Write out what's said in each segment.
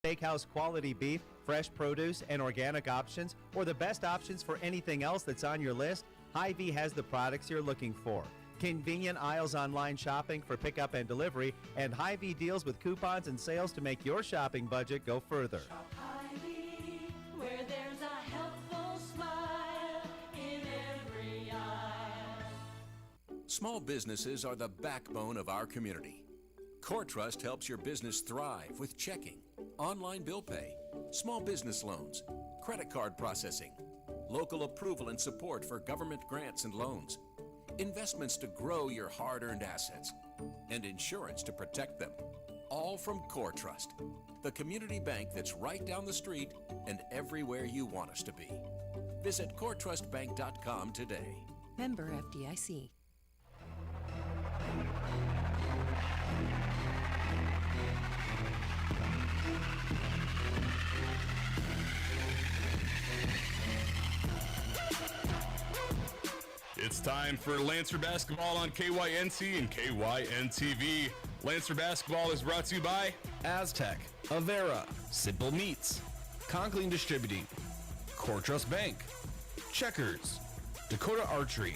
Steakhouse quality beef, fresh produce, and organic options, or the best options for anything else that's on your list, Hy-Vee has the products you're looking for. Convenient aisles online shopping for pickup and delivery, and Hy-Vee deals with coupons and sales to make your shopping budget go further. Shop Hy-Vee, where there's a helpful smile in every aisle. Small businesses are the backbone of our community. CoreTrust helps your business thrive with checking, online bill pay, small business loans, credit card processing, local approval and support for government grants and loans, investments to grow your hard-earned assets, and insurance to protect them. All from CoreTrust, the community bank that's right down the street and everywhere you want us to be. Visit CoreTrustBank.com today. Member FDIC. It's time for Lancer Basketball on KYNT and KYNTV. Lancer Basketball is brought to you by Aztec, Avera, Simple Meats, Conklin Distributing, CoreTrust Bank, Checkers, Dakota Archery,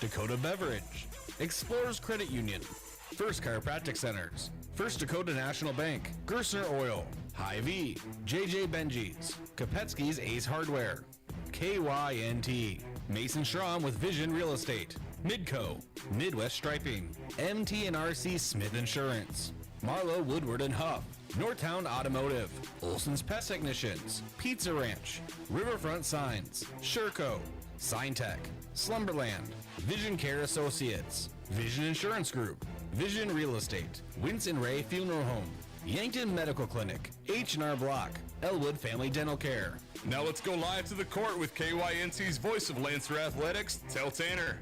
Dakota Beverage, Explorers Credit Union, First Chiropractic Centers, First Dakota National Bank, Gersner Oil, Hy-Vee, JJ Benji's, Kopetsky's Ace Hardware, KYNT, Mason Schramm with Vision Real Estate, Midco, Midwest Striping, MT&RC Smith Insurance, Marlowe Woodward and Huff, Northtown Automotive, Olson's Pest Technicians, Pizza Ranch, Riverfront Signs, Sherco, Signtech, Slumberland, Vision Care Associates, Vision Insurance Group, Vision Real Estate, Winston Ray Funeral Home, Yankton Medical Clinic, H&R Block, Elwood Family Dental Care. Now let's go live to the court with KYNT's voice of Lancer Athletics, Tel Tanner.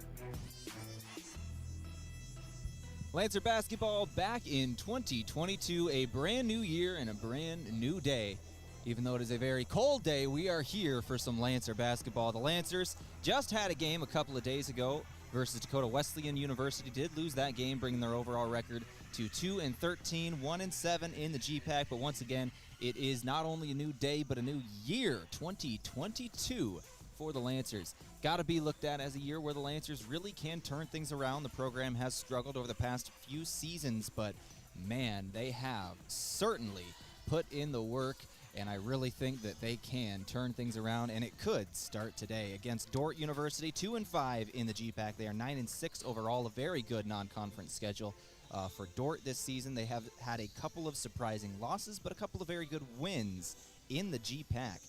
Lancer basketball back in 2022, a brand new year and a brand new day. Even though it is a very cold day, we are here for some Lancer basketball. The Lancers just had a game a couple of days ago versus Dakota Wesleyan University. Did lose that game, bringing their overall record to 2-13, 1-7 in the GPAC. But once again, it is not only a new day, but a new year, 2022, for the Lancers. Got to be looked at as a year where the Lancers really can turn things around. The program has struggled over the past few seasons, but man, they have certainly put in the work, and I really think that they can turn things around, and it could start today against Dordt University, 2-5 in the GPAC. They are 9-6 overall, a very good non-conference schedule. For Dordt this season, they have had a couple of surprising losses, but a couple of very good wins in the GPAC.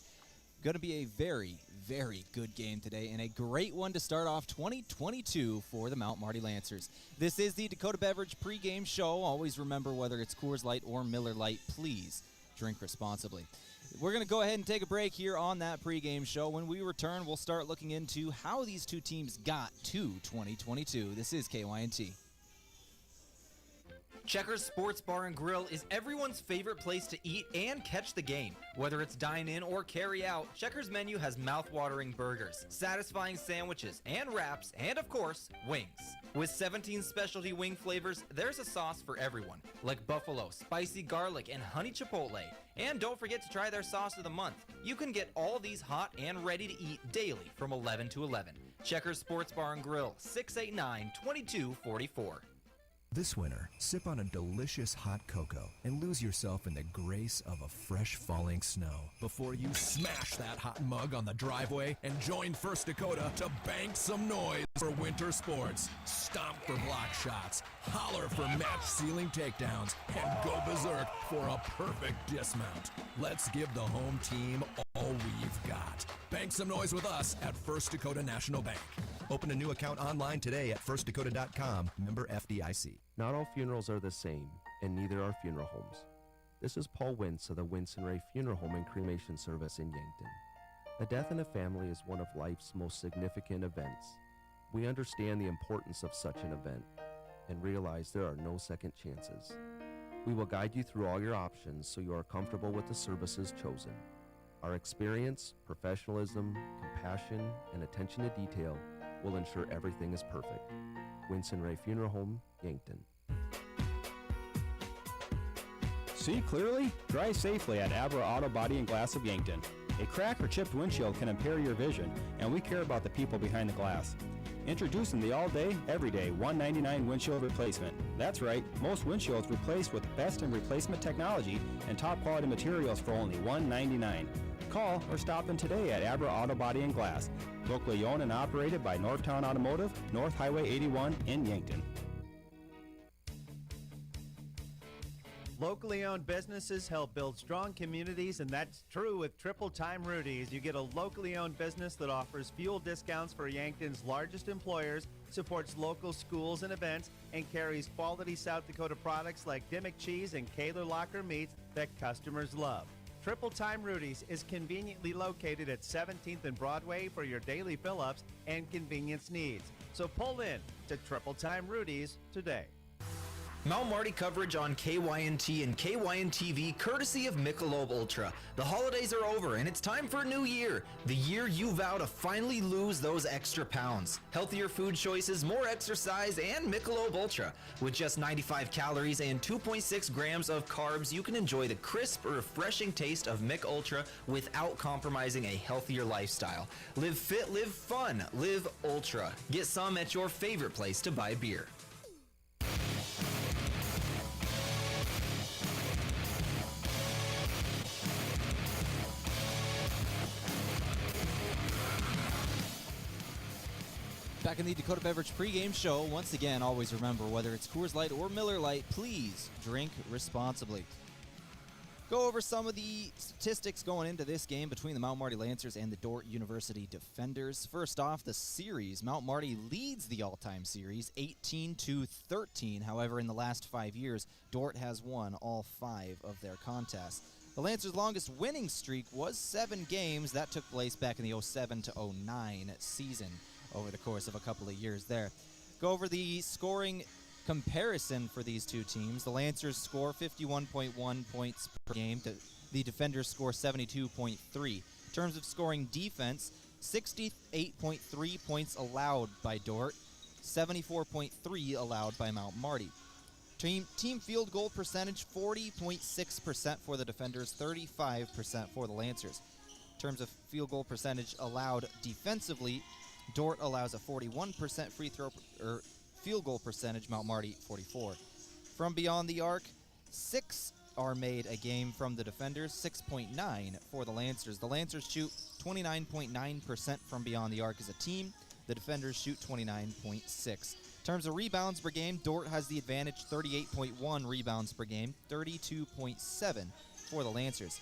Going to be a very, very good game today, and a great one to start off 2022 for the Mount Marty Lancers. This is the Dakota Beverage pregame show. Always remember, whether it's Coors Light or Miller Lite, please drink responsibly. We're going to go ahead and take a break here on that pregame show. When we return, we'll start looking into how these two teams got to 2022. This is KYNT. Checkers Sports Bar and Grill is everyone's favorite place to eat and catch the game. Whether it's dine-in or carry-out, Checkers' menu has mouth-watering burgers, satisfying sandwiches, and wraps, and of course, wings. With 17 specialty wing flavors, there's a sauce for everyone, like buffalo, spicy garlic, and honey chipotle. And don't forget to try their sauce of the month. You can get all these hot and ready to eat daily from 11 to 11. Checkers Sports Bar and Grill, 689-2244. This winter, sip on a delicious hot cocoa and lose yourself in the grace of a fresh falling snow before you smash that hot mug on the driveway and join First Dakota to bank some noise for winter sports. Stomp for block shots, holler for match-sealing takedowns, and go berserk for a perfect dismount. Let's give the home team all we've got. Bank some noise with us at First Dakota National Bank. Open a new account online today at firstdakota.com, member FDIC. Not all funerals are the same, and neither are funeral homes. This is Paul Wentz of the Winston Ray Funeral Home and Cremation Service in Yankton. A death in a family is one of life's most significant events. We understand the importance of such an event and realize there are no second chances. We will guide you through all your options so you are comfortable with the services chosen. Our experience, professionalism, compassion, and attention to detail will ensure everything is perfect. Winston Ray Funeral Home, Yankton. see clearly? Drive safely at Abra Auto Body and Glass of Yankton. A cracked or chipped windshield can impair your vision, and we care about the people behind the glass. Introducing the all-day, everyday $199 windshield replacement. That's right, most windshields replaced with best in replacement technology and top quality materials for only $199. Call or stop in today at Abra Auto Body and Glass, locally owned and operated by Northtown Automotive, North Highway 81 in Yankton. Locally owned businesses help build strong communities, and that's true with Triple Time Rudy's. You get a locally owned business that offers fuel discounts for Yankton's largest employers, supports local schools and events, and carries quality South Dakota products like Dimmick cheese and Kaler Locker meats that customers love. Triple Time Rudy's is conveniently located at 17th and Broadway for your daily fill-ups and convenience needs. So pull in to Triple Time Rudy's today. Mount Marty coverage on KYNT and KYNTV courtesy of Michelob Ultra. The holidays are over and it's time for a new year. The year you vow to finally lose those extra pounds. Healthier food choices, more exercise, and Michelob Ultra. With just 95 calories and 2.6 grams of carbs, you can enjoy the crisp, refreshing taste of Mich Ultra without compromising a healthier lifestyle. Live fit, live fun, live Ultra. Get some at your favorite place to buy beer. Back in the Dakota Beverage pregame show, once again, always remember, whether it's Coors Light or Miller Lite, please drink responsibly. Go over some of the statistics going into this game between the Mount Marty Lancers and the Dordt University Defenders. First off, the series. Mount Marty leads the all-time series 18-13. However, in the last 5 years, Dordt has won all 5 of their contests. The Lancers' longest winning streak was 7 games. That took place back in the 07-09 season, over the course of a couple of years there. Go over the scoring comparison for these two teams. The Lancers score 51.1 points per game. The Defenders score 72.3. In terms of scoring defense, 68.3 points allowed by Dordt, 74.3 allowed by Mount Marty. Team field goal percentage, 40.6% for the Defenders, 35% for the Lancers. In terms of field goal percentage allowed defensively, Dordt allows a 41% field goal percentage, Mount Marty 44. From beyond the arc, 6 are made a game from the Defenders, 6.9 for the Lancers. The Lancers shoot 29.9% from beyond the arc as a team. The Defenders shoot 29.6. In terms of rebounds per game, Dordt has the advantage, 38.1 rebounds per game, 32.7 for the Lancers.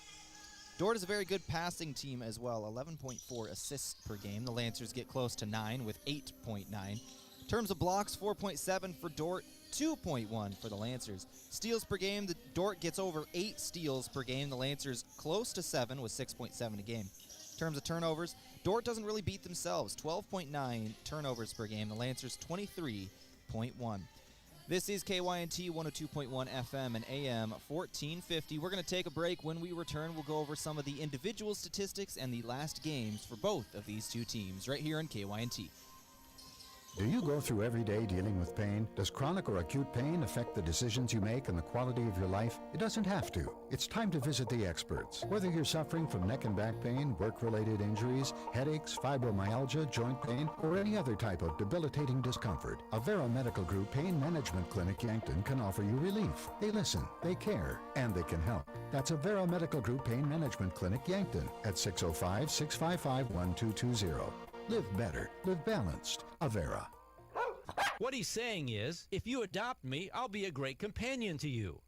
Dordt is a very good passing team as well, 11.4 assists per game. The Lancers get close to 9 with 8.9. In terms of blocks, 4.7 for Dordt, 2.1 for the Lancers. Steals per game, the Dordt gets over 8 steals per game. The Lancers close to 7 with 6.7 a game. In terms of turnovers, Dordt doesn't really beat themselves, 12.9 turnovers per game. The Lancers 23.1. This is KYNT 102.1 FM and AM 1450. We're going to take a break. When we return, we'll go over some of the individual statistics and the last games for both of these two teams right here on KYNT. Do you go through every day dealing with pain? Does chronic or acute pain affect the decisions you make and the quality of your life? It doesn't have to. It's time to visit the experts. Whether you're suffering from neck and back pain, work-related injuries, headaches, fibromyalgia, joint pain, or any other type of debilitating discomfort, Avera Medical Group Pain Management Clinic Yankton can offer you relief. They listen, they care, and they can help. That's Avera Medical Group Pain Management Clinic Yankton at 605-655-1220. Live better, live balanced. Avera. What he's saying is, if you adopt me, I'll be a great companion to you.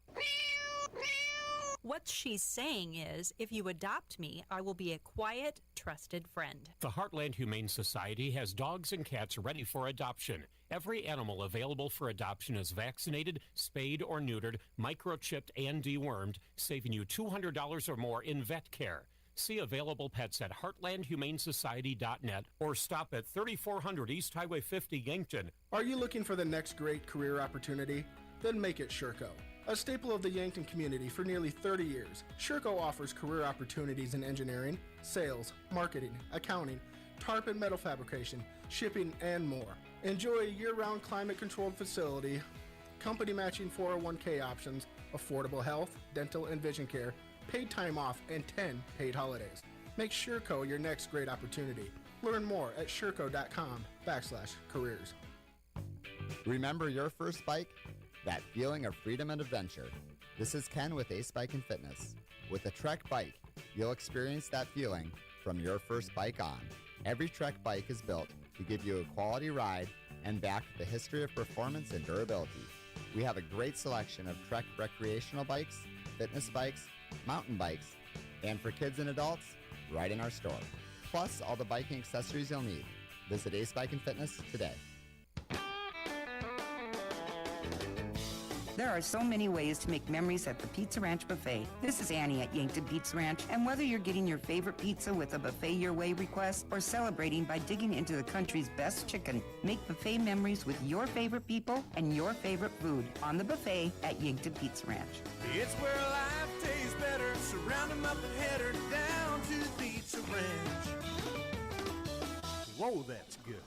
What she's saying is, if you adopt me, I will be a quiet, trusted friend. The Heartland Humane Society has dogs and cats ready for adoption. Every animal available for adoption is vaccinated, spayed or neutered, microchipped, and dewormed, saving you $200 or more in vet care. See available pets at heartlandhumanesociety.net or stop at 3400 East Highway 50, Yankton. Are you looking for the next great career opportunity? Then make it Sherco. A staple of the Yankton community for nearly 30 years, Sherco offers career opportunities in engineering, sales, marketing, accounting, tarp and metal fabrication, shipping, and more. Enjoy a year-round climate-controlled facility, company matching 401k options, affordable health, dental, and vision care, paid time off, and 10 paid holidays. Make Sherco your next great opportunity. Learn more at sherco.com/careers. Remember your first bike? That feeling of freedom and adventure. This is Ken with Ace Bike and Fitness. With a Trek bike, you'll experience that feeling from your first bike on. Every Trek bike is built to give you a quality ride and backed with a history of performance and durability. We have a great selection of Trek recreational bikes, fitness bikes, mountain bikes, and for kids and adults, right in our store. Plus all the biking accessories you'll need. Visit Ace Bike and Fitness today. There are so many ways to make memories at the Pizza Ranch Buffet. This is Annie at Yankton Pizza Ranch, and whether you're getting your favorite pizza with a buffet your way request or celebrating by digging into the country's best chicken, make buffet memories with your favorite people and your favorite food on the buffet at Yankton Pizza Ranch. It's where life tastes better. Surround 'em up and head her down to the Pizza Ranch. Whoa, that's good.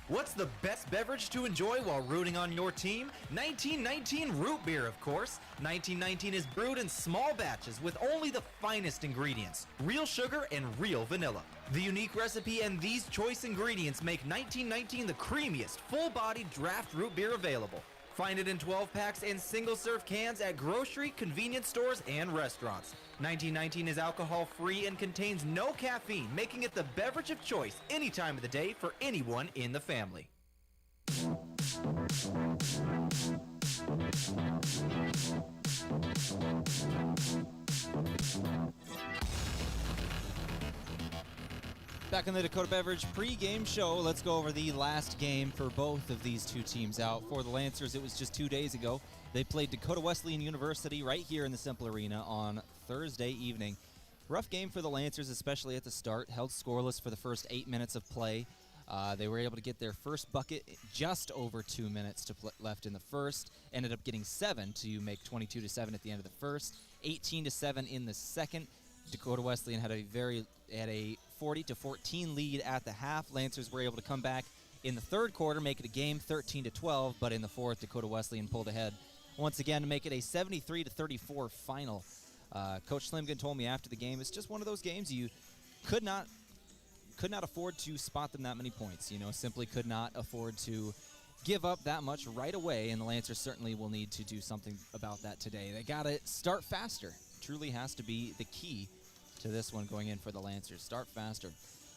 What's the best beverage to enjoy while rooting on your team? 1919 root beer, of course. 1919 is brewed in small batches with only the finest ingredients, real sugar and real vanilla. The unique recipe and these choice ingredients make 1919 the creamiest, full-bodied draft root beer available. Find it in 12 packs and single-serve cans at grocery, convenience stores, and restaurants. 1919 is alcohol-free and contains no caffeine, making it the beverage of choice any time of the day for anyone in the family. Back on the Dakota Beverage pregame show, let's go over the last game for both of these two teams out. For the Lancers, it was just 2 days ago. They played Dakota Wesleyan University right here in the Simple Arena on Thursday evening. Rough game for the Lancers, especially at the start. Held scoreless for the first 8 minutes of play. They were able to get their first bucket just over 2 minutes left in the first. Ended up getting 7 to make 22-7 at the end of the first. 18-7 in the second. Dakota Wesleyan had a 40-14 lead at the half. Lancers were able to come back in the third quarter, make it a game 13-12, but in the fourth, Dakota Wesleyan pulled ahead once again to make it a 73-34 final. Coach Slimgan told me after the game, it's just one of those games you could not afford to spot them that many points. Simply could not afford to give up that much right away, and the Lancers certainly will need to do something about that today. They got to start faster. Truly has to be the key to this one going in for the Lancers. Start faster.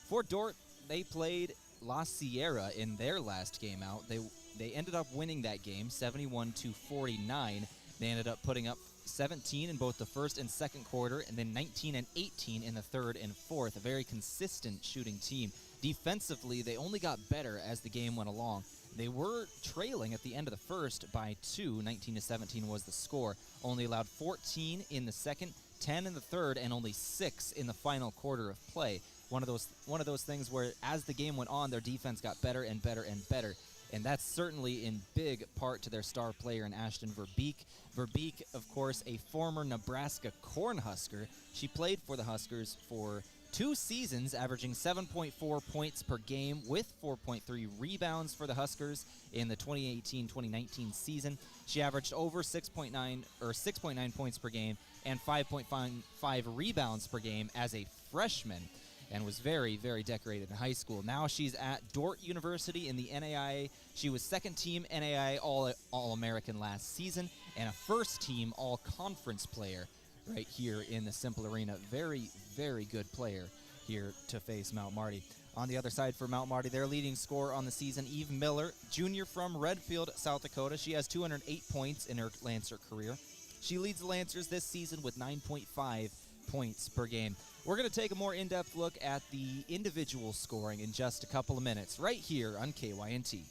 For Dordt, they played La Sierra in their last game out. They ended up winning that game 71-49. They ended up putting up 17 in both the first and second quarter, and then 19 and 18 in the third and fourth. A very consistent shooting team. Defensively, they only got better as the game went along. They were trailing at the end of the first by 2. 19-17 was the score. Only allowed 14 in the second, 10 in the third, and only 6 in the final quarter of play. One of those things where as the game went on, their defense got better and better and better. And that's certainly in big part to their star player in Ashton Verbeek. Verbeek, of course, a former Nebraska Cornhusker. She played for the Huskers for 2 seasons, averaging 7.4 points per game with 4.3 rebounds for the Huskers in the 2018-2019 season. She averaged over 6.9 points per game and 5.5 rebounds per game as a freshman, and was very, very decorated in high school. Now she's at Dordt University in the NAIA. She was second-team NAIA All-American last season and a first-team All-Conference player right here in the Simple Arena. Very, very good player here to face Mount Marty. On the other side for Mount Marty, their leading scorer on the season, Eve Miller, junior from Redfield, South Dakota. She has 208 points in her Lancer career. She leads the Lancers this season with 9.5 points per game. We're going to take a more in-depth look at the individual scoring in just a couple of minutes, right here on KYNT.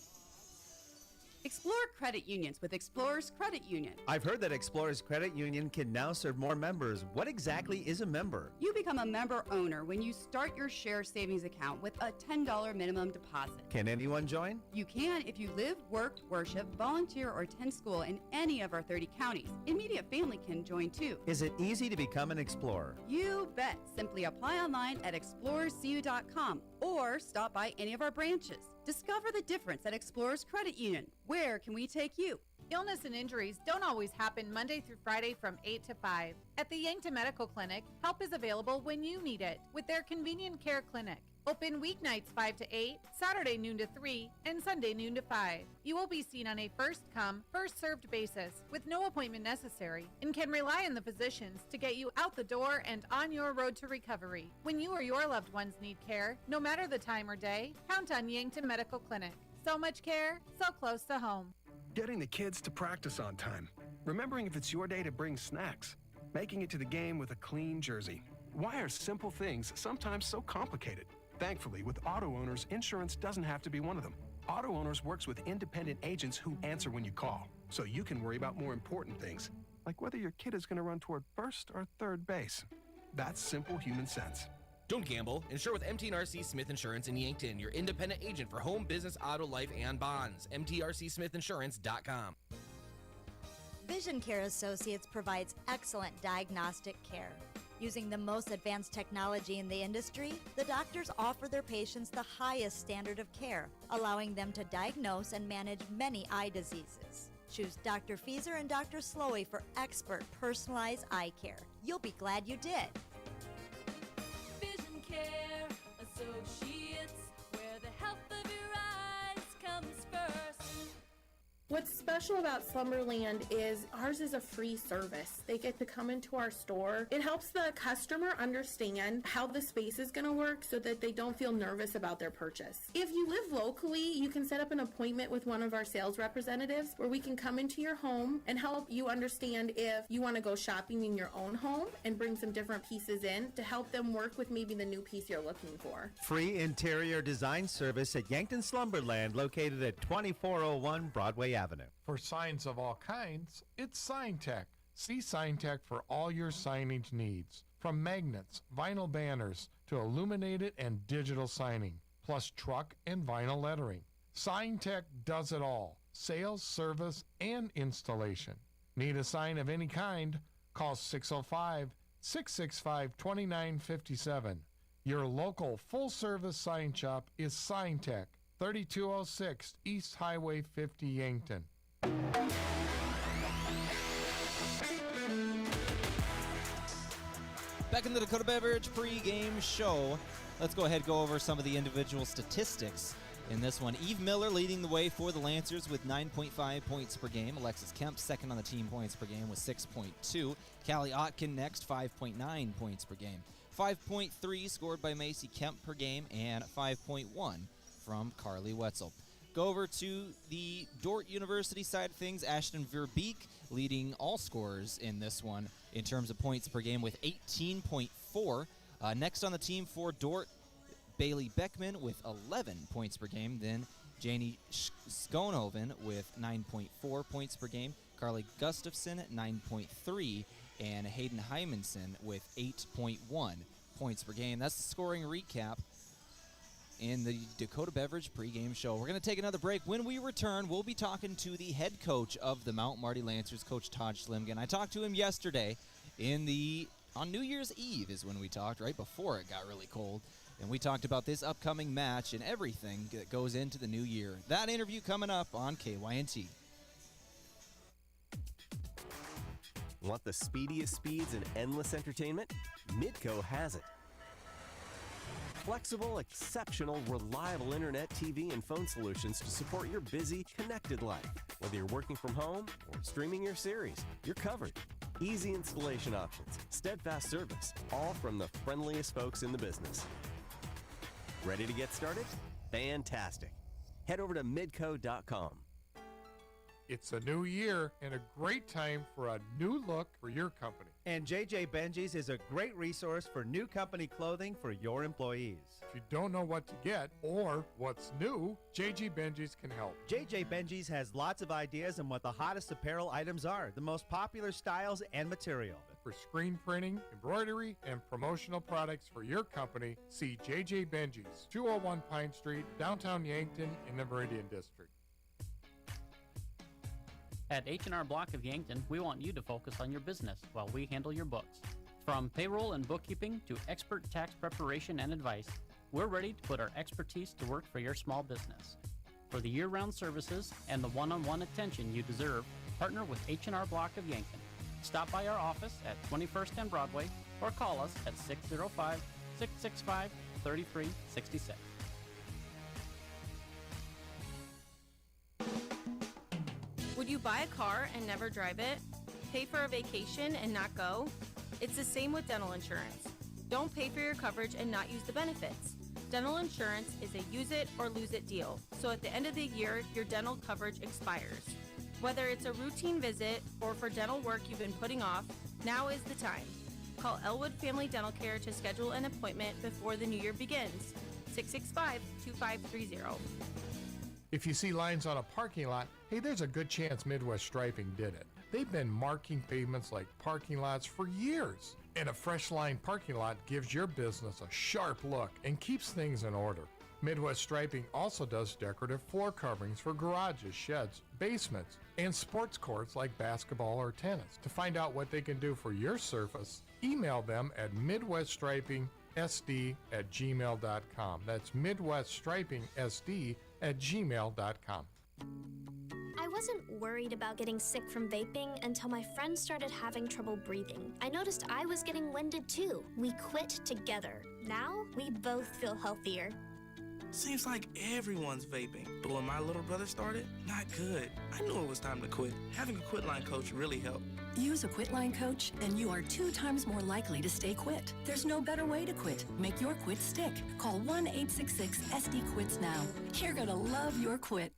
Explore credit unions with Explorers Credit Union. I've heard that Explorers Credit Union can now serve more members. What exactly is a member? You become a member owner when you start your share savings account with a $10 minimum deposit. Can anyone join? You can if you live, work, worship, volunteer, or attend school in any of our 30 counties. Immediate family can join too. Is it easy to become an Explorer? You bet. Simply apply online at explorerscu.com or stop by any of our branches. Discover the difference at Explorers Credit Union. Where can we take you? Illness and injuries don't always happen Monday through Friday from 8 to 5. At the Yankton Medical Clinic, help is available when you need it with their convenient care clinic. Open weeknights 5 to 8, Saturday noon to 3, and Sunday noon to 5. You will be seen on a first-come, first-served basis with no appointment necessary and can rely on the physicians to get you out the door and on your road to recovery. When you or your loved ones need care, no matter the time or day, count on Yankton Medical Clinic. So much care, so close to home. Getting the kids to practice on time. Remembering if it's your day to bring snacks. Making it to the game with a clean jersey. Why are simple things sometimes so complicated? Thankfully, with Auto Owners, insurance doesn't have to be one of them. Auto Owners works with independent agents who answer when you call, so you can worry about more important things, like whether your kid is going to run toward first or third base. That's simple human sense. Don't gamble. Insure with MTRC Smith Insurance in Yankton, your independent agent for home, business, auto, life, and bonds. MTRCSmithInsurance.com. Vision Care Associates provides excellent diagnostic care. Using the most advanced technology in the industry, the doctors offer their patients the highest standard of care, allowing them to diagnose and manage many eye diseases. Choose Dr. Fieser and Dr. Slowey for expert, personalized eye care. You'll be glad you did. Vision Care Associates, where the health of your eyes comes first. What's special about Slumberland is ours is a free service. They get to come into our store. It helps the customer understand how the space is going to work so that they don't feel nervous about their purchase. If you live locally, you can set up an appointment with one of our sales representatives where we can come into your home and help you understand if you want to go shopping in your own home and bring some different pieces in to help them work with maybe the new piece you're looking for. Free interior design service at Yankton Slumberland, located at 2401 Broadway Avenue. For signs of all kinds, it's SignTech. See SignTech for all your signage needs. From magnets, vinyl banners, to illuminated and digital signing, plus truck and vinyl lettering. SignTech does it all. Sales, service, and installation. Need a sign of any kind? Call 605-665-2957. Your local full-service sign shop is SignTech, 3206 East Highway 50, Yankton. Back in the Dakota Beverage pregame show, let's go ahead and go over some of the individual statistics in this one. Eve Miller leading the way for the Lancers with 9.5 points per game. Alexis Kemp second on the team points per game with 6.2. Callie Otkin next, 5.9 points per game. 5.3 scored by Macy Kemp per game, and 5.1 from Carly Wetzel. Go over to the Dordt University side of things. Ashton Verbeek leading all scorers in this one in terms of points per game with 18.4. Next on the team for Dordt, Bailey Beckman with 11 points per game. Then Janie Schoenhoven with 9.4 points per game. Carly Gustafson at 9.3. And Hayden Hymanson with 8.1 points per game. That's the scoring recap in the Dakota Beverage pregame show. We're going to take another break. When we return, we'll be talking to the head coach of the Mount Marty Lancers, Coach Todd Schlimgen. I talked to him yesterday on New Year's Eve is when we talked, right before it got really cold. And we talked about this upcoming match and everything that goes into the new year. That interview coming up on KYNT. Want the speediest speeds and endless entertainment? Midco has it. Flexible, exceptional, reliable internet, TV, and phone solutions to support your busy, connected life. Whether you're working from home or streaming your series, you're covered. Easy installation options, steadfast service, all from the friendliest folks in the business. Ready to get started? Fantastic. Head over to midco.com. It's a new year and a great time for a new look for your company. And JJ Benji's is a great resource for new company clothing for your employees. If you don't know what to get or what's new, JJ Benji's can help. JJ Benji's has lots of ideas on what the hottest apparel items are, the most popular styles and material. For screen printing, embroidery, and promotional products for your company, see JJ Benji's, 201 Pine Street, downtown Yankton in the Meridian District. At H&R Block of Yankton, we want you to focus on your business while we handle your books. From payroll and bookkeeping to expert tax preparation and advice, we're ready to put our expertise to work for your small business. For the year-round services and the one-on-one attention you deserve, partner with H&R Block of Yankton. Stop by our office at 21st and Broadway or call us at 605-665-3366. Would you buy a car and never drive it? Pay for a vacation and not go? It's the same with dental insurance. Don't pay for your coverage and not use the benefits. Dental insurance is a use it or lose it deal, so at the end of the year, your dental coverage expires. Whether it's a routine visit or for dental work you've been putting off, now is the time. Call Elwood Family Dental Care to schedule an appointment before the new year begins. 665-2530. If you see lines on a parking lot, hey, there's a good chance Midwest Striping did it. They've been marking pavements like parking lots for years. And a fresh line parking lot gives your business a sharp look and keeps things in order. Midwest Striping also does decorative floor coverings for garages, sheds, basements, and sports courts like basketball or tennis. To find out what they can do for your surface, email them at midweststripingsd@gmail.com. That's midweststripingsd@gmail.com. I wasn't worried about getting sick from vaping until my friends started having trouble breathing. I noticed I was getting winded too. We quit together. Now, we both feel healthier. Seems like everyone's vaping, but when my little brother started, not good. I knew it was time to quit. Having a quit line coach really helped. Use a quit line coach and you are 2 times more likely to stay quit. There's no better way to quit. Make your quit stick. Call 1-866-SD-QUITS now. You're gonna love your quit.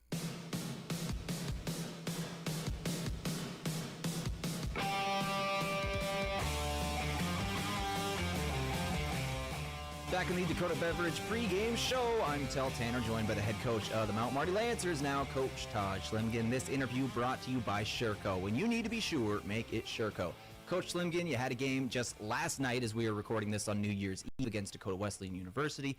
Back in the Dakota Beverage pregame show, I'm Tel Tanner, joined by the head coach of the Mount Marty Lancers, now Coach Taj Schlimgen. This interview brought to you by Sherco. When you need to be sure, make it Sherco. Coach Schlimgen, you had a game just last night as we were recording this on New Year's Eve against Dakota Wesleyan University.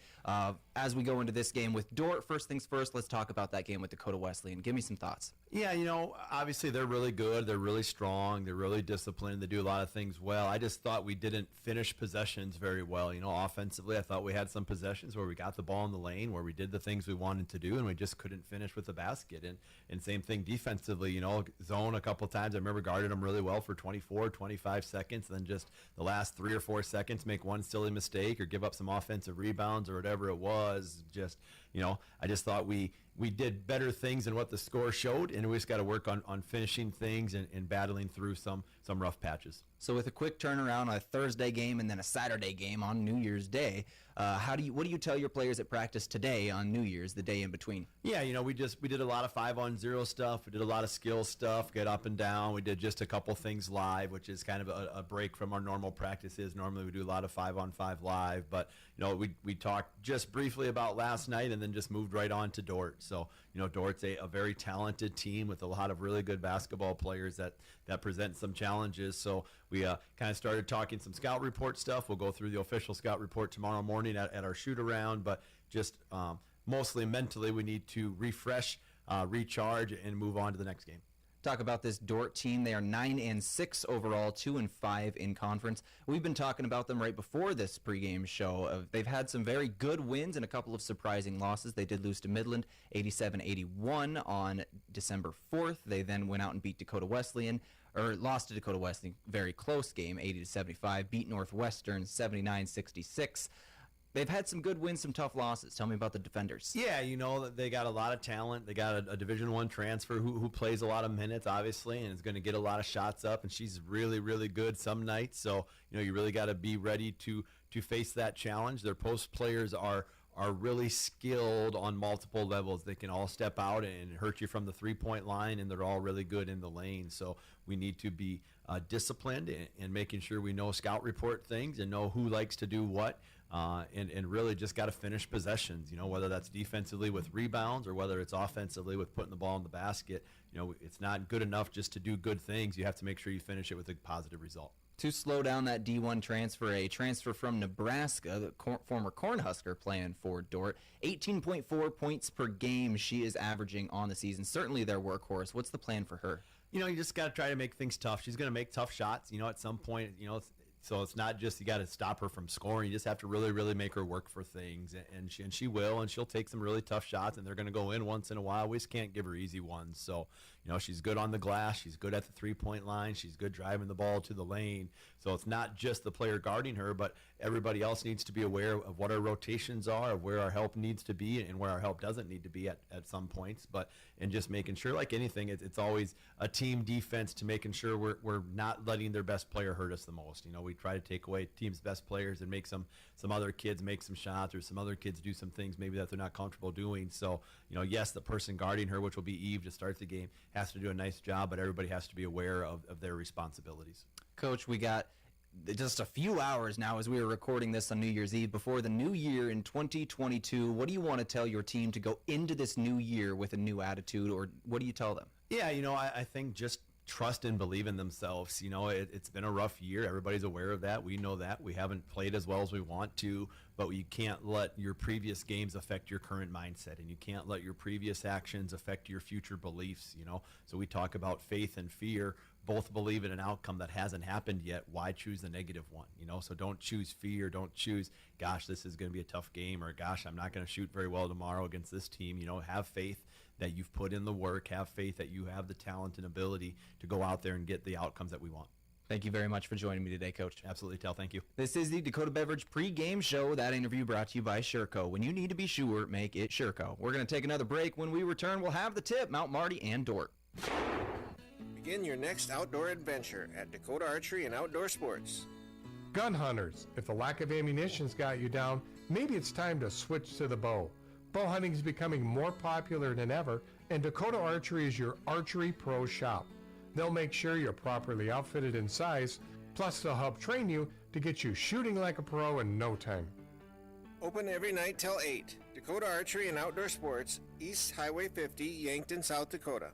As we go into this game with Dordt, first things first, let's talk about that game with Dakota Wesleyan. Give me some thoughts. Yeah, you know, obviously they're really good. They're really strong. They're really disciplined. They do a lot of things well. I just thought we didn't finish possessions very well. You know, offensively, I thought we had some possessions where we got the ball in the lane, where we did the things we wanted to do, and we just couldn't finish with the basket. And same thing defensively, you know, zone a couple times. I remember guarded them really well for 24, 25 seconds, and then just the last 3 or 4 seconds make one silly mistake or give up some offensive rebounds or whatever it was. Just, you know, I just thought we did better things than what the score showed, and we just got to work on finishing things and battling through some rough patches. So with a quick turnaround on a Thursday game and then a Saturday game on New Year's Day, what do you tell your players at practice today on New Year's, the day in between? Yeah, you know, we did a lot of 5-on-0 stuff. We did a lot of skill stuff, get up and down. We did just a couple things live, which is kind of a break from our normal practices. Normally we do a lot of 5-on-5 live, but you know, we talked just briefly about last night and then just moved right on to Dordt. So, you know, Dordt's a very talented team with a lot of really good basketball players that present some challenges. So we kind of started talking some scout report stuff. We'll go through the official scout report tomorrow morning at our shoot around, but just mostly mentally we need to refresh, recharge, and move on to the next game. Talk about this Dordt team. They are 9-6 overall, 2-5 in conference. We've been talking about them right before this pregame show. They've had some very good wins and a couple of surprising losses. They did lose to Midland 87-81 on December 4th. They then went out and beat Dakota Wesleyan, or lost to Dakota Wesleyan, very close game, 80-75. Beat Northwestern 79-66. They've had some good wins, some tough losses. Tell me about the defenders. Yeah, you know, they got a lot of talent. They got a Division I transfer who plays a lot of minutes, obviously, and is going to get a lot of shots up, and she's really, really good some nights. So, you know, you really got to be ready to face that challenge. Their post players are really skilled on multiple levels. They can all step out and hurt you from the three-point line, and they're all really good in the lane. So we need to be disciplined and making sure we know scout report things and know who likes to do what. And really just got to finish possessions, you know, whether that's defensively with rebounds or whether it's offensively with putting the ball in the basket. You know, it's not good enough just to do good things. You have to make sure you finish it with a positive result. To slow down that D1 transfer, a transfer from Nebraska, the former Cornhusker playing for Dordt, 18.4 points per game she is averaging on the season. Certainly their workhorse. What's the plan for her? You know, you just got to try to make things tough. She's going to make tough shots. You know, at some point, you know, So it's not just you got to stop her from scoring. You just have to really, really make her work for things, and she will, and she'll take some really tough shots, and they're going to go in once in a while. We just can't give her easy ones. So, she's good on the glass. She's good at the three-point line. She's good driving the ball to the lane. So it's not just the player guarding her, but everybody else needs to be aware of what our rotations are, of where our help needs to be and where our help doesn't need to be at some points. And just making sure, like anything, it's always a team defense to making sure we're not letting their best player hurt us the most. We try to take away team's best players and make some other kids make some shots, or some other kids do some things maybe that they're not comfortable doing. So, yes, the person guarding her, which will be Eve to start the game, has to do a nice job, but everybody has to be aware of their responsibilities. Coach, we got just a few hours now as we were recording this on New Year's Eve before the new year in 2022. What do you want to tell your team to go into this new year with a new attitude, or what do you tell them? Yeah, I think just trust and believe in themselves. It's been a rough year. Everybody's aware of that. We know that. We haven't played as well as we want to, but you can't let your previous games affect your current mindset, and you can't let your previous actions affect your future beliefs, So we talk about faith and fear. Both believe in an outcome that hasn't happened yet. Why choose the negative one? So don't choose fear. Don't choose, gosh, this is going to be a tough game, or gosh, I'm not going to shoot very well tomorrow against this team. Have faith that you've put in the work. Have faith that you have the talent and ability to go out there and get the outcomes that we want. Thank you very much for joining me today, Coach. Absolutely, Tel. Thank you. This is the Dakota Beverage pregame show. That interview brought to you by Sherco. When you need to be sure, make it Sherco. We're going to take another break. When we return, we'll have the tip, Mount Marty and Dordt. Begin your next outdoor adventure at Dakota Archery and Outdoor Sports. Gun hunters, if the lack of ammunition's got you down, maybe it's time to switch to the bow. Bow hunting is becoming more popular than ever, and Dakota Archery is your archery pro shop. They'll make sure you're properly outfitted in size, plus they'll help train you to get you shooting like a pro in no time. Open every night till 8. Dakota Archery and Outdoor Sports, East Highway 50, Yankton, South Dakota.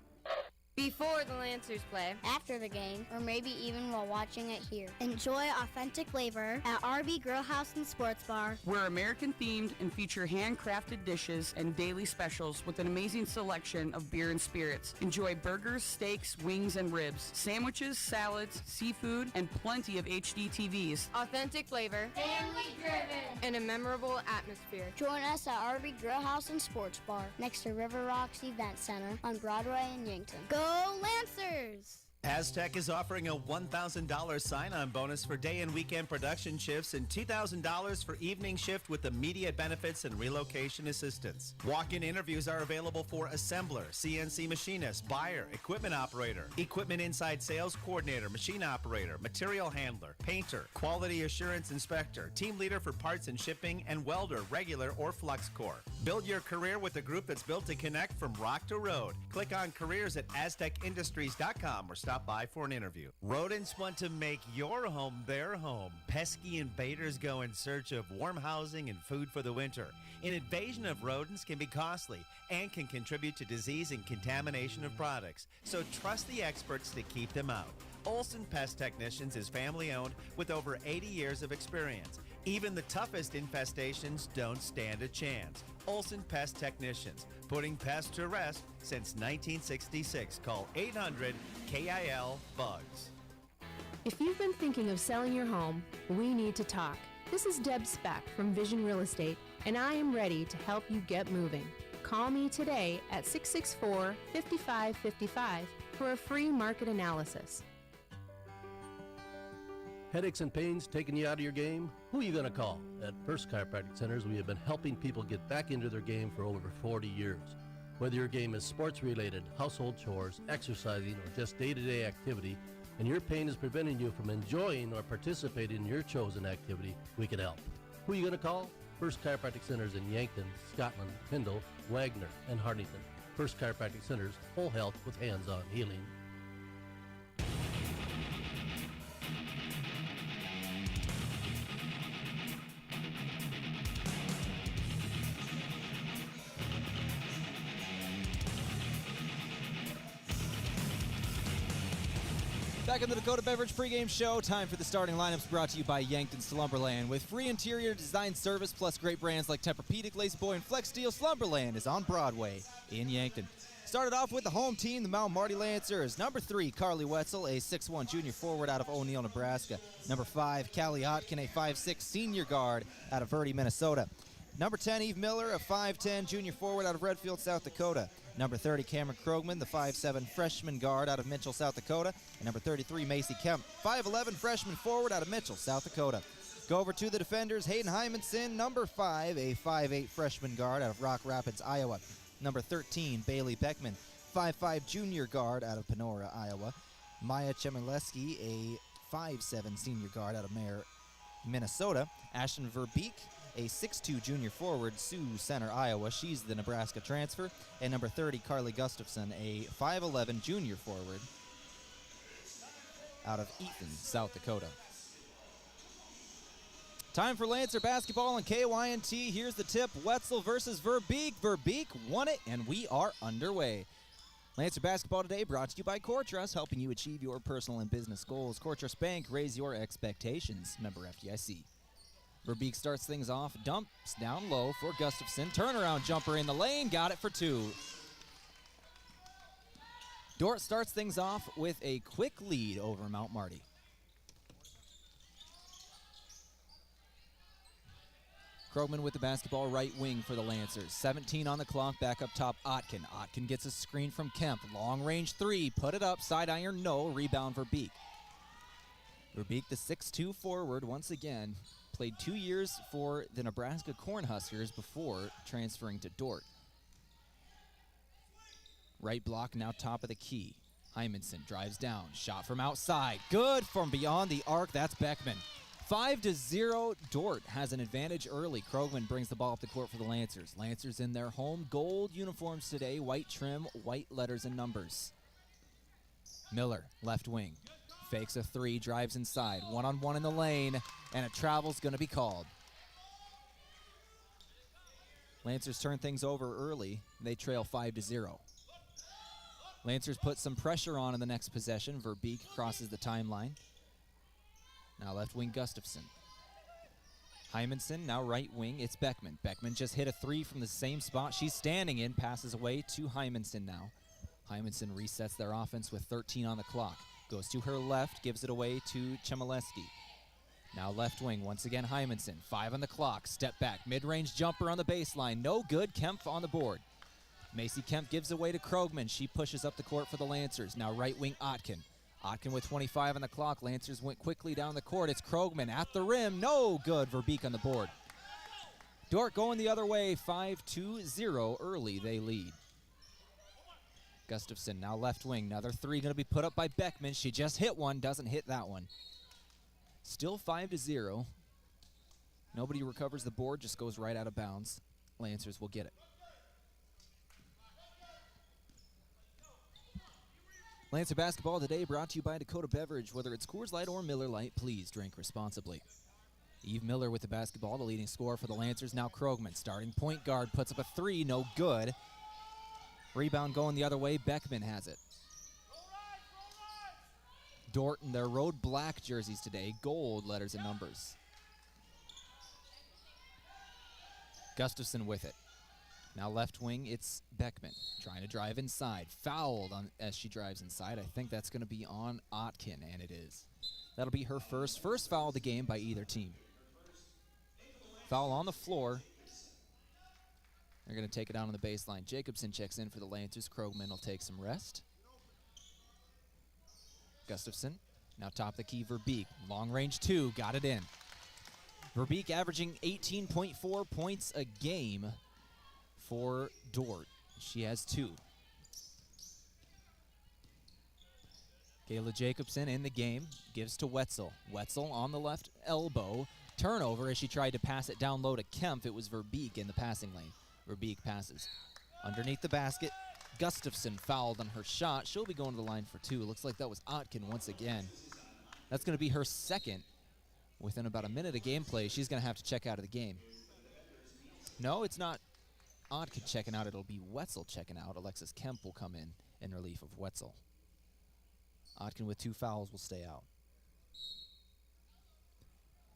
Before the Lancers play, after the game, or maybe even while watching it here. Enjoy authentic flavor at RV Grill House and Sports Bar. We're American-themed and feature handcrafted dishes and daily specials with an amazing selection of beer and spirits. Enjoy burgers, steaks, wings, and ribs, sandwiches, salads, seafood, and plenty of HD TVs. Authentic flavor, family-driven, and a memorable atmosphere. Join us at RV Grill House and Sports Bar, next to River Rocks Event Center on Broadway in Yankton. Go Lancers! Aztec is offering a $1,000 sign-on bonus for day and weekend production shifts and $2,000 for evening shift with immediate benefits and relocation assistance. Walk-in interviews are available for assembler, CNC machinist, buyer, equipment operator, equipment inside sales coordinator, machine operator, material handler, painter, quality assurance inspector, team leader for parts and shipping, and welder, regular or flux core. Build your career with a group that's built to connect from rock to road. Click on careers at aztecindustries.com or stop by for an interview. Rodents want to make your home their home. Pesky invaders go in search of warm housing and food for the winter. An invasion of rodents can be costly and can contribute to disease and contamination of products. So trust the experts to keep them out. Olson Pest Technicians is family-owned with over 80 years of experience. Even the toughest infestations don't stand a chance. Olson Pest Technicians, putting pests to rest since 1966. Call 800-KIL-BUGS. If you've been thinking of selling your home, we need to talk. This is Deb Speck from Vision Real Estate, and I am ready to help you get moving. Call me today at 664-5555 for a free market analysis. Headaches and pains taking you out of your game? Who are you going to call? At First Chiropractic Centers, we have been helping people get back into their game for over 40 years. Whether your game is sports-related, household chores, exercising, or just day-to-day activity, and your pain is preventing you from enjoying or participating in your chosen activity, we can help. Who are you going to call? First Chiropractic Centers in Yankton, Scotland, Kendall, Wagner, and Hartington. First Chiropractic Centers, whole health with hands-on healing. Back in the Dakota Beverage pregame show, time for the starting lineups brought to you by Yankton Slumberland. With free interior design service plus great brands like Tempur-Pedic, La-Z-Boy, and Flex Steel, Slumberland is on Broadway in Yankton. Started off with the home team, the Mount Marty Lancers. Number 3, Carly Wetzel, a 6'1 junior forward out of O'Neill, Nebraska. Number 5, Callie Otkin, a 5'6 senior guard out of Verde, Minnesota. Number 10, Eve Miller, a 5'10 junior forward out of Redfield, South Dakota. Number 30, Cameron Krogman, the 5'7 freshman guard out of Mitchell, South Dakota. And number 33, Macy Kemp, 5'11 freshman forward out of Mitchell, South Dakota. Go over to the defenders, Hayden Hymanson, number 5, a 5'8 freshman guard out of Rock Rapids, Iowa. Number 13, Bailey Beckman, 5'5 junior guard out of Panora, Iowa. Maya Chmielewski, a 5'7 senior guard out of Mare, Minnesota. Ashton Verbeek, a 6'2 junior forward, Sioux Center, Iowa. She's the Nebraska transfer. And number 30, Carly Gustafson, a 5'11 junior forward out of Eaton, South Dakota. Time for Lancer basketball on KYNT. Here's the tip, Wetzel versus Verbeek. Verbeek won it, and we are underway. Lancer basketball today brought to you by CoreTrust, helping you achieve your personal and business goals. CoreTrust Bank, raise your expectations. Member FDIC. Verbeek starts things off, dumps down low for Gustafson. Turnaround jumper in the lane, got it for 2. Dordt starts things off with a quick lead over Mount Marty. Krogman with the basketball, right wing for the Lancers. 17 on the clock, back up top, Otkin. Otkin gets a screen from Kemp. Long range 3, put it up, side iron, no, rebound Verbeek. Verbeek, the 6'2 forward, once again, played 2 years for the Nebraska Cornhuskers before transferring to Dordt. Right block, now top of the key. Hymanson drives down, shot from outside. Good from beyond the arc, that's Beckman. 5-0, Dordt has an advantage early. Krogman brings the ball up the court for the Lancers. Lancers in their home gold uniforms today, white trim, white letters and numbers. Miller, left wing, fakes a 3, drives inside. One-on-one in the lane, and a travel's going to be called. Lancers turn things over early. They trail 5-0. Lancers put some pressure on in the next possession. Verbeek crosses the timeline. Now left wing Gustafson. Hymanson, now right wing, it's Beckman. Beckman just hit a 3 from the same spot she's standing in, passes away to Hymanson now. Hymanson resets their offense with 13 on the clock. Goes to her left, gives it away to Chmielewski. Now left wing, once again Hymanson. 5 on the clock, step back, mid-range jumper on the baseline. No good, Kemp on the board. Macy Kemp gives away to Krogman. She pushes up the court for the Lancers. Now right wing Otkin. Otkin with 25 on the clock. Lancers went quickly down the court. It's Krogman at the rim. No good. Verbeek on the board. Dordt going the other way. 5-0 early. They lead. Gustafson now left wing. Another 3 going to be put up by Beckman. She just hit one. Doesn't hit that one. Still 5-0. Nobody recovers the board. Just goes right out of bounds. Lancers will get it. Lancer basketball today brought to you by Dakota Beverage. Whether it's Coors Light or Miller Lite, please drink responsibly. Eve Miller with the basketball, the leading scorer for the Lancers. Now Krogman, starting point guard, puts up a 3, no good. Rebound going the other way, Beckman has it. Dordt in their road black jerseys today, gold letters and numbers. Gustafson with it. Now left wing, it's Beckman trying to drive inside. Fouled as she drives inside. I think that's going to be on Otkin, and it is. That'll be her first foul of the game by either team. Foul on the floor. They're going to take it down on the baseline. Jacobson checks in for the Lancers. Krogman will take some rest. Gustafson, now top of the key, Verbeek. Long range 2, got it in. Verbeek averaging 18.4 points a game for Dordt. She has 2. Kayla Jacobson in the game, gives to Wetzel. Wetzel on the left elbow. Turnover as she tried to pass it down low to Kemp. It was Verbeek in the passing lane. Verbeek passes underneath the basket. Gustafson fouled on her shot. She'll be going to the line for 2. Looks like that was Otkin once again. That's going to be her second within about a minute of gameplay. She's going to have to check out of the game. No, it's not Otkin checking out. It'll be Wetzel checking out. Alexis Kemp will come in relief of Wetzel. Otkin with 2 fouls will stay out.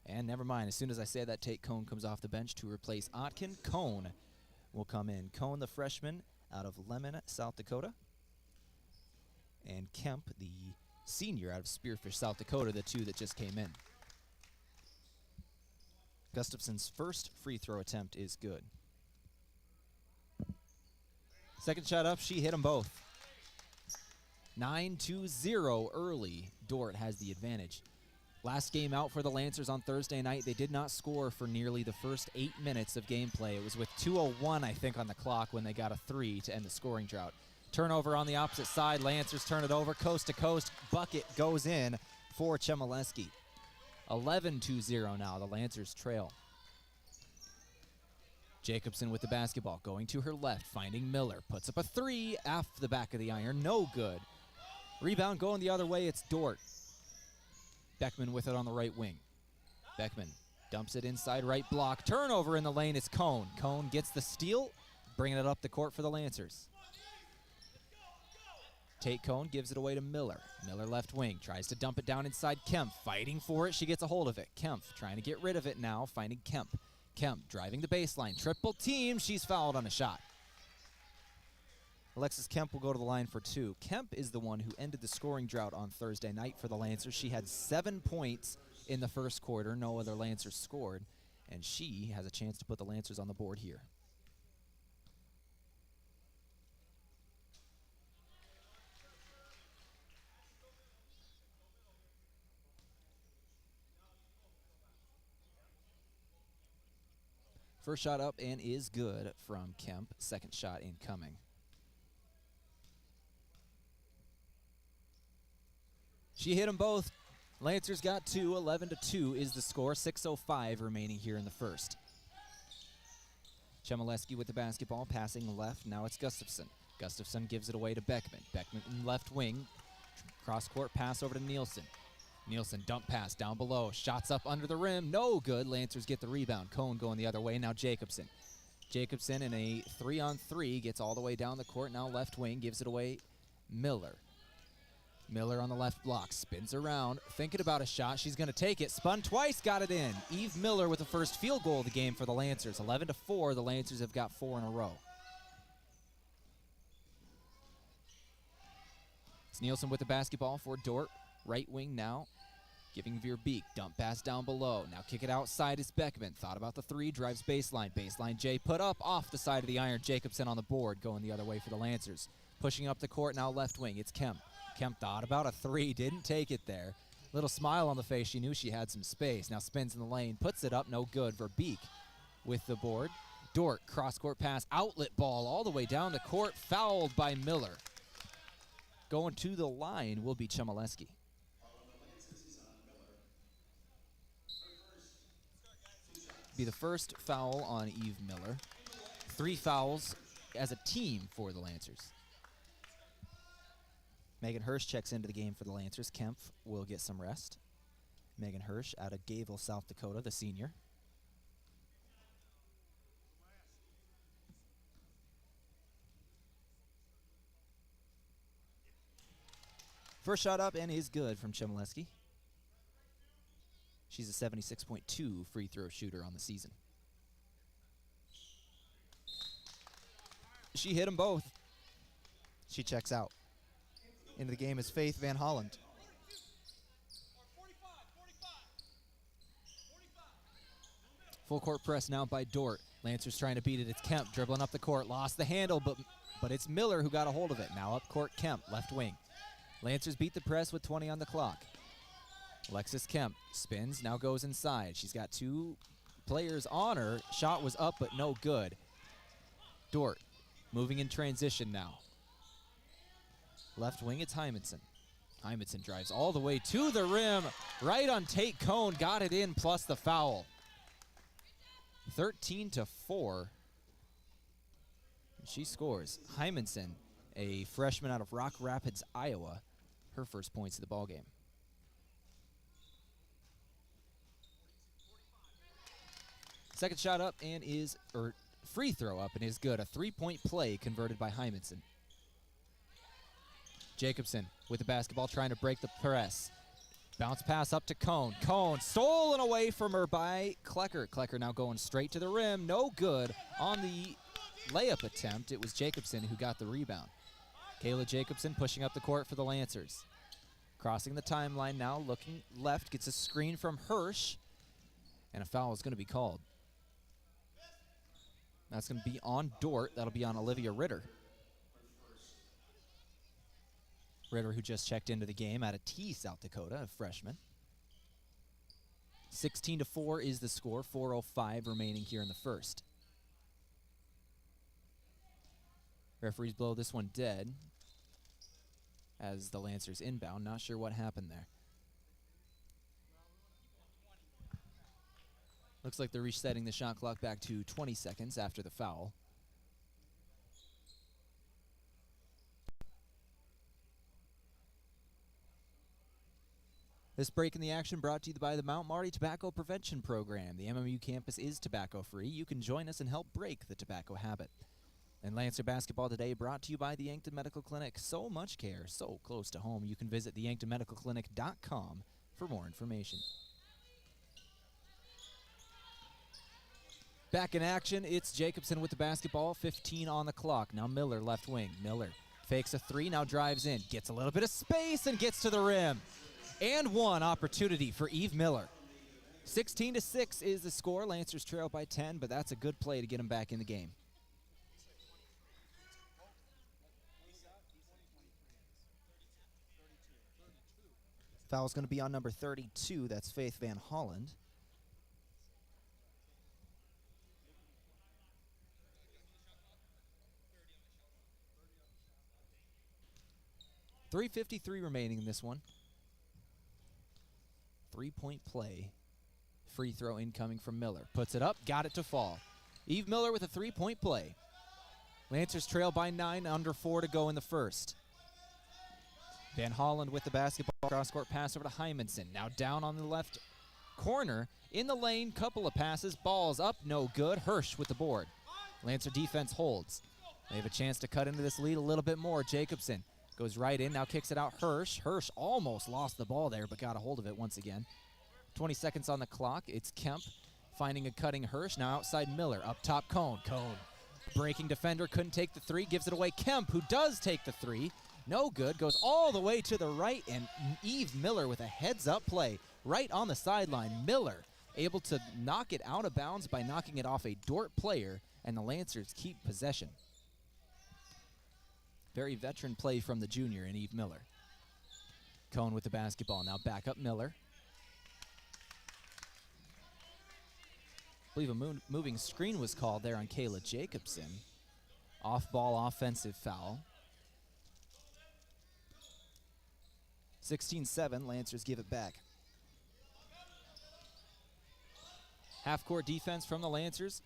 And never mind, as soon as I say that, Tate Cone comes off the bench to replace Otkin. Cone will come in. Cone, the freshman out of Lemon, South Dakota. And Kemp, the senior out of Spearfish, South Dakota, the two that just came in. Gustafson's first free throw attempt is good. Second shot up, she hit them both. 9-0 early. Dordt has the advantage. Last game out for the Lancers on Thursday night. They did not score for nearly the first 8 minutes of gameplay. It was with 2:01, I think, on the clock when they got a 3 to end the scoring drought. Turnover on the opposite side. Lancers turn it over, coast to coast. Bucket goes in for Chmielewski. 11-0 now. The Lancers trail. Jacobson with the basketball, going to her left, finding Miller. Puts up a 3 off the back of the iron. No good. Rebound going the other way. It's Dordt. Beckman with it on the right wing. Beckman dumps it inside right block. Turnover in the lane. It's Cone. Cone gets the steal, bringing it up the court for the Lancers. Tate Cone gives it away to Miller. Miller left wing, tries to dump it down inside Kemp. Fighting for it, she gets a hold of it. Kemp trying to get rid of it now, finding Kemp. Kemp driving the baseline, triple team, she's fouled on a shot. Alexis Kemp will go to the line for 2. Kemp is the one who ended the scoring drought on Thursday night for the Lancers. She had 7 points in the first quarter. No other Lancers scored, and she has a chance to put the Lancers on the board here. First shot up and is good from Kemp. Second shot incoming. She hit them both. Lancers got 2. 11-2 is the score. 6:05 remaining here in the first. Chmielewski with the basketball, passing left. Now it's Gustafson. Gustafson gives it away to Beckman. Beckman left wing. Cross-court pass over to Nielsen. Nielsen dump pass down below. Shots up under the rim. No good. Lancers get the rebound. Cone going the other way. Now Jacobson. Jacobson in a 3-on-3 gets all the way down the court. Now left wing gives it away. Miller. Miller on the left block. Spins around. Thinking about a shot. She's going to take it. Spun twice. Got it in. Eve Miller with the first field goal of the game for the Lancers. 11-4. The Lancers have got 4 in a row. It's Nielsen with the basketball for Dordt. Right wing now. Giving Verbeek. Dump pass down below. Now kick it outside is Beckman. Thought about the 3. Drives baseline. Baseline J put up off the side of the iron. Jacobson on the board. Going the other way for the Lancers. Pushing up the court now left wing. It's Kemp. Kemp thought about a 3. Didn't take it there. Little smile on the face. She knew she had some space. Now spins in the lane. Puts it up. No good. Verbeek with the board. Dordt. Cross-court pass. Outlet ball all the way down the court. Fouled by Miller. Going to the line will be Chmielewski. Be the first foul on Eve Miller. 3 fouls as a team for the Lancers. Megan Hirsch checks into the game for the Lancers. Kemp will get some rest. Megan Hirsch out of Gayville, South Dakota, the senior. First shot up and is good from Chmielewski. She's a 76.2 free throw shooter on the season. She hit them both. She checks out. Into the game is Faith Van Holland. Full court press now by Dordt. Lancers trying to beat it. It's Kemp dribbling up the court. Lost the handle, but it's Miller who got a hold of it. Now up court Kemp, left wing. Lancers beat the press with 20 on the clock. Alexis Kemp spins, now goes inside. She's got 2 players on her. Shot was up, but no good. Dordt moving in transition now. Left wing, it's Hymanson. Hymanson drives all the way to the rim. Right on Tate Cone, got it in, plus the foul. 13-4. She scores. Hymanson, a freshman out of Rock Rapids, Iowa, her first points of the ballgame. Second shot up and is, or free throw up and is good. A 3-point play converted by Hymanson. Jacobson with the basketball trying to break the press. Bounce pass up to Cone. Cone stolen away from her by Klecker. Klecker now going straight to the rim. No good on the layup attempt, it was Jacobson who got the rebound. Kayla Jacobson pushing up the court for the Lancers. Crossing the timeline now, looking left, gets a screen from Hirsch, and a foul is going to be called. That's going to be on Dordt. That'll be on Olivia Ritter. Ritter, who just checked into the game out of T, South Dakota, a freshman. 16-4 is the score, 4:05 remaining here in the first. Referees blow this one dead as the Lancers inbound. Not sure what happened there. Looks like they're resetting the shot clock back to 20 seconds after the foul. This break in the action brought to you by the Mount Marty Tobacco Prevention Program. The MMU campus is tobacco-free. You can join us and help break the tobacco habit. And Lancer basketball today brought to you by the Yankton Medical Clinic. So much care, so close to home. You can visit theyanktonmedicalclinic.com for more information. Back in action, it's Jacobson with the basketball, 15 on the clock. Now Miller left wing. Miller fakes a three, now drives in, gets a little bit of space and gets to the rim. And one opportunity for Eve Miller. 16-6 is the score. Lancers trail by 10, but that's a good play to get them back in the game. Foul's going to be on number 32. That's Faith Van Holland. .353 remaining in this one. 3-point play. Free throw incoming from Miller. Puts it up, got it to fall. Eve Miller with a 3-point play. Lancers trail by 9, under 4 to go in the first. Van Holland with the basketball. Cross-court pass over to Hymanson. Now down on the left corner. In the lane, couple of passes. Ball's up, no good. Hirsch with the board. Lancer defense holds. They have a chance to cut into this lead a little bit more. Jacobson goes right in, now kicks it out Hirsch. Hirsch almost lost the ball there, but got a hold of it once again. 20 seconds on the clock. It's Kemp finding a cutting Hirsch. Now outside Miller. Up top, Cone. Cone. Breaking defender, couldn't take the three. Gives it away. Kemp, who does take the three. No good. Goes all the way to the right, and Eve Miller with a heads-up play right on the sideline. Miller able to knock it out of bounds by knocking it off a Dordt player, and the Lancers keep possession. Very veteran play from the junior in Eve Miller. Cone with the basketball. Now back up Miller. I believe a moving screen was called there on Kayla Jacobson. Off-ball offensive foul. 16-7, Lancers give it back. Half-court defense from the Lancers.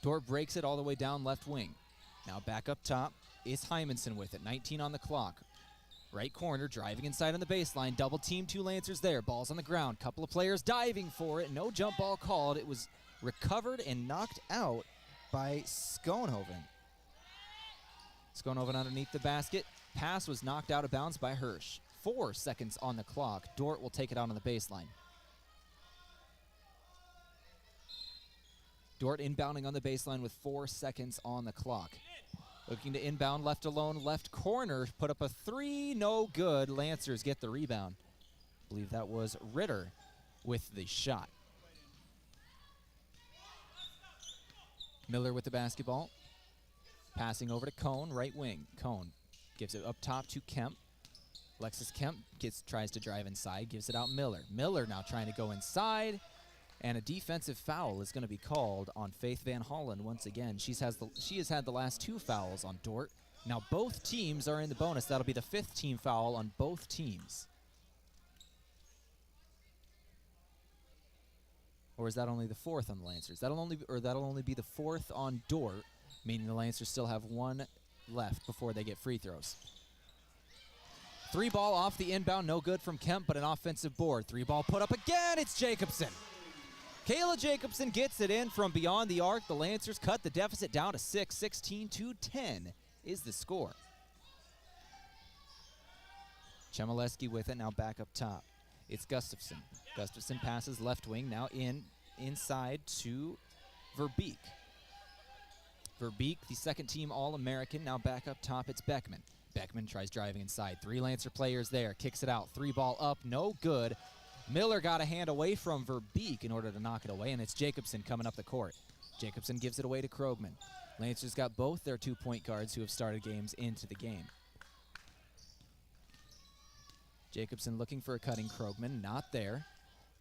Dordt breaks it all the way down left wing. Now back up top is Hymanson with it. 19 on the clock. Right corner, driving inside on the baseline. Double team, 2 Lancers there. Ball's on the ground. Couple of players diving for it. No jump ball called. It was recovered and knocked out by Schoenhoven. Schoenhoven underneath the basket. Pass was knocked out of bounds by Hirsch. 4 seconds on the clock. Dordt will take it out on the baseline. Dordt inbounding on the baseline with 4 seconds on the clock. Looking to inbound, left alone, left corner. Put up a three, no good. Lancers get the rebound. I believe that was Ritter with the shot. Miller with the basketball. Passing over to Cone, right wing. Cone gives it up top to Kemp. Alexis Kemp tries to drive inside, gives it out Miller. Miller now trying to go inside. And a defensive foul is going to be called on Faith Van Hollen once again. She has had the last 2 fouls on Dordt. Now both teams are in the bonus. That'll be the 5th team foul on both teams. Or is that only the 4th on the Lancers? That'll only be the 4th on Dordt, meaning the Lancers still have 1 left before they get free throws. 3 ball off the inbound, no good from Kemp, but an offensive board. 3 ball put up again. It's Jacobson. Kayla Jacobson gets it in from beyond the arc. The Lancers cut the deficit down to 6. 16-10 is the score. Chmielewski with it, now back up top. It's Gustafson. Gustafson passes left wing, now inside to Verbeek. Verbeek, the second-team All-American, now back up top. It's Beckman. Beckman tries driving inside. 3 Lancer players there. Kicks it out. 3 ball up. No good. Miller got a hand away from Verbeek in order to knock it away, and it's Jacobson coming up the court. Jacobson gives it away to Krogman. Lancers got both their 2-point guards who have started games into the game. Jacobson looking for a cutting Krogman. Not there.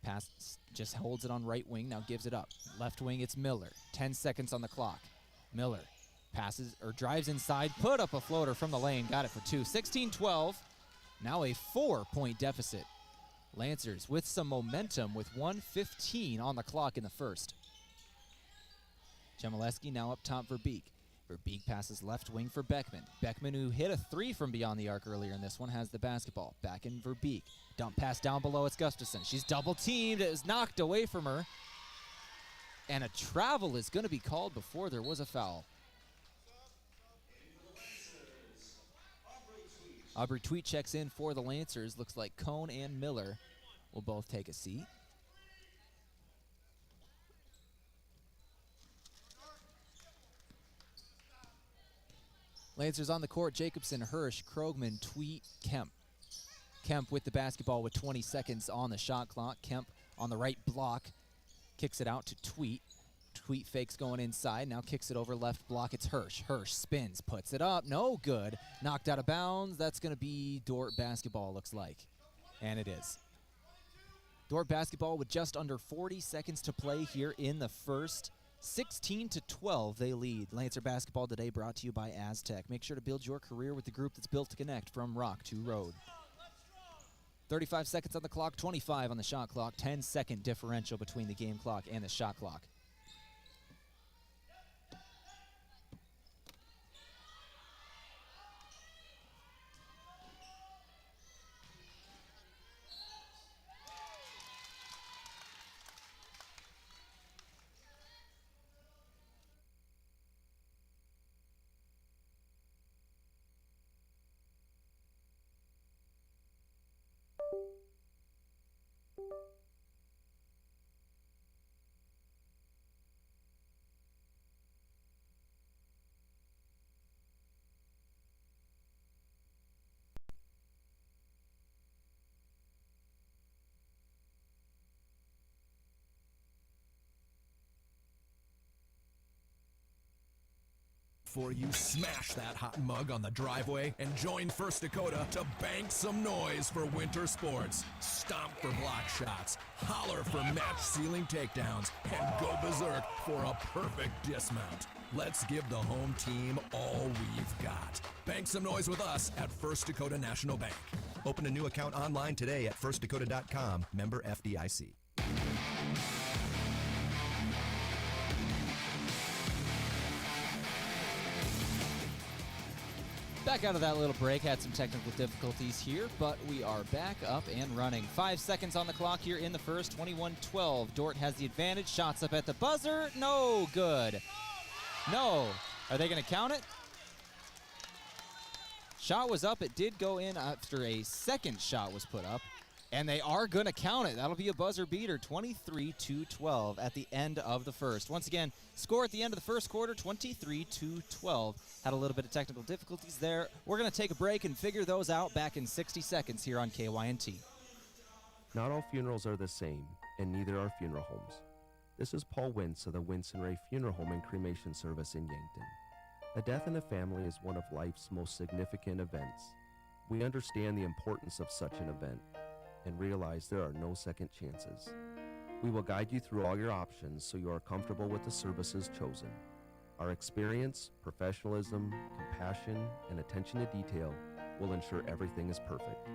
Pass just holds it on right wing. Now gives it up. Left wing, it's Miller. 10 seconds on the clock. Miller passes or drives inside. Put up a floater from the lane. Got it for 2. 16-12. Now a 4-point deficit. Lancers with some momentum with 1:15 on the clock in the first. Chmielewski now up top for Verbeek. Verbeek passes left wing for Beckman. Beckman, who hit a 3 from beyond the arc earlier in this one, has the basketball. Back in Verbeek. Dump pass down below, it's Gustafson. She's double teamed. It was knocked away from her. And a travel is going to be called before there was a foul. Aubrey Tweet checks in for the Lancers. Looks like Cone and Miller will both take a seat. Lancers on the court, Jacobson, Hirsch, Krogman, Tweet, Kemp. Kemp with the basketball with 20 seconds on the shot clock. Kemp on the right block, kicks it out to Tweet. Tweet fakes going inside, now kicks it over left block. It's Hirsch. Hirsch spins, puts it up, no good. Knocked out of bounds. That's going to be Dordt basketball, looks like. And it is. Dordt basketball with just under 40 seconds to play here in the first. 16-12 they lead. Lancer basketball today brought to you by Aztec. Make sure to build your career with the group that's built to connect from rock to road. 35 seconds on the clock, 25 on the shot clock. 10-second differential between the game clock and the shot clock. Before you smash that hot mug on the driveway and join First Dakota to bank some noise for winter sports. Stomp for block shots, holler for match-sealing takedowns, and go berserk for a perfect dismount. Let's give the home team all we've got. Bank some noise with us at First Dakota National Bank. Open a new account online today at firstdakota.com, member FDIC. Back out of that little break, had some technical difficulties here, but we are back up and running. 5 seconds on the clock here in the first, 21-12. Dordt has the advantage, shots up at the buzzer, no good. No, are they gonna count it? Shot was up, it did go in after a second shot was put up, and they are gonna count it. That'll be a buzzer beater, 23-12 at the end of the first. Once again, score at the end of the first quarter, 23-12. Had a little bit of technical difficulties there. We're gonna take a break and figure those out back in 60 seconds here on KYNT. Not all funerals are the same, and neither are funeral homes. This is Paul Wintz of the Wintz and Ray Funeral Home and Cremation Service in Yankton. A death in a family is one of life's most significant events. We understand the importance of such an event and realize there are no second chances. We will guide you through all your options so you are comfortable with the services chosen. Our experience, professionalism, compassion, and attention to detail will ensure everything is perfect.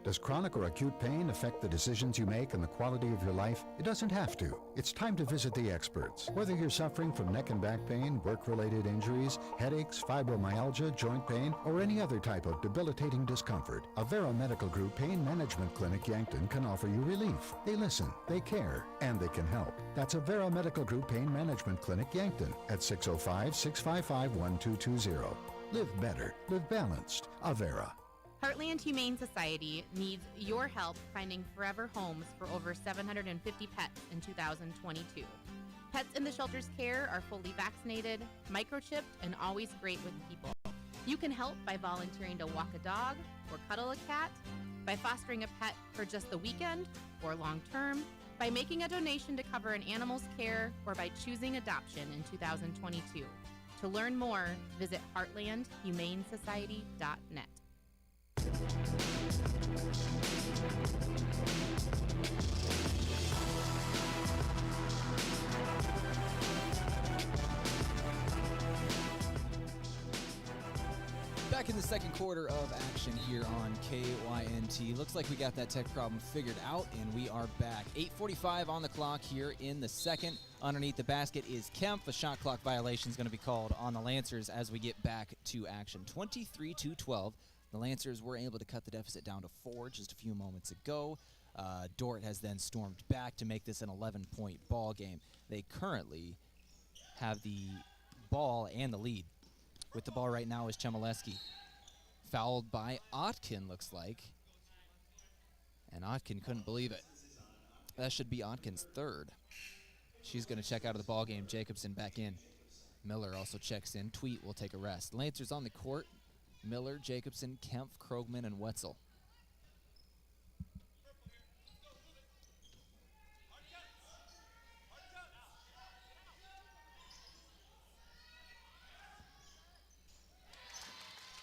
Does chronic or acute pain affect the decisions you make and the quality of your life? It doesn't have to. It's time to visit the experts. Whether you're suffering from neck and back pain, work-related injuries, headaches, fibromyalgia, joint pain, or any other type of debilitating discomfort, Avera Medical Group Pain Management Clinic Yankton can offer you relief. They listen, they care, and they can help. That's Avera Medical Group Pain Management Clinic Yankton at 605-655-1220. Live better, live balanced. Avera. Heartland Humane Society needs your help finding forever homes for over 750 pets in 2022. Pets in the shelter's care are fully vaccinated, microchipped, and always great with people. You can help by volunteering to walk a dog or cuddle a cat, by fostering a pet for just the weekend or long term, by making a donation to cover an animal's care, or by choosing adoption in 2022. To learn more, visit heartlandhumanesociety.net. Back in the second quarter of action here on KYNT. Looks like we got that tech problem figured out, and we are back. 8:45 on the clock here in the second. Underneath the basket is Kempf. A shot clock violation is going to be called on the Lancers as we get back to action. 23-12. The Lancers were able to cut the deficit down to 4 just a few moments ago. Dordt has then stormed back to make this an 11-point ball game. They currently have the ball and the lead. With the ball right now is Chmielewski. Fouled by Otkin, looks like. And Otkin couldn't believe it. That should be Otkin's third. She's going to check out of the ball game. Jacobson back in. Miller also checks in. Tweet will take a rest. Lancers on the court. Miller, Jacobson, Kempf, Krogman, and Wetzel.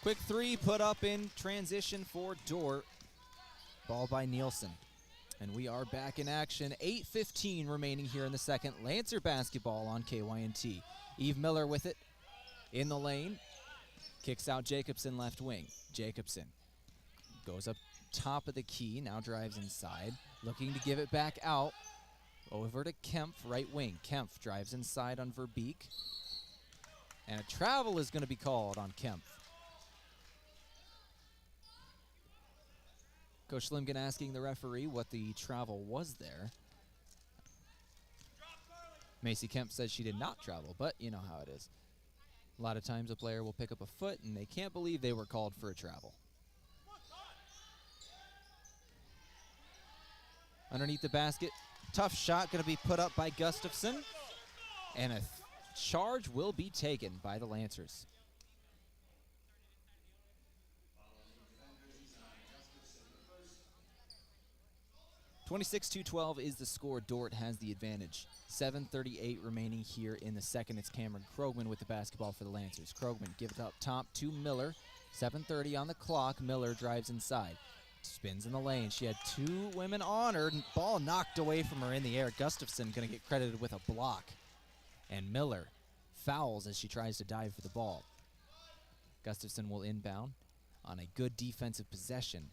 Quick three put up in transition for Dordt. Ball by Nielsen. And we are back in action. 8:15 remaining here in the second. Lancer basketball on KYNT. Eve Miller with it in the lane. Kicks out Jacobson left wing. Jacobson goes up top of the key. Now drives inside. Looking to give it back out. Over to Kempf, right wing. Kempf drives inside on Verbeek. And a travel is going to be called on Kempf. Coach Limkin asking the referee what the travel was there. Macy Kempf says she did not travel, but you know how it is. A lot of times a player will pick up a foot and they can't believe they were called for a travel. Underneath the basket, tough shot going to be put up by Gustafson. And a charge will be taken by the Lancers. 26-12 is the score. Dordt has the advantage. 7:38 remaining here in the second. It's Cameron Krogman with the basketball for the Lancers. Krogman gives it up top to Miller. 7:30 on the clock. Miller drives inside. Spins in the lane. She had two women on her. Ball knocked away from her in the air. Gustafson going to get credited with a block. And Miller fouls as she tries to dive for the ball. Gustafson will inbound on a good defensive possession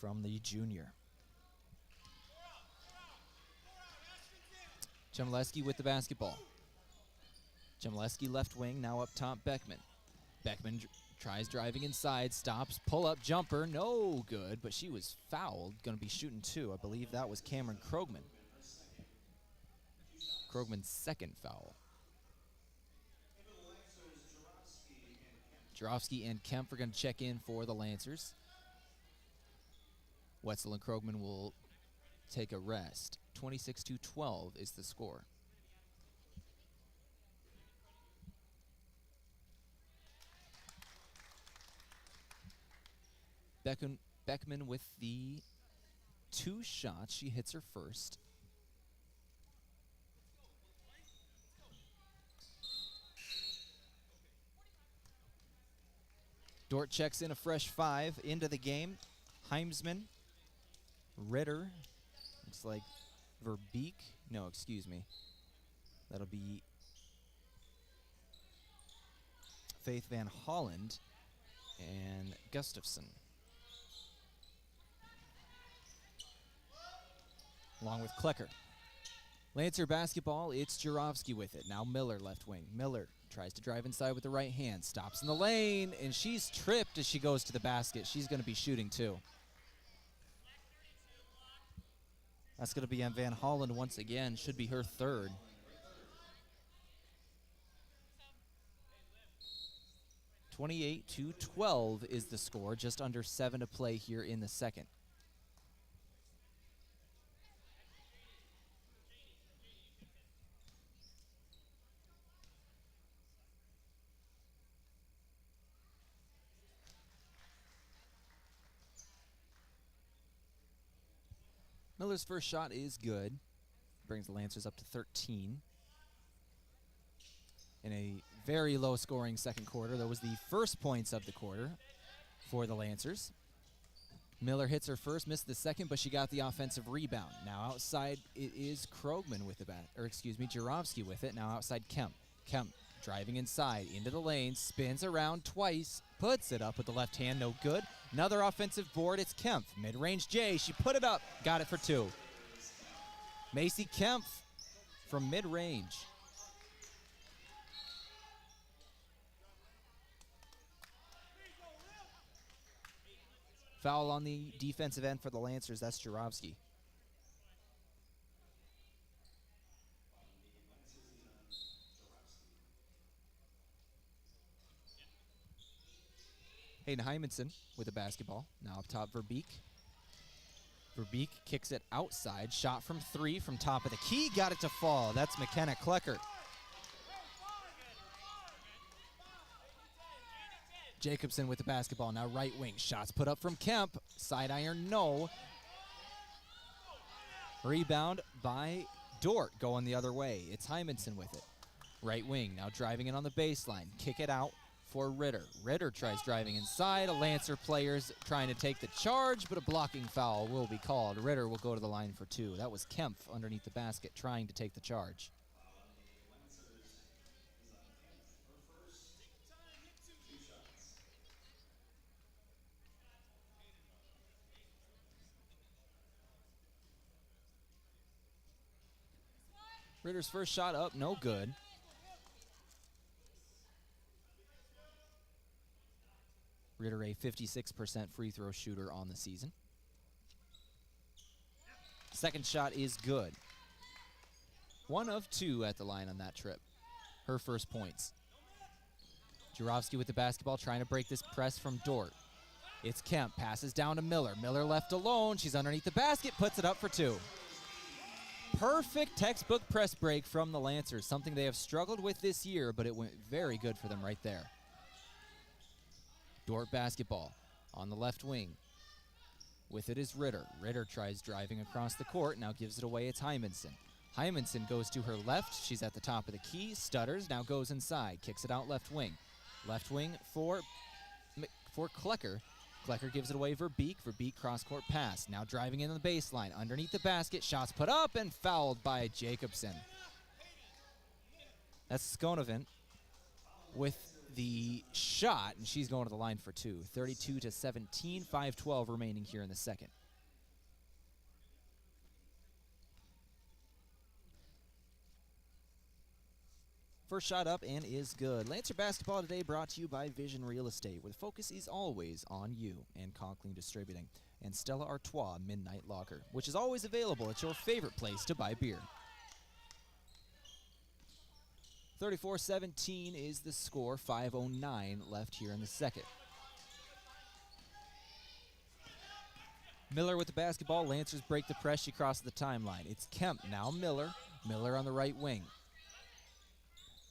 from the junior. Chmielewski with the basketball. Chmielewski left wing, now up top Beckman. Beckman tries driving inside, stops, pull-up jumper, no good, but she was fouled. Going to be shooting two. I believe that was Cameron Krogman. Krogman's second foul. Jarofsky and Kempf are going to check in for the Lancers. Wetzel and Krogman will take a rest. 26-12 is the score. Beckman with the two shots. She hits her first. Dordt checks in a fresh five into the game. Heimsman, Ritter, looks like Verbeek. No, excuse me. That'll be Faith Van Holland and Gustafson. along with Klecker. Lancer basketball, it's Jurovsky with it. Now Miller left wing. Miller tries to drive inside with the right hand, stops in the lane, and she's tripped as she goes to the basket. She's going to be shooting too. That's going to be on Van Hollen once again. Should be her third. (28-12) is the score. Just under 7 to play here in the second. Miller's first shot is good. Brings the Lancers up to 13. In a very low-scoring second quarter. That was the first points of the quarter for the Lancers. Miller hits her first, missed the second, but she got the offensive rebound. Now outside, it is Krogman with the Jurovsky with it. Now outside Kemp. Kemp driving inside into the lane, spins around twice, puts it up with the left hand, no good. Another offensive board, it's Kempf. Mid-range J, she put it up, got it for 2. Macy Kempf from mid-range. Foul on the defensive end for the Lancers, that's Jurovsky. Hayden Hymanson with the basketball. Now up top, Verbeek. Verbeek kicks it outside. Shot from 3 from top of the key. Got it to fall. That's McKenna Klecker. Jacobson with the basketball. Now right wing. Shots put up from Kemp. Side iron, no. Rebound by Dordt going the other way. It's Hymanson with it. Right wing. Now driving it on the baseline. Kick it out for Ritter. Ritter tries driving inside. A Lancer player's trying to take the charge, but a blocking foul will be called. Ritter will go to the line for 2. That was Kempf underneath the basket trying to take the charge. Ritter's first shot up, no good. Ritter, a 56% free throw shooter on the season. Second shot is good. 1 of 2 at the line on that trip. Her first points. Jurovsky with the basketball, trying to break this press from Dordt. It's Kemp, passes down to Miller. Miller left alone, she's underneath the basket, puts it up for 2. Perfect textbook press break from the Lancers, something they have struggled with this year, but it went very good for them right there. Dordt basketball on the left wing. With it is Ritter. Ritter tries driving across the court, now gives it away, it's Hymanson. Hymanson goes to her left, she's at the top of the key, stutters, now goes inside, kicks it out left wing. Left wing for Klecker. Klecker gives it away, Verbeek. Verbeek cross-court pass. Now driving in the baseline. Underneath the basket. Shots put up and fouled by Jacobson. That's Skonovan with the shot, and she's going to the line for 2. 32-17, 5:12 remaining here in the second. First shot up and is good. Lancer basketball today brought to you by Vision Real Estate, where the focus is always on you, and Conklin Distributing, and Stella Artois Midnight Lager, which is always available at your favorite place to buy beer. 34-17 is the score. 5:09 left here in the second. Miller with the basketball. Lancers break the press. She crosses the timeline. It's Kemp, now Miller. Miller on the right wing.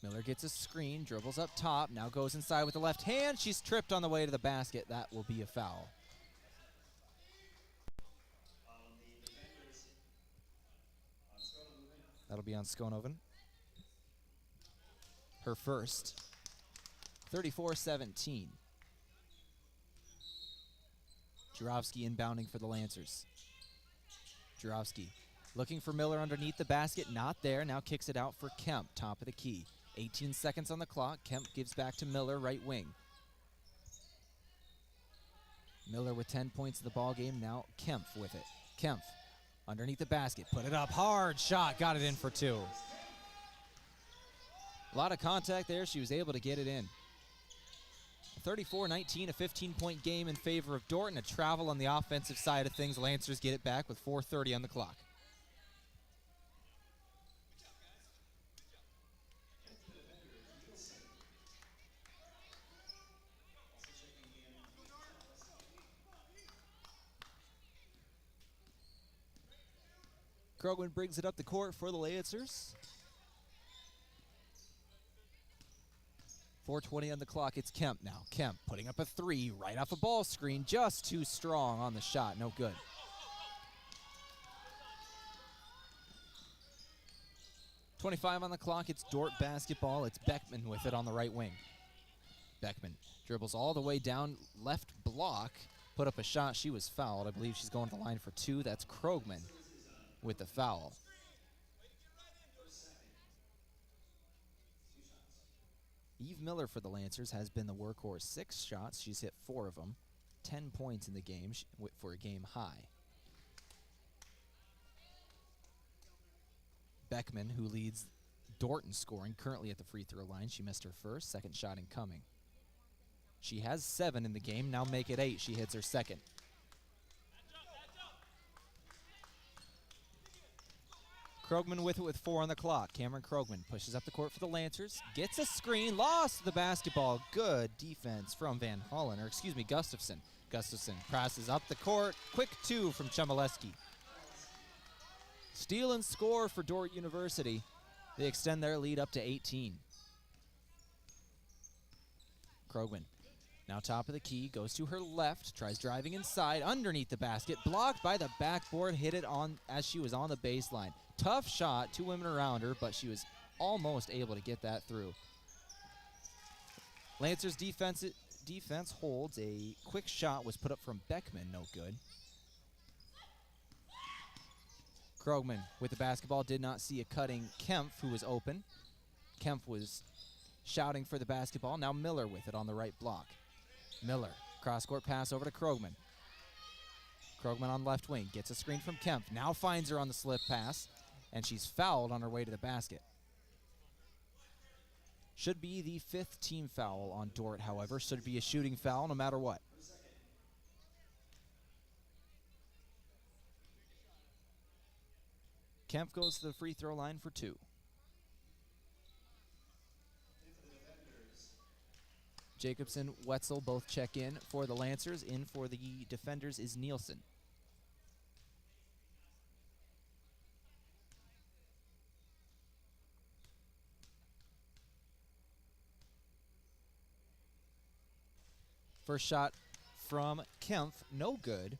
Miller gets a screen, dribbles up top, now goes inside with the left hand. She's tripped on the way to the basket. That will be a foul. That'll be on Skonovan. Her first. 34-17. Jurovsky inbounding for the Lancers. Jurovsky looking for Miller underneath the basket, not there. Now kicks it out for Kemp, top of the key. 18 seconds on the clock. Kemp gives back to Miller, right wing. Miller with 10 points in the ball game. Now Kempf with it. Kempf Underneath the basket, put it up, hard shot, got it in for 2. A lot of contact there, she was able to get it in. 34-19, a 15-point game in favor of Dordt, and a travel on the offensive side of things. Lancers get it back with 4:30 on the clock. Krogman brings it up the court for the Lancers. 4:20 on the clock. It's Kemp now. Kemp putting up a 3 right off a ball screen. Just too strong on the shot. No good. .25 on the clock. It's Dordt basketball. It's Beckman with it on the right wing. Beckman dribbles all the way down left block. Put up a shot. She was fouled. I believe she's going to the line for 2. That's Krogman with the foul. Eve Miller for the Lancers has been the workhorse. 6 shots. She's hit 4 of them. 10 points in the game for a game high. Beckman, who leads Dordt in scoring, currently at the free throw line. She missed her first. Second shot incoming. She has 7 in the game. Now make it 8. She hits her second. Krogman with it with 4 on the clock. Cameron Krogman pushes up the court for the Lancers. Gets a screen. Lost the basketball. Good defense from Gustafson. Gustafson passes up the court. Quick 2 from Chmielewski. Steal and score for Dordt University. They extend their lead up to 18. Krogman now top of the key. Goes to her left. Tries driving inside. Underneath the basket. Blocked by the backboard. Hit it on as she was on the baseline. Tough shot, 2 women around her, but she was almost able to get that through. Lancers defense holds. A quick shot was put up from Beckman, no good. Krogman with the basketball did not see a cutting Kempf, who was open. Kempf was shouting for the basketball. Now Miller with it on the right block. Miller, cross-court pass over to Krogman. Krogman on left wing, gets a screen from Kempf. Now finds her on the slip pass. And she's fouled on her way to the basket. Should be the 5th team foul on Dordt, however. Should be a shooting foul no matter what. Kemp goes to the free throw line for 2. Jacobson, Wetzel both check in for the Lancers. In for the defenders is Nielsen. First shot from Kempf, no good.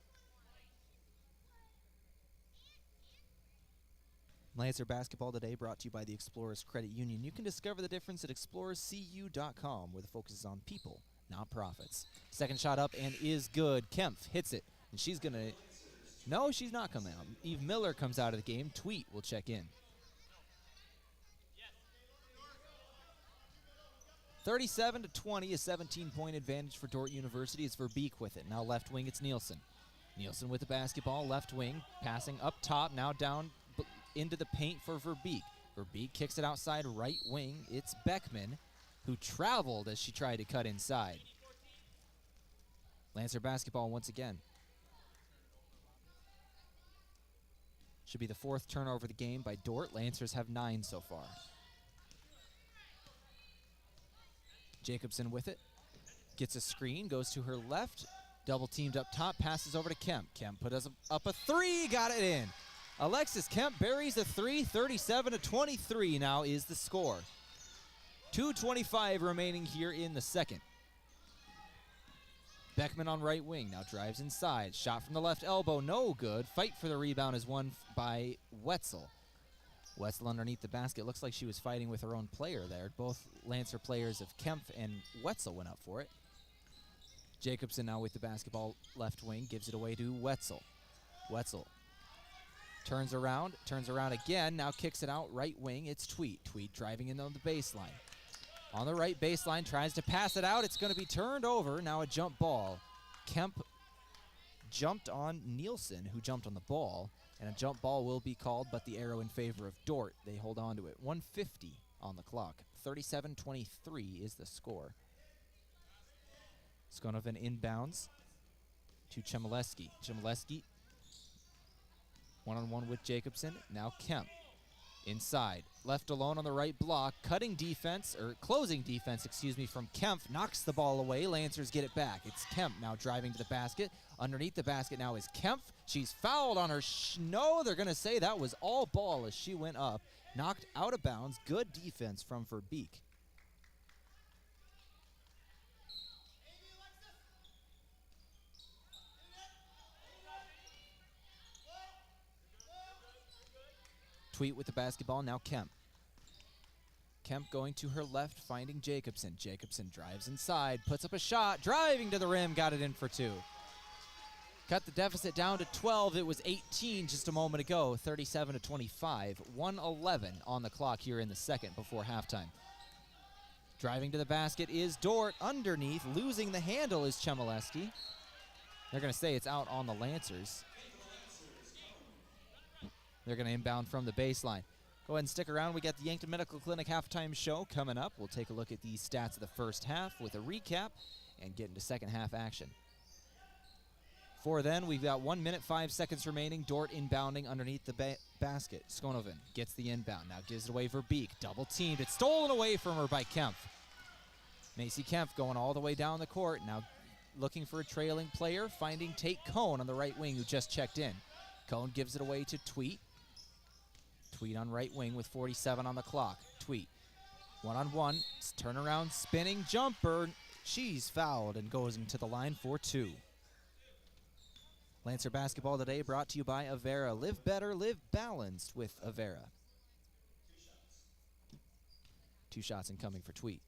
Lancer basketball today brought to you by the Explorers Credit Union. You can discover the difference at explorerscu.com, where the focus is on people, not profits. Second shot up and is good. Kempf hits it, and she's going to... No, she's not coming out. Eve Miller comes out of the game. Tweet will check in. 37-20, a 17-point advantage for Dordt University. It's Verbeek with it. Now left wing, it's Nielsen. Nielsen with the basketball, left wing, passing up top, now down into the paint for Verbeek. Verbeek kicks it outside right wing. It's Beckman, who traveled as she tried to cut inside. Lancer basketball once again. Should be the 4th turnover of the game by Dordt. Lancers have 9 so far. Jacobson with it. Gets a screen, goes to her left. Double teamed up top, passes over to Kemp. Kemp put us up a 3, got it in. Alexis Kemp buries a 3, 37-23 now is the score. 2:25 remaining here in the second. Beckman on right wing, now drives inside. Shot from the left elbow, no good. Fight for the rebound is won by Wetzel. Wetzel underneath the basket. Looks like she was fighting with her own player there. Both Lancer players of Kempf and Wetzel went up for it. Jacobson now with the basketball left wing. Gives it away to Wetzel. Wetzel turns around again. Now kicks it out right wing. It's Tweet. Tweet driving in on the baseline. On the right baseline, tries to pass it out. It's going to be turned over. Now a jump ball. Kemp jumped on Nielsen, who jumped on the ball, and a jump ball will be called, but the arrow in favor of Dordt. They hold on to it. 1:50 on the clock. 37-23 is the score. Skonoven inbounds to Chmielewski. Chmielewski one-on-one with Jacobson. Now Kemp inside. Left alone on the right block. Closing defense, from Kemp. Knocks the ball away. Lancers get it back. It's Kemp now driving to the basket. Underneath the basket now is Kemp. She's fouled on her. No, they're going to say that was all ball as she went up. Knocked out of bounds. Good defense from Verbeek. Tweet with the basketball, now Kemp. Kemp going to her left, finding Jacobson. Jacobson drives inside, puts up a shot, driving to the rim, got it in for 2. Cut the deficit down to 12. It was 18 just a moment ago, 37-25. 1:11 on the clock here in the second before halftime. Driving to the basket is Dordt. Underneath, losing the handle is Chmielewski. They're going to say it's out on the Lancers. They're going to inbound from the baseline. Go ahead and stick around. We got the Yankton Medical Clinic halftime show coming up. We'll take a look at the stats of the first half with a recap and get into second half action. For then, we've got 1 minute, 5 seconds remaining. Dordt inbounding underneath the basket. Skonoven gets the inbound. Now gives it away Verbeek. Double teamed. It's stolen away from her by Kemp. Macy Kemp going all the way down the court. Now looking for a trailing player. Finding Tate Cohn on the right wing who just checked in. Cohn gives it away to Tweet. Tweet on right wing with 47 on the clock. Tweet. One-on-one. Turnaround spinning jumper. She's fouled and goes into the line for 2. Lancer basketball today brought to you by Avera. Live better, live balanced with Avera. 2 shots incoming for Tweet.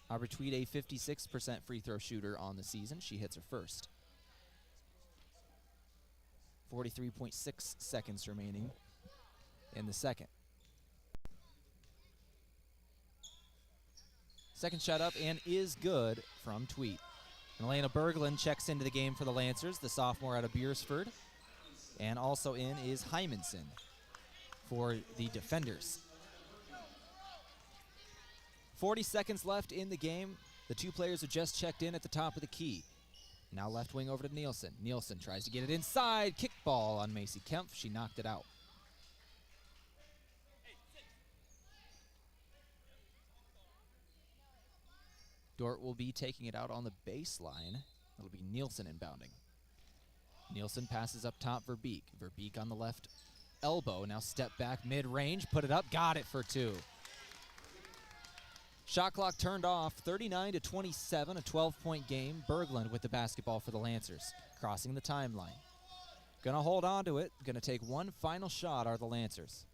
Aubrey Tweet, a 56% free throw shooter on the season. She hits her first. 43.6 seconds remaining in the second. Second shot up and is good from Tweet. And Elena Berglund checks into the game for the Lancers, the sophomore out of Beersford. And also in is Hymanson for the defenders. 40 seconds left in the game. The 2 players who just checked in at the top of the key. Now left wing over to Nielsen. Nielsen tries to get it inside. Kickball on Macy Kemp. She knocked it out. Dordt will be taking it out on the baseline. It'll be Nielsen inbounding. Nielsen passes up top Verbeek. Verbeek on the left elbow. Now step back mid-range. Put it up. Got it for 2. Shot clock turned off, 39-27, a 12-point game. Berglund with the basketball for the Lancers, crossing the timeline. Gonna hold on to it, gonna take one final shot are the Lancers.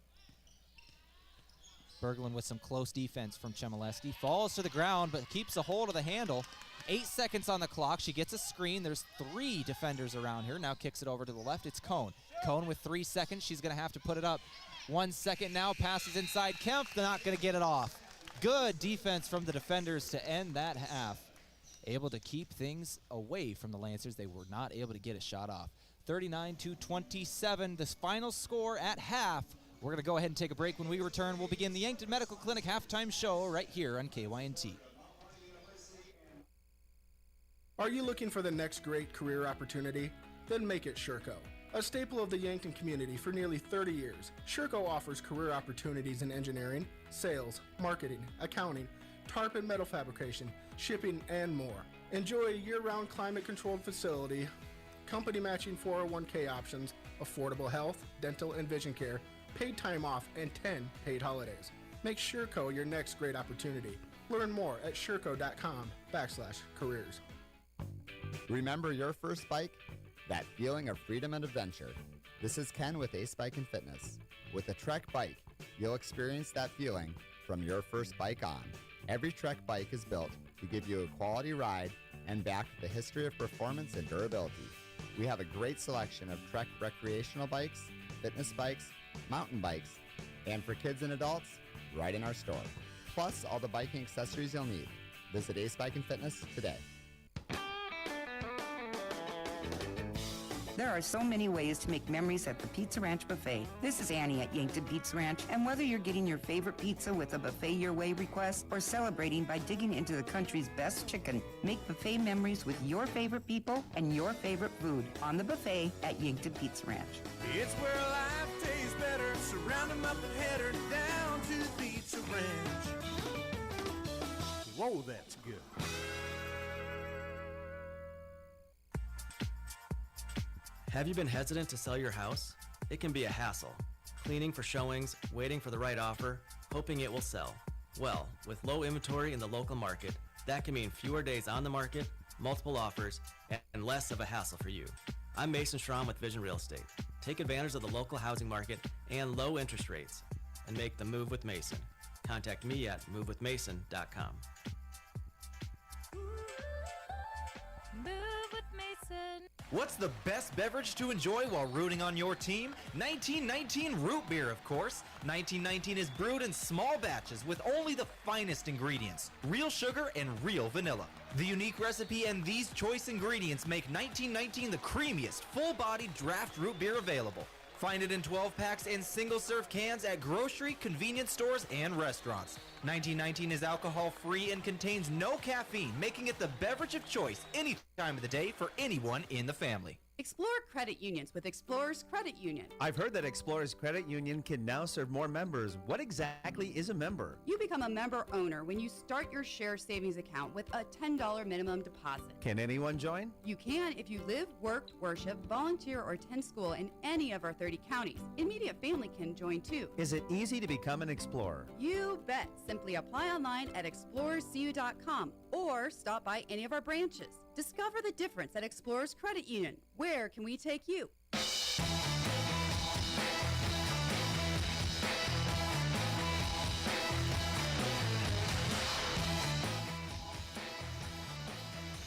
Berglund with some close defense from Chmielewski, falls to the ground but keeps a hold of the handle. 8 seconds on the clock, she gets a screen. There's 3 defenders around here, now kicks it over to the left, it's Cohn. Cohn with 3 seconds, she's gonna have to put it up. 1 second now, passes inside Kemp, they're not gonna get it off. Good defense from the defenders to end that half. Able to keep things away from the Lancers. They were not able to get a shot off. 39-27, this final score at half. We're going to go ahead and take a break. When we return, we'll begin the Yankton Medical Clinic halftime show right here on KYNT. Are you looking for the next great career opportunity? Then make it Sherco. A staple of the Yankton community for nearly 30 years, Sherco offers career opportunities in engineering, sales, marketing, accounting, tarp and metal fabrication, shipping, and more. Enjoy a year-round climate-controlled facility, company matching 401k options, affordable health, dental, and vision care, paid time off, and 10 paid holidays. Make Sherco your next great opportunity. Learn more at sherco.com/careers. Remember your first bike? That feeling of freedom and adventure. This is Ken with Ace Bike and Fitness. With a Trek bike, you'll experience that feeling from your first bike on. Every Trek bike is built to give you a quality ride and backed with a history of performance and durability. We have a great selection of Trek recreational bikes, fitness bikes, mountain bikes, and for kids and adults, right in our store. plus all the biking accessories you'll need. Visit Ace Bike and Fitness today. There are so many ways to make memories at the Pizza Ranch Buffet. This is Annie at Yankton Pizza Ranch, and whether you're getting your favorite pizza with a buffet your way request or celebrating by digging into the country's best chicken, make buffet memories with your favorite people and your favorite food on the buffet at Yankton Pizza Ranch. It's where life tastes better. Surround 'em up and head her down to the Pizza Ranch. Whoa, that's good. Have you been hesitant to sell your house? It can be a hassle. Cleaning for showings, waiting for the right offer, hoping it will sell. Well, with low inventory in the local market, that can mean fewer days on the market, multiple offers, and less of a hassle for you. I'm Mason Schramm with Vision Real Estate. Take advantage of the local housing market and low interest rates and make the move with Mason. Contact me at movewithmason.com. Move with Mason. What's the best beverage to enjoy while rooting on your team? 1919 root beer, of course. 1919 is brewed in small batches with only the finest ingredients, real sugar and real vanilla. The unique recipe and these choice ingredients make 1919 the creamiest, full-bodied draft root beer available. Find it in 12 packs and single-serve cans at grocery, convenience stores, and restaurants. 1919 is alcohol-free and contains no caffeine, making it the beverage of choice any time of the day for anyone in the family. Explore credit unions with Explorers Credit Union. I've heard that Explorers Credit Union can now serve more members. What exactly is a member? You become a member owner when you start your share savings account with a $10 minimum deposit. Can anyone join? You can if you live, work, worship, volunteer, or attend school in any of our 30 counties. Immediate family can join too. Is it easy to become an Explorer? You bet. Simply apply online at explorerscu.com or stop by any of our branches. Discover the difference at Explorers Credit Union. Where can we take you?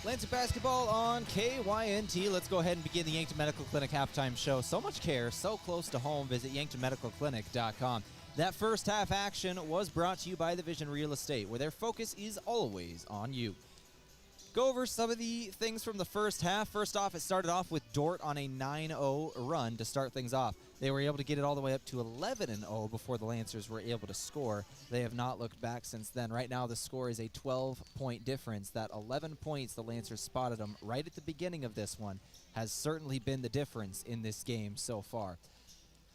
Lancer basketball on KYNT. Let's go ahead and begin the Yankton Medical Clinic halftime show. So much care, so close to home. Visit yanktonmedicalclinic.com. That first half action was brought to you by the Vision Real Estate, where their focus is always on you. Go over some of the things from the first half. First off, it started off with Dordt on a 9-0 run to start things off. They were able to get it all the way up to 11-0 before the Lancers were able to score. They have not looked back since then. Right now, the score is a 12-point difference. That 11 points the Lancers spotted them right at the beginning of this one has certainly been the difference in this game so far.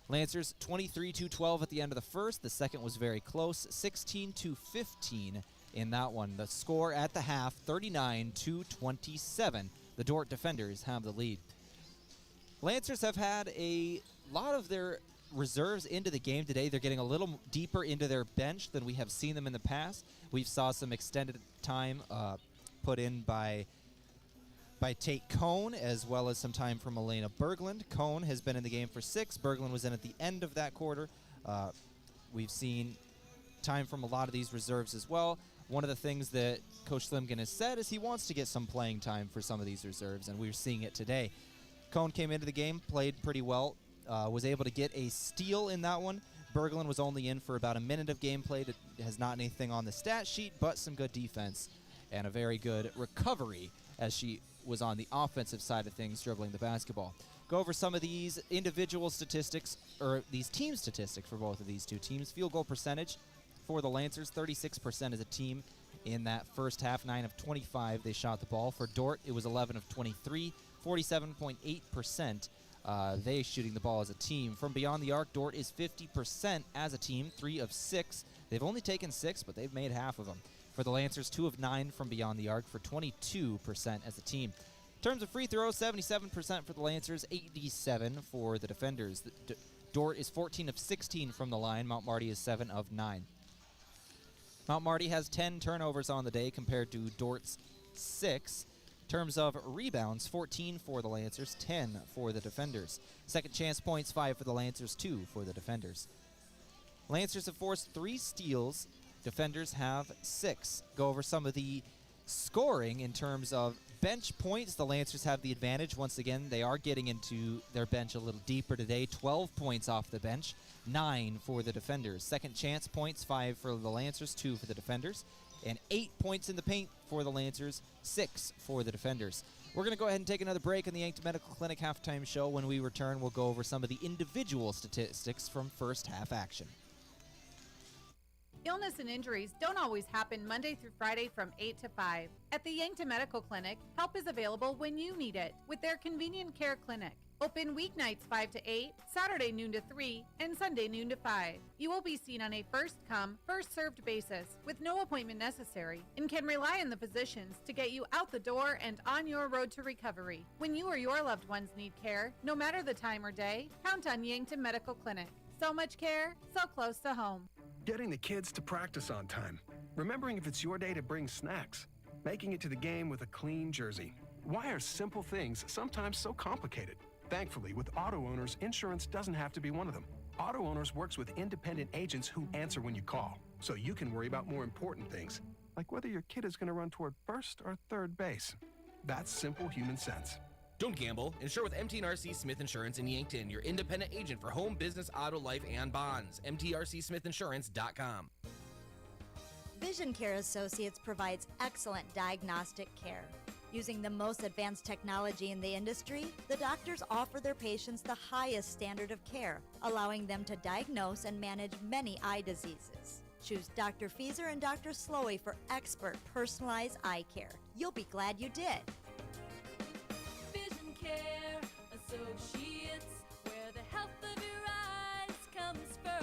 Lancers 23-12 at the end of the first. The second was very close, 16-15 in that one. The score at the half, 39-27. The Dordt defenders have the lead. Lancers have had a lot of their reserves into the game today. They're getting a little deeper into their bench than we have seen them in the past. We've saw some extended time put in by Tate Cohn, as well as some time from Elena Berglund. Cohn has been in the game for 6. Berglund was in at the end of that quarter. We've seen time from a lot of these reserves as well. One of the things that Coach Slimkin has said is he wants to get some playing time for some of these reserves, and we're seeing it today. Cohn came into the game, played pretty well, was able to get a steal in that one. Berglund was only in for about a minute of gameplay. It has not anything on the stat sheet, but some good defense and a very good recovery as she was on the offensive side of things, dribbling the basketball. Go over some of these individual statistics, or these team statistics for both of these two teams. Field goal percentage for the Lancers, 36% as a team in that first half, 9 of 25 they shot the ball. For Dordt, it was 11 of 23, 47.8% they shooting the ball as a team. From beyond the arc, Dordt is 50% as a team, 3 of 6. They've only taken 6, but they've made half of them. For the Lancers, 2 of 9 from beyond the arc for 22% as a team. In terms of free throws, 77% for the Lancers, 87 for the defenders. Dordt is 14 of 16 from the line. Mount Marty is 7 of 9. Mount Marty has 10 turnovers on the day compared to Dordt's 6. In terms of rebounds, 14 for the Lancers, 10 for the defenders. Second chance points, 5 for the Lancers, 2 for the defenders. Lancers have forced 3 steals. Defenders have 6. Go over some of the scoring in terms of bench points, the Lancers have the advantage. Once again, they are getting into their bench a little deeper today. 12 points off the bench, 9 for the defenders. Second chance points, 5 for the Lancers, 2 for the defenders. And 8 points in the paint for the Lancers, 6 for the defenders. We're going to go ahead and take another break on the Yankton Medical Clinic halftime show. When we return, we'll go over some of the individual statistics from first half action. Illness and injuries don't always happen Monday through Friday from 8 to 5. At the Yankton Medical Clinic, help is available when you need it with their convenient care clinic. Open weeknights 5 to 8, Saturday noon to 3, and Sunday noon to 5. You will be seen on a first-come, first-served basis with no appointment necessary and can rely on the physicians to get you out the door and on your road to recovery. When you or your loved ones need care, no matter the time or day, count on Yankton Medical Clinic. So much care, so close to home. Getting the kids to practice on time. Remembering if it's your day to bring snacks. Making it to the game with a clean jersey. Why are simple things sometimes so complicated? Thankfully, with Auto Owners, insurance doesn't have to be one of them. Auto Owners works with independent agents who answer when you call, so you can worry about more important things, like whether your kid is going to run toward first or third base. That's simple human sense. Don't gamble. Insure with MTRC Smith Insurance in Yankton, your independent agent for home, business, auto, life, and bonds. MTRCSmithInsurance.com. Vision Care Associates provides excellent diagnostic care. Using the most advanced technology in the industry, the doctors offer their patients the highest standard of care, allowing them to diagnose and manage many eye diseases. Choose Dr. Fieser and Dr. Slowey for expert personalized eye care. You'll be glad you did. Vision Care Associates, where the health of your eyes comes first.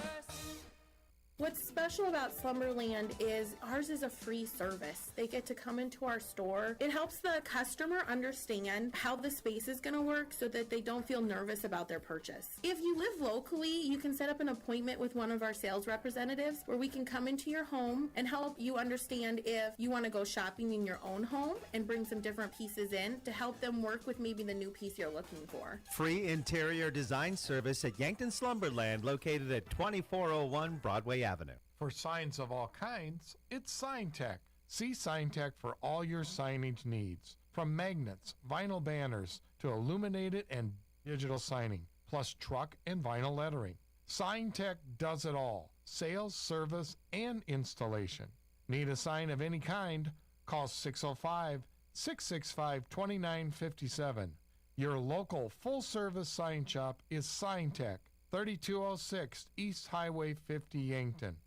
What's special about Slumberland is ours is a free service. They get to come into our store. It helps the customer understand how the space is going to work so that they don't feel nervous about their purchase. If you live locally, you can set up an appointment with one of our sales representatives where we can come into your home and help you understand if you want to go shopping in your own home and bring some different pieces in to help them work with maybe the new piece you're looking for. Free interior design service at Yankton Slumberland, located at 2401 Broadway Avenue. For signs of all kinds, it's Sign Tech. See Sign Tech for all your signage needs. From magnets, vinyl banners, to illuminated and digital signing, plus truck and vinyl lettering. Sign Tech does it all. Sales, service, and installation. Need a sign of any kind? Call 605-665-2957. Your local full-service sign shop is Sign Tech, 3206 East Highway 50, Yankton.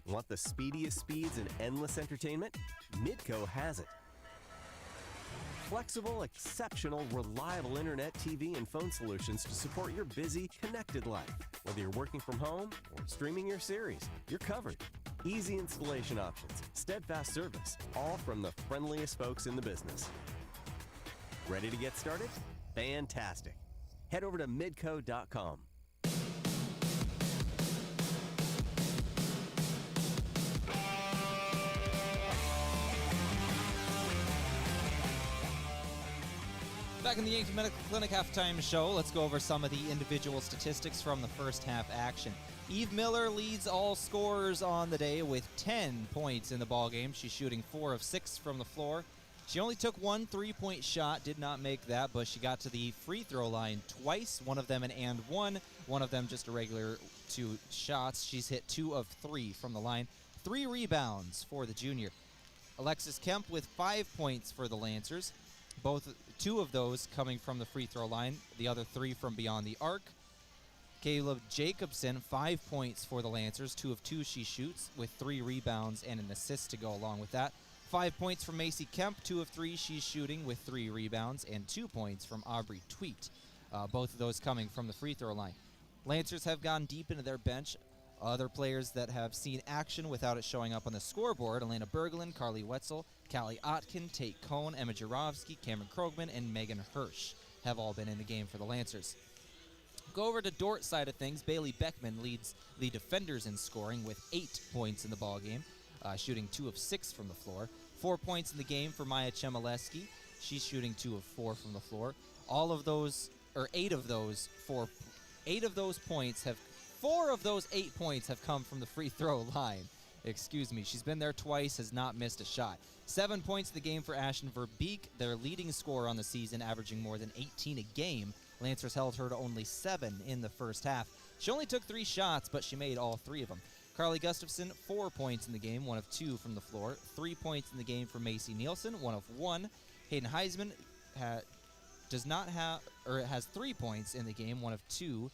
Want the speediest speeds and endless entertainment? Midco has it. Flexible, exceptional, reliable internet, TV, and phone solutions to support your busy, connected life. Whether you're working from home or streaming your series, you're covered. Easy installation options, steadfast service, all from the friendliest folks in the business. Ready to get started? Fantastic. Head over to midco.com. Back in the Yankton Medical Clinic halftime show, let's go over some of the individual statistics from the first half action. Eve Miller leads all scorers on the day with 10 points in the ballgame. She's shooting 4 of 6 from the floor. She only took one three-point shot, did not make that, but she got to the free throw line twice, one of them an and one of them just a regular 2 shots. She's hit 2 of 3 from the line. 3 rebounds for the junior. Alexis Kemp with 5 points for the Lancers. 2 of those coming from the free throw line, the other 3 from beyond the arc. Caleb Jacobson, 5 points for the Lancers, 2 of 2 she shoots with 3 rebounds and an assist to go along with that. 5 points from Macy Kemp, 2 of 3 she's shooting with 3 rebounds, and 2 points from Aubrey Tweet, both of those coming from the free throw line. Lancers have gone deep into their bench. Other players that have seen action without it showing up on the scoreboard: Elena Berglund, Carly Wetzel, Callie Otkin, Tate Cohn, Emma Jurovsky, Cameron Krogman, and Megan Hirsch have all been in the game for the Lancers. Go over to Dordt side of things. Bailey Beckman leads the defenders in scoring with 8 points in the ballgame, shooting 2 of 6 from the floor. 4 points in the game for Maya Chmielewski. She's shooting 2 of 4 from the floor. 4 of those 8 points have come from the free throw line. Excuse me. She's been there twice, has not missed a shot. 7 points in the game for Ashton Verbeek, their leading scorer on the season, averaging more than 18 a game. Lancers held her to only 7 in the first half. She only took 3 shots, but she made all 3 of them. Carly Gustafson, 4 points in the game, 1 of 2 from the floor. 3 points in the game for Macy Nielsen, 1 of 1. Hayden Heisman has 3 points in the game, 1 of 2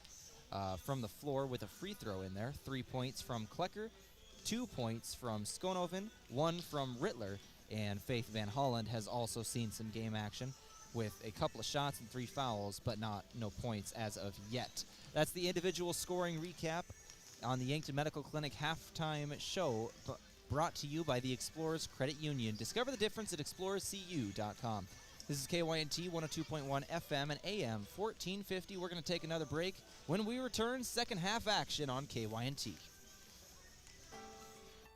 from the floor with a free throw in there. 3 points from Klecker, 2 points from Skonoven, 1 from Rittler, and Faith Van Holland has also seen some game action with a couple of shots and 3 fouls, but no points as of yet. That's the individual scoring recap on the Yankton Medical Clinic halftime show, brought to you by the Explorers Credit Union. Discover the difference at explorerscu.com. This is KYNT 102.1 FM and AM 1450. We're going to take another break. When we return, second half action on KYNT.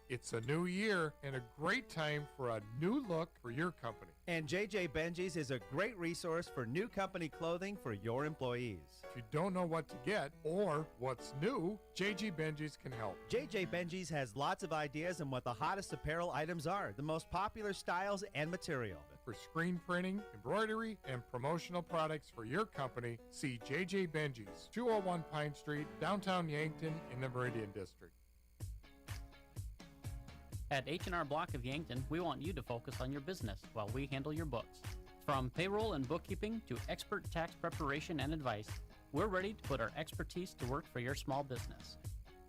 It's a new year and a great time for a new look for your company. And JJ Benji's is a great resource for new company clothing for your employees. If you don't know what to get or what's new, JJ Benji's can help. JJ Benji's has lots of ideas on what the hottest apparel items are, the most popular styles and material. For screen printing, embroidery, and promotional products for your company, see JJ Benji's, 201 Pine Street, downtown Yankton in the Meridian District. At H&R Block of Yankton, we want you to focus on your business while we handle your books. From payroll and bookkeeping to expert tax preparation and advice, we're ready to put our expertise to work for your small business.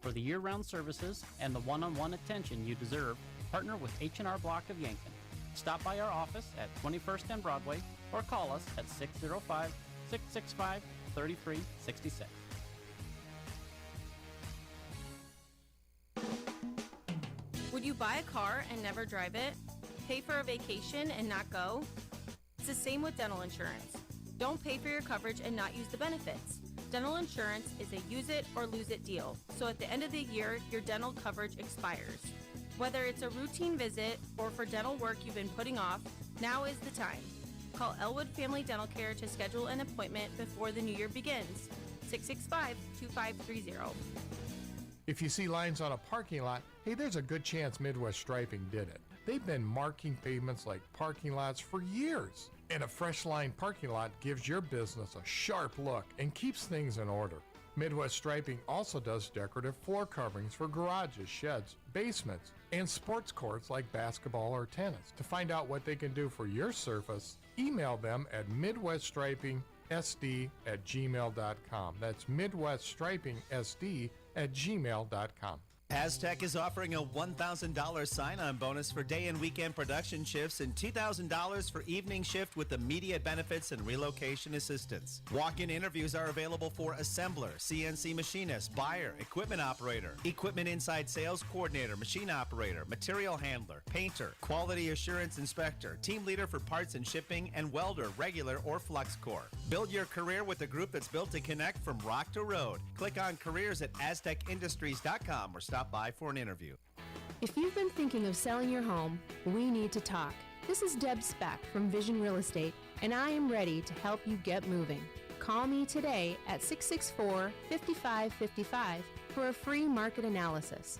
For the year-round services and the one-on-one attention you deserve, partner with H&R Block of Yankton. Stop by our office at 21st and Broadway or call us at 605-665-3366. Would you buy a car and never drive it? Pay for a vacation and not go? It's the same with dental insurance. Don't pay for your coverage and not use the benefits. Dental insurance is a use it or lose it deal, so at the end of the year, your dental coverage expires. Whether it's a routine visit or for dental work you've been putting off, now is the time. Call Elwood Family Dental Care to schedule an appointment before the new year begins. 665-2530. If you see lines on a parking lot, hey, there's a good chance Midwest Striping did it. They've been marking pavements like parking lots for years. And a fresh line parking lot gives your business a sharp look and keeps things in order. Midwest Striping also does decorative floor coverings for garages, sheds, basements, and sports courts like basketball or tennis. To find out what they can do for your surface, email them at midweststriping.sd@gmail.com. That's midweststriping.sd@gmail.com. Aztec is offering a $1,000 sign-on bonus for day and weekend production shifts and $2,000 for evening shift with immediate benefits and relocation assistance. Walk-in interviews are available for assembler, CNC machinist, buyer, equipment operator, equipment inside sales coordinator, machine operator, material handler, painter, quality assurance inspector, team leader for parts and shipping, and welder, regular or flux core. Build your career with a group that's built to connect from rock to road. Click on careers at aztecindustries.com or stop by for an interview. If you've been thinking of selling your home, we need to talk. This is Deb Speck from Vision Real Estate, and I am ready to help you get moving. Call me today at 664-5555 for a free market analysis.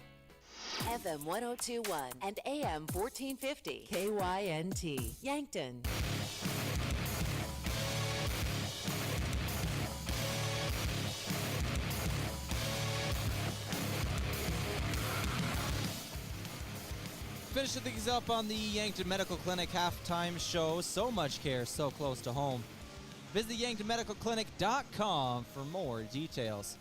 FM 1021 and AM 1450. KYNT, Yankton. Finishing things up on the Yankton Medical Clinic halftime show. So much care, so close to home. Visit yanktonmedicalclinic.com for more details.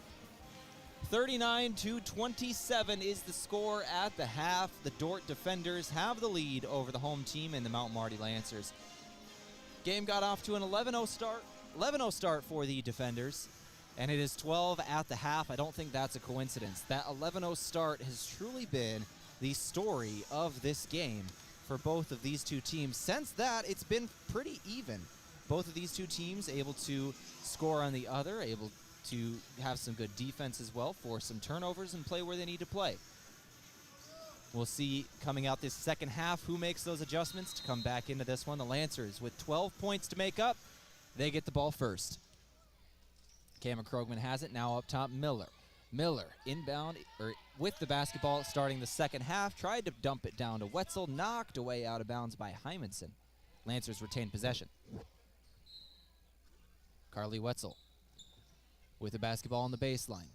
39-27 is the score at the half. The Dordt defenders have the lead over the home team in the Mount Marty Lancers. Game got off to an 11-0 start for the defenders, and it is 12 at the half. I don't think that's a coincidence. That 11-0 start has truly been the story of this game for both of these two teams. Since that, it's been pretty even. Both of these two teams able to score on the other, able to have some good defense as well, force some turnovers, and play where they need to play. We'll see coming out this second half who makes those adjustments to come back into this one. The Lancers, with 12 points to make up, they get the ball first. Cameron Krogman has it, now up top Miller. Miller inbound with the basketball starting the second half. Tried to dump it down to Wetzel. Knocked away out of bounds by Hymanson. Lancers retain possession. Carly Wetzel with the basketball on the baseline.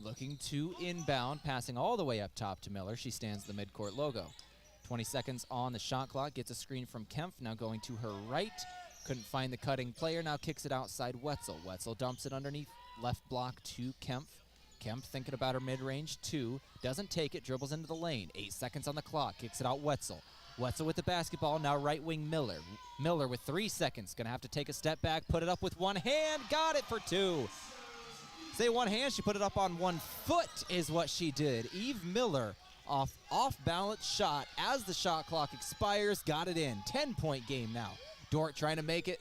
Looking to inbound, passing all the way up top to Miller. She stands the midcourt logo. 20 seconds on the shot clock. Gets a screen from Kempf. Now going to her right. Couldn't find the cutting player. Now kicks it outside Wetzel. Wetzel dumps it underneath. Left block to Kempf. Kempf thinking about her mid-range, 2. Doesn't take it, dribbles into the lane. 8 seconds on the clock, kicks it out Wetzel. Wetzel with the basketball, now right wing Miller. Miller with 3 seconds, gonna have to take a step back, put it up with one hand, got it for 2. Say one hand, she put it up on 1 foot is what she did. Eve Miller off balance shot as the shot clock expires, got it in. 10-point game now. Dordt trying to make it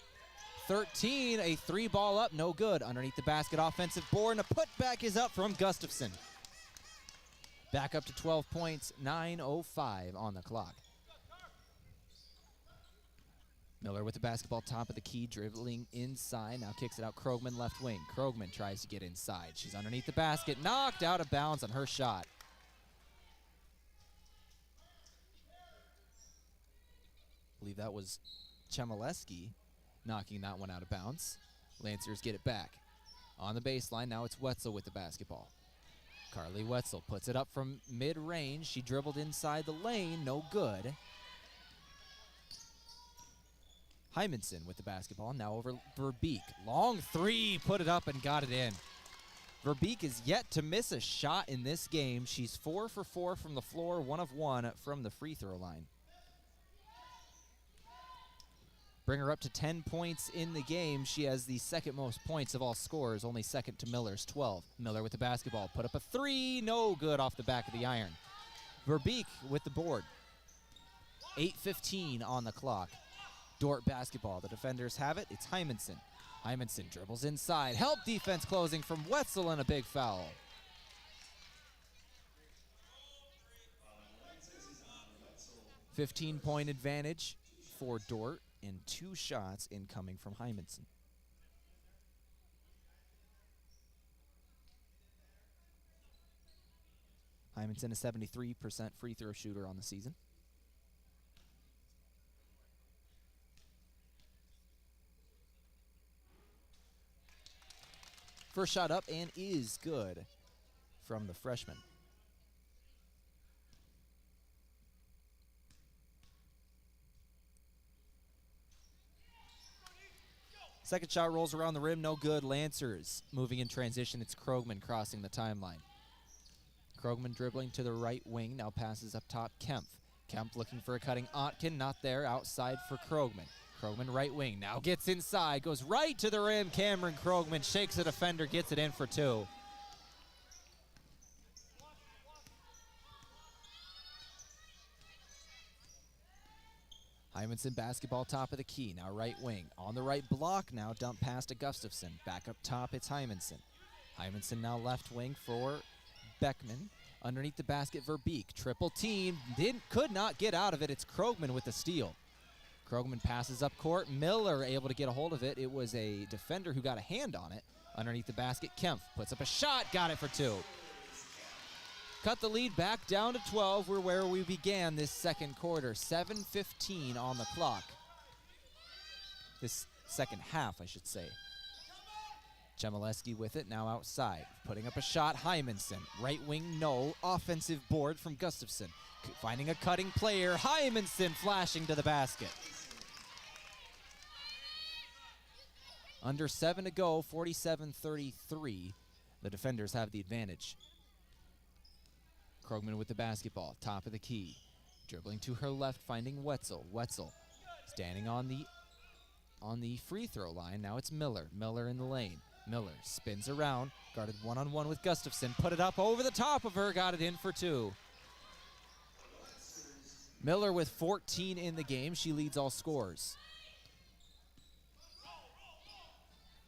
13, a 3 ball up, no good. Underneath the basket, offensive board, and a putback is up from Gustafson. Back up to 12 points, 9:05 on the clock. Miller with the basketball, top of the key, dribbling inside. Now kicks it out Krogman, left wing. Krogman tries to get inside. She's underneath the basket, knocked out of bounds on her shot. I believe that was Chmielewski knocking that one out of bounds. Lancers get it back. On the baseline, now it's Wetzel with the basketball. Carly Wetzel puts it up from mid-range. She dribbled inside the lane, no good. Hymanson with the basketball, now over Verbeek. Long 3, put it up and got it in. Verbeek is yet to miss a shot in this game. She's 4 for 4 from the floor, 1 of 1 from the free throw line. Bring her up to 10 points in the game. She has the second most points of all scorers, only second to Miller's 12. Miller with the basketball, put up a 3, no good off the back of the iron. Verbeek with the board. 8:15 on the clock. Dordt basketball, the defenders have it, it's Hymanson. Hymanson dribbles inside, help defense closing from Wetzel and a big foul. $15-point advantage for Dordt. And 2 shots incoming from Hymanson. Hymanson, a 73% free throw shooter on the season. First shot up and is good from the freshman. Second shot rolls around the rim, no good. Lancers moving in transition. It's Krogman crossing the timeline. Krogman dribbling to the right wing, now passes up top Kempf. Kempf looking for a cutting Otkin, not there, outside for Krogman. Krogman right wing, now gets inside, goes right to the rim. Cameron Krogman shakes a defender, gets it in for 2. Hymanson basketball, top of the key, now right wing. On the right block, now dump pass to Gustafson. Back up top, it's Hymanson. Hymanson now left wing for Beckman. Underneath the basket, Verbeek. Triple team, could not get out of it. It's Krogman with the steal. Krogman passes up court. Miller able to get a hold of it. It was a defender who got a hand on it. Underneath the basket, Kempf puts up a shot, got it for 2. Cut the lead back down to 12. We're where we began this second quarter. 7:15 on the clock. This second half, I should say. Chmielewski with it, now outside. Putting up a shot, Hymanson. Right wing, no. Offensive board from Gustafson. Finding a cutting player, Hymanson flashing to the basket. Under 7 to go, 47-33. The defenders have the advantage. Krogman with the basketball, top of the key. Dribbling to her left, finding Wetzel. Wetzel standing on the free throw line. Now it's Miller. Miller in the lane. Miller spins around, guarded one-on-one with Gustafson. Put it up over the top of her, got it in for 2. Miller with 14 in the game. She leads all scorers.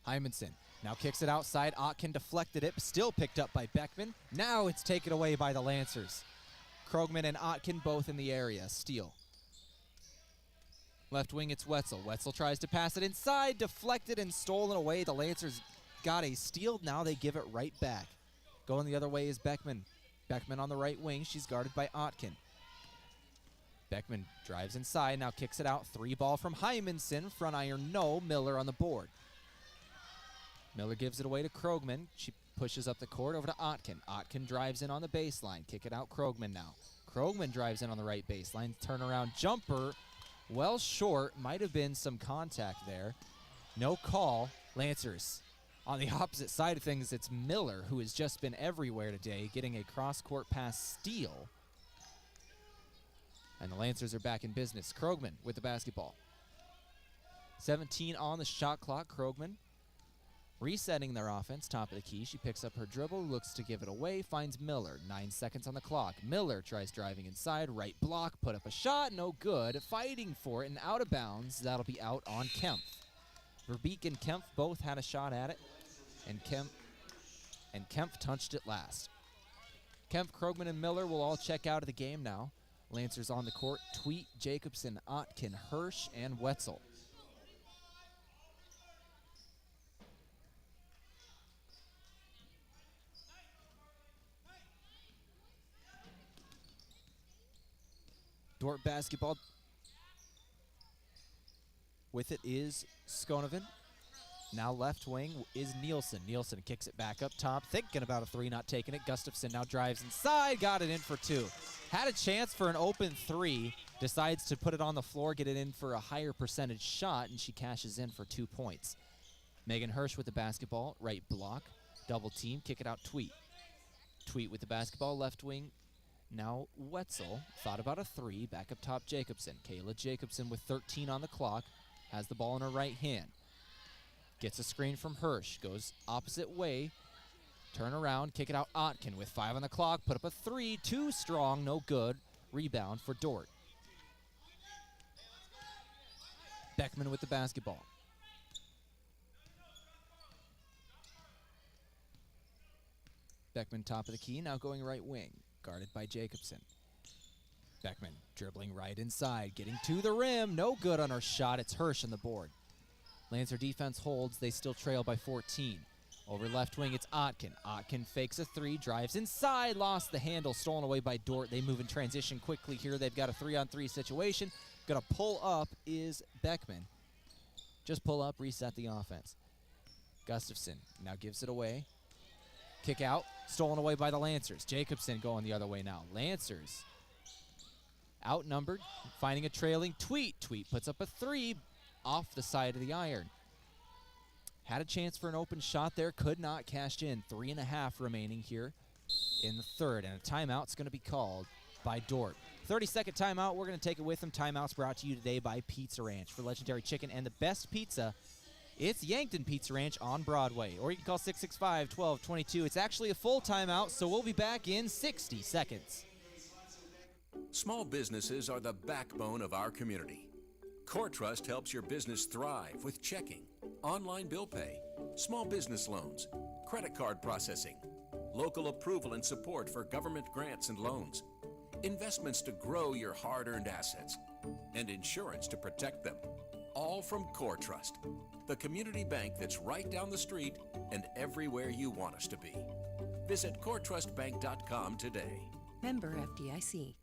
Hymanson now kicks it outside. Otkin deflected it, still picked up by Beckman. Now it's taken away by the Lancers. Krogman and Otkin both in the area. Steal. Left wing, it's Wetzel. Wetzel tries to pass it inside, deflected and stolen away. The Lancers got a steal. Now they give it right back. Going the other way is Beckman. Beckman on the right wing. She's guarded by Otkin. Beckman drives inside, now kicks it out. 3 ball from Hymanson. Front iron, no. Miller on the board. Miller gives it away to Krogman. She pushes up the court over to Otkin. Otkin drives in on the baseline. Kick it out, Krogman now. Krogman drives in on the right baseline. Turnaround jumper, well short. Might have been some contact there. No call. Lancers. On the opposite side of things, it's Miller, who has just been everywhere today, getting a cross-court pass steal. And the Lancers are back in business. Krogman with the basketball. 17 on the shot clock. Krogman resetting their offense, top of the key. She picks up her dribble, looks to give it away, finds Miller. 9 seconds on the clock. Miller tries driving inside, right block, put up a shot, no good. Fighting for it and out of bounds. That'll be out on Kempf. Verbeek and Kempf both had a shot at it, and Kempf touched it last. Kempf, Krogman, and Miller will all check out of the game now. Lancers on the court: Tweet, Jacobson, Otkin, Hirsch, and Wetzel. Dordt basketball. With it is Skonoven. Now left wing is Nielsen. Nielsen kicks it back up top, thinking about a 3, not taking it. Gustafson now drives inside, got it in for 2. Had a chance for an open 3, decides to put it on the floor, get it in for a higher percentage shot, and she cashes in for 2 points. Megan Hirsch with the basketball, right block, double team, kick it out, Tweet. Tweet with the basketball, left wing. Now Wetzel thought about a 3, back up top Jacobson. Kayla Jacobson with 13 on the clock, has the ball in her right hand. Gets a screen from Hirsch, goes opposite way, turn around, kick it out, Otkin with 5 on the clock, put up a 3, too strong, no good. Rebound for Dordt. Beckman with the basketball. Beckman top of the key, now going right wing, guarded by Jacobson. Beckman dribbling right inside, getting to the rim, no good on her shot. It's Hirsch on the board. Lancer defense holds, they still trail by 14. Over left wing, it's Otkin. Otkin fakes a 3, drives inside, lost the handle, stolen away by Dordt. They move in transition quickly here. They've got a 3-on-3 situation. Gonna pull up is Beckman. Just pull up, reset the offense. Gustafson now gives it away. Kick out, stolen away by the Lancers. Jacobson going the other way now. Lancers outnumbered, finding a trailing Tweet. Tweet puts up a 3 off the side of the iron. Had a chance for an open shot there, could not cash in. 3.5 remaining here in the third, and a timeout's going to be called by Dordt. 30-second timeout. We're going to take it with them. Timeout's brought to you today by Pizza Ranch. For legendary chicken and the best pizza, it's Yankton Pizza Ranch on Broadway. Or you can call 665-1222. It's actually a full timeout, so we'll be back in 60 seconds. Small businesses are the backbone of our community. CoreTrust helps your business thrive with checking, online bill pay, small business loans, credit card processing, local approval and support for government grants and loans, investments to grow your hard-earned assets, and insurance to protect them. All from CoreTrust, the community bank that's right down the street and everywhere you want us to be. Visit CoreTrustBank.com today. Member FDIC.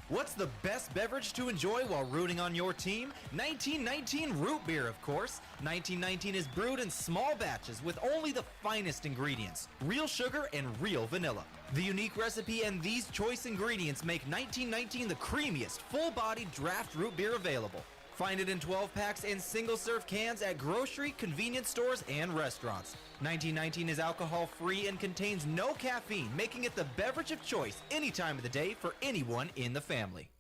What's the best beverage to enjoy while rooting on your team? 1919 root beer, of course. 1919 is brewed in small batches with only the finest ingredients, real sugar and real vanilla. The unique recipe and these choice ingredients make 1919 the creamiest, full-bodied draft root beer available. Find it in 12-packs and single-serve cans at grocery, convenience stores, and restaurants. 1919 is alcohol-free and contains no caffeine, making it the beverage of choice any time of the day for anyone in the family.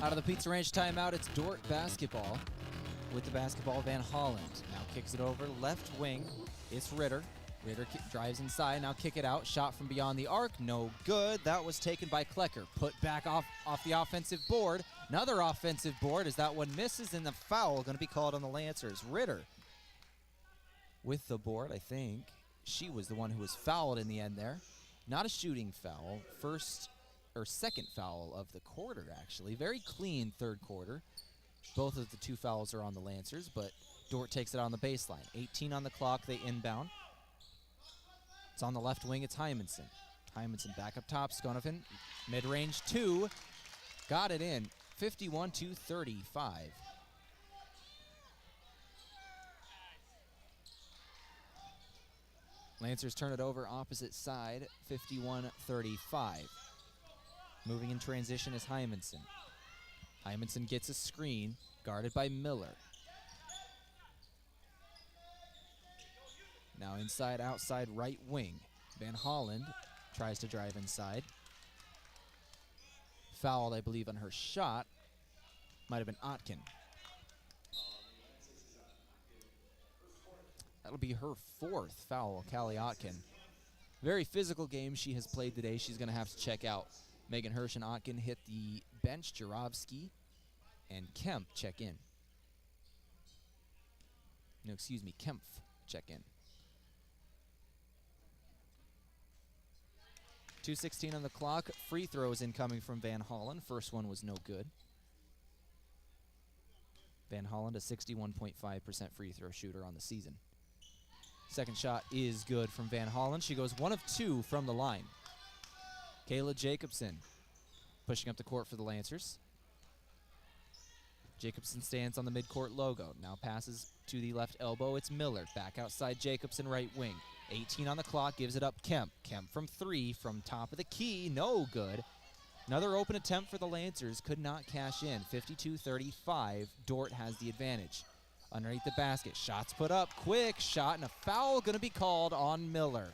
Out of the Pizza Ranch timeout, it's Dordt basketball. With the basketball, Van Holland now kicks it over left wing. It's Ritter. Ritter drives inside, now kick it out. Shot from beyond the arc, no good. That was taken by Klecker. Put back off the offensive board. Another offensive board as that one misses, and the foul going to be called on the Lancers. Ritter with the board, I think. She was the one who was fouled in the end there. Not a shooting foul. First second foul of the quarter, actually. Very clean third quarter. Both of the 2 fouls are on the Lancers, but Dordt takes it on the baseline. 18 on the clock, they inbound. It's on the left wing, it's Hymanson. Hymanson back up top, Skonovan, mid-range 2. Got it in, 51-35. Lancers turn it over opposite side, 51-35. Moving in transition is Hymanson. Hymanson gets a screen, guarded by Miller. Now inside, outside, right wing. Van Holland tries to drive inside. Fouled, I believe, on her shot. Might have been Otkin. That'll be her 4th foul, Callie Otkin. Very physical game she has played today. She's going to have to check out. Megan Hirsch and Otkin hit the bench. Jarovsky and Kemp check in. No, excuse me, Kempf check in. 2:16 on the clock. Free throws incoming from Van Hollen. First one was no good. Van Hollen, a 61.5% free throw shooter on the season. Second shot is good from Van Hollen. She goes 1 of 2 from the line. Kayla Jacobson pushing up the court for the Lancers. Jacobson stands on the midcourt logo. Now passes to the left elbow. It's Miller. Back outside Jacobson, right wing. 18 on the clock, gives it up Kemp. Kemp from 3 from top of the key. No good. Another open attempt for the Lancers. Could not cash in. 52-35. Dordt has the advantage. Underneath the basket. Shots put up. Quick shot and a foul going to be called on Miller.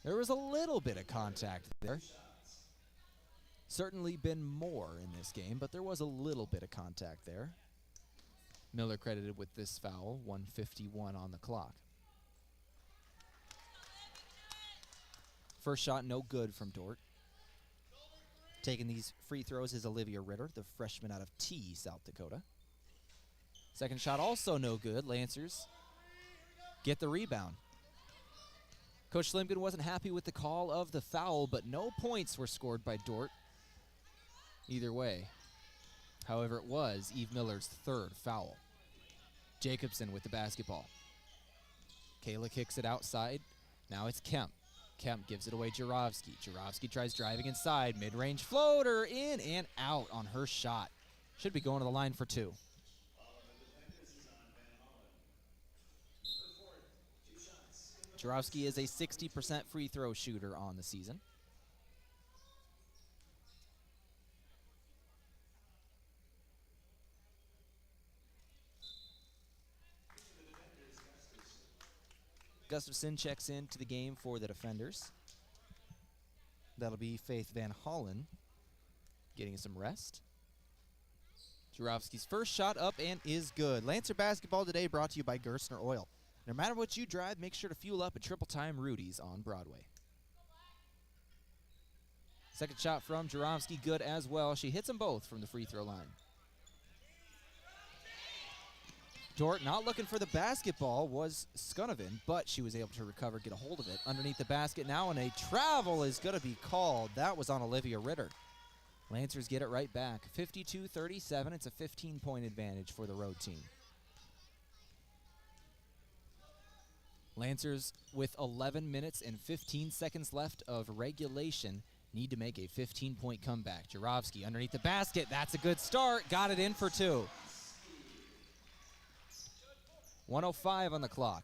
There was a little bit of contact there. Certainly been more in this game, but there was a little bit of contact there. Miller credited with this foul, 1:51 on the clock. First shot no good from Dordt. Taking these free throws is Olivia Ritter, the freshman out of T, South Dakota. Second shot also no good. Lancers get the rebound. Coach Slimkin wasn't happy with the call of the foul, but no points were scored by Dordt either way. However, it was Eve Miller's 3rd foul. Jacobson with the basketball. Kayla kicks it outside. Now it's Kemp. Kemp gives it away Jarovsky. Jarovsky tries driving inside. Mid-range floater in and out on her shot. Should be going to the line for 2. Jarovsky is a 60% free throw shooter on the season. Gustafson checks into the game for the defenders. That'll be Faith Van Hollen getting some rest. Jarovsky's first shot up and is good. Lancer basketball today brought to you by Gerstner Oil. No matter what you drive, make sure to fuel up at Triple Time Rudy's on Broadway. Second shot from Jarovsky, good as well. She hits them both from the free throw line. Dordt not looking for the basketball was Skonovan, but she was able to recover, get a hold of it. Underneath the basket now, and a travel is going to be called. That was on Olivia Ritter. Lancers get it right back. 52-37. It's a 15-point advantage for the road team. Lancers, with 11 minutes and 15 seconds left of regulation, need to make a 15-point comeback. Jarovsky underneath the basket. That's a good start. Got it in for 2. 1:05 on the clock.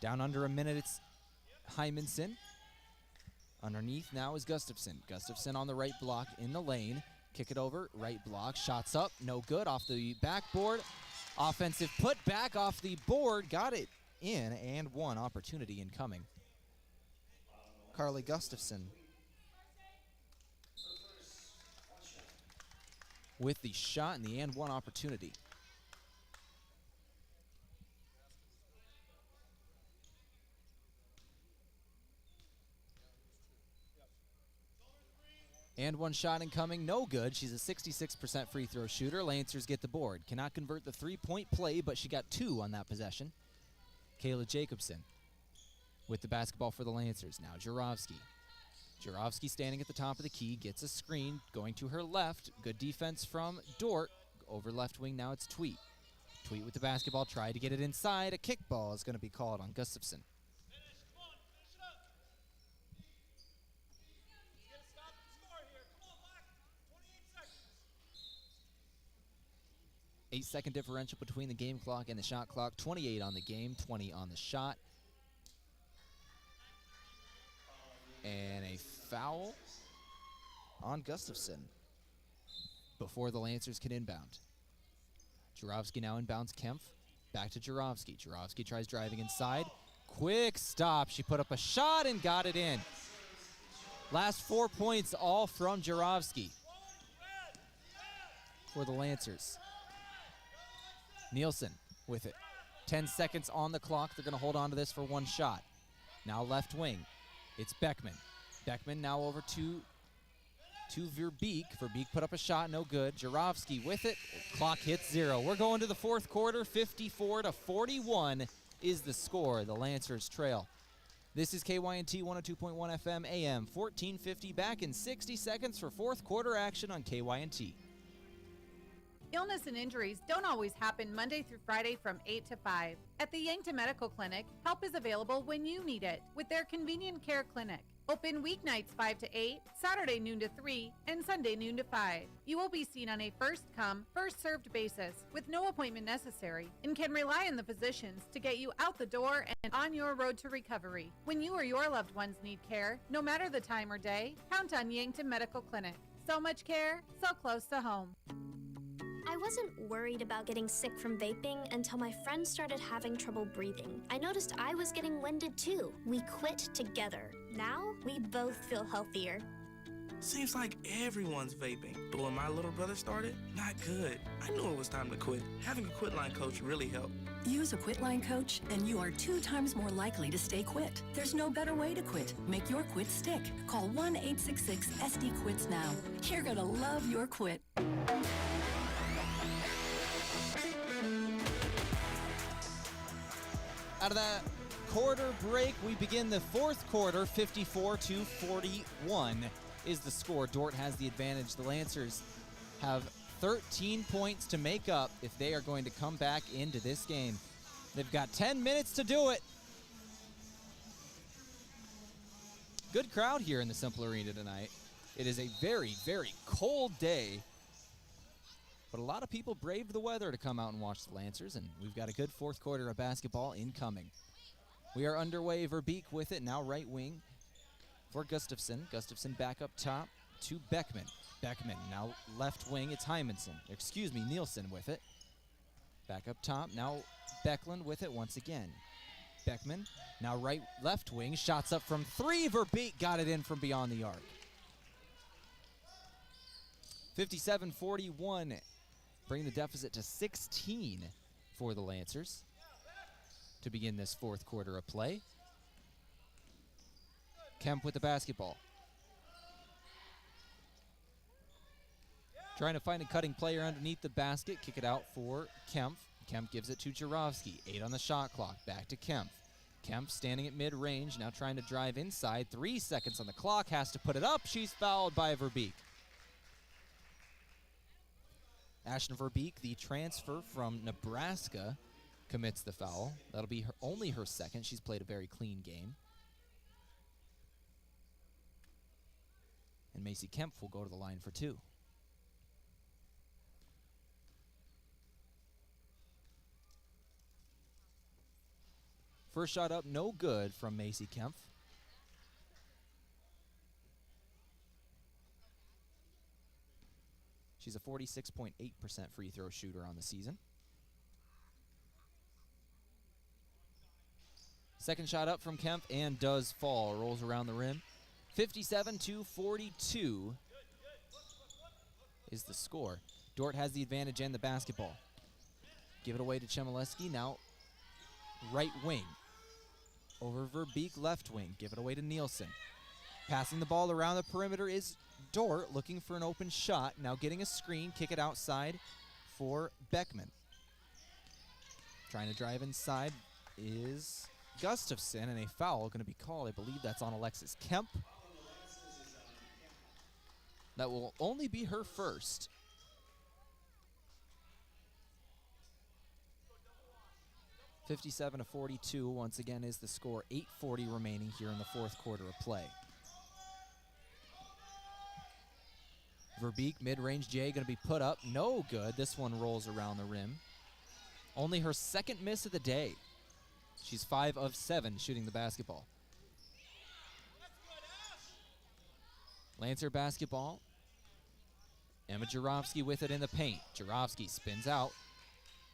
Down under a minute, it's Hymanson. Underneath now is Gustafson. Gustafson on the right block in the lane. Kick it over, right block. Shots up, no good. Off the backboard. Offensive put back off the board. Got it in, and one opportunity incoming. Carly Gustafson with the shot and the and one opportunity. And one shot incoming, no good. She's a 66% free throw shooter. Lancers get the board. Cannot convert the three-point play, but she got 2 on that possession. Kayla Jacobson with the basketball for the Lancers. Now Jurovsky. Jurovsky standing at the top of the key, gets a screen, going to her left. Good defense from Dordt. Over left wing, now it's Tweet. Tweet with the basketball, tried to get it inside. A kickball is going to be called on Gustafson. Eight-second differential between the game clock and the shot clock. 28 on the game, 20 on the shot. And a foul on Gustafson before the Lancers can inbound. Jurovsky now inbounds Kempf. Back to Jurovsky. Jurovsky tries driving inside. Quick stop. She put up a shot and got it in. Last 4 points all from Jurovsky for the Lancers. Nielsen with it. 10 seconds on the clock. They're going to hold on to this for one shot. Now left wing. It's Beckman. Beckman now over to Verbeek. Verbeek put up a shot, no good. Jurovsky with it. Clock hits 0. We're going to the fourth quarter. 54-41 is the score. The Lancers trail. This is KYNT 102.1 FM AM 1450. Back in 60 seconds for fourth quarter action on KYNT. Illness and injuries don't always happen Monday through Friday from 8 to 5. At the Yankton Medical Clinic, help is available when you need it with their convenient care clinic. Open weeknights 5 to 8, Saturday noon to 3, and Sunday noon to 5. You will be seen on a first-come, first-served basis with no appointment necessary and can rely on the physicians to get you out the door and on your road to recovery. When you or your loved ones need care, no matter the time or day, count on Yankton Medical Clinic. So much care, so close to home. I wasn't worried about getting sick from vaping until my friend started having trouble breathing. I noticed I was getting winded too. We quit together. Now, we both feel healthier. Seems like everyone's vaping, but when my little brother started, not good. I knew it was time to quit. Having a quit line coach really helped. Use a quit line coach and you are 2 times more likely to stay quit. There's no better way to quit. Make your quit stick. Call 1-866-SD-QUITS now. You're gonna love your quit. Out of that quarter break, we begin the fourth quarter. 54-41 is the score. Dordt has the advantage. The Lancers have 13 points to make up if they are going to come back into this game. They've got 10 minutes to do it. Good crowd here in the Simple Arena tonight. It is a very, very cold day, but a lot of people braved the weather to come out and watch the Lancers, and we've got a good fourth quarter of basketball incoming. We are underway. Verbeek with it, now right wing for Gustafson. Gustafson back up top to Beckman. Beckman now left wing, it's Nielsen with it. Back up top, now Beckland with it once again. Beckman, now left wing, shots up from 3. Verbeek got it in from beyond the arc. 57-41, bring the deficit to 16 for the Lancers to begin this fourth quarter of play. Kemp with the basketball. Trying to find a cutting player underneath the basket. Kick it out for Kemp. Kemp gives it to Jurovsky. 8 on the shot clock. Back to Kemp. Kemp standing at mid-range, now trying to drive inside. 3 seconds on the clock. Has to put it up. She's fouled by Verbeek. Ashton Verbeek, the transfer from Nebraska, commits the foul. That'll be only her second. She's played a very clean game. And Macy Kemp will go to the line for 2. First shot up, no good from Macy Kemp. She's a 46.8% free throw shooter on the season. Second shot up from Kemp and does fall. Rolls around the rim. 57-42 is the score. Dordt has the advantage and the basketball. Give it away to Chmielewski. Now right wing. Over Verbeek, left wing. Give it away to Nielsen. Passing the ball around the perimeter is Dordt, looking for an open shot. Now getting a screen. Kick it outside for Beckman. Trying to drive inside is Gustafson, and a foul going to be called. I believe that's on Alexis Kemp. That will only be her first. (57-42) once again is the score. 8:40 remaining here in the fourth quarter of play. Verbeek, mid-range J, going to be put up. No good. This one rolls around the rim. Only her second miss of the day. She's 5 of 7 shooting the basketball. Lancer basketball. Emma Jarofsky with it in the paint. Jarofsky spins out.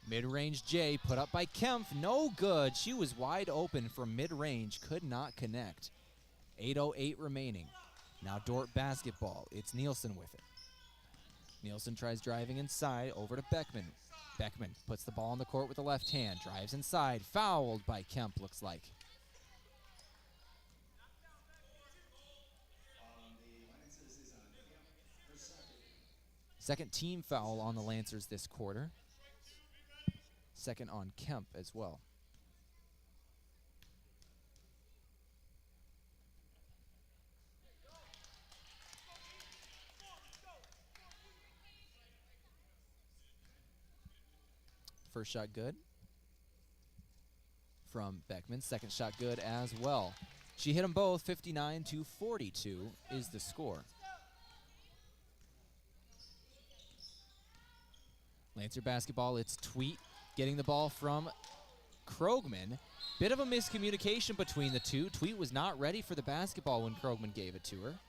Mid-range J put up by Kempf. No good. She was wide open from mid-range. Could not connect. 8:08 remaining. Now Dordt basketball. It's Nielsen with it. Nielsen tries driving inside over to Beckman. Beckman puts the ball on the court with the left hand. Drives inside. Fouled by Kemp, looks like. Second team foul on the Lancers this quarter. Second on Kemp as well. First shot good from Beckman. Second shot good as well. She hit them both. 59-42 is the score. Lancer basketball, it's Tweet getting the ball from Krogman. Bit of a miscommunication between the two. Tweet was not ready for the basketball when Krogman gave it to her.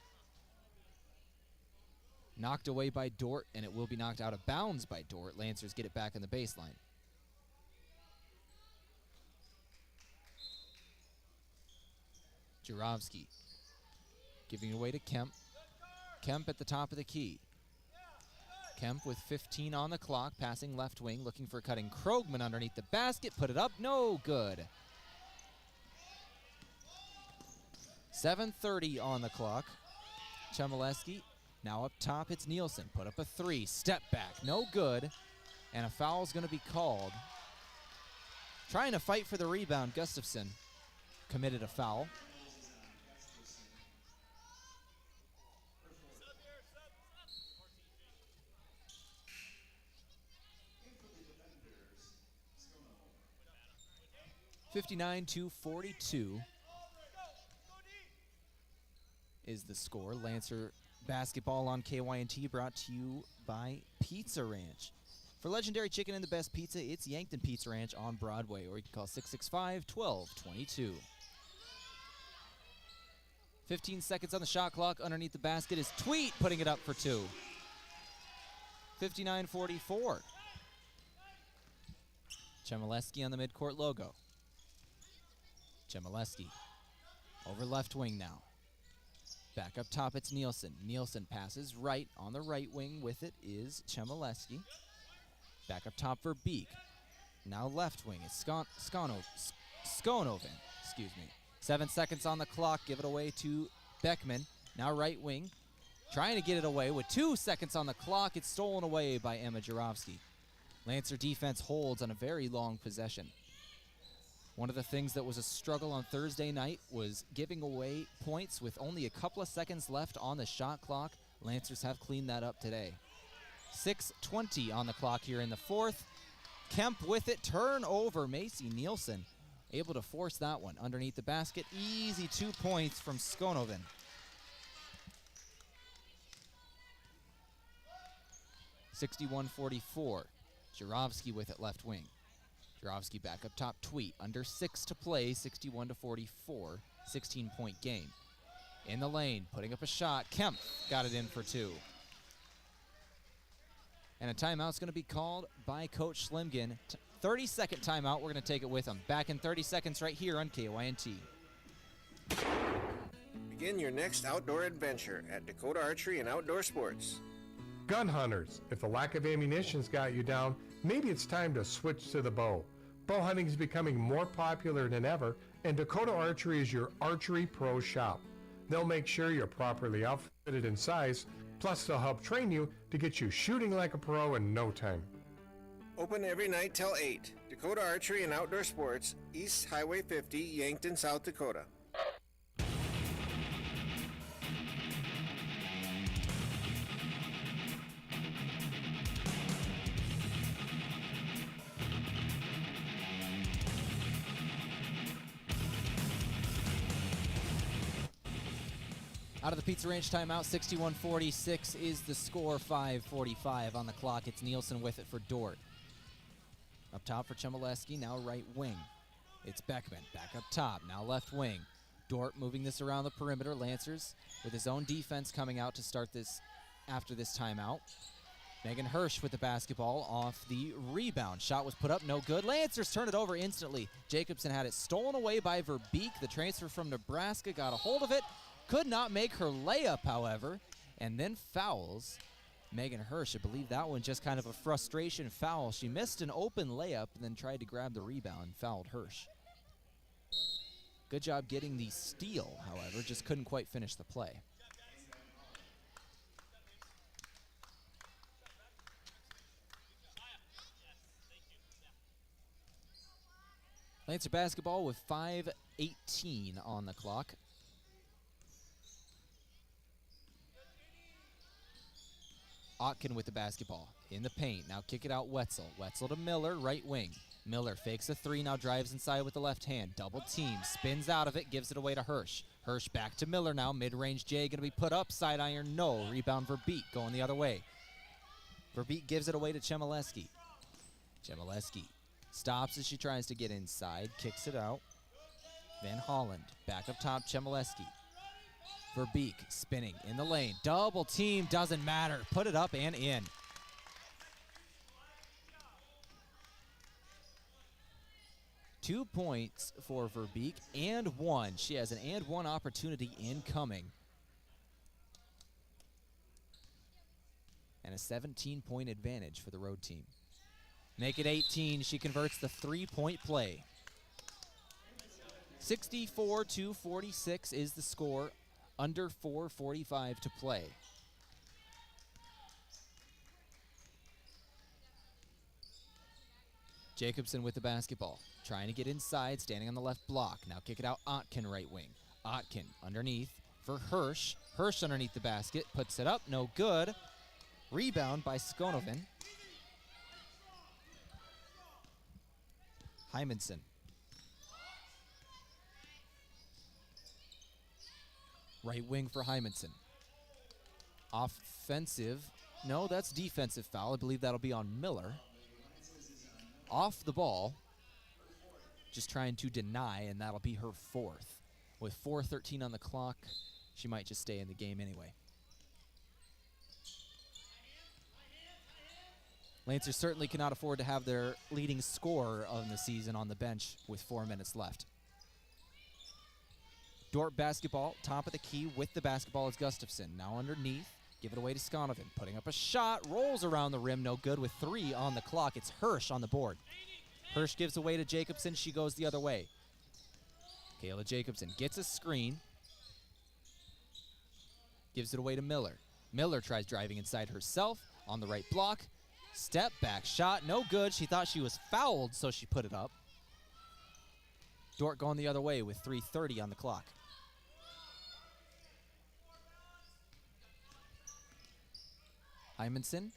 Knocked away by Dordt, and it will be knocked out of bounds by Dordt. Lancers get it back in the baseline. Jarofsky giving it away to Kemp. Kemp at the top of the key. Kemp with 15 on the clock, passing left wing, looking for cutting Krogman underneath the basket. Put it up, no good. 7:30 on the clock. Chmielewski now up top, it's Nielsen. Put up a 3, step back, no good. And a foul's going to be called. Trying to fight for the rebound, Gustafson committed a foul. (59-42) is the score. Lancer basketball on KYNT, brought to you by Pizza Ranch. For legendary chicken and the best pizza, it's Yankton Pizza Ranch on Broadway, or you can call 665-1222. 15 seconds on the shot clock. Underneath the basket is Tweet putting it up for 2. 59-44. Chmielewski on the midcourt logo. Chmielewski over left wing now. Back up top, it's Nielsen. Nielsen passes right. On the right wing with it is Chmielewski. Back up top for Beek. Now left wing is Skonoven. 7 seconds on the clock. Give it away to Beckman. Now right wing. Trying to get it away with 2 seconds on the clock. It's stolen away by Emma Jarofsky. Lancer defense holds on a very long possession. One of the things that was a struggle on Thursday night was giving away points with only a couple of seconds left on the shot clock. Lancers have cleaned that up today. 6:20 on the clock here in the fourth. Kemp with it, turnover. Macy Nielsen able to force that one underneath the basket. Easy 2 points from Skonoven. (61-44). Jarofsky with it left wing. Jarofsky back up top, Tweet. Under 6 to play, 61-44. 16-point game. In the lane, putting up a shot. Kemp got it in for 2. And a timeout's going to be called by Coach Schlimgen. 30-second timeout. We're going to take it with him. Back in 30 seconds right here on KYNT. Begin your next outdoor adventure at Dakota Archery and Outdoor Sports. Gun hunters, if the lack of ammunition's got you down, maybe it's time to switch to the bow. Bow hunting is becoming more popular than ever, and Dakota Archery is your archery pro shop. They'll make sure you're properly outfitted and sized, plus they'll help train you to get you shooting like a pro in no time. Open every night till 8. Dakota Archery and Outdoor Sports, East Highway 50, Yankton, South Dakota. Out of the Pizza Ranch timeout, 61-46 is the score, 5:45 on the clock. It's Nielsen with it for Dordt. Up top for Chmielewski, now right wing. It's Beckman, back up top, now left wing. Dordt moving this around the perimeter. Lancers with his own defense coming out to start this after this timeout. Megan Hirsch with the basketball off the rebound. Shot was put up, no good. Lancers turn it over instantly. Jacobson had it stolen away by Verbeek. The transfer from Nebraska got a hold of it. Could not make her layup, however, and then fouls Megan Hirsch. I believe that one just kind of a frustration foul. She missed an open layup and then tried to grab the rebound, fouled Hirsch. Good job getting the steal, however, just couldn't quite finish the play. Lancer basketball with 5:18 on the clock. Otkin with the basketball in the paint. Now kick it out Wetzel. Wetzel to Miller, right wing. Miller fakes a three, now drives inside with the left hand. Double team, spins out of it, gives it away to Hirsch. Hirsch back to Miller now. Mid-range J going to be put up. Side iron, no. Rebound Verbeek going the other way. Verbeek gives it away to Chmielewski. Chmielewski stops as she tries to get inside. Kicks it out. Van Holland back up top, Chmielewski. Verbeek spinning in the lane. Double team, doesn't matter. Put it up and in. Two points for Verbeek and one. She has an and one opportunity incoming. And a 17-point advantage for the road team. Make it 18. She converts the three-point play. 64-46 is the score. Under 4:45 to play. Jacobson with the basketball. Trying to get inside, standing on the left block. Now kick it out, Otkin right wing. Otkin underneath for Hirsch. Hirsch underneath the basket, puts it up, no good. Rebound by Skonoven. Hymanson. Right wing for Hymanson. Offensive. No, that's defensive foul. I believe that'll be on Miller. Off the ball. Just trying to deny, and that'll be her fourth. With 4:13 on the clock, she might just stay in the game anyway. Lancers certainly cannot afford to have their leading scorer of the season on the bench with 4 minutes left. Dordt basketball, top of the key with the basketball is Gustafson. Now underneath, give it away to Skonoven. Putting up a shot, rolls around the rim, no good with 3 on the clock. It's Hirsch on the board. Hirsch gives away to Jacobson, she goes the other way. Kayla Jacobson gets a screen. Gives it away to Miller. Miller tries driving inside herself on the right block. Step back shot, no good. She thought she was fouled, so she put it up. Dordt going the other way with 3:30 on the clock. Hymanson,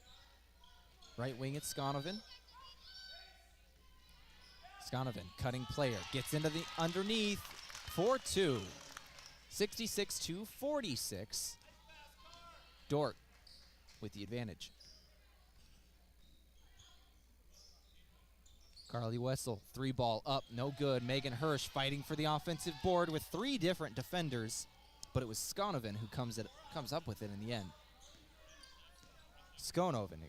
right wing at Skonoven. Skonoven, cutting player, gets into the underneath, 4-2. 66-46. Dordt with the advantage. Carly Wessel, 3-ball up, no good. Megan Hirsch fighting for the offensive board with 3 different defenders, but it was Skonoven who comes up with it in the end. Skonoven.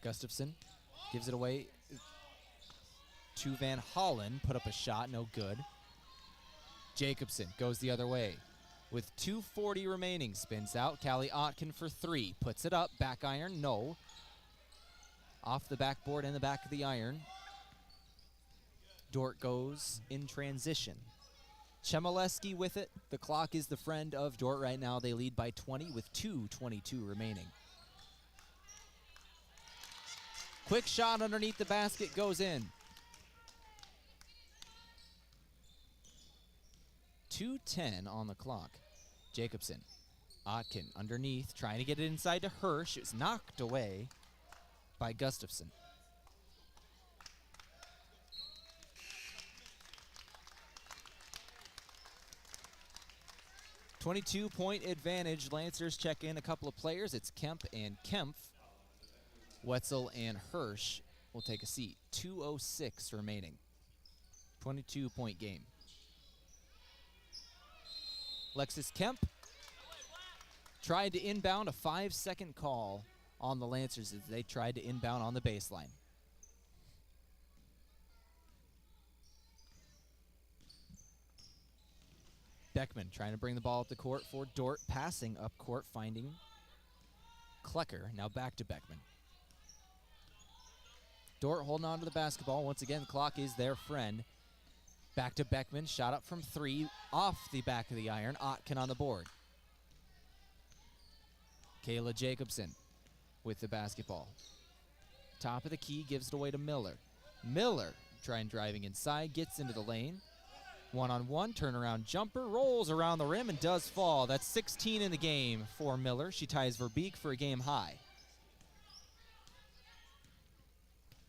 Gustafson gives it away to Van Hollen. Put up a shot, no good. Jacobson goes the other way. With 2:40 remaining, spins out. Callie Otkin for 3. Puts it up, back iron, no. Off the backboard and the back of the iron. Dordt goes in transition. Chmielewski with it. The clock is the friend of Dordt right now. They lead by 20 with 2:22 remaining. Quick shot underneath the basket goes in. 2:10 on the clock. Jacobson. Otkin underneath, trying to get it inside to Hirsch. It's knocked away by Gustafson. .22 advantage. Lancers check in a couple of players. It's Kemp and Kempf. Wetzel and Hirsch will take a seat. 2:06 remaining. 22-point game. Lexus Kemp tried to inbound, a 5-second call on the Lancers as they tried to inbound on the baseline. Beckman trying to bring the ball up the court for Dordt, passing up court, finding Klecker. Now back to Beckman. Dordt holding on to the basketball. Once again, the clock is their friend. Back to Beckman, shot up from 3, off the back of the iron. Otkin on the board. Kayla Jacobson with the basketball. Top of the key, gives it away to Miller. Miller trying driving inside, gets into the lane. One-on-one, turnaround jumper, rolls around the rim and does fall. That's 16 in the game for Miller. She ties Verbeek for a game high.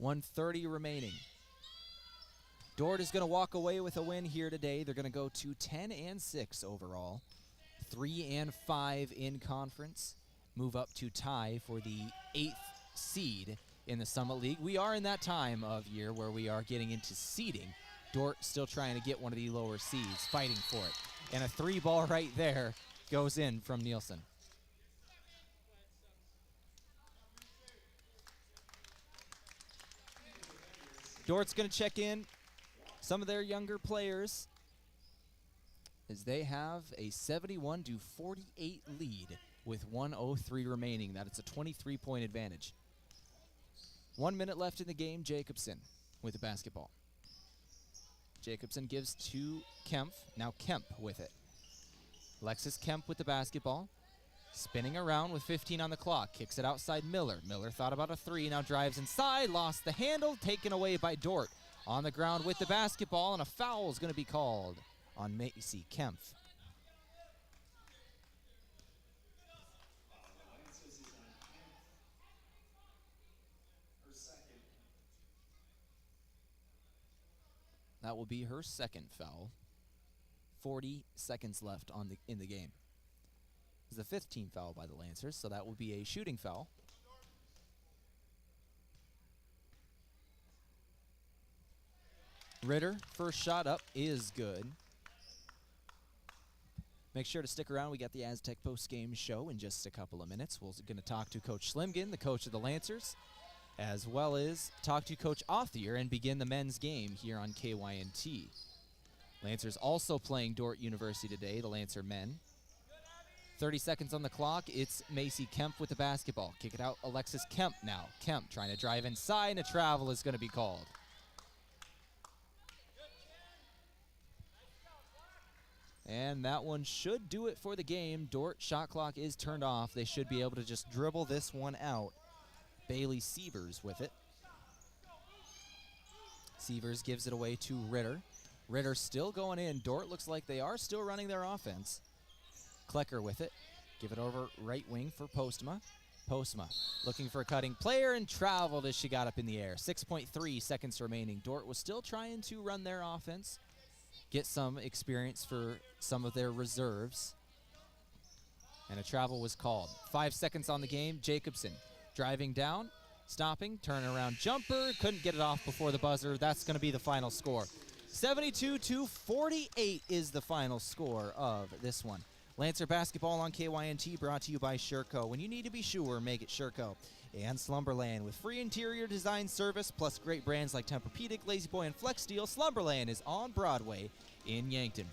1:30 remaining. Dordt is going to walk away with a win here today. They're going to go to 10-6 overall. 3-5 in conference. Move up to tie for the 8th seed in the Summit League. We are in that time of year where we are getting into seeding. Dordt still trying to get one of the lower seeds, fighting for it. And a 3-ball right there goes in from Nielsen. Dordt's going to check in some of their younger players as they have a 71-48 lead with 1:03 remaining. That is a 23-point advantage. 1 minute left in the game. Jacobson with the basketball. Jacobson gives to Kempf. Now Kemp with it. Lexus Kemp with the basketball. Spinning around with 15 on the clock. Kicks it outside Miller. Miller thought about a 3. Now drives inside. Lost the handle. Taken away by Dordt. On the ground with the basketball. And a foul is going to be called on Macy Kempf. That will be her second foul. 40 seconds left in the game. It's the 5th team foul by the Lancers, so that will be a shooting foul. Ritter, first shot up is good. Make sure to stick around. We got the Aztec post-game show in just a couple of minutes. We're going to talk to Coach Slimgan, the coach of the Lancers, as well as talk to Coach Othier and begin the men's game here on KYNT. Lancers also playing Dordt University today, the Lancer men. 30 seconds on the clock. It's Macy Kemp with the basketball. Kick it out, Alexis Kemp now. Kemp trying to drive inside, and a travel is going to be called. And that one should do it for the game. Dordt shot clock is turned off. They should be able to just dribble this one out. Bailey Sievers with it. Sievers gives it away to Ritter. Ritter still going in. Dordt looks like they are still running their offense. Klecker with it. Give it over right wing for Postma. Postma looking for a cutting player and traveled as she got up in the air. 6.3 seconds remaining. Dordt was still trying to run their offense. Get some experience for some of their reserves. And a travel was called. 5 seconds on the game. Jacobson driving down, stopping, turning around jumper. Couldn't get it off before the buzzer. That's going to be the final score. 72-48 is the final score of this one. Lancer basketball on KYNT brought to you by Sherco. When you need to be sure, make it Sherco. And Slumberland with free interior design service plus great brands like Tempur-Pedic, La-Z-Boy, and Flex Steel. Slumberland is on Broadway in Yankton.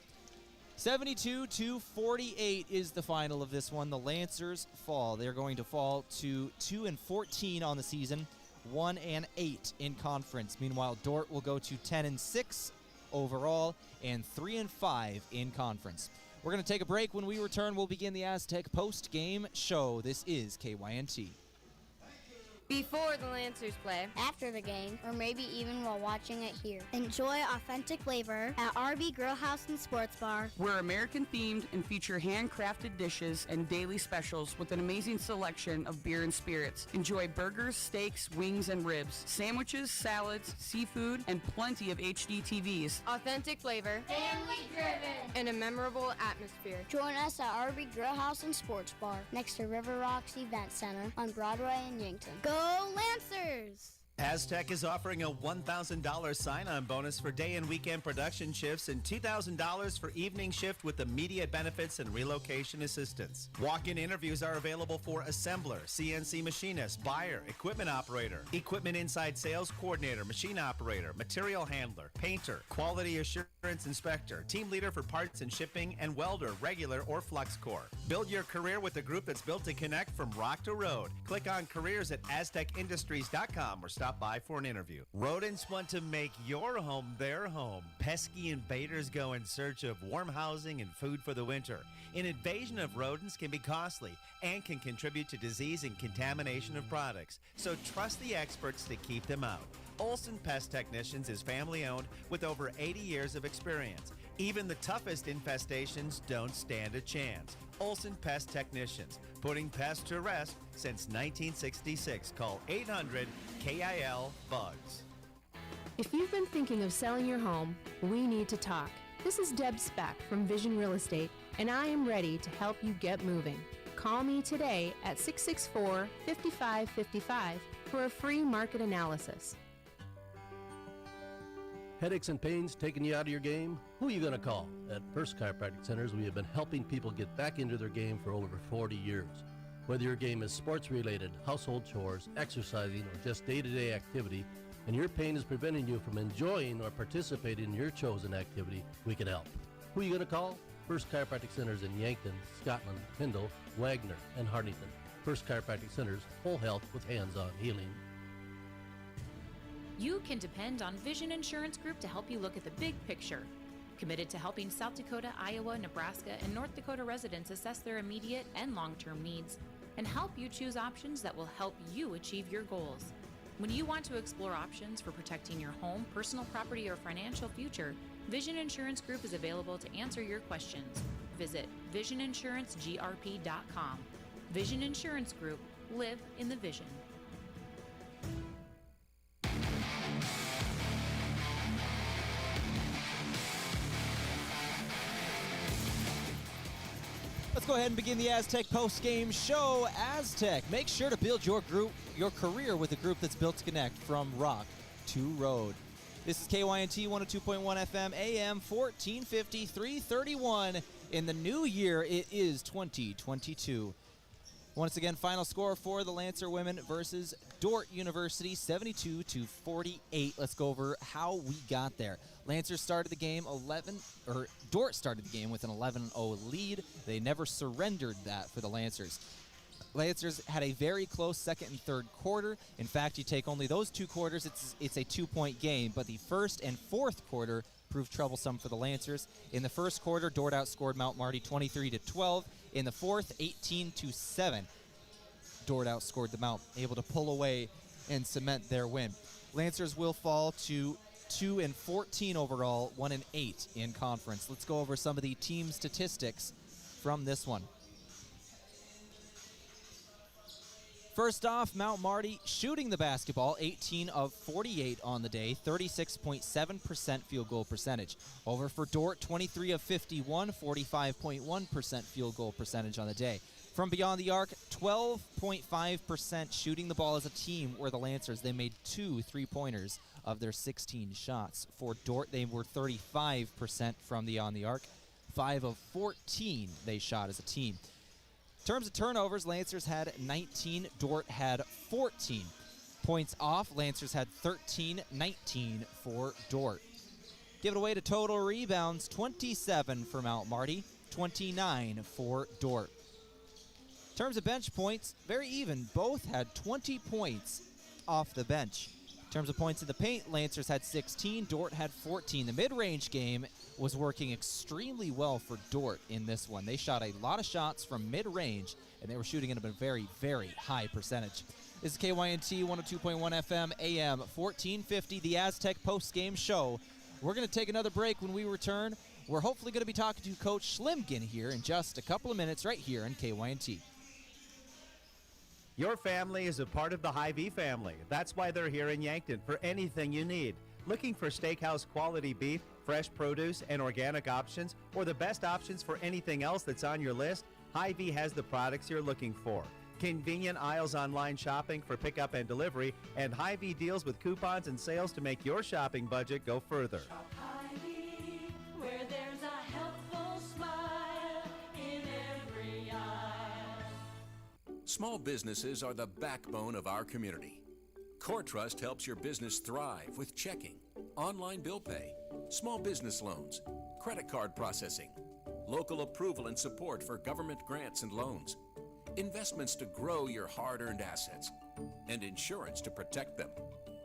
72-48 is the final of this one. The Lancers fall. They're going to fall to 2-14 on the season, 1-8 in conference. Meanwhile, Dordt will go to 10-6 overall and 3-5 in conference. We're going to take a break. When we return, we'll begin the Aztec post-game show. This is KYNT. Before the Lancers play, after the game, or maybe even while watching it here. Enjoy authentic flavor at RV Grill House and Sports Bar. We're American-themed and feature handcrafted dishes and daily specials with an amazing selection of beer and spirits. Enjoy burgers, steaks, wings, and ribs, sandwiches, salads, seafood, and plenty of HD TVs. Authentic flavor, family-driven, and a memorable atmosphere. Join us at RV Grill House and Sports Bar next to River Rocks Event Center on Broadway in Yankton. Go Lancers! Aztec is offering a $1,000 sign-on bonus for day and weekend production shifts and $2,000 for evening shift with immediate benefits and relocation assistance. Walk-in interviews are available for assembler, CNC machinist, buyer, equipment operator, equipment inside sales coordinator, machine operator, material handler, painter, quality assurance inspector, team leader for parts and shipping, and welder, regular or flux core. Build your career with a group that's built to connect from rock to road. Click on careers at aztecindustries.com or stop by for an interview. Rodents want to make your home their home. Pesky invaders go in search of warm housing and food for the winter. An invasion of rodents can be costly and can contribute to disease and contamination of products. So trust the experts to keep them out. Olson Pest Technicians is family-owned with over 80 years of experience. Even the toughest infestations don't stand a chance. Olson Pest Technicians, putting pests to rest since 1966. Call 800-KIL-BUGS. If you've been thinking of selling your home, we need to talk. This is Deb Speck from Vision Real Estate, and I am ready to help you get moving. Call me today at 664-5555 for a free market analysis. Headaches and pains taking you out of your game? Who are you going to call? At First Chiropractic Centers, we have been helping people get back into their game for over 40 years. Whether your game is sports-related, household chores, exercising, or just day-to-day activity, and your pain is preventing you from enjoying or participating in your chosen activity, we can help. Who are you going to call? First Chiropractic Centers in Yankton, Scotland, Hindle, Wagner, and Hartington. First Chiropractic Centers, whole health with hands-on healing. You can depend on Vision Insurance Group to help you look at the big picture. Committed to helping South Dakota, Iowa, Nebraska, and North Dakota residents assess their immediate and long-term needs and help you choose options that will help you achieve your goals. When you want to explore options for protecting your home, personal property, or financial future, Vision Insurance Group is available to answer your questions. Visit VisionInsuranceGRP.com. Vision Insurance Group. Live in the vision. Let's go ahead and begin the Aztec post-game show. Aztec, make sure to build your career with a group that's built to connect from rock to road. This is KYNT 102.1 FM, AM 1450, 331. In the new year, it is 2022. Once again, final score for the Lancer women versus Dordt University, 72-48. Let's go over how we got there. Lancers started the game Dordt started the game with an 11-0 lead. They never surrendered that for the Lancers. Lancers had a very close second and third quarter. In fact, you take only those two quarters, it's a 2-point game. But the first and fourth quarter proved troublesome for the Lancers. In the first quarter, Dordt outscored Mount Marty 23-12. In the fourth, 18-7. Dordt outscored the Mount, able to pull away and cement their win. Lancers will fall to 2-14 overall, 1-8 in conference. Let's go over some of the team statistics from this one. First off, Mount Marty shooting the basketball, 18 of 48 on the day, 36.7% field goal percentage. Over for Dordt, 23 of 51, 45.1% field goal percentage on the day. From beyond the arc, 12.5% shooting the ball as a team were the Lancers. They made 2 3-pointers of their 16 shots. For Dordt, they were 35% from beyond the arc. 5 of 14 they shot as a team. In terms of turnovers, Lancers had 19, Dordt had 14. Points off, Lancers had 13, 19 for Dordt. Give it away to total rebounds, 27 for Mount Marty, 29 for Dordt. In terms of bench points, very even. Both had 20 points off the bench. terms of points in the paint, Lancers had 16, Dordt had 14. The mid-range game was working extremely well for Dordt in this one. They shot a lot of shots from mid-range, and they were shooting at a very, very high percentage. This is KYNT 102.1 FM, AM 1450, the Aztec post-game show. We're going to take another break. When we return, we're hopefully going to be talking to Coach Schlimgen here in just a couple of minutes right here on KYNT. Your family is a part of the Hy-Vee family. That's why they're here in Yankton for anything you need. Looking for steakhouse quality beef, fresh produce, and organic options, or the best options for anything else that's on your list? Hy-Vee has the products you're looking for. Convenient aisles online shopping for pickup and delivery, and Hy-Vee deals with coupons and sales to make your shopping budget go further. Shop Hy-Vee, where there's a helpful smile in every aisle. Small businesses are the backbone of our community. CoreTrust helps your business thrive with checking, online bill pay, small business loans, credit card processing, local approval and support for government grants and loans, investments to grow your hard-earned assets, and insurance to protect them.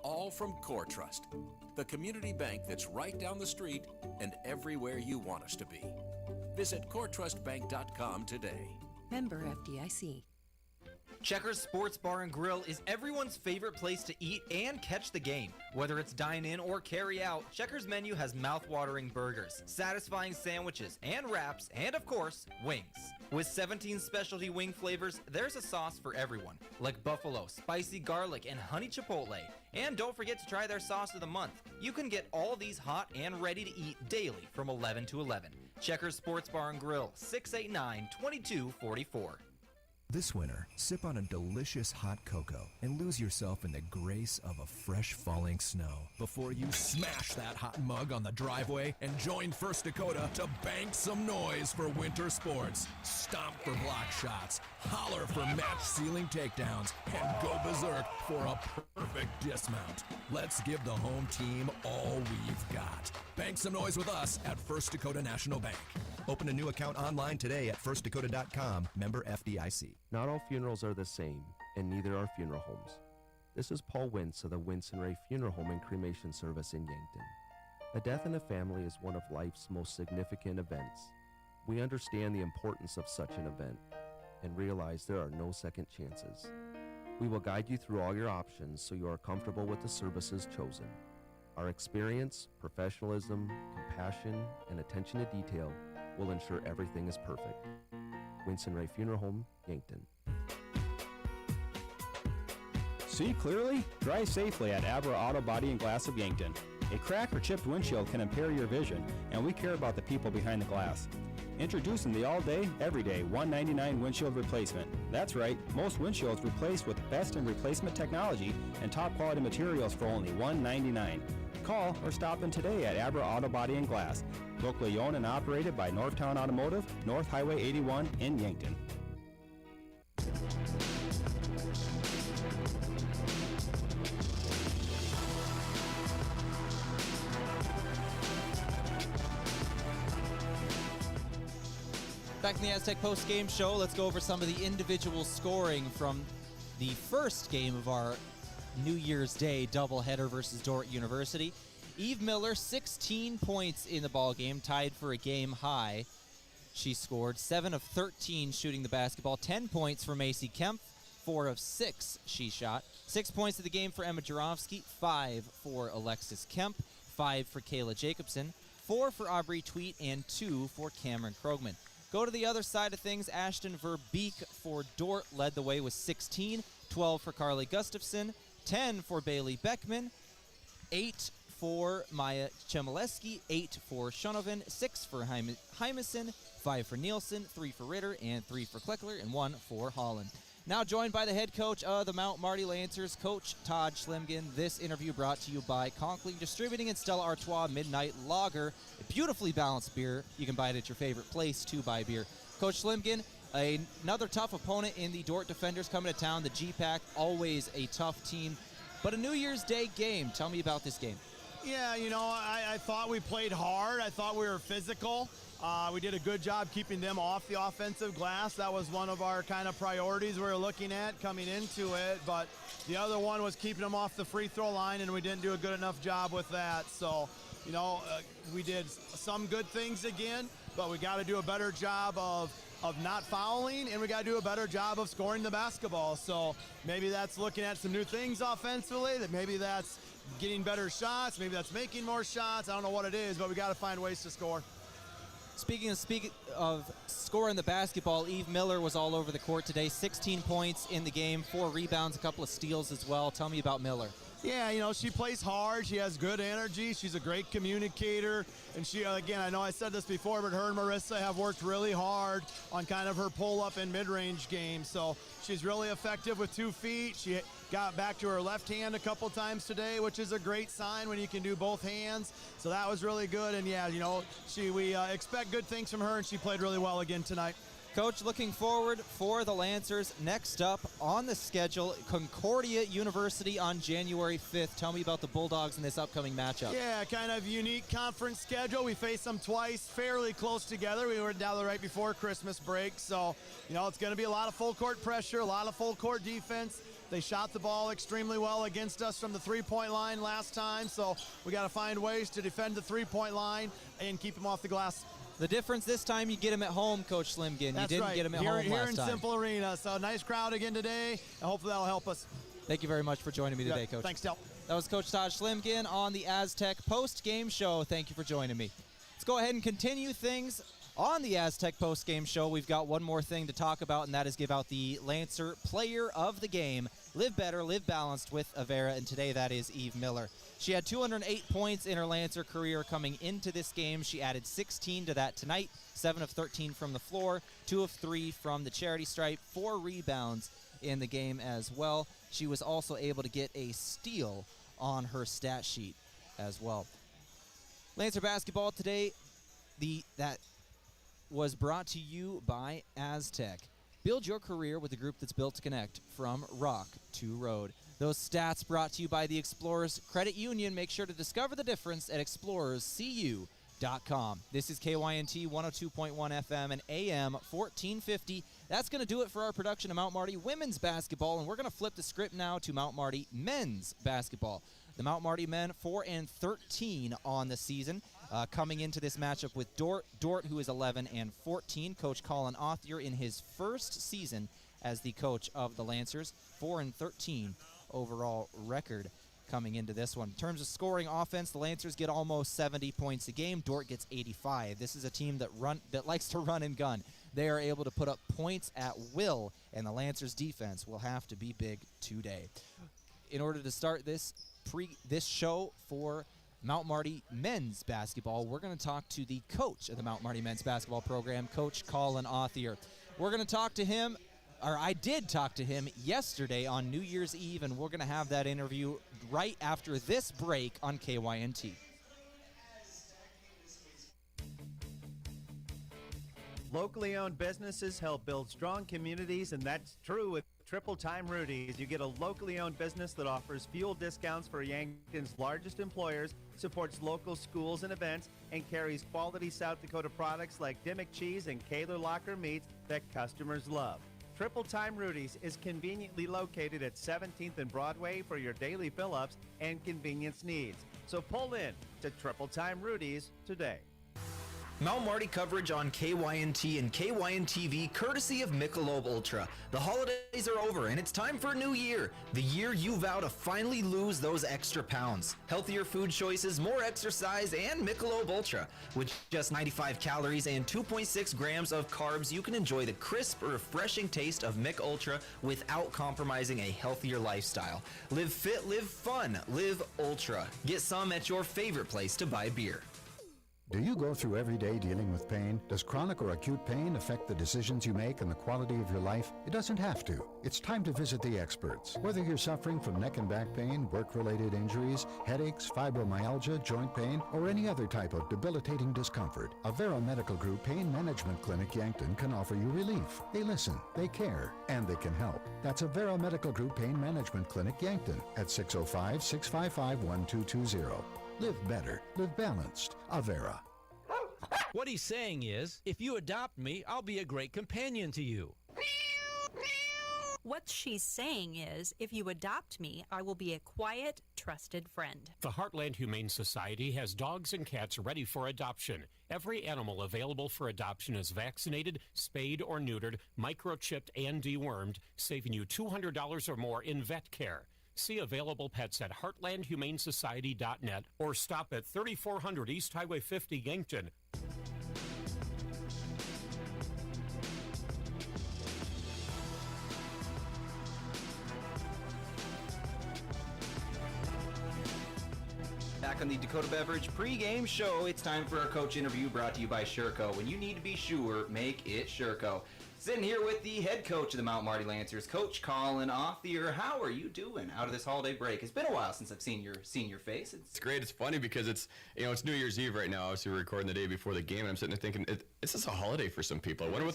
All from CoreTrust, the community bank that's right down the street and everywhere you want us to be. Visit CoreTrustBank.com today. Member FDIC. Checkers Sports Bar and Grill is everyone's favorite place to eat and catch the game. Whether it's dine in or carry out, Checkers menu has mouth-watering burgers, satisfying sandwiches, and wraps, and of course, wings. With 17 specialty wing flavors, there's a sauce for everyone, like buffalo, spicy garlic, and honey chipotle. And don't forget to try their sauce of the month. You can get all these hot and ready to eat daily from 11 to 11. Checkers Sports Bar and Grill, 689-2244. This winter, sip on a delicious hot cocoa and lose yourself in the grace of a fresh falling snow before you smash that hot mug on the driveway and join First Dakota to bank some noise for winter sports. Stomp for block shots, holler for match-sealing takedowns, and go berserk for a perfect dismount. Let's give the home team all we've got. Bank some noise with us at First Dakota National Bank. Open a new account online today at firstdakota.com, member FDIC. Not all funerals are the same, and neither are funeral homes. This is Paul Wintz of the Wintz and Ray Funeral Home and Cremation Service in Yankton. A death in a family is one of life's most significant events. We understand the importance of such an event and realize there are no second chances. We will guide you through all your options so you are comfortable with the services chosen. Our experience, professionalism, compassion, and attention to detail will ensure everything is perfect. Winston Ray Funeral Home, Yankton. See clearly? Drive safely at Abra Auto Body and Glass of Yankton. A cracked or chipped windshield can impair your vision, and we care about the people behind the glass. Introducing the all-day, everyday $199 windshield replacement. That's right, most windshields replaced with best in replacement technology and top quality materials for only $199. Call or stop in today at Abra Auto Body and Glass, locally owned and operated by Northtown Automotive, North Highway 81 in Yankton. Back in the Aztec post-game show, let's go over some of the individual scoring from the first game of our New Year's Day doubleheader versus Dordt University. Eve Miller, 16 points in the ball game, tied for a game high. She scored 7 of 13 shooting the basketball, 10 points for Macy Kemp, 4 of 6 she shot. 6 points of the game for Emma Jarofsky, 5 for Alexis Kemp, 5 for Kayla Jacobson, 4 for Aubrey Tweet, and 2 for Cameron Krogman. Go to the other side of things. Ashton Verbeek for Dordt led the way with 16, 12 for Carly Gustafson, 10 for Bailey Beckman, 8 for Maya Chmielewski, 8 for Shonovan, 6 for Hymason, 5 for Nielsen, 3 for Ritter, and 3 for Kleckler, and 1 for Holland. Now joined by the head coach of the Mount Marty Lancers, Coach Todd Schlimgen. This interview brought to you by Conkling Distributing and Stella Artois Midnight Lager, a beautifully balanced beer. You can buy it at your favorite place to buy beer. Coach Schlimgen, another tough opponent in the Dordt Defenders coming to town. The GPAC, always a tough team, but a New Year's Day game. Tell me about this game. Yeah, you know, I thought we played hard. I thought we were physical. We did a good job keeping them off the offensive glass. That was one of our kind of priorities we were looking at coming into it. But the other one was keeping them off the free throw line, and we didn't do a good enough job with that. So, we did some good things again, but we got to do a better job of not fouling, and we got to do a better job of scoring the basketball. So maybe that's looking at some new things offensively, that maybe that's getting better shots, maybe that's making more shots. I don't know what it is, but we got to find ways to score. Speaking of scoring the basketball, Eve Miller was all over the court today. 16 points in the game, 4 rebounds, a couple of steals as well. Tell me about Miller. Yeah, she plays hard. She has good energy. She's a great communicator. And she, again, I know I said this before, but her and Marissa have worked really hard on kind of her pull-up and mid-range game. So she's really effective with 2 feet. She got back to her left hand a couple times today, which is a great sign when you can do both hands. So that was really good. And, yeah, we expect good things from her, and she played really well again tonight. Coach, looking forward for the Lancers. Next up on the schedule, Concordia University on January 5th. Tell me about the Bulldogs in this upcoming matchup. Yeah, kind of unique conference schedule. We faced them twice, fairly close together. We were down right before Christmas break. So, it's going to be a lot of full court pressure, a lot of full court defense. They shot the ball extremely well against us from the three-point line last time. So we got to find ways to defend the three-point line and keep them off the glass. The difference this time, you get him at home, Coach Slimgin. That's you didn't right. get him at home last time. Here in Simple Arena. So nice crowd again today, and hopefully that'll help us. Thank you very much for joining me today, Coach. Thanks, Del. That was Coach Todd Slimgin on the Aztec post-game show. Thank you for joining me. Let's go ahead and continue things on the Aztec post-game show. We've got one more thing to talk about, and that is give out the Lancer Player of the Game. Live better, live balanced with Avera, and today that is Eve Miller. She had 208 points in her Lancer career coming into this game. She added 16 to that tonight, 7 of 13 from the floor, 2 of 3 from the charity stripe, 4 rebounds in the game as well. She was also able to get a steal on her stat sheet as well. Lancer basketball today, that was brought to you by Aztec. Build your career with a group that's built to connect from rock to road. Those stats brought to you by the Explorers Credit Union. Make sure to discover the difference at explorerscu.com. This is KYNT 102.1 FM and AM 1450. That's going to do it for our production of Mount Marty women's basketball, and we're going to flip the script now to Mount Marty men's basketball. The Mount Marty men 4-13 on the season. Coming into this matchup with Dordt, who is 11-14. Coach Colin Authier in his first season as the coach of the Lancers. 4-13 overall record coming into this one. In terms of scoring offense, the Lancers get almost 70 points a game. Dordt gets 85. This is a team that likes to run and gun. They are able to put up points at will, and the Lancers defense will have to be big today. In order to start this show for Mount Marty men's basketball, we're going to talk to the coach of the Mount Marty men's basketball program, Coach Colin Authier. We're going to talk to him, or I did talk to him yesterday on New Year's Eve, and we're going to have that interview right after this break on KYNT. Locally owned businesses help build strong communities, and that's true with Triple Time Rudy's. You get a locally owned business that offers fuel discounts for Yankton's largest employers, supports local schools and events, and carries quality South Dakota products like Dimmick cheese and Kaler Locker meats that customers love. Triple Time Rudy's is conveniently located at 17th and Broadway for your daily fill-ups and convenience needs. So pull in to Triple Time Rudy's today. Mount Marty coverage on KYNT and KYNTV courtesy of Michelob Ultra. The holidays are over and it's time for a new year. The year you vow to finally lose those extra pounds. Healthier food choices, more exercise, and Michelob Ultra. With just 95 calories and 2.6 grams of carbs, you can enjoy the crisp, refreshing taste of Mich Ultra without compromising a healthier lifestyle. Live fit, live fun, live Ultra. Get some at your favorite place to buy beer. Do you go through every day dealing with pain? Does chronic or acute pain affect the decisions you make and the quality of your life? It doesn't have to. It's time to visit the experts. Whether you're suffering from neck and back pain, work-related injuries, headaches, fibromyalgia, joint pain, or any other type of debilitating discomfort, Avera Medical Group Pain Management Clinic Yankton can offer you relief. They listen, they care, and they can help. That's Avera Medical Group Pain Management Clinic Yankton at 605-655-1220. Live better, live balanced. Avera. What he's saying is, if you adopt me, I'll be a great companion to you. What she's saying is, if you adopt me, I will be a quiet, trusted friend. The Heartland Humane Society has dogs and cats ready for adoption. Every animal available for adoption is vaccinated, spayed or neutered, microchipped, and dewormed, saving you $200 or more in vet care. See available pets at heartlandhumanesociety.net or stop at 3400 East Highway 50, Yankton. Back on the Dakota Beverage pregame show, it's time for our coach interview brought to you by Sherco. When you need to be sure, make it Sherco. Sitting here with the head coach of the Mount Marty Lancers, Coach Colin Othier. How are you doing out of this holiday break? It's been a while since I've seen your face. It's great. It's funny because it's New Year's Eve right now. Obviously, we're recording the day before the game, and I'm sitting there thinking it's just a holiday for some people. I wonder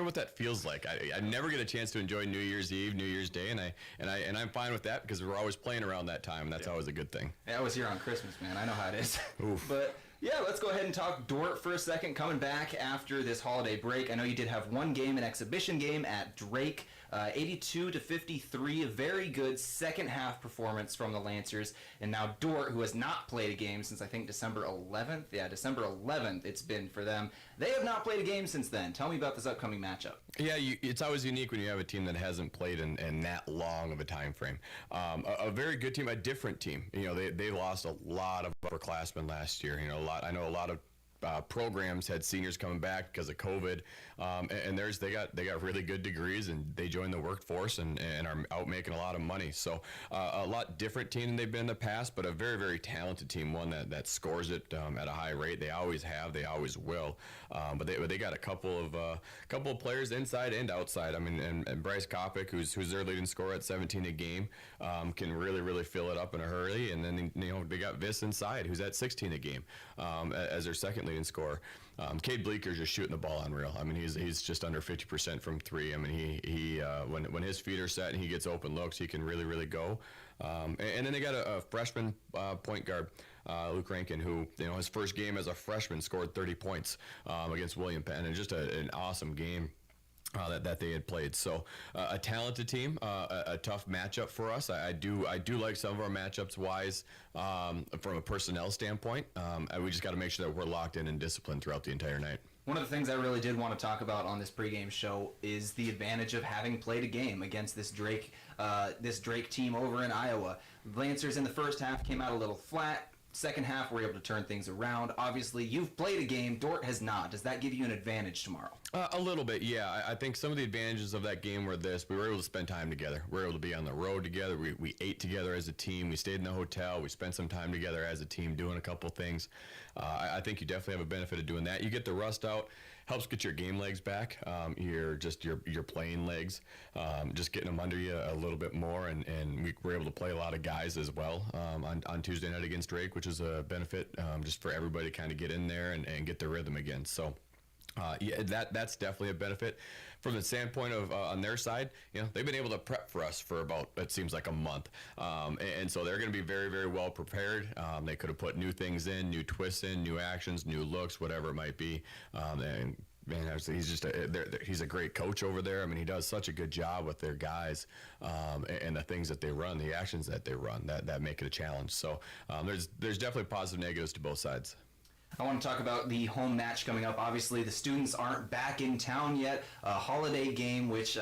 what that feels like. I never get a chance to enjoy New Year's Eve, New Year's Day, and I'm fine with that because we're always playing around that time, and that's always a good thing. I was here on Christmas, man. I know how it is. Oof. But yeah, let's go ahead and talk Dordt for a second. Coming back after this holiday break, I know you did have one game, an exhibition game at Drake, 82-53, a very good second half performance from the Lancers. And now Dordt, who has not played a game since I think December 11th. Yeah, December 11th it's been for them. They have not played a game since then. Tell me about this upcoming matchup. Yeah, it's always unique when you have a team that hasn't played in that long of a time frame. A very good team, a different team. They lost a lot of upperclassmen last year. I know a lot of programs had seniors coming back because of COVID, and they got really good degrees and they joined the workforce and are out making a lot of money. So a lot different team than they've been in the past, but a very, very talented team, one that scores it at a high rate. They always have, they always will. But they got a couple of players inside and outside. I mean, and Bryce Kopic, who's their leading scorer at 17 a game, can really, really fill it up in a hurry. And then they got Viss inside, who's at 16 a game as their second leading scorer. Cade Bleeker's just shooting the ball unreal. I mean, he's just under 50% from three. I mean, he when his feet are set and he gets open looks, he can really, really go. And then they got a freshman point guard, Luke Rankin, who his first game as a freshman scored 30 points against William Penn, and just an awesome game. That they had played. So a talented team, a tough matchup for us. I do like some of our matchups wise from a personnel standpoint. We just got to make sure that we're locked in and disciplined throughout the entire night. One of the things I really did want to talk about on this pregame show is the advantage of having played a game against this Drake team over in Iowa. Lancers in the first half came out a little flat. Second half, we're able to turn things around. Obviously, you've played a game. Dordt has not. Does that give you an advantage tomorrow? A little bit, yeah. I think some of the advantages of that game were this. We were able to spend time together. We were able to be on the road together. We ate together as a team. We stayed in the hotel. We spent some time together as a team doing a couple things. I think you definitely have a benefit of doing that. You get the rust out. Helps get your game legs back, your playing legs, just getting them under you a little bit more, and we were able to play a lot of guys as well on Tuesday night against Drake, which is a benefit just for everybody to kind of get in there and get their rhythm again. So yeah, that's definitely a benefit. From the standpoint of on their side, they've been able to prep for us for about, it seems like, a month, and so they're going to be very, very well prepared. They could have put new things in, new twists in, new actions, new looks, whatever it might be. And man, he's just he's a great coach over there. I mean, he does such a good job with their guys and the things that they run, the actions that they run that make it a challenge. So there's definitely positive negatives to both sides. I want to talk about the home match coming up. Obviously, the students aren't back in town yet. A holiday game, which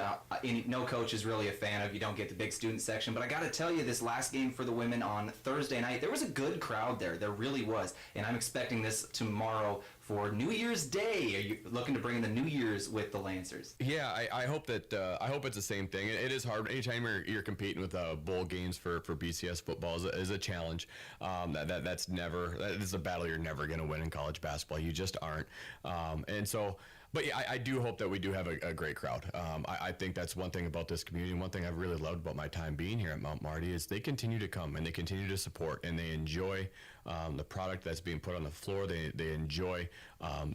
no coach is really a fan of. You don't get the big student section. But I got to tell you, this last game for the women on Thursday night, there was a good crowd there. There really was. And I'm expecting this tomorrow for New Year's Day. Are you looking to bring in the New Year's with the Lancers? Yeah, I hope that I hope it's the same thing. It is hard. Anytime you're competing with bowl games for BCS football is a challenge. That is a battle you're never going to win in college basketball. You just aren't. And so, but yeah, I do hope that we do have a great crowd. I think that's one thing about this community. One thing I've really loved about my time being here at Mount Marty is they continue to come and they continue to support and they enjoy the product that's being put on the floor. They enjoy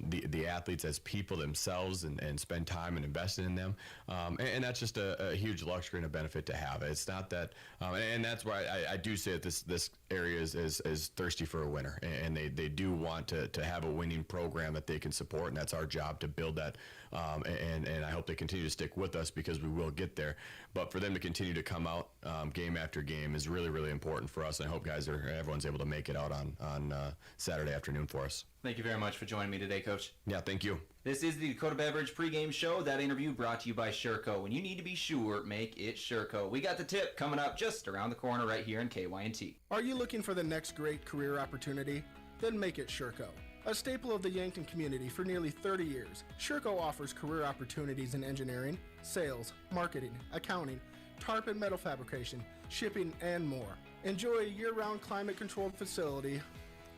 the athletes as people themselves and spend time and invest in them. And that's just a huge luxury and a benefit to have. It's not that, and that's why I do say that this area is thirsty for a winner, and they do want to have a winning program that they can support, and that's our job to build that. And I hope they continue to stick with us because we will get there. But for them to continue to come out game after game is really, really important for us. And I hope everyone's able to make it out on Saturday afternoon for us. Thank you very much for joining me today, Coach. Yeah, thank you. This is the Dakota Beverage pregame show. That interview brought to you by Sherco. When you need to be sure, make it Sherco. We got the tip coming up just around the corner right here in KYNT. Are you looking for the next great career opportunity? Then make it Sherco. A staple of the Yankton community for nearly 30 years, Sherco offers career opportunities in engineering, sales, marketing, accounting, tarp and metal fabrication, shipping, and more. Enjoy a year-round climate-controlled facility,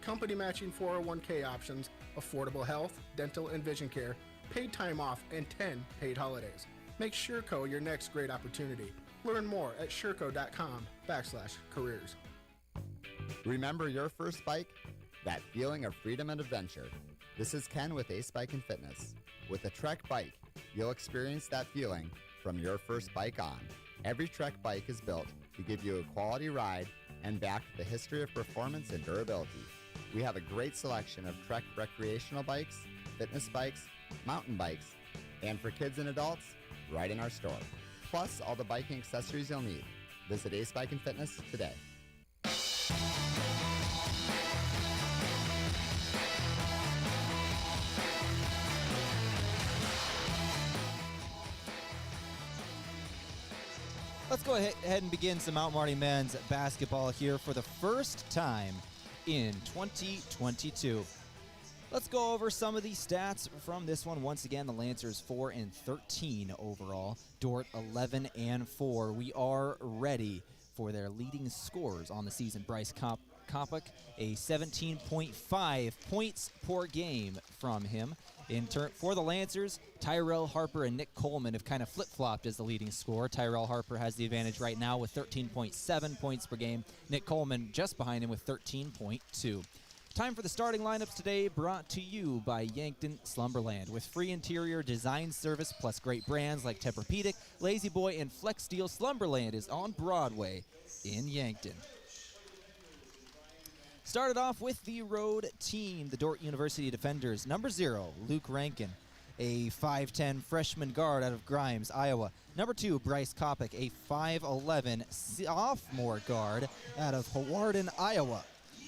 company matching 401k options, affordable health, dental, and vision care, paid time off, and 10 paid holidays. Make Sherco your next great opportunity. Learn more at sherco.com/careers. Remember your first bike? That feeling of freedom and adventure. This is Ken with Ace Bike and Fitness. With a Trek bike, you'll experience that feeling from your first bike on. Every Trek bike is built to give you a quality ride and backed with a history of performance and durability. We have a great selection of Trek recreational bikes, fitness bikes, mountain bikes, and for kids and adults, right in our store. Plus all the biking accessories you'll need. Visit Ace Bike and Fitness today. Let's go ahead and begin some Mount Marty men's basketball here for the first time in 2022. Let's go over some of the stats from this one. Once again, the Lancers 4-13 overall. Dordt 11-4. We are ready for their leading scorers on the season. Bryce Kopic, a 17.5 points per game from him. For the Lancers, Tyrell Harper and Nick Coleman have kind of flip-flopped as the leading scorer. Tyrell Harper has the advantage right now with 13.7 points per game. Nick Coleman just behind him with 13.2. Time for the starting lineups today, brought to you by Yankton Slumberland. With free interior design service plus great brands like Tempur-Pedic, Lazy Boy, and Flex Steel, Slumberland is on Broadway in Yankton. Started off with the road team, the Dordt University Defenders. Number 0, Luke Rankin, a 5'10 freshman guard out of Grimes, Iowa. Number 2, Bryce Kopic, a 5'11 sophomore guard out of Hawarden, Iowa.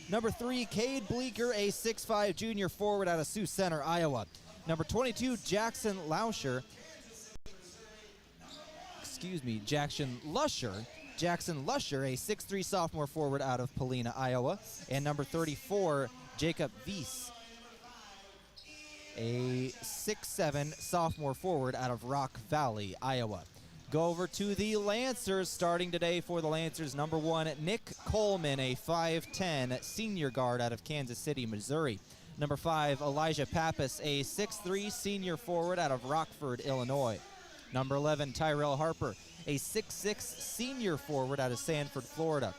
Number 3, Cade Bleeker, a 6'5 junior forward out of Sioux Center, Iowa. Number 22, Jackson Lusher, a 6'3 sophomore forward out of Polina, Iowa. And number 34, Jacob Weiss, a 6'7 sophomore forward out of Rock Valley, Iowa. Go over to the Lancers. Starting today for the Lancers, number 1, Nick Coleman, a 5'10 senior guard out of Kansas City, Missouri. Number 5, Elijah Pappas, a 6'3 senior forward out of Rockford, Illinois. Number 11, Tyrell Harper, a 6'6 senior forward out of Sanford, Florida.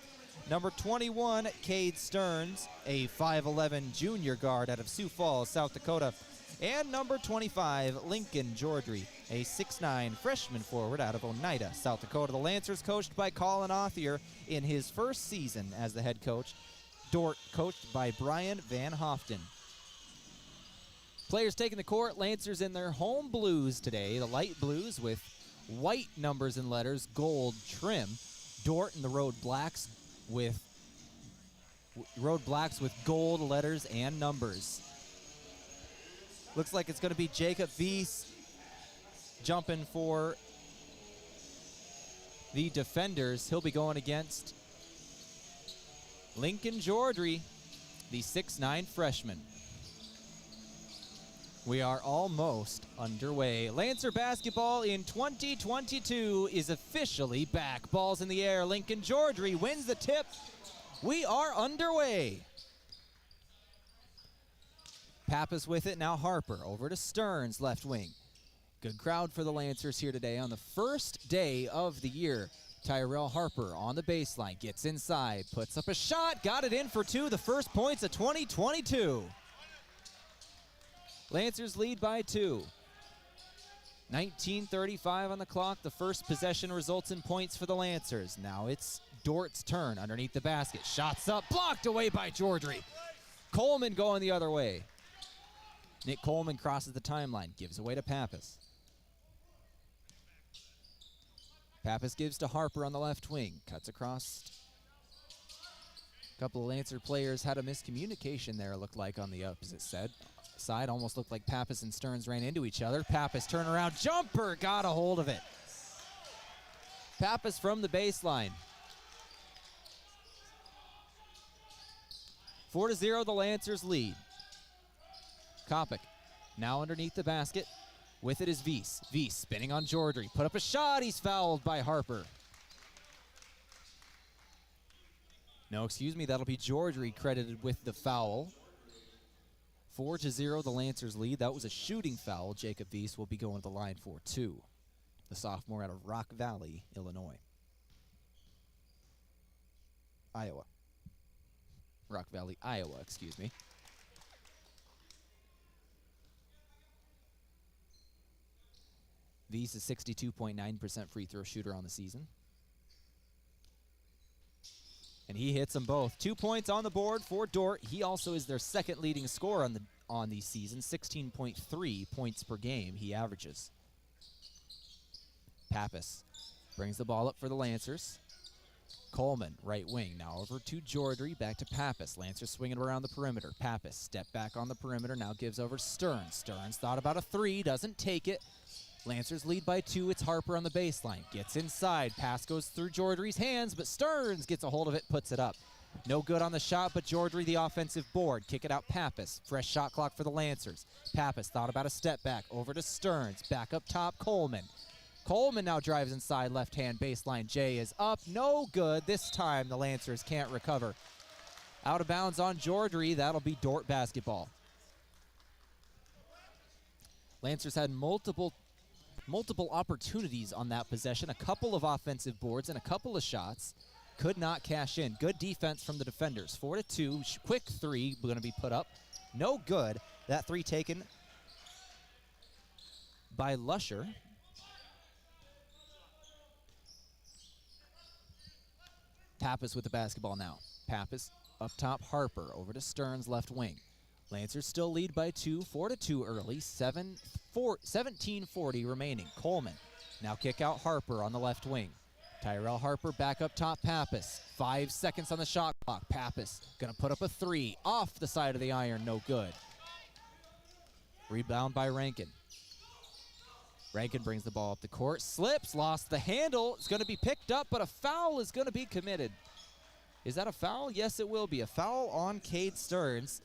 Number 21, Cade Stearns, a 5'11 junior guard out of Sioux Falls, South Dakota. And number 25, Lincoln Jordry, a 6'9 freshman forward out of Oneida, South Dakota. The Lancers coached by Colin Othier in his first season as the head coach. Dordt coached by Brian Van Hoften. Players taking the court, Lancers in their home blues today, the light blues with white numbers and letters, gold trim. Dordt in the road blacks with gold letters and numbers. Looks like it's going to be Jacob Weiss jumping for the defenders. He'll be going against Lincoln Jordry, the 6'9 freshman. We are almost underway. Lancer basketball in 2022 is officially back. Ball's in the air. Lincoln Jordry wins the tip. We are underway. Pappas with it. Now Harper over to Stearns, left wing. Good crowd for the Lancers here today on the first day of the year. Tyrell Harper on the baseline, gets inside, puts up a shot, got it in for two, the first points of 2022. Lancers lead by 2. 19:35 on the clock. The first possession results in points for the Lancers. Now it's Dordt's turn underneath the basket. Shots up, blocked away by Georgery. Coleman going the other way. Nick Coleman crosses the timeline, gives away to Pappas. Pappas gives to Harper on the left wing, cuts across. A couple of Lancer players had a miscommunication there, it looked like, on the opposite side. Almost looked like Pappas and Stearns ran into each other. Pappas turnaround jumper, got a hold of it. Pappas from the baseline. 4-0, the Lancers lead. Kopic now underneath the basket. With it is Weiss. Weiss spinning on Georgery. Put up a shot. He's fouled by Harper. No, excuse me. That'll be Georgery credited with the foul. 4-0, the Lancers lead. That was a shooting foul. Jacob Weiss will be going to the line for 2. The sophomore out of Rock Valley, Illinois. Rock Valley, Iowa, excuse me. Weiss is 62.9% free throw shooter on the season. And he hits them both. 2 points on the board for Dordt. He also is their second leading scorer on the season. 16.3 points per game he averages. Pappas brings the ball up for the Lancers. Coleman, right wing, now over to Georgery, back to Pappas. Lancers swinging around the perimeter. Pappas, step back on the perimeter, now gives over Stearns. Stearns thought about a 3, doesn't take it. Lancers lead by 2. It's Harper on the baseline. Gets inside. Pass goes through Georgery's hands, but Stearns gets a hold of it, puts it up. No good on the shot, but Georgery the offensive board. Kick it out Pappas. Fresh shot clock for the Lancers. Pappas thought about a step back. Over to Stearns. Back up top, Coleman. Coleman now drives inside, left-hand baseline. Jay is up. No good. This time the Lancers can't recover. Out of bounds on Georgery. That'll be Dordt basketball. Lancers had multiple opportunities on that possession, a couple of offensive boards and a couple of shots. Could not cash in. Good defense from the defenders. 4-2, quick 3 going to be put up. No good. That 3 taken by Lusher. Pappas with the basketball now. Pappas up top, Harper over to Stearns, left wing. Lancers still lead by 2, 4-2 early, 17:40 remaining. Coleman now kick out Harper on the left wing. Tyrell Harper back up top, Pappas. 5 seconds on the shot clock. Pappas gonna put up a 3 off the side of the iron, no good. Rebound by Rankin. Rankin brings the ball up the court, slips, lost the handle. It's gonna be picked up, but a foul is gonna be committed. Is that a foul? Yes, it will be. A foul on Cade Stearns.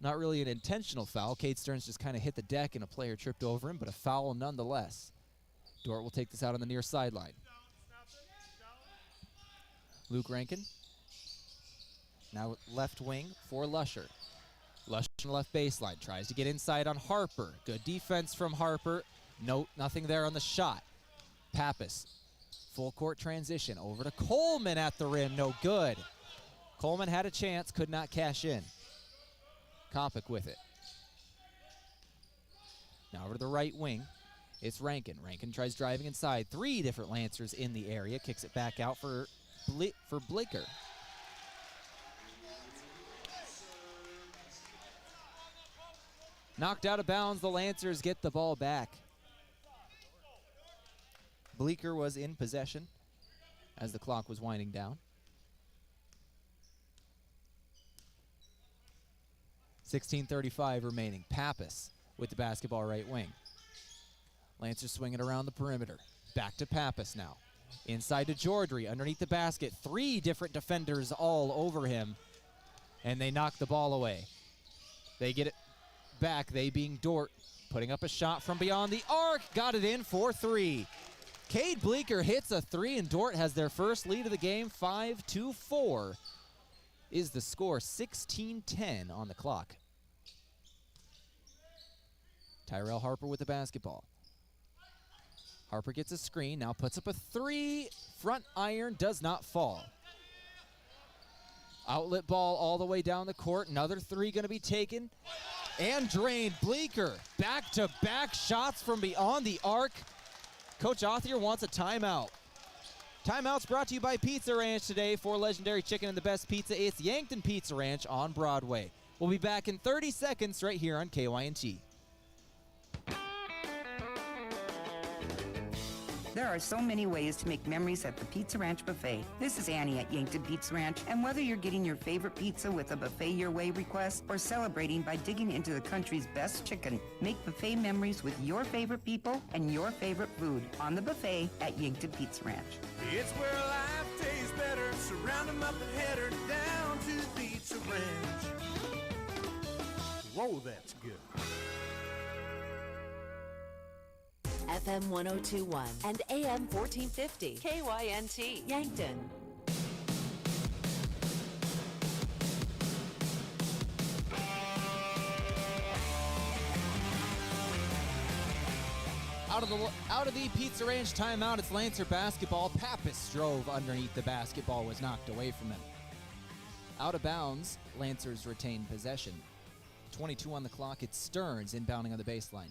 Not really an intentional foul. Cade Stearns just kind of hit the deck and a player tripped over him, but a foul nonetheless. Dordt will take this out on the near sideline. Luke Rankin. Now left wing for Lusher. Lusher on the left baseline. Tries to get inside on Harper. Good defense from Harper. Nothing there on the shot. Pappas. Full court transition. Over to Coleman at the rim. No good. Coleman had a chance. Could not cash in. Kopic with it. Now over to the right wing. It's Rankin. Rankin tries driving inside. 3 different Lancers in the area. Kicks it back out for Blicker. Knocked out of bounds. The Lancers get the ball back. Bleeker was in possession as the clock was winding down. 16:35 remaining. Pappas with the basketball right wing. Lancers swinging around the perimeter. Back to Pappas now. Inside to Georgery underneath the basket. 3 different defenders all over him. And they knock the ball away. They get it back, they being Dordt. Putting up a shot from beyond the arc. Got it in for 3. Cade Bleeker hits a 3 and Dordt has their first lead of the game. 5-4 is the score. 16:10 on the clock. Tyrell Harper with the basketball. Harper gets a screen, now puts up a three. Front iron does not fall. Outlet ball all the way down the court. Another three going to be taken and drained. Bleeker, back-to-back shots from beyond the arc. Coach Othier wants a timeout. Timeout's brought to you by Pizza Ranch today. For legendary chicken and the best pizza, it's Yankton Pizza Ranch on Broadway. We'll be back in 30 seconds right here on KYNT. There are so many ways to make memories at the Pizza Ranch Buffet. This is Annie at Yankton Pizza Ranch, and whether you're getting your favorite pizza with a buffet your way request or celebrating by digging into the country's best chicken, make buffet memories with your favorite people and your favorite food on the buffet at Yankton Pizza Ranch. It's where life tastes better. Surround 'em up and head her down to the Pizza Ranch. Whoa, that's good. FM 1021 and AM 1450. KYNT Yankton. Out of the Pizza Ranch timeout, it's Lancer basketball. Pappas drove underneath the basketball, was knocked away from him. Out of bounds, Lancers retain possession. 22 on the clock, it's Stearns inbounding on the baseline.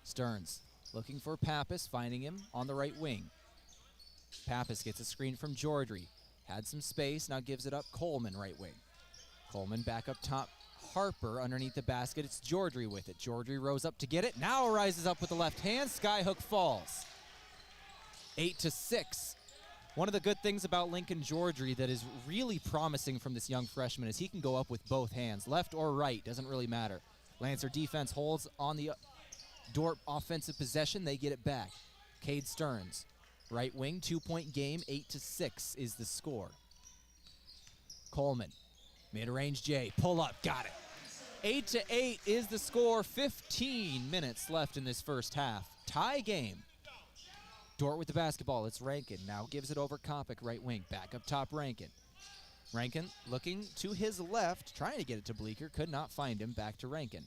Stearns looking for Pappas, finding him on the right wing. Pappas gets a screen from Jordry. Had some space, now gives it up. Coleman, right wing. Coleman back up top. Harper underneath the basket. It's Jordry with it. Jordry rose up to get it. Now rises up with the left hand. Skyhook falls. 8-6. One of the good things about Lincoln Jordry that is really promising from this young freshman is he can go up with both hands. Left or right, doesn't really matter. Lancer defense holds on the Dordt offensive possession. They get it back. Cade Stearns, right wing, 2-point game, 8-6 is the score. Coleman, mid-range J, pull up, got it. 8-8 is the score. 15 minutes left in this first half. Tie game. Dordt with the basketball. It's Rankin. Now gives it over Kopic, right wing. Back up top, Rankin. Rankin looking to his left, trying to get it to Bleeker. Could not find him. Back to Rankin.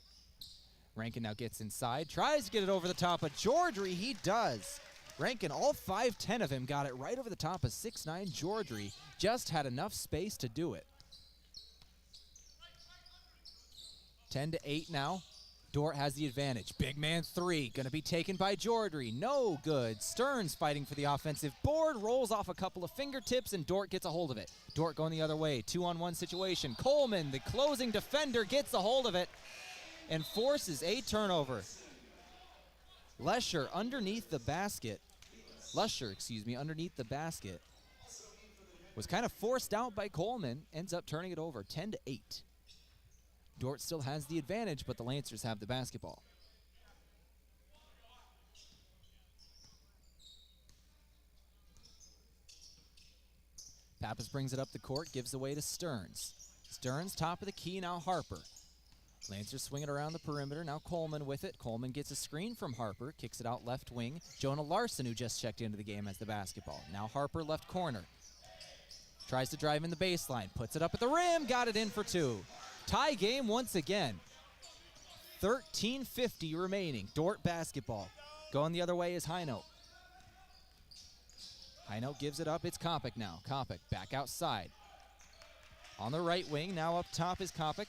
Rankin now gets inside, tries to get it over the top of Jordry. He does. Rankin, all 5'10 of him, got it right over the top of 6'9 Jordry. Just had enough space to do it. 10-8 now. Dordt has the advantage. Big man three, gonna be taken by Jordry. No good. Stearns fighting for the offensive board, rolls off a couple of fingertips, and Dordt gets a hold of it. Dordt going the other way, 2-on-1 situation. Coleman, the closing defender, gets a hold of it and forces a turnover. Lusher, underneath the basket, was kind of forced out by Coleman, ends up turning it over, 10-8. Dordt still has the advantage, but the Lancers have the basketball. Pappas brings it up the court, gives away to Stearns. Stearns, top of the key, now Harper. Lancers swing it around the perimeter, now Coleman with it. Coleman gets a screen from Harper, kicks it out left wing. Jonah Larson, who just checked into the game, has the basketball. Now Harper, left corner. Tries to drive in the baseline, puts it up at the rim, got it in for two. Tie game once again. 13:50 remaining. Dordt basketball. Going the other way is Heinold. Heinold gives it up. It's Kopic now. Kopic back outside. On the right wing, now up top is Kopic.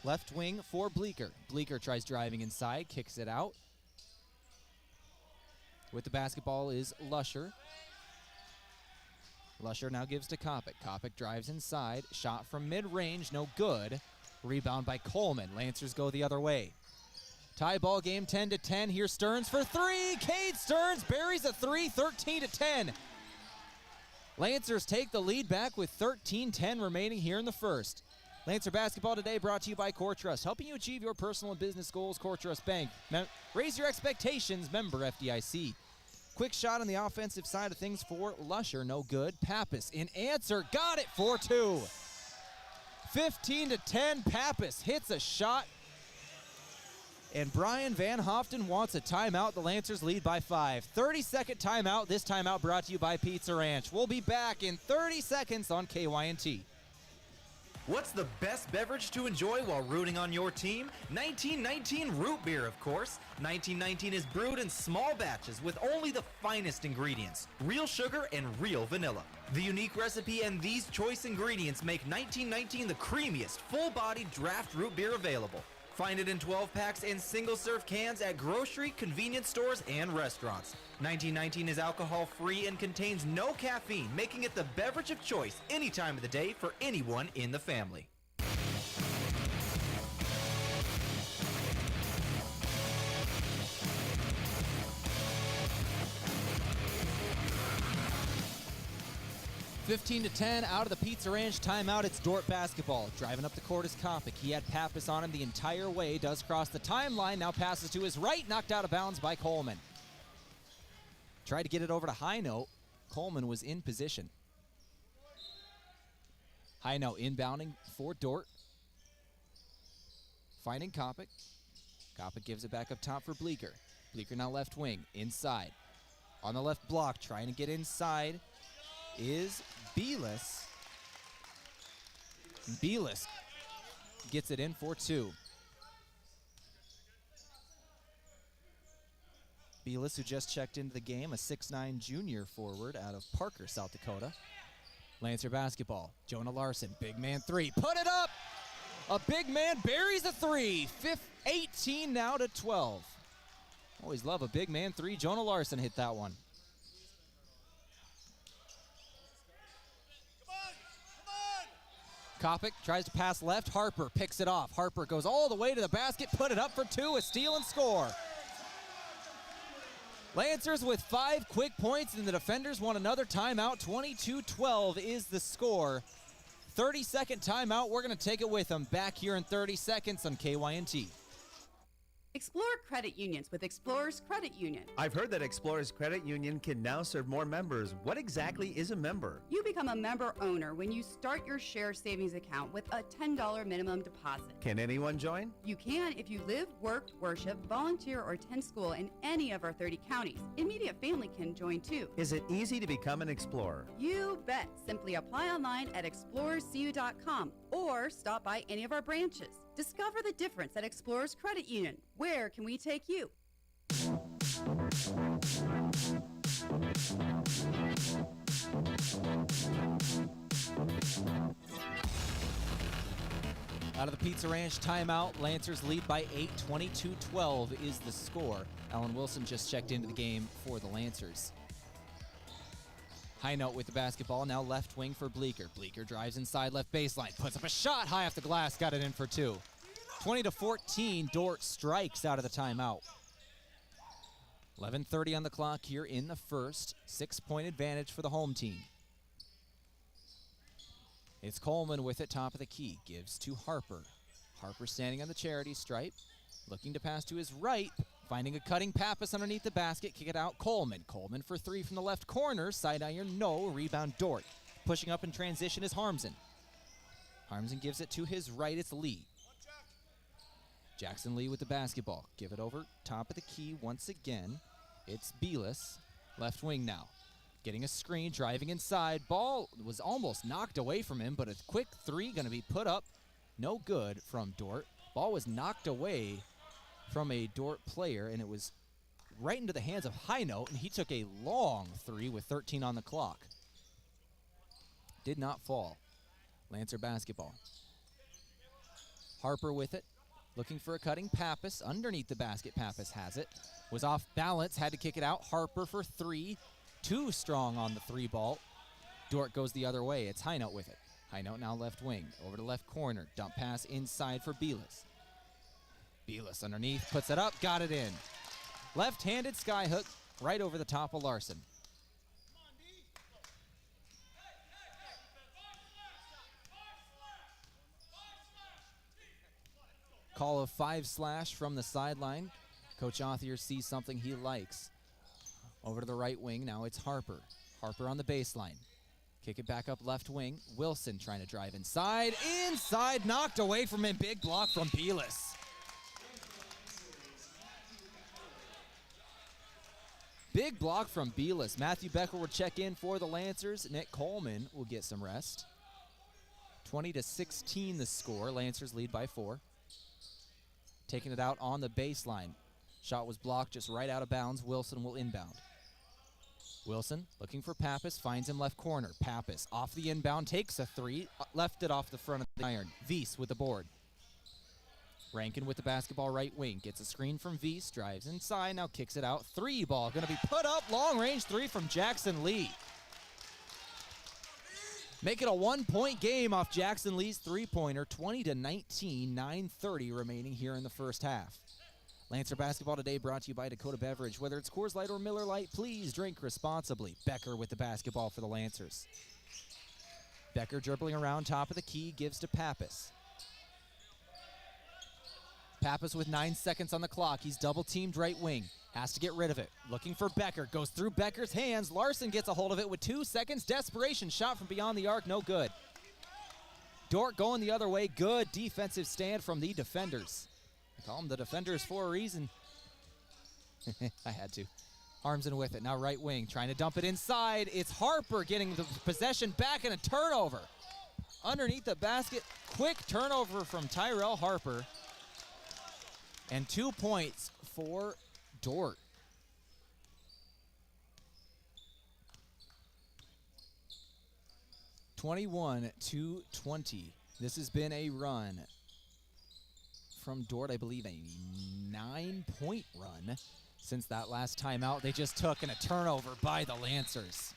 Left wing for Bleeker. Bleeker tries driving inside, kicks it out. With the basketball is Lusher. Lusher now gives to Kopic. Kopic drives inside. Shot from mid-range, no good. Rebound by Coleman. Lancers go the other way. Tie ball game, 10-10. Here's Stearns for three. Cade Stearns buries a three, 13-10. Lancers take the lead back with 13-10 remaining here in the first. Lancer basketball today brought to you by Core Trust, helping you achieve your personal and business goals. Core Trust Bank. Raise your expectations. Member FDIC. Quick shot on the offensive side of things for Lusher, no good. Pappas in answer, got it for two. 15-10, Pappas hits a shot. And Brian Van Hoften wants a timeout. The Lancers lead by 5. 30-second timeout. This timeout brought to you by Pizza Ranch. We'll be back in 30 seconds on KYNT. What's the best beverage to enjoy while rooting on your team? 1919 root beer, of course. 1919 is brewed in small batches with only the finest ingredients, real sugar and real vanilla. The unique recipe and these choice ingredients make 1919 the creamiest, full-bodied draft root beer available. Find it in 12-packs and single-serve cans at grocery, convenience stores, and restaurants. 1919 is alcohol-free and contains no caffeine, making it the beverage of choice any time of the day for anyone in the family. (15-10) out of the Pizza Ranch timeout. It's Dordt basketball. Driving up the court is Kopic. He had Pappas on him the entire way. Does cross the timeline. Now passes to his right. Knocked out of bounds by Coleman. Tried to get it over to Hino. Coleman was in position. Hino inbounding for Dordt. Finding Kopic. Kopic gives it back up top for Bleeker. Bleeker now left wing. Inside. On the left block. Trying to get inside is Belis. Belis gets it in for two. Belis, who just checked into the game, a 6'9" junior forward out of Parker, South Dakota. Lancer basketball. Jonah Larson, big man three. Put it up! A big man buries a three. 18 now to 12. Always love a big man three. Jonah Larson hit that one. Kopic tries to pass left. Harper picks it off. Harper goes all the way to the basket, put it up for two, a steal and score. Lancers with 5 quick points, and the defenders want another timeout. 22-12 is the score. 30-second timeout. We're going to take it with them. Back here in 30 seconds on KYNT. Explore credit unions with Explorers Credit Union. I've heard that Explorers Credit Union can now serve more members. What exactly is a member? You become a member owner when you start your share savings account with a $10 minimum deposit. Can anyone join? You can if you live, work, worship, volunteer, or attend school in any of our 30 counties. Immediate family can join too. Is it easy to become an Explorer? You bet. Simply apply online at explorerscu.com or stop by any of our branches. Discover the difference at Explorers Credit Union. Where can we take you? Out of the Pizza Ranch timeout, Lancers lead by 8, 22-12 is the score. Alan Wilson just checked into the game for the Lancers. High note with the basketball, now left wing for Bleeker. Bleeker drives inside left baseline, puts up a shot high off the glass, got it in for two. 20-14, Dordt strikes out of the timeout. 11:30 on the clock here in the first. 6-point advantage for the home team. It's Coleman with it, top of the key, gives to Harper. Harper standing on the charity stripe, looking to pass to his right, finding a cutting Pappas underneath the basket, kick it out, Coleman. Coleman for three from the left corner, side iron, no, rebound Dordt. Pushing up in transition is Harmsen. Harmsen gives it to his right, it's Lee. Jackson Lee with the basketball. Give it over, top of the key once again. It's Belis, left wing now. Getting a screen, driving inside. Ball was almost knocked away from him, but a quick three going to be put up. No good from Dordt. Ball was knocked away from a Dordt player, and it was right into the hands of High Note, and he took a long three with 13 on the clock. Did not fall. Lancer basketball. Harper with it. Looking for a cutting Pappas. Underneath the basket, Pappas has it. Was off balance, had to kick it out. Harper for three. Too strong on the three ball. Dordt goes the other way. It's High Note with it. High Note now left wing. Over to left corner. Dump pass inside for Belis. Belis underneath, puts it up, got it in. Left-handed skyhook right over the top of Larson. Call of 5/ from the sideline. Coach Othier sees something he likes. Over to the right wing, now it's Harper. Harper on the baseline. Kick it back up left wing. Wilson trying to drive inside. Inside, knocked away from him. Big block from Belis. Big block from Belis. Matthew Becker will check in for the Lancers. Nick Coleman will get some rest. 20-16 the score. Lancers lead by 4. Taking it out on the baseline. Shot was blocked just right out of bounds. Wilson will inbound. Wilson looking for Pappas, finds him left corner. Pappas off the inbound, takes a 3, left it off the front of the iron. Weiss with the board. Rankin with the basketball right wing. Gets a screen from Weiss, drives inside, now kicks it out. 3 ball gonna be put up, long range 3 from Jackson Lee. Make it a 1-point game off Jackson Lee's 3-pointer, 20-19, 9:30 remaining here in the first half. Lancer basketball today brought to you by Dakota Beverage. Whether it's Coors Light or Miller Lite, please drink responsibly. Becker with the basketball for the Lancers. Becker dribbling around top of the key, gives to Pappas. Pappas with 9 seconds on the clock. He's double-teamed right wing. Has to get rid of it. Looking for Becker. Goes through Becker's hands. Larson gets a hold of it with 2 seconds. Desperation shot from beyond the arc. No good. Dordt going the other way. Good defensive stand from the defenders. I call them the defenders for a reason. I had to. Harmsen with it. Now right wing. Trying to dump it inside. It's Harper getting the possession back and a turnover. Underneath the basket. Quick turnover from Tyrell Harper. And 2 points for Dordt. (21-20). This has been a run from Dordt, I believe a 9-point run since that last timeout they just took, and a turnover by the Lancers.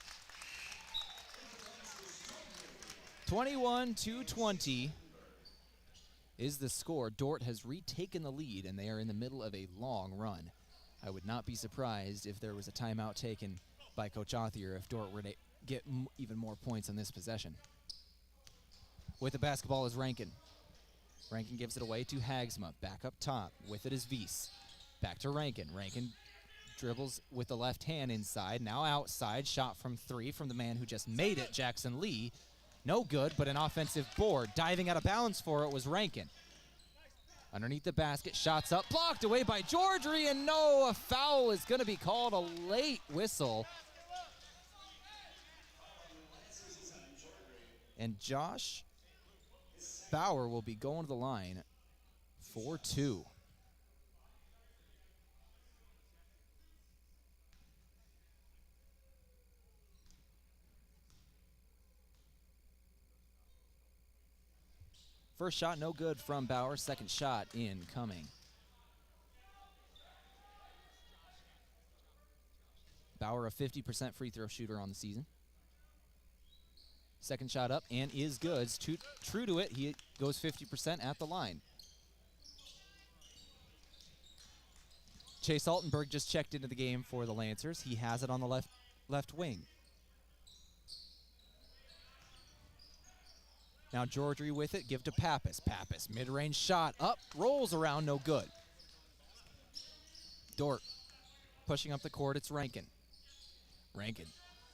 21-20 is the score. Dordt has retaken the lead, and they are in the middle of a long run. I would not be surprised if there was a timeout taken by Coach Othier if Dordt were to get even more points on this possession. With the basketball is Rankin. Rankin gives it away to Hagsma. Back up top. With it is Weiss. Back to Rankin. Rankin dribbles with the left hand inside. Now outside. Shot from 3 from the man who just made it, Jackson Lee. No good, but an offensive board. Diving out of bounds for it was Rankin. Underneath the basket, shots up, blocked away by Georgery, and no, a foul is going to be called, a late whistle. And Josh Bauer will be going to the line for 2. First shot no good from Bauer. Second shot incoming. Bauer a 50% free throw shooter on the season. Second shot up and is good. It's true to it. He goes 50% at the line. Chase Altenberg just checked into the game for the Lancers. He has it on the left wing. Now Georgery with it, give to Pappas. Pappas, mid-range shot, up, rolls around, no good. Dordt pushing up the court, it's Rankin. Rankin,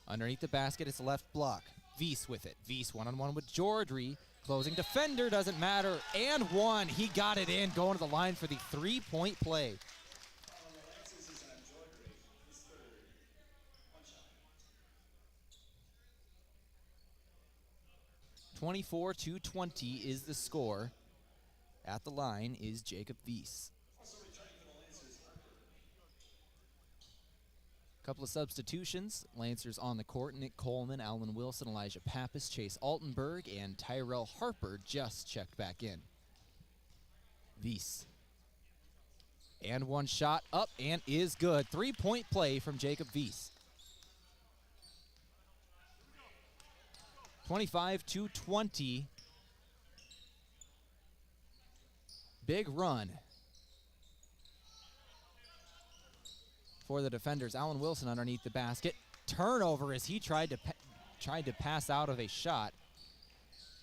underneath the basket, it's left block. Weiss with it. Weiss one-on-one with Georgery. Closing defender, doesn't matter, and 1. He got it in, going to the line for the 3-point play. (24-20) is the score. At the line is Jacob Weiss. Couple of substitutions. Lancers on the court. Nick Coleman, Alvin Wilson, Elijah Pappas, Chase Altenberg, and Tyrell Harper just checked back in. Weiss. And 1 shot up and is good. 3-point play from Jacob Weiss. 25-20. Big run for the defenders. Allen Wilson underneath the basket. Turnover as he tried to pass out of a shot.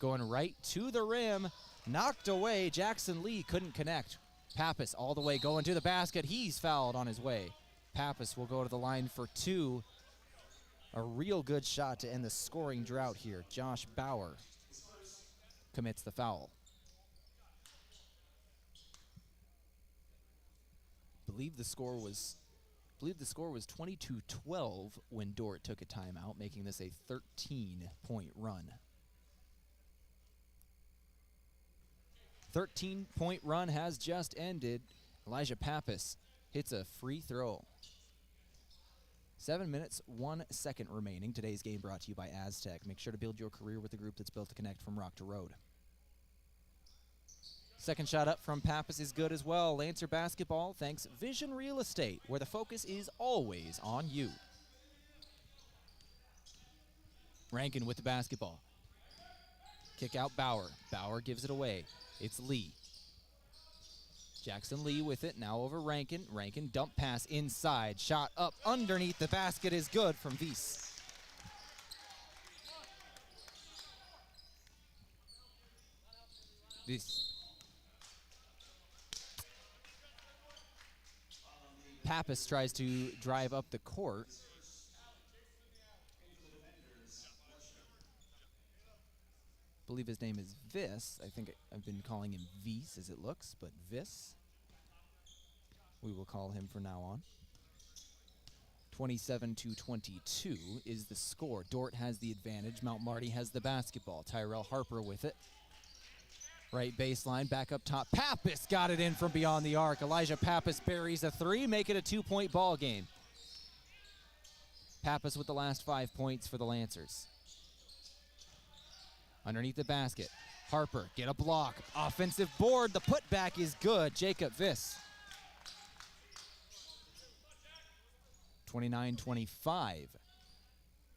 Going right to the rim. Knocked away. Jackson Lee couldn't connect. Pappas all the way going to the basket. He's fouled on his way. Pappas will go to the line for 2. A real good shot to end the scoring drought here. Josh Bauer commits the foul. Believe the score was 22-12 when Dordt took a timeout, making this a 13-point run. 13-point run has just ended. Elijah Pappas hits a free throw. 7 minutes, 1 second remaining. Today's game brought to you by Aztec. Make sure to build your career with a group that's built to connect from rock to road. Second shot up from Pappas is good as well. Lancer basketball thanks Vision Real Estate, where the focus is always on you. Rankin with the basketball. Kick out Bauer. Bauer gives it away. It's Lee. Jackson Lee with it, now over Rankin. Rankin dump pass inside. Shot up underneath the basket is good from Weiss. Weiss. Pappas tries to drive up the court. I believe his name is Viss. I think I've been calling him Weiss as it looks, but Viss. We will call him from now on. 27-22 is the score. Dordt has the advantage. Mount Marty has the basketball. Tyrell Harper with it. Right baseline, back up top. Pappas got it in from beyond the arc. Elijah Pappas buries a three, make it a 2-point ball game. Pappas with the last 5 points for the Lancers. Underneath the basket, Harper, get a block. Offensive board, the putback is good. Jacob Viss. 29-25.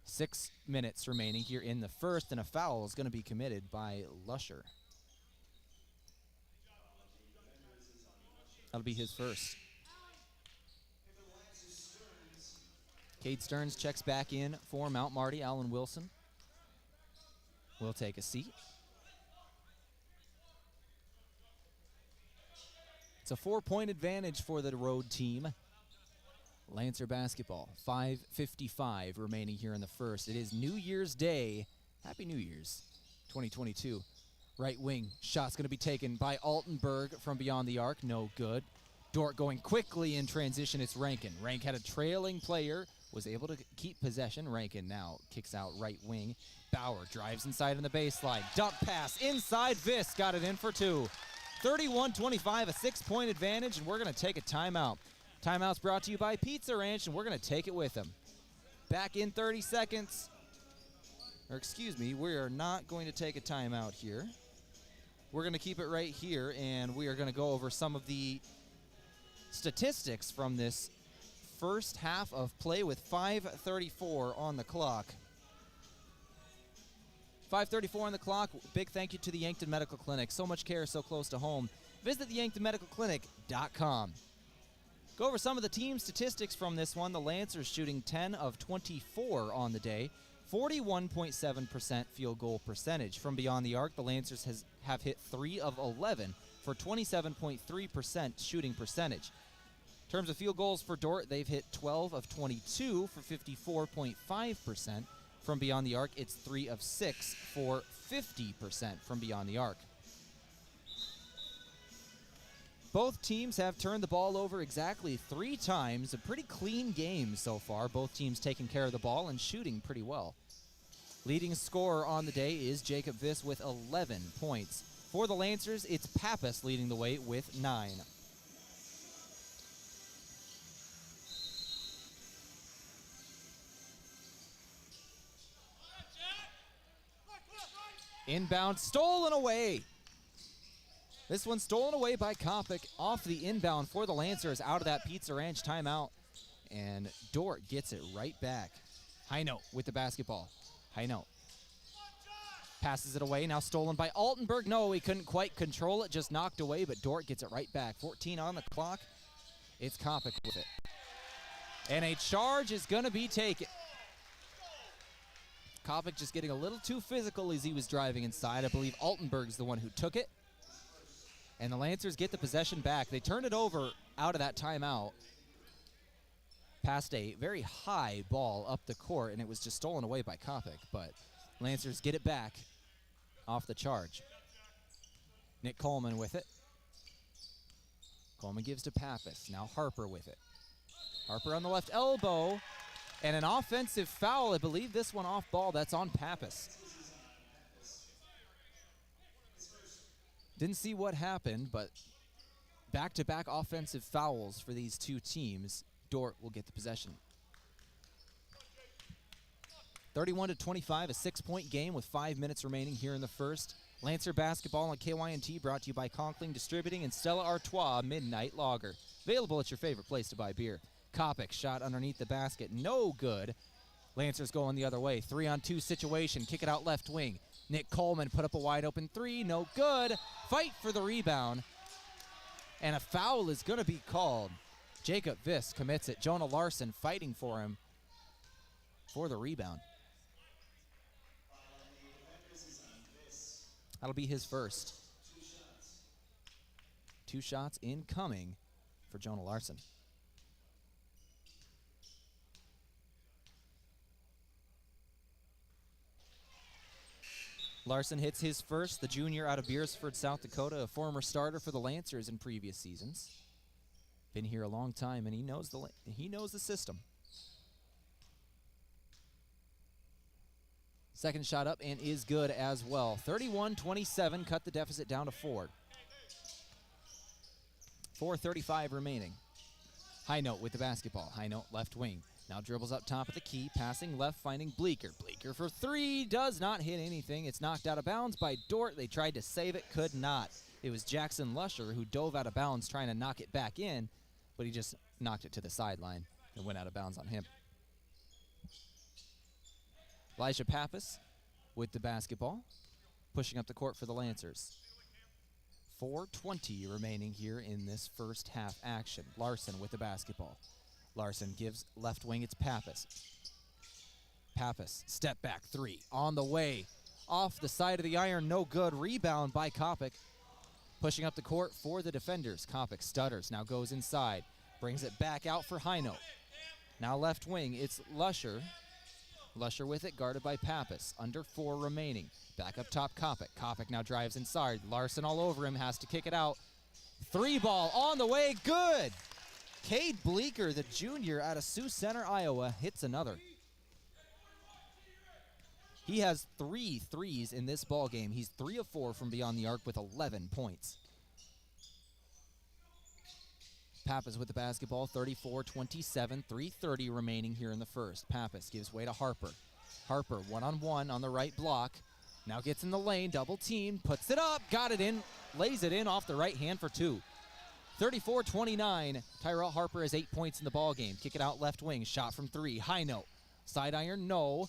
6 minutes remaining here in the first, and a foul is going to be committed by Lusher. That'll be his first. Cade Stearns checks back in for Mount Marty. Alan Wilson will take a seat. It's a 4-point advantage for the road team. Lancer basketball, 5:55 remaining here in the first. It is New Year's Day. Happy New Year's 2022. Right wing, shot's going to be taken by Altenberg from beyond the arc. No good. Dordt going quickly in transition. It's Rankin. Rank had a trailing player, was able to keep possession. Rankin now kicks out right wing. Bauer drives inside on the baseline. Dump pass inside. Viss got it in for two. 31-25, a 6-point advantage, and we're going to take a timeout. Timeout's brought to you by Pizza Ranch, and we're going to take it with them. Back in 30 seconds. Or excuse me, we are not going to take a timeout here. We're going to keep it right here, and we are going to go over some of the statistics from this first half of play with 5:34 on the clock. 5:34 on the clock. Big thank you to the Yankton Medical Clinic. So much care, so close to home. Visit theyanktonmedicalclinic.com. Go over some of the team statistics from this one. The Lancers shooting 10 of 24 on the day. 41.7% field goal percentage. From beyond the arc, the Lancers have hit 3 of 11 for 27.3% shooting percentage. In terms of field goals for Dordt, they've hit 12 of 22 for 54.5%. From beyond the arc, it's 3 of 6 for 50% from beyond the arc. Both teams have turned the ball over exactly 3 times. A pretty clean game so far. Both teams taking care of the ball and shooting pretty well. Leading scorer on the day is Jacob Viss with 11 points. For the Lancers, it's Pappas leading the way with 9. Inbound, stolen away. This one's stolen away by Kopic off the inbound for the Lancers out of that Pizza Ranch timeout. And Dordt gets it right back. Heino with the basketball. Heino passes it away, now stolen by Altenberg. No, he couldn't quite control it, just knocked away, but Dordt gets it right back. 14 on the clock. It's Kopic with it. And a charge is going to be taken. Kopic just getting a little too physical as he was driving inside. I believe Altenberg's the one who took it. And the Lancers get the possession back. They turned it over out of that timeout. Past a very high ball up the court, and it was just stolen away by Kopic. But Lancers get it back off the charge. Nick Coleman with it. Coleman gives to Pappas. Now Harper with it. Harper on the left elbow. And an offensive foul. I believe this one off ball. That's on Pappas. Didn't see what happened, but back-to-back offensive fouls for these two teams. Dordt will get the possession. 31-25, a 6-point game with 5 minutes remaining here in the first. Lancer basketball on KYNT brought to you by Conkling Distributing and Stella Artois Midnight Lager. Available at your favorite place to buy beer. Kopic shot underneath the basket, no good. Lancers going the other way, 3-on-2 situation, kick it out left wing. Nick Coleman put up a wide open three, no good. Fight for the rebound, and a foul is going to be called. Jacob Viss commits it. Jonah Larson fighting for him for the rebound. That'll be his first. 2 shots incoming for Jonah Larson. Larson hits his first, the junior out of Beersford, South Dakota, a former starter for the Lancers in previous seasons. Been here a long time, and he knows the system. Second shot up and is good as well. 31-27, cut the deficit down to 4. 4:35 remaining. High Note with the basketball. High Note left wing. Now dribbles up top of the key, passing left, finding Bleeker. Bleeker for 3, does not hit anything. It's knocked out of bounds by Dordt. They tried to save it, could not. It was Jackson Lusher who dove out of bounds trying to knock it back in, but he just knocked it to the sideline and went out of bounds on him. Elijah Pappas with the basketball, pushing up the court for the Lancers. 4:20 remaining here in this first half action. Larson with the basketball. Larson gives left wing, it's Pappas. Pappas, step back 3, on the way. Off the side of the iron, no good. Rebound by Kopic. Pushing up the court for the defenders. Kopic stutters, now goes inside. Brings it back out for Hino. Now left wing, it's Lusher. Lusher with it, guarded by Pappas. Under 4 remaining. Back up top, Kopic. Kopic now drives inside. Larson all over him, has to kick it out. 3 ball on the way, good! Cade Bleeker, the junior out of Sioux Center, Iowa, hits another. He has 3 threes in this ball game. He's 3 of 4 from beyond the arc with 11 points. Pappas with the basketball, 34-27, 3:30 remaining here in the first. Pappas gives way to Harper. Harper one-on-one on the right block. Now gets in the lane, double team, puts it up, got it in, lays it in off the right hand for 2. 34-29, Tyrell Harper has 8 points in the ball game. Kick it out left wing, shot from 3, high note. Side iron, no.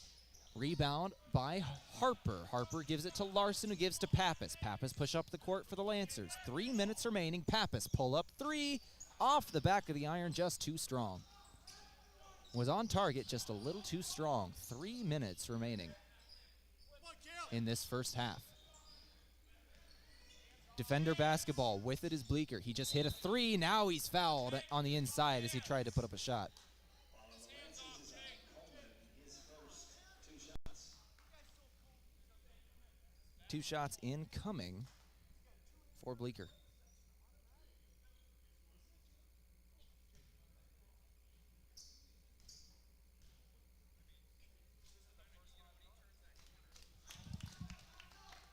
Rebound by Harper. Harper gives it to Larson, who gives to Pappas. Pappas push up the court for the Lancers. 3 minutes remaining. Pappas pull up 3, off the back of the iron, just too strong. Was on target, just a little too strong. 3 minutes remaining in this first half. Defender basketball, with it is Bleeker. He just hit a 3, now he's fouled on the inside as he tried to put up a shot. Two shots incoming for Bleeker.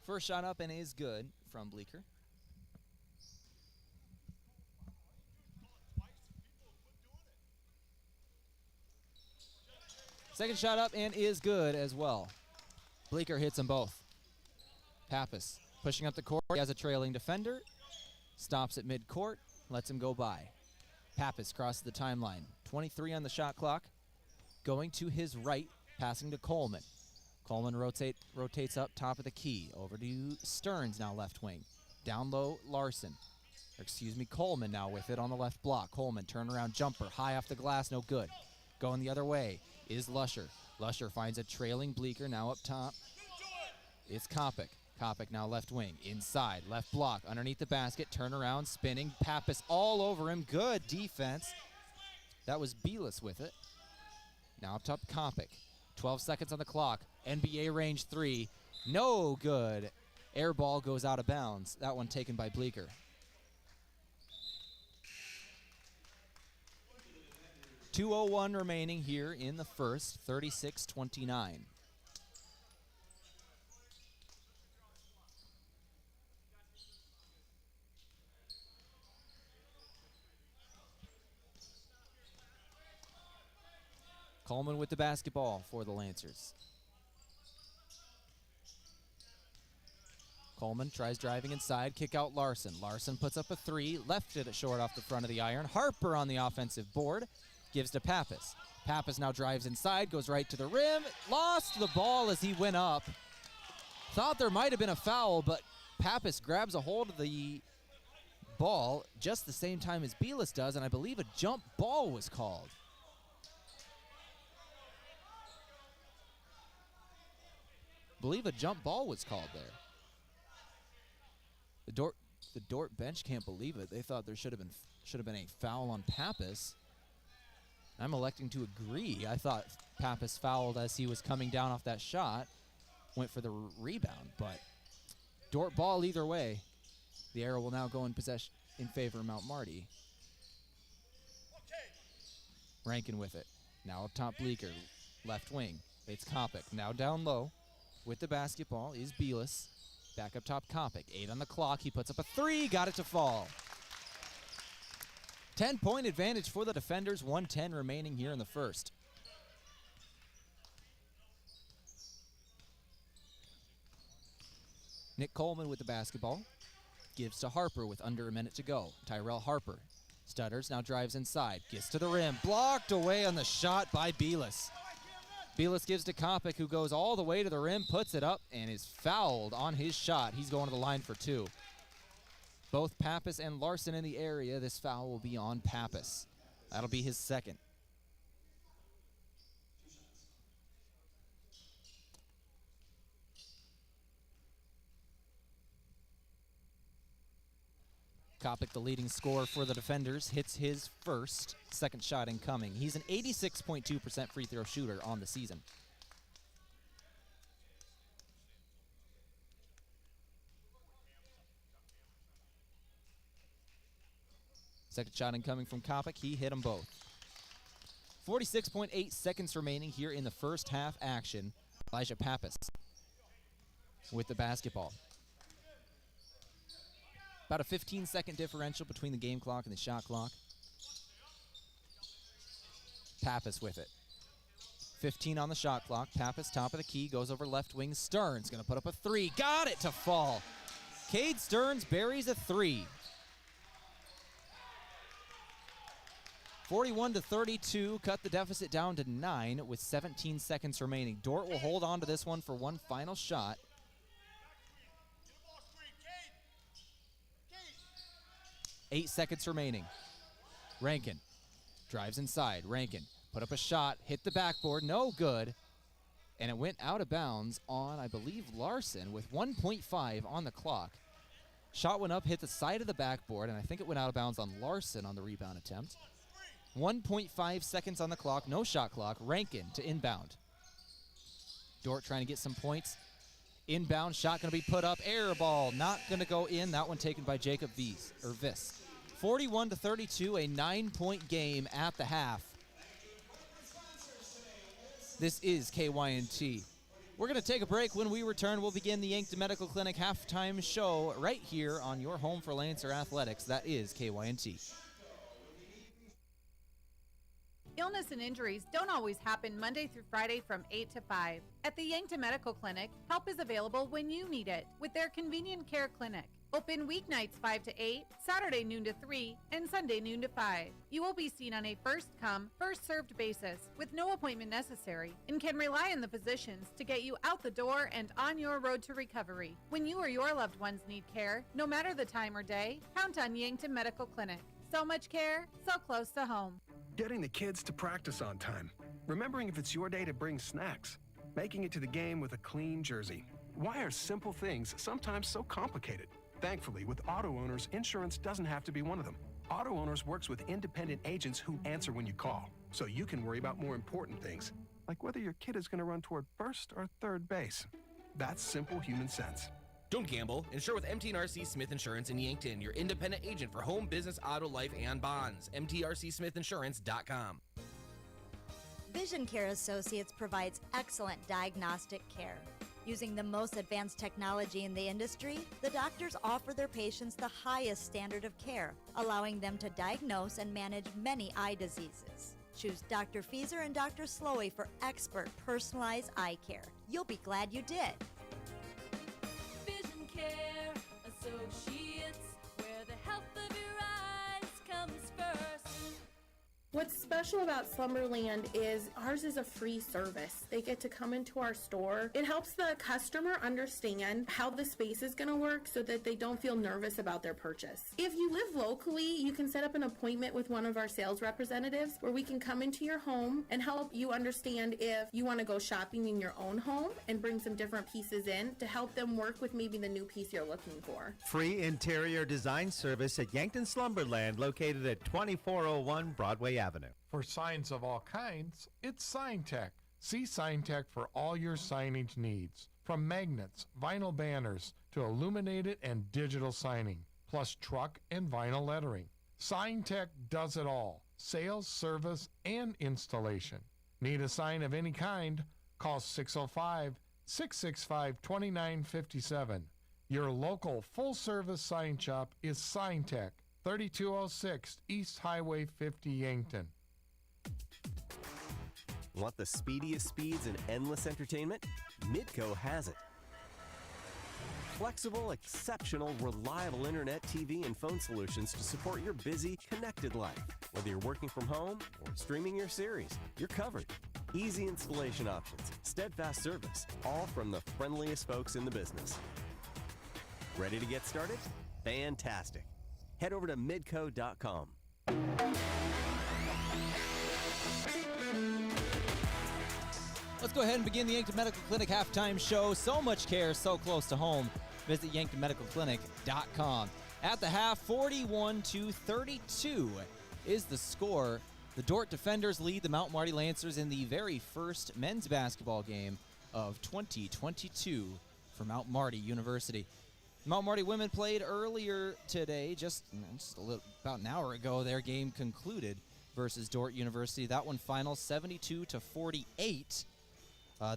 First shot up and is good from Bleeker. Second shot up and is good as well. Bleeker hits them both. Pappas pushing up the court. He has a trailing defender. Stops at midcourt. Lets him go by. Pappas crosses the timeline. 23 on the shot clock. Going to his right. Passing to Coleman. Coleman rotates up top of the key. Over to Stearns now left wing. Down low, Larson. Coleman now with it on the left block. Coleman turnaround jumper. High off the glass, no good. Going the other way is Lusher. Lusher finds a trailing Bleeker now up top. It's Kopic. Kopic now left wing. Inside, left block. Underneath the basket, turnaround, spinning. Pappas all over him. Good defense. That was Belis with it. Now up top, Kopic. 12 seconds on the clock. NBA range 3. No good. Air ball goes out of bounds. That one taken by Bleeker. .201 remaining here in the first. 36-29. Coleman with the basketball for the Lancers. Coleman tries driving inside, kick out Larson. Larson puts up a three, left it short off the front of the iron. Harper on the offensive board, gives to Pappas. Pappas now drives inside, goes right to the rim, lost the ball as he went up. Thought there might have been a foul, but Pappas grabs a hold of the ball just the same time as Belis does, and I believe a jump ball was called. There. The Dordt bench can't believe it. They thought there should have been a foul on Pappas. I'm electing to agree. I thought Pappas fouled as he was coming down off that shot, went for the rebound, but Dordt ball either way. The arrow will now go in possession in favor of Mount Marty. Rankin with it. Now up top Bleeker, left wing. It's Kopic. Now down low with the basketball is Belis. Back up top Kopic. 8 on the clock. He puts up a three. Got it to fall. 10-point advantage for the defenders. 1:10 remaining here in the first. Nick Coleman with the basketball. Gives to Harper with under a minute to go. Tyrell Harper stutters, now drives inside. Gets to the rim. Blocked away on the shot by Belis. Belis gives to Kopic, who goes all the way to the rim, puts it up, and is fouled on his shot. He's going to the line for 2. Both Pappas and Larson in the area. This foul will be on Pappas. That'll be his second. Kopic, the leading scorer for the defenders, hits his first. Second shot incoming. He's an 86.2% free throw shooter on the season. Second shot incoming from Kopic. He hit them both. 46.8 seconds remaining here in the first half action. Elijah Pappas with the basketball. About a 15-second differential between the game clock and the shot clock. Pappas with it. 15 on the shot clock. Pappas, top of the key, goes over left wing. Stearns going to put up a three. Got it to fall. Cade Stearns buries a three. 41-32, cut the deficit down to 9 with 17 seconds remaining. Dordt will hold on to this one for one final shot. Eight seconds remaining. Rankin drives inside. Rankin put up a shot, hit the backboard, no good. And it went out of bounds on, I believe, Larson with 1.5 on the clock. Shot went up, hit the side of the backboard, and I think it went out of bounds on Larson on the rebound attempt. 1.5 seconds on the clock, no shot clock. Rankin to inbound. Dordt trying to get some points. Inbound shot going to be put up. Air ball not going to go in. That one taken by Jacob Viss. 41-32, a 9-point game at the half. This is KYNT. We're going to take a break. When we return, we'll begin the Yankton Medical Clinic halftime show right here on your home for Lancer Athletics. That is KYNT. Illness and injuries don't always happen Monday through Friday from 8 to 5. At the Yankton Medical Clinic, help is available when you need it with their convenient care clinic. Open weeknights 5 to 8, Saturday noon to 3, and Sunday noon to 5. You will be seen on a first-come, first-served basis with no appointment necessary and can rely on the physicians to get you out the door and on your road to recovery. When you or your loved ones need care, no matter the time or day, count on Yankton Medical Clinic. So much care, so close to home. Getting the kids to practice on time. Remembering if it's your day to bring snacks. Making it to the game with a clean jersey. Why are simple things sometimes so complicated? Thankfully, with Auto Owners, insurance doesn't have to be one of them. Auto Owners works with independent agents who answer when you call, so you can worry about more important things, like whether your kid is going to run toward first or third base. That's simple human sense. Don't gamble. Insure with MTRC Smith Insurance in Yankton, your independent agent for home, business, auto, life, and bonds. MTRCSmithInsurance.com. Vision Care Associates provides excellent diagnostic care. Using the most advanced technology in the industry, the doctors offer their patients the highest standard of care, allowing them to diagnose and manage many eye diseases. Choose Dr. Fieser and Dr. Slowey for expert personalized eye care. You'll be glad you did. Vision Care Associates, where the health of your eyes comes first. What's special about Slumberland is ours is a free service. They get to come into our store. It helps the customer understand how the space is going to work so that they don't feel nervous about their purchase. If you live locally, you can set up an appointment with one of our sales representatives where we can come into your home and help you understand if you want to go shopping in your own home and bring some different pieces in to help them work with maybe the new piece you're looking for. Free interior design service at Yankton Slumberland, located at 2401 Broadway Avenue. For signs of all kinds, it's Sign Tech. See Sign Tech for all your signage needs. From magnets, vinyl banners, to illuminated and digital signing, plus truck and vinyl lettering. Sign Tech does it all. Sales, service, and installation. Need a sign of any kind? Call 605-665-2957. Your local full-service sign shop is Sign Tech, 3206 East Highway 50, Yankton. Want the speediest speeds and endless entertainment? Midco has it. Flexible, exceptional, reliable internet, TV, and phone solutions to support your busy, connected life. Whether you're working from home or streaming your series, you're covered. Easy installation options, steadfast service, all from the friendliest folks in the business. Ready to get started? Fantastic. Head over to midco.com. Let's go ahead and begin the Yankton Medical Clinic halftime show. So much care, so close to home. Visit yanktonmedicalclinic.com. At the half, 41-32 is the score. The Dordt defenders lead the Mount Marty Lancers in the very first men's basketball game of 2022 for Mount Marty University. Mount Marty women played earlier today, just about an hour ago. Their game concluded versus Dordt University. That one final 72-48.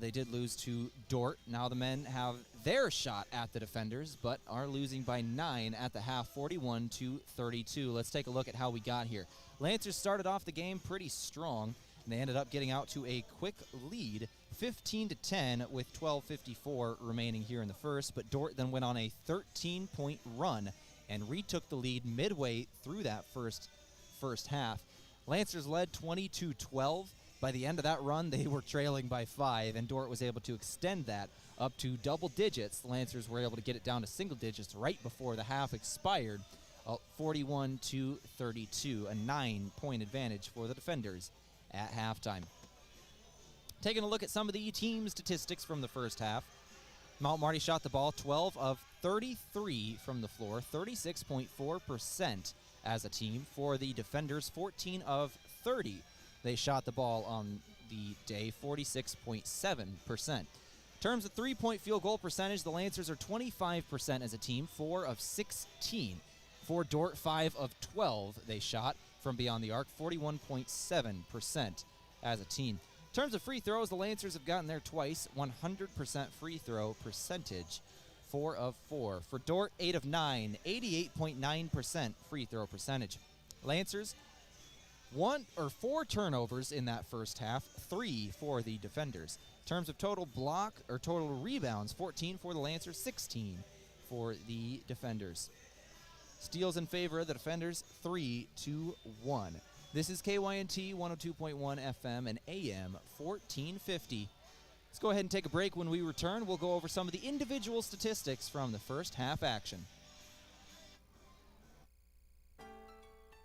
They did lose to Dordt. Now the men have their shot at the defenders, but are losing by 9 at the half, 41-32. Let's take a look at how we got here. Lancers started off the game pretty strong, and they ended up getting out to a quick lead, 15-10 with 12:54 remaining here in the first, but Dordt then went on a 13-point run and retook the lead midway through that first half. Lancers led 22-12. By the end of that run, they were trailing by 5, and Dordt was able to extend that up to double digits. The Lancers were able to get it down to single digits right before the half expired, 41-32, a 9-point advantage for the defenders at halftime. Taking a look at some of the team statistics from the first half, Mount Marty shot the ball 12 of 33 from the floor, 36.4% as a team. For the defenders, 14 of 30. They shot the ball on the day, 46.7%. In terms of three-point field goal percentage, the Lancers are 25% as a team, 4 of 16. For Dordt, 5 of 12 they shot from beyond the arc, 41.7% as a team. In terms of free throws, the Lancers have gotten there twice, 100% free throw percentage, 4 of 4. For Dordt, 8 of 9, 88.9% free throw percentage. Lancers, 4 turnovers in that first half, 3 for the defenders. In terms of total rebounds, 14 for the Lancers, 16 for the defenders. Steals in favor of the defenders, 3-1. This is KYNT 102.1 FM and AM 1450. Let's go ahead and take a break. When we return, we'll go over some of the individual statistics from the first half action.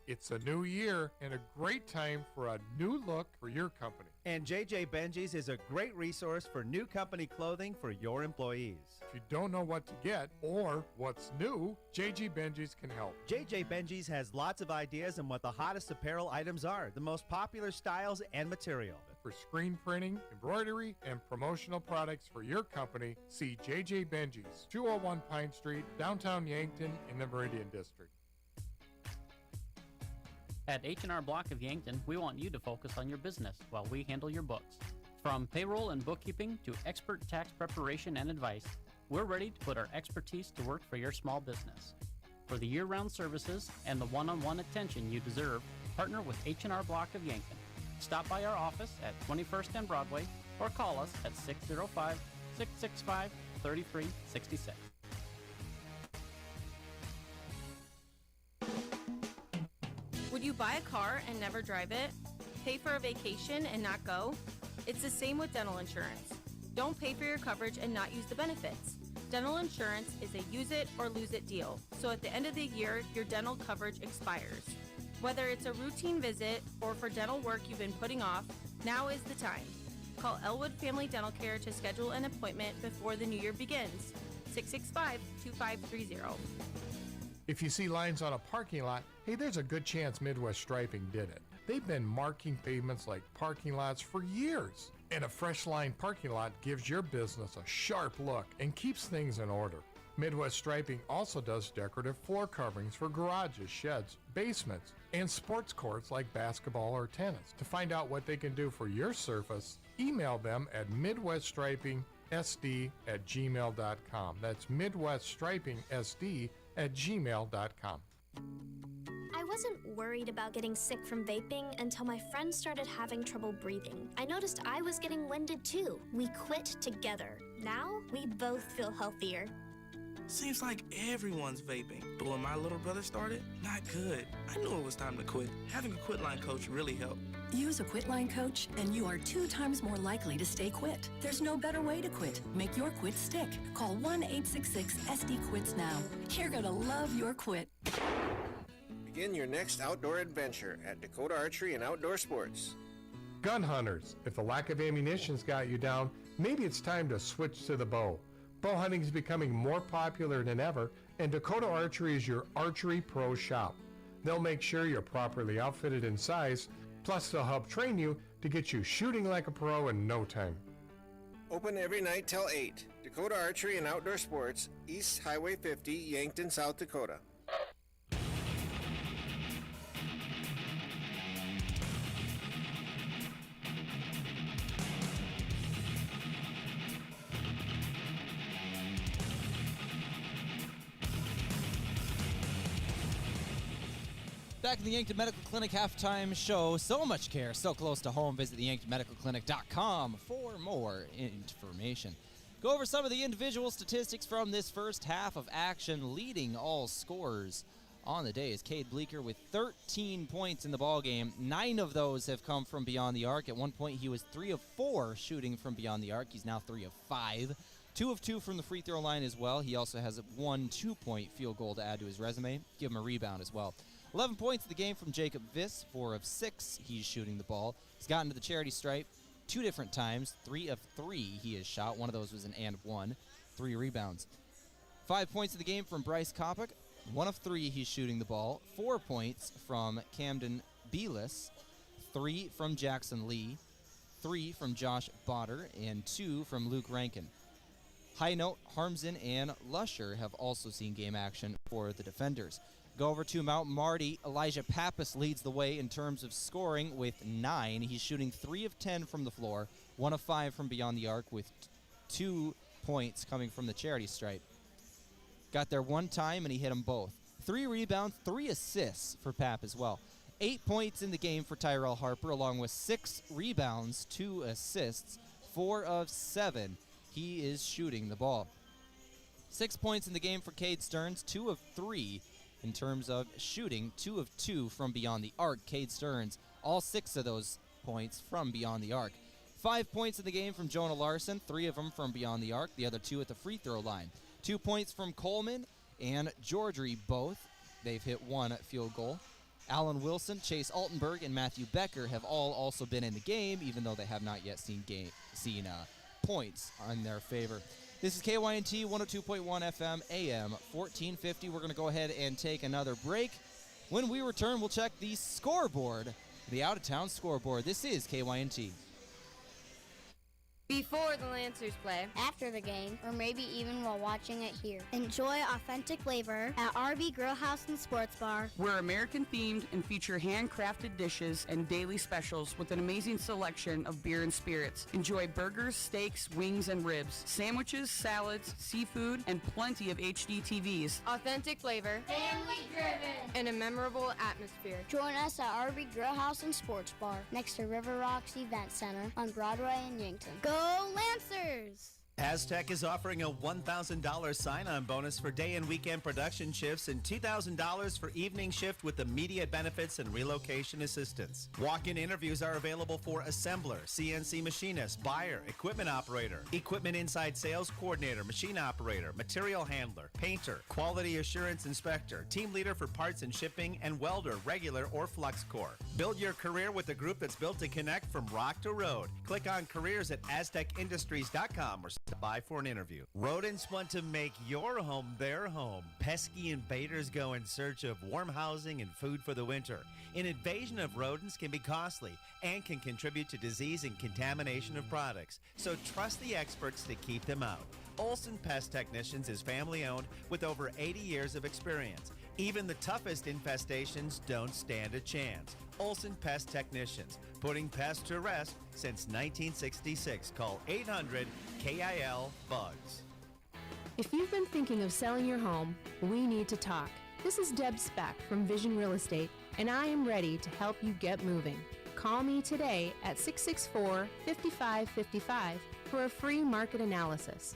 It's a new year and a great time for a new look for your company. And JJ Benji's is a great resource for new company clothing for your employees. If you don't know what to get or what's new, JJ Benji's can help. JJ Benji's has lots of ideas on what the hottest apparel items are, the most popular styles and material. For screen printing, embroidery, and promotional products for your company, see JJ Benji's, 201 Pine Street, downtown Yankton in the Meridian District. At H&R Block of Yankton, we want you to focus on your business while we handle your books. From payroll and bookkeeping to expert tax preparation and advice, we're ready to put our expertise to work for your small business. For the year-round services and the one-on-one attention you deserve, partner with H&R Block of Yankton. Stop by our office at 21st and Broadway or call us at 605-665-3366. Would you buy a car and never drive it? Pay for a vacation and not go? It's the same with dental insurance. Don't pay for your coverage and not use the benefits. Dental insurance is a use it or lose it deal, so at the end of the year, your dental coverage expires. Whether it's a routine visit or for dental work you've been putting off, now is the time. Call Elwood Family Dental Care to schedule an appointment before the new year begins. 665-2530. If you see lines on a parking lot, hey, there's a good chance Midwest Striping did it. They've been marking pavements like parking lots for years. And a fresh line parking lot gives your business a sharp look and keeps things in order. Midwest Striping also does decorative floor coverings for garages, sheds, basements, and sports courts like basketball or tennis. To find out what they can do for your surface, email them at midweststripingsd@gmail.com. That's midweststripingsd@gmail.com. I wasn't worried about getting sick from vaping until my friends started having trouble breathing. I noticed I was getting winded too. We quit together. Now, we both feel healthier. Seems like everyone's vaping, but when my little brother started, not good. I knew it was time to quit. Having a quit line coach really helped. Use a quit line coach and you are 2 times more likely to stay quit. There's no better way to quit. Make your quit stick. Call 1-866-SD-QUITS now. You're gonna love your quit. Begin your next outdoor adventure at Dakota Archery and Outdoor Sports. Gun hunters, if the lack of ammunition's got you down, maybe it's time to switch to the bow. Bow hunting is becoming more popular than ever, and Dakota Archery is your archery pro shop. They'll make sure you're properly outfitted and sized, plus they'll help train you to get you shooting like a pro in no time. Open every night till 8. Dakota Archery and Outdoor Sports, East Highway 50, Yankton, South Dakota. Back in the Yankton Medical Clinic halftime show. So much care, so close to home. Visit theyanktmedicalclinic.com for more information. Go over some of the individual statistics from this first half of action. Leading all scorers on the day is Cade Bleeker with 13 points in the ballgame. 9 of those have come from beyond the arc. At one point, he was 3 of 4 shooting from beyond the arc. He's now 3 of 5. 2 of 2 from the free throw line as well. He also has 1 2-point field goal to add to his resume. Give him a rebound as well. 11 points in the game from Jacob Viss, 4 of 6 he's shooting the ball. He's gotten to the charity stripe 2 different times. 3 of 3 he has shot. One of those was an and 1. 3 rebounds. 5 points in the game from Bryce Kopic. 1 of 3 he's shooting the ball. 4 points from Camden Belis. 3 from Jackson Lee. 3 from Josh Botter. And 2 from Luke Rankin. High note, Harmsen and Lusher have also seen game action for the defenders. Go over to Mount Marty. Elijah Pappas leads the way in terms of scoring with 9. He's shooting 3 of 10 from the floor, 1 of 5 from beyond the arc with 2 points coming from the charity stripe. Got there 1 time and he hit them both. 3 rebounds, 3 assists for Pap as well. 8 points in the game for Tyrell Harper along with 6 rebounds, 2 assists, 4 of 7. He is shooting the ball. 6 points in the game for Cade Stearns, 2 of 3 in terms of shooting, 2 of 2 from beyond the arc. Cade Stearns, all 6 of those points from beyond the arc. 5 points in the game from Jonah Larson, 3 of them from beyond the arc, the other 2 at the free throw line. 2 points from Coleman and Georgery both. They've hit 1 field goal. Alan Wilson, Chase Altenberg, and Matthew Becker have all also been in the game, even though they have not yet seen points in their favor. This is KYNT 102.1 FM, AM 1450. We're going to go ahead and take another break. When we return, we'll check the scoreboard, the out-of-town scoreboard. This is KYNT. Before the Lancers play, after the game, or maybe even while watching it here. Enjoy authentic flavor at RB Grill House and Sports Bar. We're American-themed and feature handcrafted dishes and daily specials with an amazing selection of beer and spirits. Enjoy burgers, steaks, wings, and ribs, sandwiches, salads, seafood, and plenty of HD TVs. Authentic flavor, family-driven, and a memorable atmosphere. Join us at RB Grill House and Sports Bar next to River Rocks Event Center on Broadway in Yankton. Go Lancers! Aztec is offering a $1,000 sign-on bonus for day and weekend production shifts and $2,000 for evening shift with immediate benefits and relocation assistance. Walk-in interviews are available for assembler, CNC machinist, buyer, equipment operator, equipment inside sales coordinator, machine operator, material handler, painter, quality assurance inspector, team leader for parts and shipping, and welder, regular or flux core. Build your career with a group that's built to connect from rock to road. Click on careers at aztecindustries.com or stop by for an interview. Rodents want to make your home their home. Pesky invaders go in search of warm housing and food for the winter. An invasion of rodents can be costly and can contribute to disease and contamination of products. So trust the experts to keep them out. Olson Pest Technicians is family-owned with over 80 years of experience. Even the toughest infestations don't stand a chance. Olson Pest Technicians, putting pests to rest since 1966. Call 800-KIL-BUGS. If you've been thinking of selling your home, we need to talk. This is Deb Speck from Vision Real Estate, and I am ready to help you get moving. Call me today at 664-5555 for a free market analysis.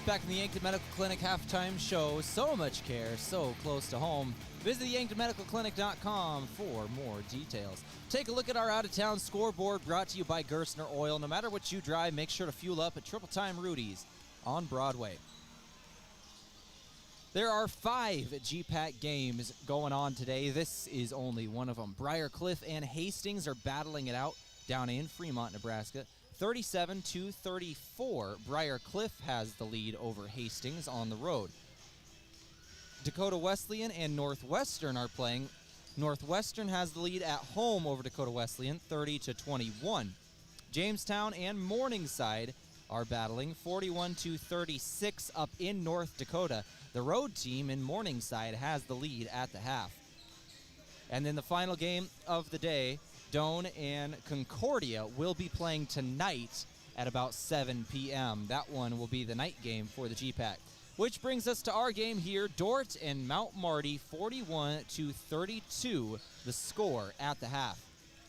Back in the Yankton Medical Clinic halftime show. So much care, so close to home. Visit theyanktonmedicalclinic.com for more details. Take a look at our out-of-town scoreboard brought to you by Gerstner Oil. No matter what you drive, make sure to fuel up at Triple Time Rudy's on Broadway. There are 5 GPAC games going on today. This is only one of them. Briarcliff and Hastings are battling it out down in Fremont, Nebraska. 37-34. Briarcliff has the lead over Hastings on the road. Dakota Wesleyan and Northwestern are playing. Northwestern has the lead at home over Dakota Wesleyan, 30-21. Jamestown and Morningside are battling, 41-36 up in North Dakota. The road team in Morningside has the lead at the half. And then the final game of the day, Doane and Concordia will be playing tonight at about 7 p.m. That one will be the night game for the GPAC. Which brings us to our game here, Dordt and Mount Marty, 41-32, the score at the half.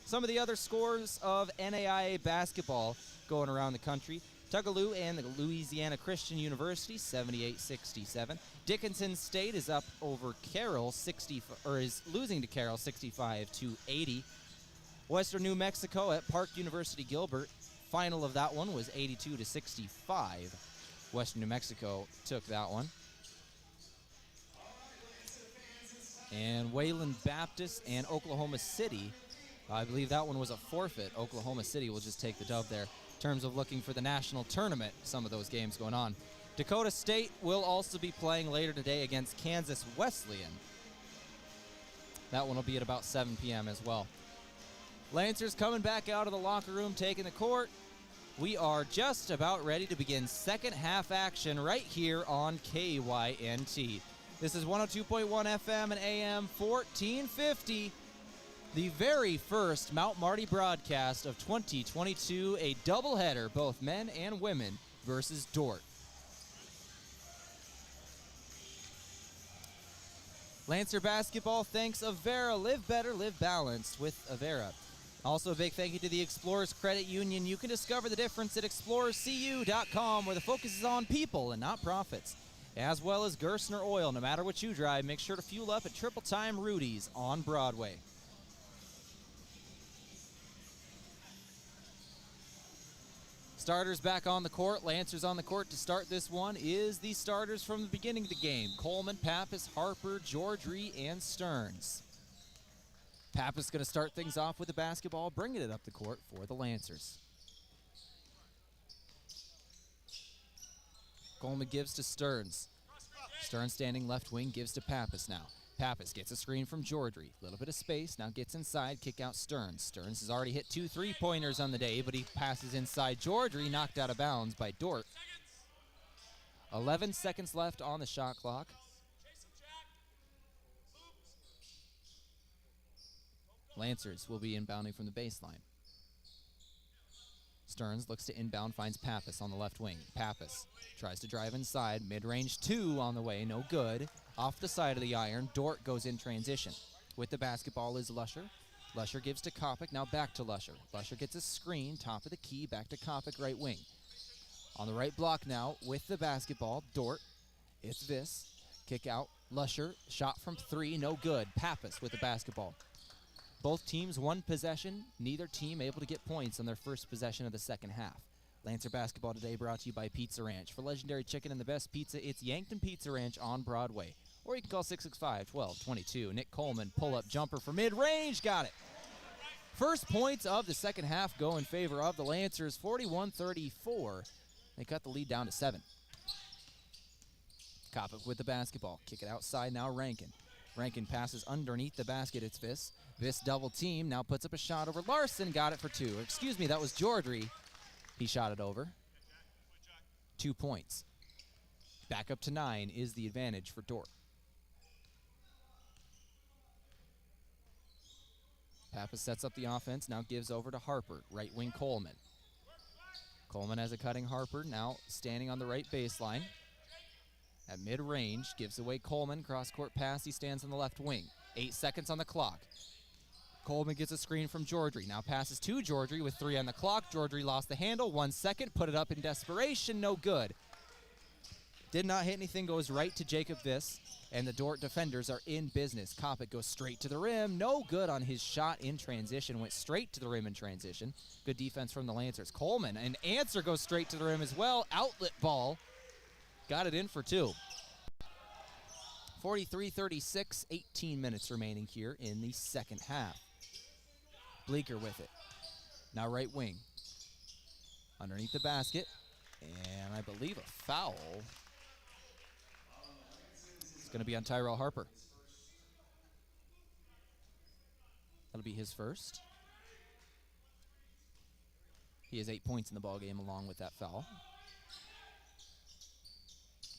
Some of the other scores of NAIA basketball going around the country. Tougaloo and the Louisiana Christian University, 78-67. Dickinson State is up over Carroll, is losing to Carroll, 65-80. Western New Mexico at Park University Gilbert. Final of that one was 82-65. Western New Mexico took that one. And Wayland Baptist and Oklahoma City, I believe that one was a forfeit. Oklahoma City will just take the dub there in terms of looking for the national tournament, some of those games going on. Dakota State will also be playing later today against Kansas Wesleyan. That one will be at about 7 p.m. as well. Lancers coming back out of the locker room, taking the court. We are just about ready to begin second half action right here on KYNT. This is 102.1 FM and AM 1450. The very first Mount Marty broadcast of 2022, a doubleheader, both men and women, versus Dordt. Lancer basketball thanks Avera. Live better, live balanced with Avera. Also, a big thank you to the Explorers Credit Union. You can discover the difference at explorerscu.com, where the focus is on people and not profits. As well as Gerstner Oil. No matter what you drive, make sure to fuel up at Triple Time Rudy's on Broadway. Starters back on the court. Lancers on the court to start this one is the starters from the beginning of the game. Coleman, Pappas, Harper, George-Ree, and Stearns. Pappas going to start things off with the basketball, bringing it up the court for the Lancers. Coleman gives to Stearns. Stearns standing left wing, gives to Pappas now. Pappas gets a screen from Jordry. Little bit of space, now gets inside, kick out Stearns. Stearns has already hit 2 3-pointers on the day, but he passes inside Jordry, knocked out of bounds by Dordt. 11 seconds left on the shot clock. Lancers will be inbounding from the baseline. Stearns looks to inbound, finds Pappas on the left wing. Pappas tries to drive inside, mid-range 2 on the way, no good. Off the side of the iron, Dordt goes in transition. With the basketball is Lusher. Lusher gives to Kopic, now back to Lusher. Lusher gets a screen, top of the key, back to Kopic, right wing. On the right block now, with the basketball, Dordt. It's Viss. Kick out, Lusher, shot from 3, no good. Pappas with the basketball. Both teams 1 possession, neither team able to get points on their first possession of the second half. Lancer basketball today brought to you by Pizza Ranch. For legendary chicken and the best pizza, it's Yankton Pizza Ranch on Broadway. Or you can call 665-1222. Nick Coleman, pull-up jumper for mid-range, got it. First points of the second half go in favor of the Lancers, 41-34. They cut the lead down to 7. Kopic with the basketball. Kick it outside now, Rankin. Rankin passes underneath the basket, it's Viss. Viss double team, now puts up a shot over Larson, got it for 2. Excuse me, that was Jordry. He shot it over. 2 points. Back up to 9 is the advantage for Dordt. Pappas sets up the offense, now gives over to Harper, right wing Coleman. Coleman has a cutting Harper, now standing on the right baseline. At mid-range, gives away Coleman, cross-court pass, he stands on the left wing. 8 seconds on the clock. Coleman gets a screen from Jordry, now passes to Jordry with 3 on the clock. Jordry lost the handle, 1 second, put it up in desperation, no good. Did not hit anything, goes right to Jacob Viss, and the Dordt defenders are in business. Kopic goes straight to the rim, no good on his shot in transition, went straight to the rim in transition. Good defense from the Lancers. Coleman, an answer goes straight to the rim as well, outlet ball. Got it in for 2. 43-36, 18 minutes remaining here in the second half. Bleeker with it. Now right wing. Underneath the basket. And I believe a foul. It's going to be on Tyrell Harper. That'll be his first. He has 8 points in the ballgame along with that foul.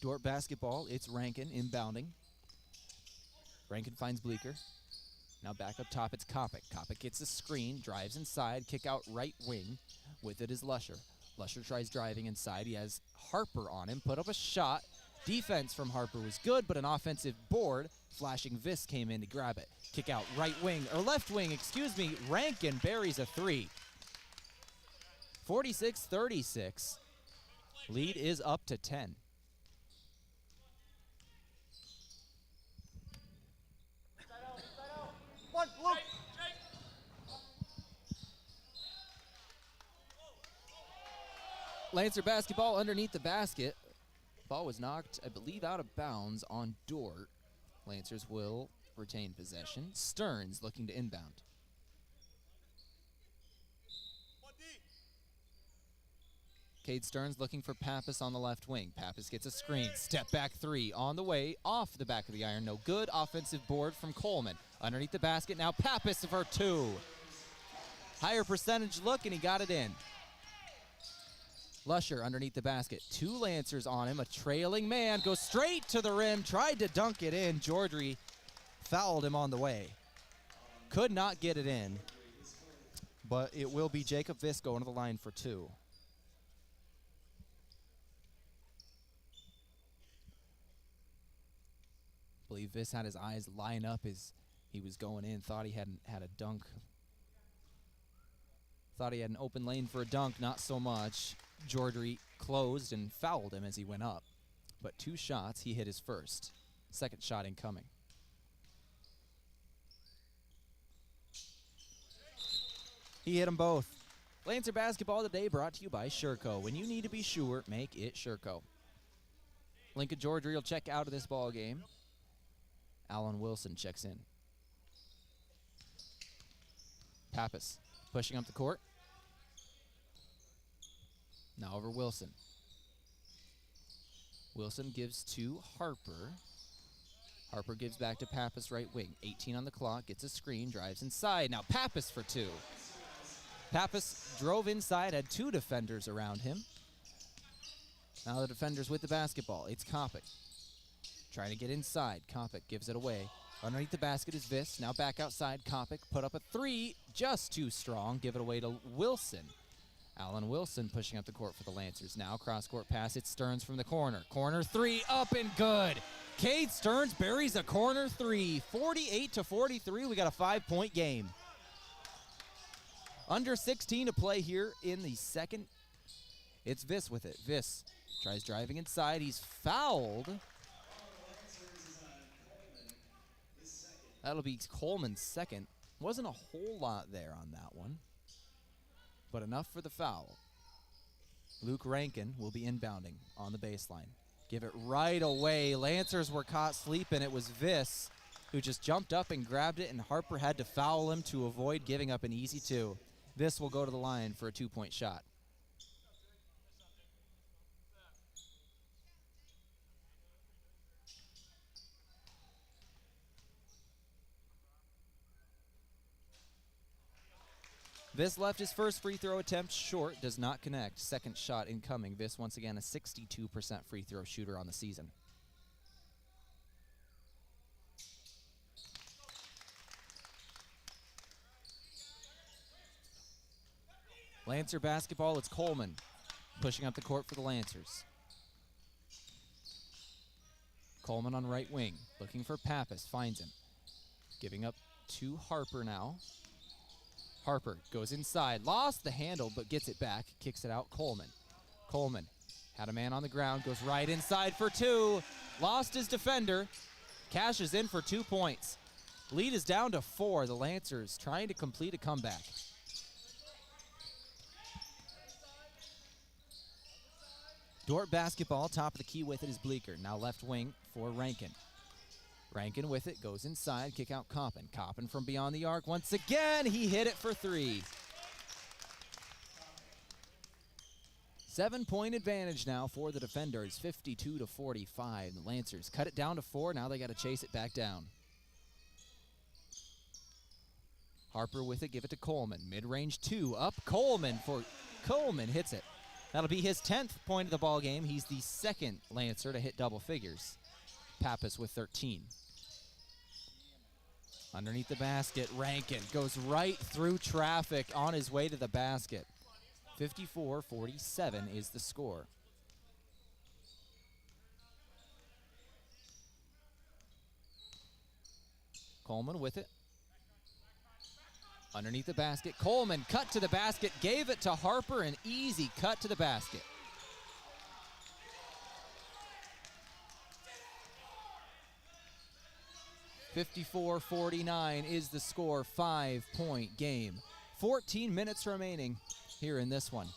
Dordt basketball, it's Rankin inbounding. Rankin finds Bleeker. Now back up top, it's Kopic. Kopic gets a screen, drives inside, kick out right wing. With it is Lusher. Lusher tries driving inside. He has Harper on him, put up a shot. Defense from Harper was good, but an offensive board. Flashing Viss came in to grab it. Kick out right wing, or left wing, excuse me. Rankin buries a 3. 46-36. Lead is up to 10. Lancer basketball underneath the basket. Ball was knocked, I believe, out of bounds on Dordt. Lancers will retain possession. Stearns looking to inbound. Cade Stearns looking for Pappas on the left wing. Pappas gets a screen. Step back 3 on the way. Off the back of the iron. No good. Offensive board from Coleman. Underneath the basket. Now Pappas for 2. Higher percentage look, and he got it in. Lusher underneath the basket. 2 Lancers on him. A trailing man goes straight to the rim. Tried to dunk it in. Jordry fouled him on the way. Could not get it in. But it will be Jacob Viss going to the line for 2. I believe Viss had his eyes line up as he was going in. Thought he had a dunk. Thought he had an open lane for a dunk. Not so much. Jordry closed and fouled him as he went up. But 2 shots, he hit his first. Second shot incoming. He hit them both. Lancer basketball today brought to you by Sherco. When you need to be sure, make it Sherco. Lincoln Jordry will check out of this ball game. Alan Wilson checks in. Pappas pushing up the court. Now over Wilson. Wilson gives to Harper. Harper gives back to Pappas, right wing. 18 on the clock, gets a screen, drives inside. Now Pappas for two. Pappas drove inside, had two defenders around him. Now the defenders with the basketball. It's Kopic. Trying to get inside. Kopic gives it away. Underneath the basket is Viss. Now back outside. Kopic put up a three. Just too strong. Give it away to Wilson. Alan Wilson pushing up the court for the Lancers. Now cross-court pass. It's Stearns from the corner. Corner three up and good. Cade Stearns buries a corner three. 48-43. We got a 5-point game. Under 16 to play here in the second. It's Viss with it. Viss tries driving inside. He's fouled. That'll be Coleman's second. Wasn't a whole lot there on that one, but enough for the foul. Luke Rankin will be inbounding on the baseline. Give it right away. Lancers were caught sleeping. It was Viss who just jumped up and grabbed it, and Harper had to foul him to avoid giving up an easy two. Viss will go to the line for a 2-point shot. Viss left his first free throw attempt short, does not connect. Second shot incoming. Viss once again a 62% free throw shooter on the season. Lancer basketball, it's Coleman pushing up the court for the Lancers. Coleman on right wing, looking for Pappas, finds him. Giving up to Harper now. Harper goes inside, lost the handle, but gets it back, kicks it out, Coleman. Coleman had a man on the ground, goes right inside for two, lost his defender, cashes in for 2 points. Lead is down to 4, the Lancers trying to complete a comeback. Dordt basketball, top of the key with it is Bleeker, now left wing for Rankin. Rankin with it, goes inside, kick out Coppin. Coppin from beyond the arc once again, he hit it for 3. 7-point advantage now for the defenders, 52-45. The Lancers cut it down to 4, now they got to chase it back down. Harper with it, give it to Coleman. Mid-range 2, up Coleman hits it. That'll be his 10th point of the ball game. He's the second Lancer to hit double figures. Pappas with 13. Underneath the basket, Rankin goes right through traffic on his way to the basket. 54-47 is the score. Coleman with it. Underneath the basket, Coleman cut to the basket, gave it to Harper, an easy cut to the basket. (54-49) is the score, 5-point game. 14 minutes remaining here in this one.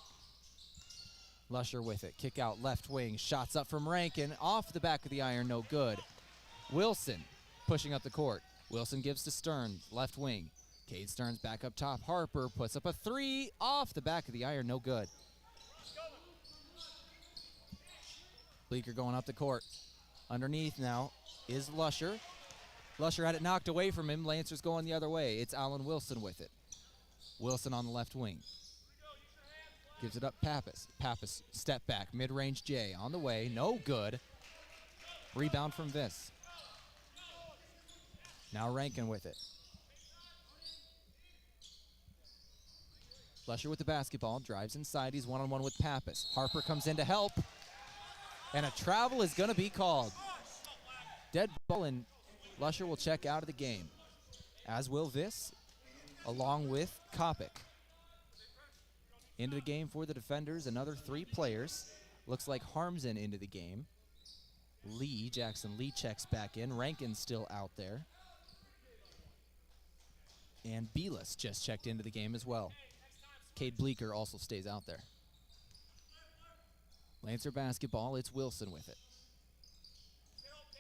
Lusher with it, kick out left wing, shots up from Rankin, off the back of the iron, no good. Wilson pushing up the court. Wilson gives to Stearns, left wing. Cade Stearns back up top. Harper puts up a 3 off the back of the iron, no good. Bleeker going up the court. Underneath now is Lusher. Lusher had it knocked away from him. Lancers going the other way. It's Alan Wilson with it. Wilson on the left wing. Gives it up Pappas. Pappas step back. Mid-range J on the way. No good. Rebound from Viss. Now Rankin with it. Lusher with the basketball, drives inside, he's one-on-one with Pappas. Harper comes in to help, and a travel is going to be called. Dead ball, and Lusher will check out of the game, as will Viss, along with Kopic. Into the game for the defenders, another 3 players. Looks like Harmsen into the game. Jackson Lee checks back in. Rankin's still out there. And Belis just checked into the game as well. Cade Bleeker also stays out there. Lancer basketball, it's Wilson with it.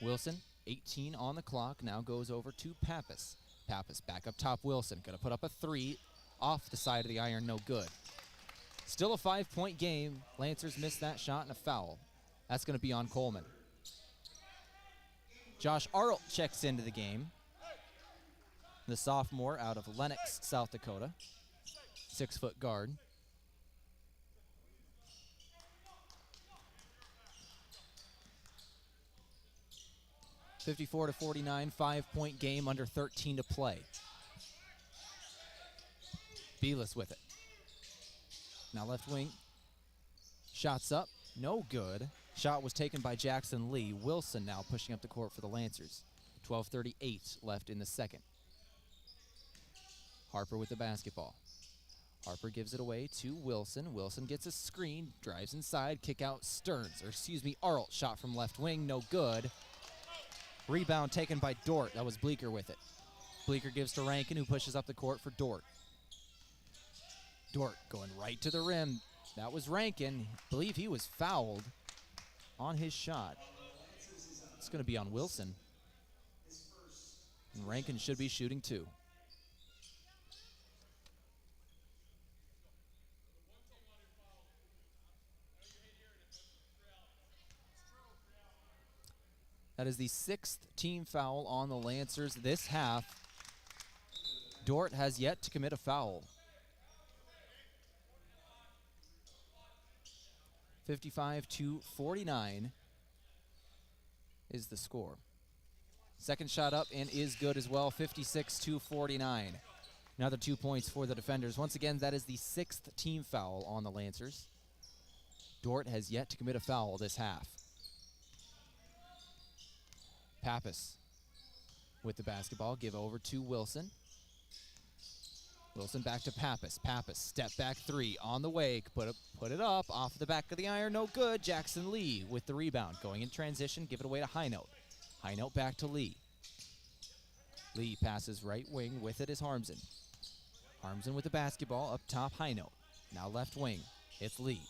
Wilson, 18 on the clock, now goes over to Pappas. Pappas back up top, Wilson, gonna put up a 3 off the side of the iron, no good. Still a 5-point game. Lancers missed that shot and a foul. That's gonna be on Coleman. Josh Arlt checks into the game. The sophomore out of Lenox, South Dakota. 6-foot guard. (54-49), 5-point game, under 13 to play. Belis with it. Now left wing. Shots up. No good. Shot was taken by Jackson Lee. Wilson now pushing up the court for the Lancers. 12:38 left in the second. Harper with the basketball. Harper gives it away to Wilson. Wilson gets a screen, drives inside, kick out Arlt. Shot from left wing, no good. Rebound taken by Dordt. That was Bleeker with it. Bleeker gives to Rankin, who pushes up the court for Dordt. Dordt going right to the rim. That was Rankin. I believe he was fouled on his shot. It's going to be on Wilson. And Rankin should be shooting too. That is the 6th team foul on the Lancers this half. Dordt has yet to commit a foul. 55-49 is the score. Second shot up and is good as well, 56-49. Another 2 points for the defenders. Once again, that is the 6th team foul on the Lancers. Dordt has yet to commit a foul this half. Pappas with the basketball, give over to Wilson. Wilson back to Pappas. Pappas, step back three on the way. Put it up off the back of the iron. No good. Jackson Lee with the rebound. Going in transition, give it away to Highnote. Highnote back to Lee. Lee passes right wing. With it is Harmsen. Harmsen with the basketball up top. Highnote. Now left wing. It's Lee.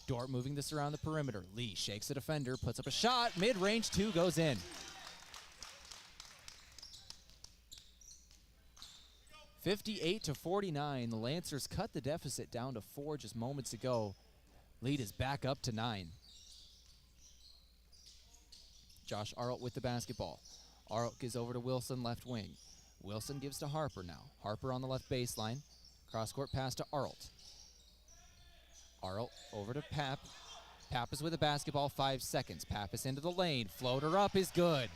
Dordt moving this around the perimeter. Lee shakes a defender, puts up a shot. Mid-range two goes in. (58-49). The Lancers cut the deficit down to 4 just moments ago. Lead is back up to 9. Josh Arlt with the basketball. Arlt gives over to Wilson, left wing. Wilson gives to Harper now. Harper on the left baseline. Cross-court pass to Arlt. Arlt over to Pap. Pappas with the basketball, 5 seconds. Pappas into the lane. Floater up is good.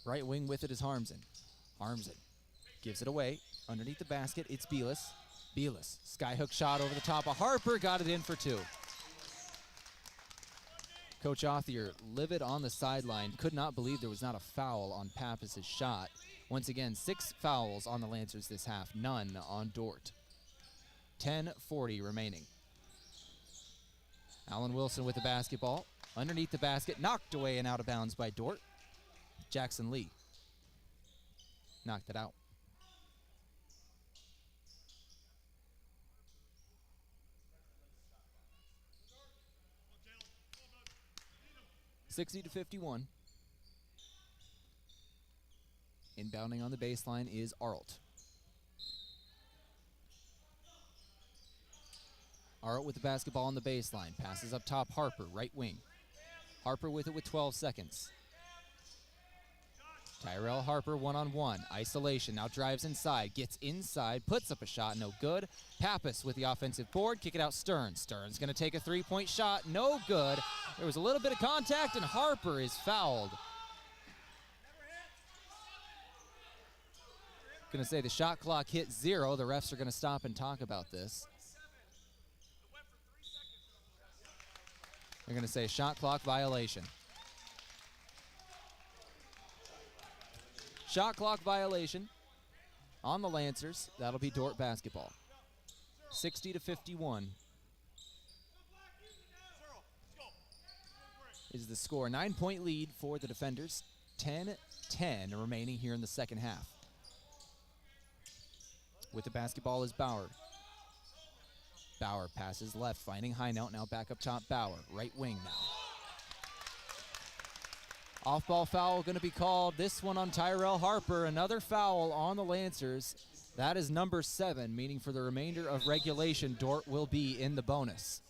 Right wing with it is Harmsen. Harmsen gives it away. Underneath the basket, it's Belis. Belis, skyhook shot over the top of Harper. Got it in for 2. Coach Othier, livid on the sideline. Could not believe there was not a foul on Pappas' shot. Once again, 6 fouls on the Lancers this half. None on Dordt. 10:40 remaining. Alan Wilson with the basketball. Underneath the basket, knocked away and out of bounds by Dordt. Jackson Lee knocked it out. (60-51). Inbounding on the baseline is Arlt. Arlt with the basketball on the baseline. Passes up top, Harper, right wing. Harper with it with 12 seconds. Tyrell Harper one-on-one. Isolation, now drives inside, gets inside, puts up a shot, no good. Pappas with the offensive board, kick it out Stearns. Stearns gonna take a 3-point shot, no good. There was a little bit of contact and Harper is fouled. Gonna say the shot clock hit 0. The refs are gonna stop and talk about this. They're gonna say shot clock violation. Shot clock violation on the Lancers. That'll be Dordt basketball. 60-51 is the score. 9-point lead for the defenders. 10-10 remaining here in the second half. With the basketball is Bauer. Bauer passes left, finding Highnote. Now back up top, Bauer. Right wing now. Off-ball foul going to be called. This one on Tyrell Harper. Another foul on the Lancers. That is number 7, meaning for the remainder of regulation, Dordt will be in the bonus.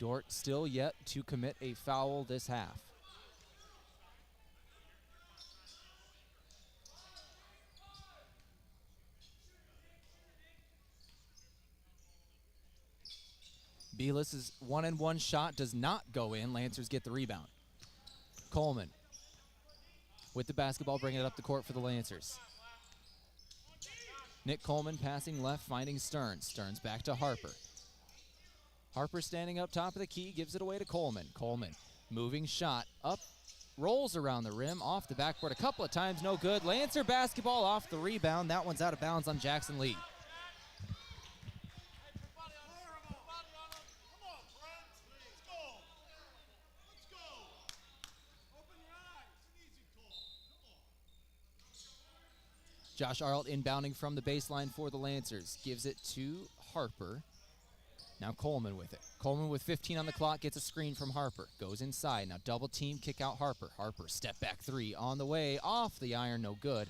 Dordt still yet to commit a foul this half. Belis' 1-and-1 shot does not go in. Lancers get the rebound. Coleman with the basketball, bringing it up the court for the Lancers. Nick Coleman passing left, finding Stearns. Stearns back to Harper. Harper standing up top of the key, gives it away to Coleman. Coleman moving shot up, rolls around the rim, off the backboard a couple of times, no good. Lancer basketball off the rebound. That one's out of bounds on Jackson Lee. Josh Arlt inbounding from the baseline for the Lancers. Gives it to Harper. Now Coleman with it. Coleman with 15 on the clock gets a screen from Harper. Goes inside. Now double team, kick out Harper. Harper step back 3 on the way. Off the iron, no good.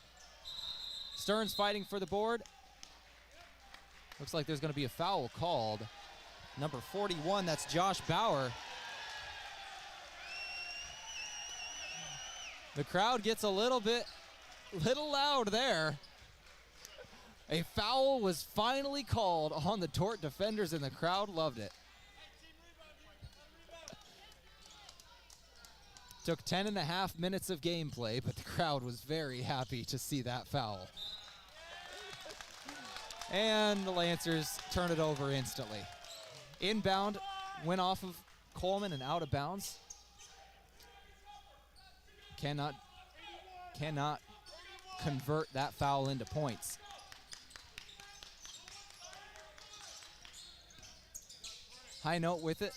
Stearns fighting for the board. Looks like there's going to be a foul called. Number 41, that's Josh Bauer. The crowd gets a little loud there. A foul was finally called on the Dordt defenders, and the crowd loved it. Took 10.5 minutes of gameplay, but the crowd was very happy to see that foul. And the Lancers turn it over instantly. Inbound went off of Coleman and out of bounds. Cannot convert that foul into points. High note with it.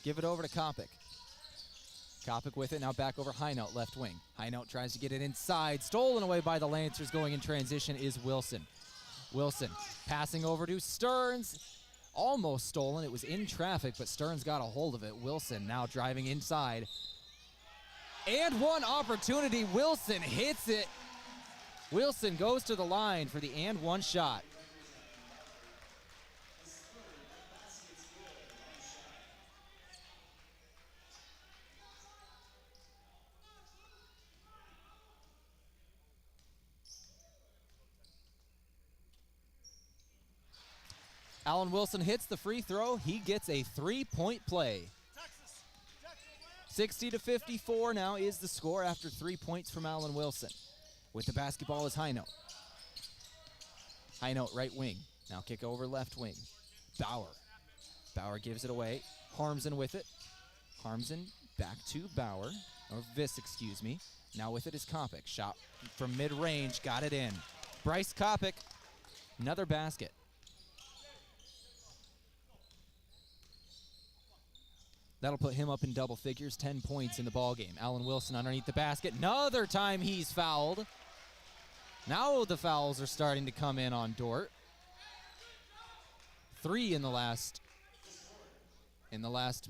Give it over to Kopic. Kopic with it, now back over High note, left wing. High note tries to get it inside. Stolen away by the Lancers. Going in transition is Wilson. Wilson passing over to Stearns. Almost stolen. It was in traffic, but Stearns got a hold of it. Wilson now driving inside. And one opportunity. Wilson hits it. Wilson goes to the line for the and one shot. Alan Wilson hits the free throw. He gets a 3-point play. 60-54 now is the score after 3 points from Alan Wilson. With the basketball is High note. High note right wing. Now kick over left wing. Bauer. Bauer gives it away. Harmsen with it. Harmsen back to Bauer. Or Viss, excuse me. Now with it is Kopic. Shot from mid-range. Got it in. Bryce Kopic. Another basket. That'll put him up in double figures, 10 points in the ballgame. Alan Wilson underneath the basket. Another time he's fouled. Now the fouls are starting to come in on Dordt. 3 in the last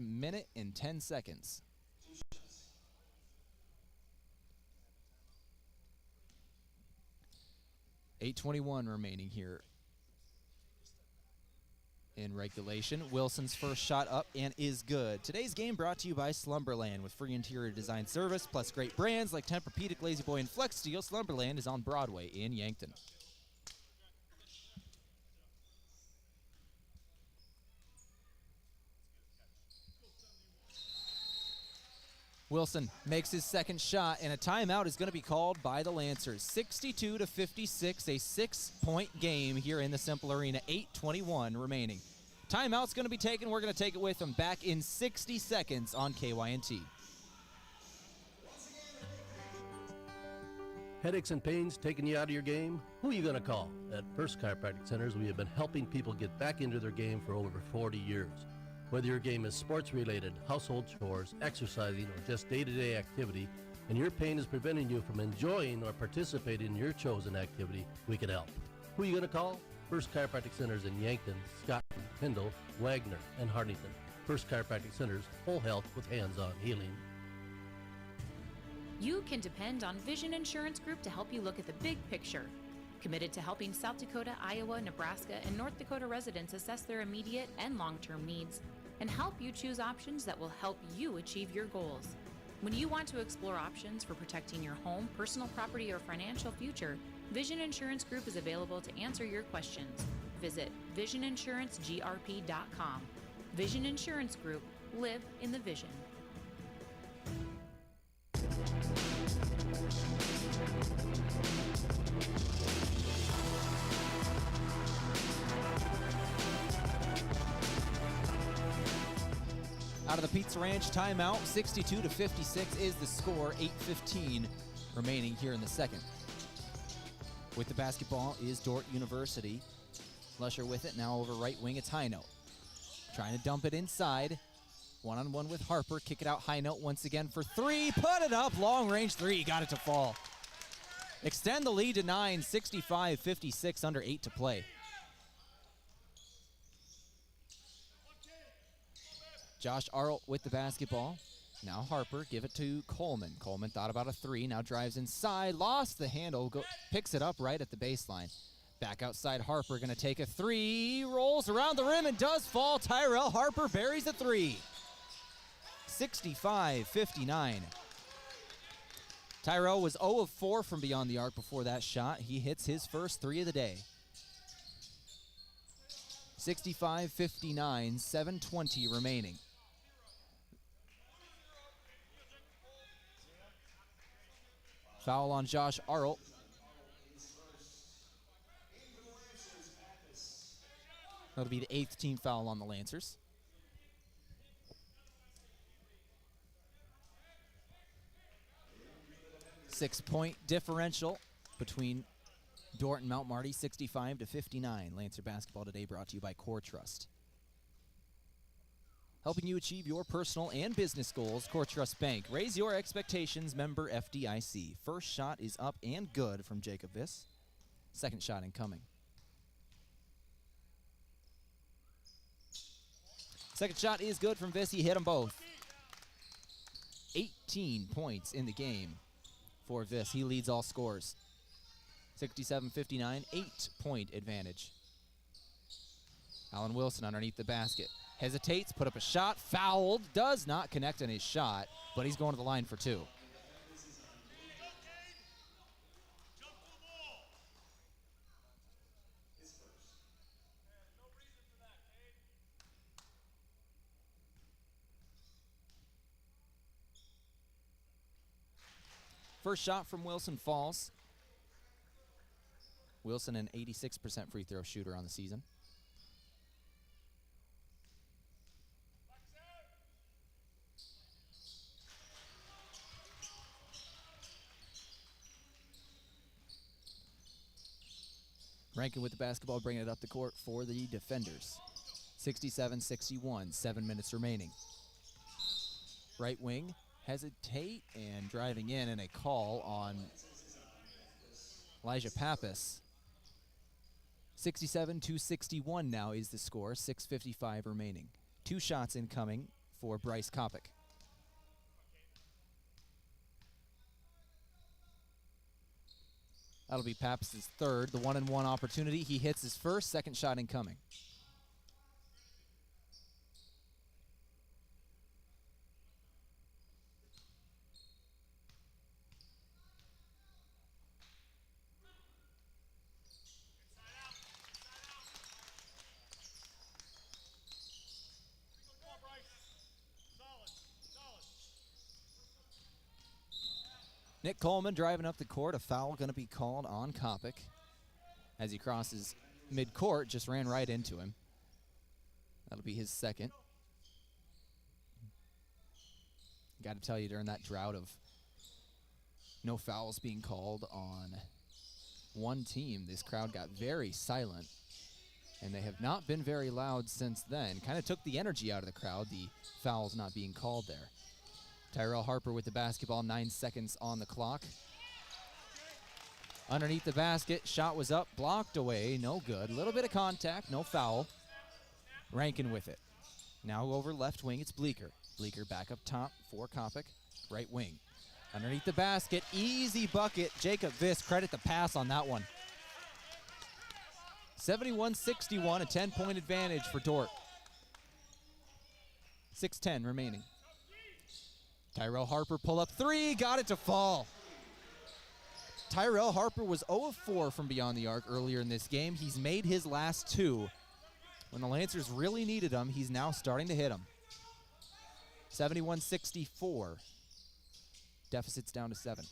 minute and 10 seconds. .8:21 remaining here in regulation. Wilson's first shot up and is good. Today's game brought to you by Slumberland with free interior design service plus great brands like Tempur-Pedic, La-Z-Boy, and Flex Steel. Slumberland is on Broadway in Yankton. Wilson makes his second shot, and a timeout is going to be called by the Lancers. 62-56, a 6-point game here in the Simple Arena. 8:21 remaining. Timeout's going to be taken. We're going to take it with them back in 60 seconds on KYNT. Headaches and pains taking you out of your game? Who are you going to call? At First Chiropractic Centers, we have been helping people get back into their game for over 40 years. Whether your game is sports-related, household chores, exercising, or just day-to-day activity, and your pain is preventing you from enjoying or participating in your chosen activity, we can help. Who are you going to call? First Chiropractic Centers in Yankton, Scotland, Kendall, Wagner, and Hartington. First Chiropractic Centers, whole health with hands-on healing. You can depend on Vision Insurance Group to help you look at the big picture. Committed to helping South Dakota, Iowa, Nebraska, and North Dakota residents assess their immediate and long-term needs and help you choose options that will help you achieve your goals. When you want to explore options for protecting your home, personal property, or financial future, Vision Insurance Group is available to answer your questions. Visit VisionInsuranceGRP.com. Vision Insurance Group. Live in the vision. Out of the Pizza Ranch timeout, 62-56 is the score, 8:15 remaining here in the second. With the basketball is Dordt University. Lusher with it, now over right wing, it's High Note. Trying to dump it inside. One-on-one with Harper, kick it out High Note once again for three, put it up, long range three, got it to fall. Extend the lead to 9, 65-56, under 8 to play. Josh Arlt with the basketball. Now Harper, give it to Coleman. Coleman thought about a three, now drives inside, lost the handle, picks it up right at the baseline. Back outside Harper, gonna take a three, rolls around the rim and does fall. Tyrell Harper buries the three. 65-59. Tyrell was 0 of 4 from beyond the arc before that shot. He hits his first three of the day. 65-59, 7:20 remaining. Foul on Josh Arlt. That'll be the 8th team foul on the Lancers. Six-point differential between Dordt and Mount Marty, 65-59. Lancer basketball today brought to you by Core Trust. Helping you achieve your personal and business goals, Core Trust Bank. Raise your expectations, member FDIC. First shot is up and good from Jacob Viss. Second shot incoming. Second shot is good from Viss. He hit them both. 18 points in the game for Viss. He leads all scores. 67-59, 8-point advantage. Alan Wilson underneath the basket. Hesitates, put up a shot, fouled, does not connect on his shot, but he's going to the line for two. First shot from Wilson falls. Wilson, an 86% free throw shooter on the season. Rankin with the basketball, bringing it up the court for the defenders. 67-61, 7 minutes remaining. Right wing, hesitate, and driving in, and a call on Elijah Pappas. 67-61 now is the score, 6:55 remaining. Two shots incoming for Bryce Kopic. That'll be Pappas' third, the 1-and-1 opportunity. He hits his first, second shot incoming. Nick Coleman driving up the court. A foul going to be called on Kopic. As he crosses midcourt, just ran right into him. That'll be his second. Got to tell you, during that drought of no fouls being called on one team, this crowd got very silent, and they have not been very loud since then. Kind of took the energy out of the crowd, the fouls not being called there. Tyrell Harper with the basketball, 9 seconds on the clock. Underneath the basket, shot was up, blocked away, no good. A little bit of contact, no foul. Rankin with it. Now over left wing, it's Bleeker. Bleeker back up top for Kopic, right wing. Underneath the basket, easy bucket. Jacob Viss, credit the pass on that one. 71-61, a 10-point advantage for Dordt. 6:10 remaining. Tyrell Harper pull up three, got it to fall. Tyrell Harper was 0 of 4 from beyond the arc earlier in this game. He's made his last two. When the Lancers really needed him, he's now starting to hit them. 71-64. Deficit's down to 7.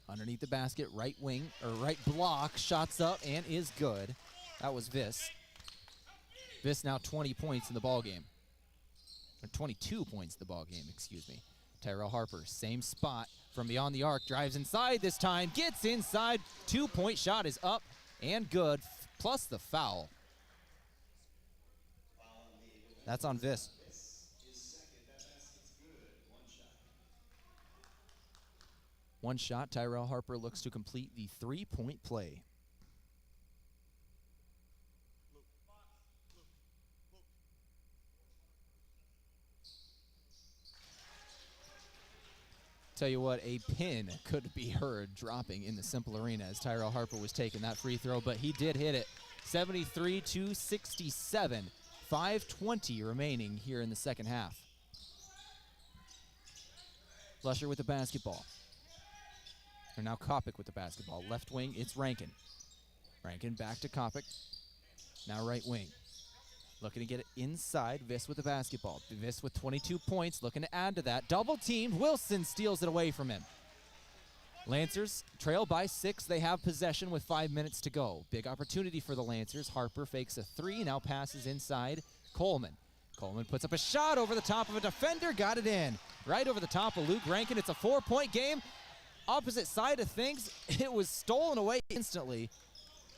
Underneath the basket, right wing, or right block, shots up and is good. That was Viss. Viss now 20 points in the ballgame. Or 22 points in the ballgame, excuse me. Tyrell Harper, same spot from beyond the arc, drives inside this time, gets inside, 2-point shot is up and good, plus the foul. That's on Viss. One shot, Tyrell Harper looks to complete the 3-point play. Tell you what, a pin could be heard dropping in the Simple Arena as Tyrell Harper was taking that free throw, but he did hit it. 73-67, 5:20 remaining here in the second half. Flusher with the basketball. Or now Kopic with the basketball. Left wing, it's Rankin. Rankin back to Kopic. Now right wing. Looking to get it inside. Viss with the basketball. Viss with 22 points, looking to add to that. Double teamed. Wilson steals it away from him. Lancers trail by 6. They have possession with 5 minutes to go. Big opportunity for the Lancers. Harper fakes a 3, now passes inside. Coleman. Coleman puts up a shot over the top of a defender. Got it in. Right over the top of Luke Rankin. It's a 4-point game. Opposite side of things, it was stolen away instantly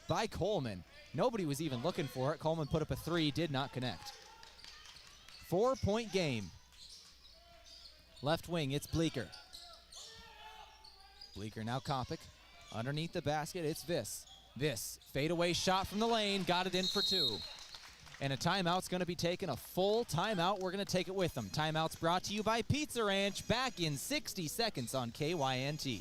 by Coleman. Nobody was even looking for it. Coleman put up a 3, did not connect. 4-point game. Left wing, it's Bleeker. Bleeker now Kopic. Underneath the basket, it's Viss. Viss, fadeaway shot from the lane, got it in for 2. And a timeout's going to be taken, a full timeout. We're going to take it with them. Timeout's brought to you by Pizza Ranch, back in 60 seconds on KYNT.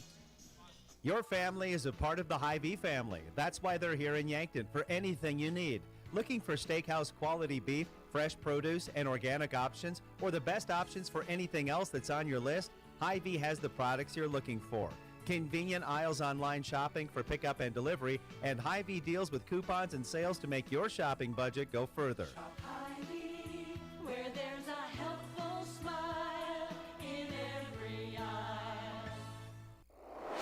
Your family is a part of the Hy-Vee family. That's why they're here in Yankton for anything you need. Looking for steakhouse quality beef, fresh produce, and organic options, or the best options for anything else that's on your list? Hy-Vee has the products you're looking for. Convenient aisles online shopping for pickup and delivery, and Hy-Vee deals with coupons and sales to make your shopping budget go further. Hy-Vee, where there's a helpful smile in every eye.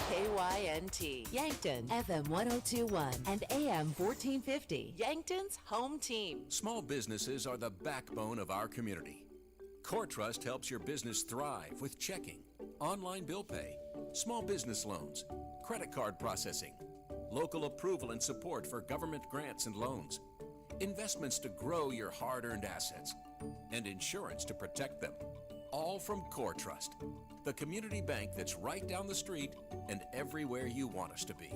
KYNT, Yankton, FM 1021 and AM 1450, Yankton's home team. Small businesses are the backbone of our community. CoreTrust helps your business thrive with checking, online bill pay, small business loans, credit card processing, local approval and support for government grants and loans, investments to grow your hard-earned assets, and insurance to protect them. All from CoreTrust, the community bank that's right down the street and everywhere you want us to be.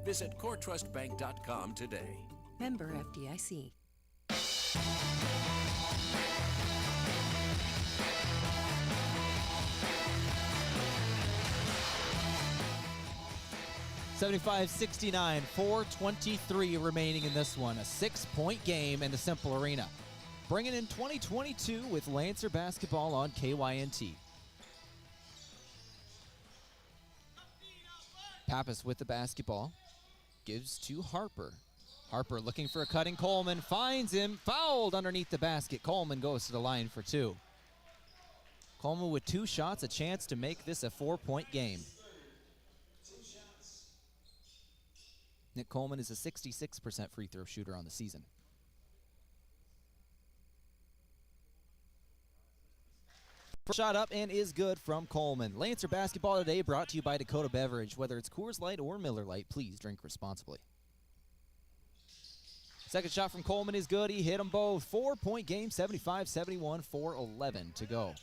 Visit CoreTrustBank.com today. Member FDIC. 75-69, 4:23 remaining in this one. A 6-point game in the Simple Arena. Bringing in 2022 with Lancer basketball on KYNT. Pappas with the basketball. Gives to Harper. Harper looking for a cutting Coleman. Finds him. Fouled underneath the basket. Coleman goes to the line for 2. Coleman with 2 shots. A chance to make this a 4-point game. Nick Coleman is a 66% free throw shooter on the season. Shot up and is good from Coleman. Lancer basketball today brought to you by Dakota Beverage. Whether it's Coors Light or Miller Lite, please drink responsibly. Second shot from Coleman is good. He hit them both. 4-point game, 75-71, 4:11 to go.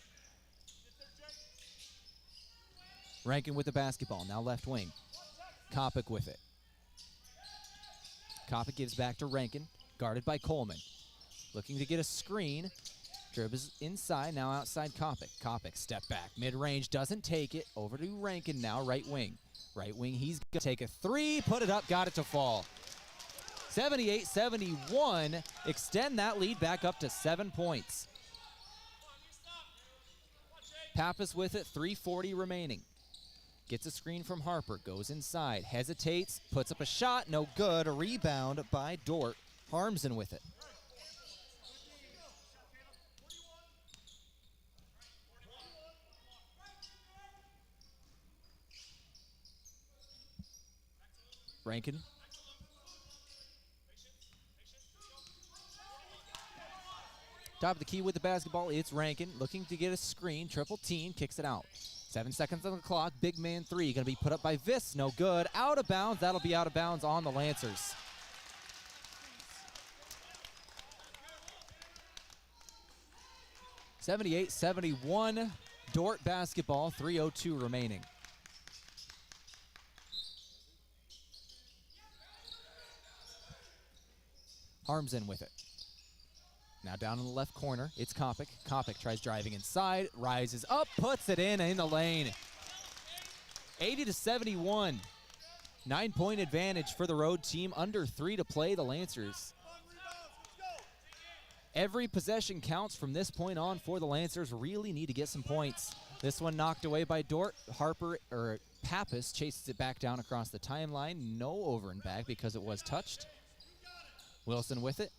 Rankin with the basketball, now left wing. Kopic with it. Kopic gives back to Rankin, guarded by Coleman. Looking to get a screen. Dribbles inside, now outside Kopic. Kopic, step back, mid-range, doesn't take it. Over to Rankin now, right wing. Right wing, he's going to take a three, put it up, got it to fall. 78-71, extend that lead back up to 7 points. Pappas with it, 3:40 remaining. Gets a screen from Harper, goes inside, hesitates, puts up a shot, no good. A rebound by Dordt. Harmsen with it. Rankin. Top of the key with the basketball, it's Rankin looking to get a screen, triple team, kicks it out. 7 seconds on the clock, big man three, gonna be put up by Viss, no good. Out of bounds, that'll be out of bounds on the Lancers. (78-71), Dordt basketball, 3:02 remaining. Harmsen with it. Now down in the left corner, it's Kopic. Kopic tries driving inside, rises up, puts it in the lane. 80-71. 9-point advantage for the road team. Under 3 to play, the Lancers. Every possession counts from this point on for the Lancers. Really need to get some points. This one knocked away by Dordt. Pappas chases it back down across the timeline. No over and back because it was touched. Wilson with it.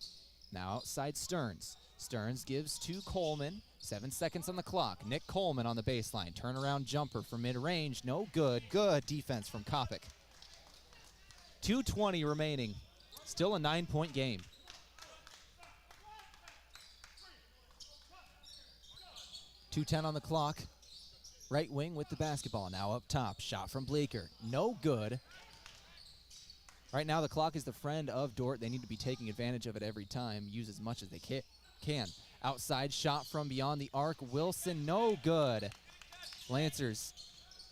Now outside Stearns. Stearns gives to Coleman. 7 seconds on the clock. Nick Coleman on the baseline. Turnaround jumper from mid-range. No good. Good defense from Kopic. 2:20 remaining. Still a 9-point game. .210 on the clock. Right wing with the basketball. Now up top. Shot from Bleeker. No good. Right now, the clock is the friend of Dordt. They need to be taking advantage of it every time. Use as much as they can. Outside shot from beyond the arc. Wilson, no good. Lancers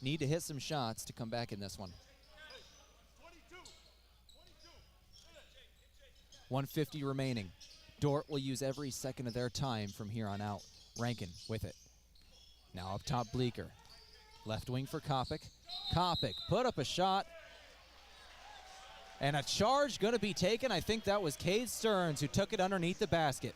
need to hit some shots to come back in this one. 1:50 remaining. Dordt will use every second of their time from here on out. Rankin with it. Now up top, Bleeker. Left wing for Kopic. Kopic put up a shot. And a charge going to be taken. I think that was Cade Stearns who took it underneath the basket.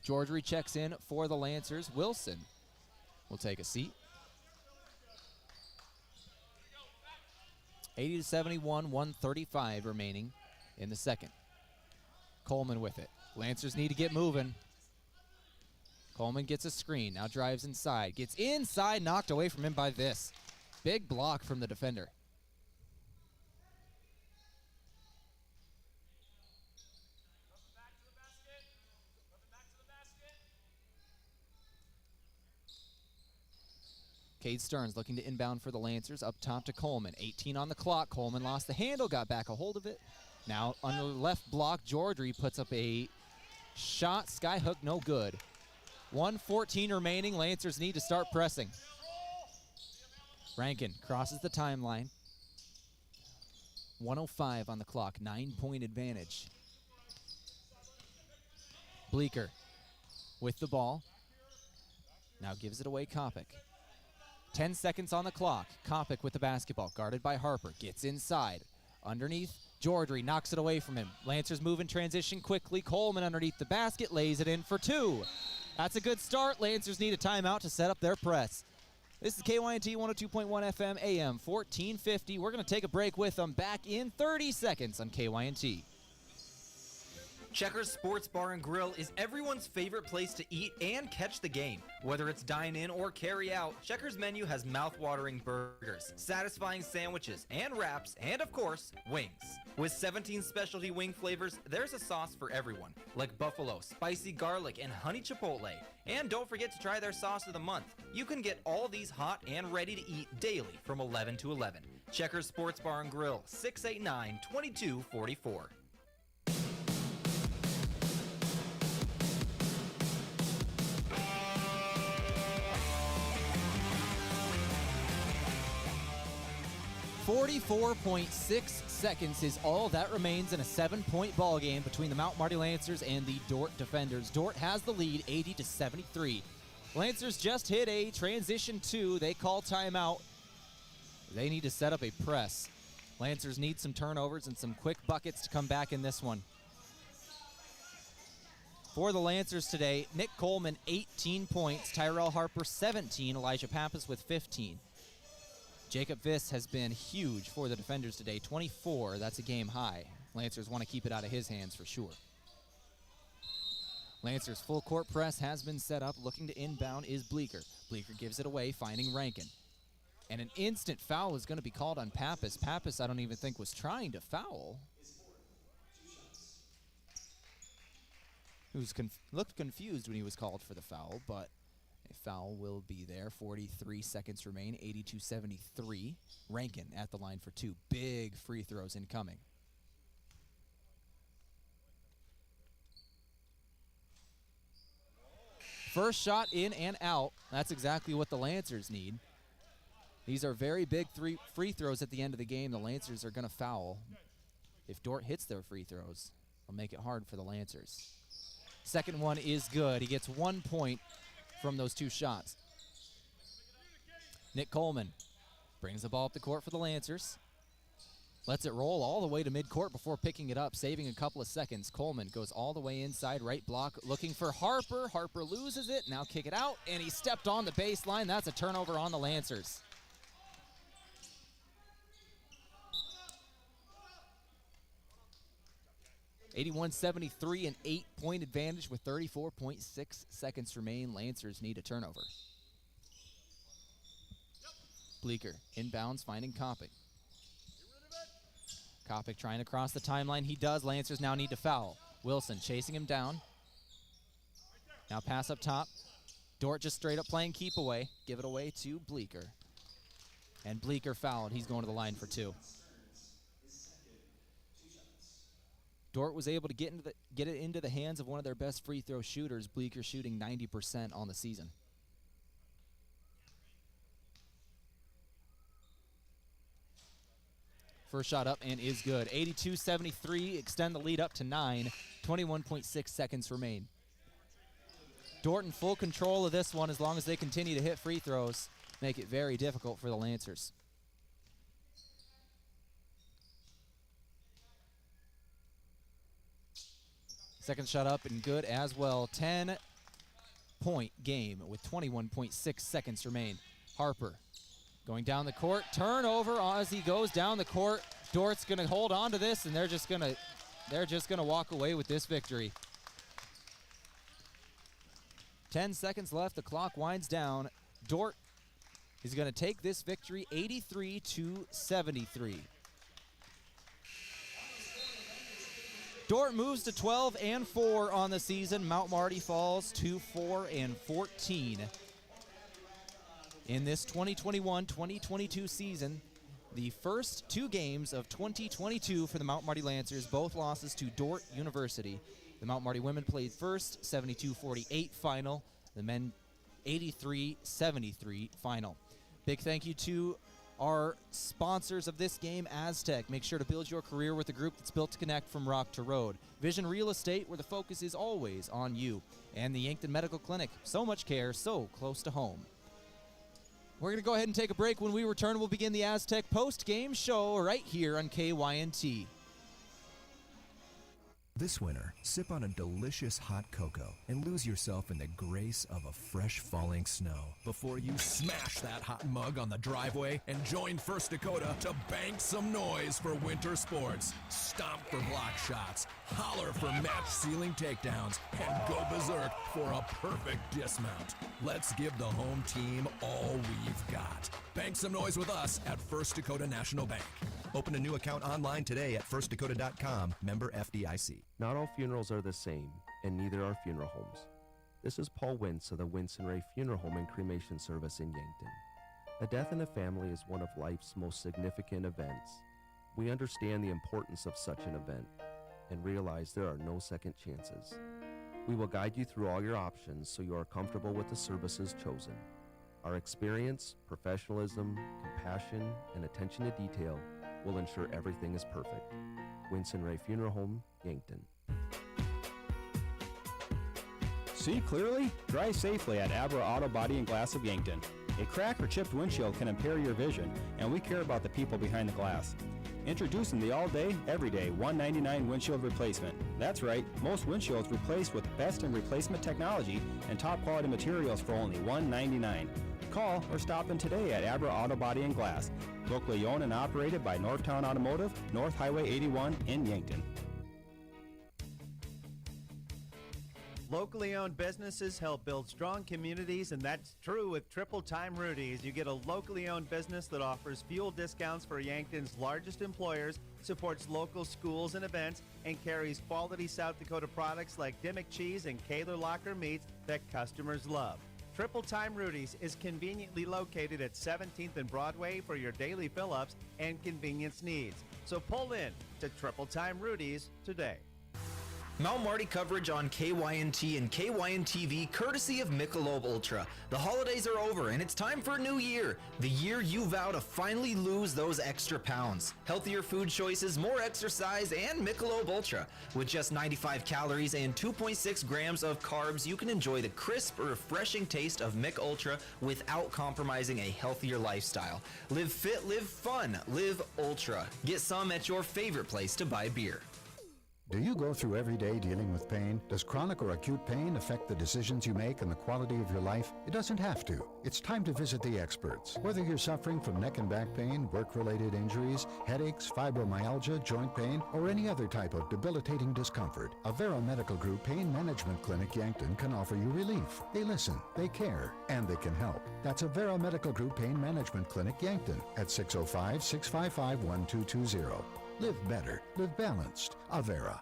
Georgery checks in for the Lancers. Wilson will take a seat. 80-71, 1:35 remaining in the second. Coleman with it. Lancers need to get moving. Coleman gets a screen, now drives inside. Gets inside, knocked away from him by Viss. Big block from the defender. Cade Stearns looking to inbound for the Lancers. Up top to Coleman. 18 on the clock. Coleman lost the handle, got back a hold of it. Now on the left block, Georgery puts up a shot. Skyhook, no good. 1:14 remaining. Lancers need to start pressing. Rankin crosses the timeline. 1:05 on the clock. 9-point advantage. Bleeker with the ball. Now gives it away Kopic. 10 seconds on the clock. Kopic with the basketball. Guarded by Harper. Gets inside. Underneath. Georgery knocks it away from him. Lancers move in transition quickly. Coleman underneath the basket. Lays it in for two. That's a good start. Lancers need a timeout to set up their press. This is KYNT 102.1 FM, AM 1450. We're going to take a break with them. Back in 30 seconds on KYNT. Checkers Sports Bar and Grill is everyone's favorite place to eat and catch the game. Whether it's dine in or carry out, Checkers menu has mouth-watering burgers, satisfying sandwiches, and wraps, and of course, wings. With 17 specialty wing flavors, there's a sauce for everyone, like buffalo, spicy garlic, and honey chipotle. And don't forget to try their sauce of the month. You can get all these hot and ready to eat daily from 11 to 11. Checkers Sports Bar and Grill, 689-2244. 44.6 seconds is all that remains in a 7-point ball game between the Mount Marty Lancers and the Dordt defenders. Dordt has the lead 80-73. Lancers just hit a transition 2. They call timeout. They need to set up a press. Lancers need some turnovers and some quick buckets to come back in this one. For the Lancers today, Nick Coleman, 18 points. Tyrell Harper, 17. Elijah Pappas with 15. Jacob Viss has been huge for the defenders today, 24. That's a game high. Lancers want to keep it out of his hands for sure. Lancers' full court press has been set up. Looking to inbound is Bleeker. Bleeker gives it away, finding Rankin. And an instant foul is going to be called on Pappas. Pappas, I don't even think, was trying to foul. He was looked confused when he was called for the foul, but a foul will be there. 43 seconds remain, 82-73. Rankin at the line for 2. Big free throws incoming. First shot in and out. That's exactly what the Lancers need. These are very big free throws at the end of the game. The Lancers are going to foul. If Dordt hits their free throws, it'll make it hard for the Lancers. Second one is good. He gets 1 point from those 2 shots. Nick Coleman brings the ball up the court for the Lancers. Lets it roll all the way to midcourt before picking it up, saving a couple of seconds. Coleman goes all the way inside right block, looking for Harper. Harper loses it. Now kick it out, and he stepped on the baseline. That's a turnover on the Lancers. (81-73), an 8-point advantage with 34.6 seconds remain. Lancers need a turnover. Bleeker inbounds, finding Kopic. Kopic trying to cross the timeline. He does. Lancers now need to foul. Wilson chasing him down. Now pass up top. Dordt just straight up playing keep away. Give it away to Bleeker. And Bleeker fouled. He's going to the line for 2. Dordt was able to get it into the hands of one of their best free throw shooters. Bleeker shooting 90% on the season. First shot up and is good. 82-73, extend the lead up to 9. 21.6 seconds remain. Dordt in full control of this one as long as they continue to hit free throws. Make it very difficult for the Lancers. Second shot up and good as well. 10-point game with 21.6 seconds remain. Harper going down the court. Turnover as he goes down the court. Dordt's going to hold on to this, and they're just going to walk away with this victory. 10 seconds left. The clock winds down. Dordt is going to take this victory 83-73. Dordt moves to 12-4 on the season. Mount Marty falls to 4-14. In this 2021-2022 season, the first 2 games of 2022 for the Mount Marty Lancers, both losses to Dordt University. The Mount Marty women played first, 72-48 final. The men 83-73 final. Big thank you to our sponsors of this game, Aztec. Make sure to build your career with a group that's built to connect from rock to road. Vision Real Estate, where the focus is always on you. And the Yankton Medical Clinic. So much care, so close to home. We're going to go ahead and take a break. When we return, we'll begin the Aztec post-game show right here on KYNT. This winter, sip on a delicious hot cocoa and lose yourself in the grace of a fresh falling snow before you smash that hot mug on the driveway and join First Dakota to bank some noise for winter sports. Stomp for block shots, holler for match-sealing takedowns, and go berserk for a perfect dismount. Let's give the home team all we've got. Bank some noise with us at First Dakota National Bank. Open a new account online today at firstdakota.com, member FDIC. Not all funerals are the same, and neither are funeral homes. This is Paul Wentz of the Wentz and Ray Funeral Home and Cremation Service in Yankton. A death in a family is one of life's most significant events. We understand the importance of such an event and realize there are no second chances. We will guide you through all your options so you are comfortable with the services chosen. Our experience, professionalism, compassion, and attention to detail will ensure everything is perfect. Winston Ray Funeral Home, Yankton. See clearly? Drive safely at Abra Auto Body and Glass of Yankton. A cracked or chipped windshield can impair your vision, and we care about the people behind the glass. Introducing the all-day, everyday $199 windshield replacement. That's right, most windshields replaced with best-in-replacement technology and top-quality materials for only $199. Call or stop in today at Abra Auto Body and Glass, locally owned and operated by Northtown Automotive, North Highway 81 in Yankton. Locally owned businesses help build strong communities, and that's true with Triple Time Rudy's. You get a locally owned business that offers fuel discounts for Yankton's largest employers, supports local schools and events, and carries quality South Dakota products like Dimmick cheese and Kaler Locker meats that customers love. Triple Time Rudy's is conveniently located at 17th and Broadway for your daily fill-ups and convenience needs. So pull in to Triple Time Rudy's today. Mount Marty coverage on KYNT and KYNTV courtesy of Michelob Ultra. The holidays are over and it's time for a new year. The year you vow to finally lose those extra pounds. Healthier food choices, more exercise, and Michelob Ultra. With just 95 calories and 2.6 grams of carbs, you can enjoy the crisp, refreshing taste of Mich Ultra without compromising a healthier lifestyle. Live fit, live fun, live Ultra. Get some at your favorite place to buy beer. Do you go through every day dealing with pain? Does chronic or acute pain affect the decisions you make and the quality of your life? It doesn't have to. It's time to visit the experts. Whether you're suffering from neck and back pain, work-related injuries, headaches, fibromyalgia, joint pain, or any other type of debilitating discomfort, Avera Medical Group Pain Management Clinic Yankton can offer you relief. They listen, they care, and they can help. That's Avera Medical Group Pain Management Clinic Yankton at 605-655-1220. Live better, live balanced. Avera.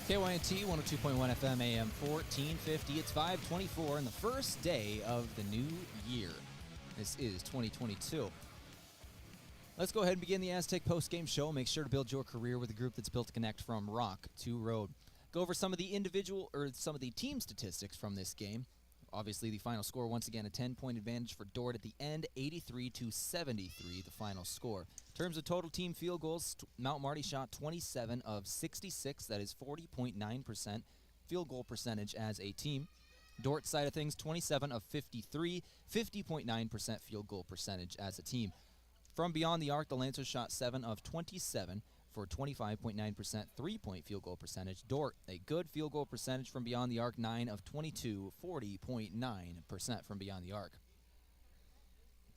KYNT 102.1 FM AM 1450. It's 5:24 and the first day of the new year. This is 2022. Let's go ahead and begin the Aztec post-game show. Make sure to build your career with a group that's built to connect from rock to road. Go over some of the team statistics from this game. Obviously, the final score, once again, a 10-point advantage for Dordt at the end, 83-73, the final score. In terms of total team field goals, Mount Marty shot 27 of 66. That is 40.9% field goal percentage as a team. Dordt side of things, 27 of 53, 50.9% field goal percentage as a team. From beyond the arc, the Lancers shot 7 of 27 for 25.9% three-point field goal percentage. Dordt, a good field goal percentage from beyond the arc, 9 of 22, 40.9% from beyond the arc.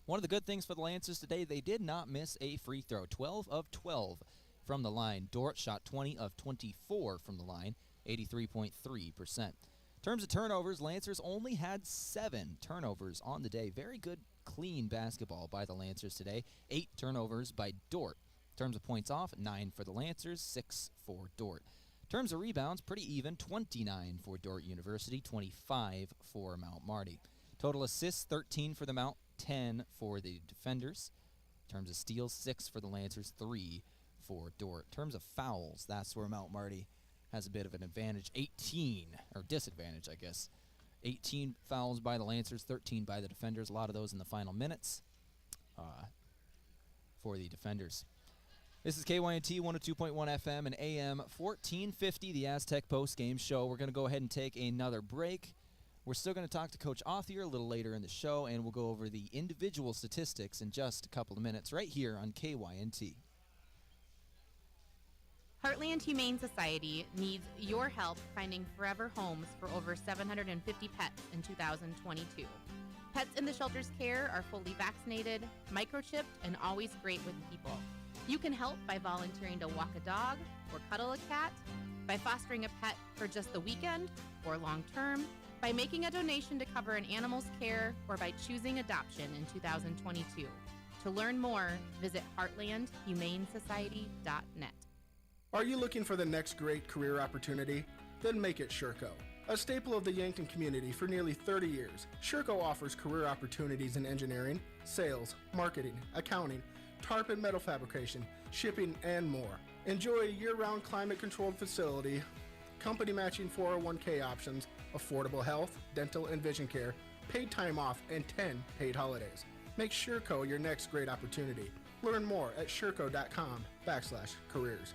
One of the good things for the Lancers today, they did not miss a free throw. 12 of 12 from the line. Dordt shot 20 of 24 from the line, 83.3%. In terms of turnovers, Lancers only had 7 turnovers on the day. Very good, clean basketball by the Lancers today. 8 turnovers by Dordt. In terms of points off, 9 for the Lancers, 6 for Dordt. In terms of rebounds, pretty even, 29 for Dordt University, 25 for Mount Marty. Total assists, 13 for the Mount, 10 for the defenders. In terms of steals, 6 for the Lancers, 3 for Dordt. In terms of fouls, that's where Mount Marty has a bit of an advantage, 18, or disadvantage, I guess. 18 fouls by the Lancers, 13 by the defenders. A lot of those in the final minutes for the defenders. This is KYNT 102.1 FM and AM 1450, the Aztec post-game show. We're going to go ahead and take another break. We're still going to talk to Coach Othier a little later in the show, and we'll go over the individual statistics in just a couple of minutes right here on KYNT. Heartland Humane Society needs your help finding forever homes for over 750 pets in 2022. Pets in the shelter's care are fully vaccinated, microchipped, and always great with people. You can help by volunteering to walk a dog or cuddle a cat, by fostering a pet for just the weekend or long term, by making a donation to cover an animal's care, or by choosing adoption in 2022. To learn more, visit heartlandhumanesociety.net. Are you looking for the next great career opportunity? Then make it Sherco. A staple of the Yankton community for nearly 30 years, Sherco offers career opportunities in engineering, sales, marketing, accounting, tarp and metal fabrication, shipping, and more. Enjoy a year-round climate-controlled facility, company matching 401k options, affordable health, dental, and vision care, paid time off, and 10 paid holidays. Make Sherco your next great opportunity. Learn more at sherco.com/careers.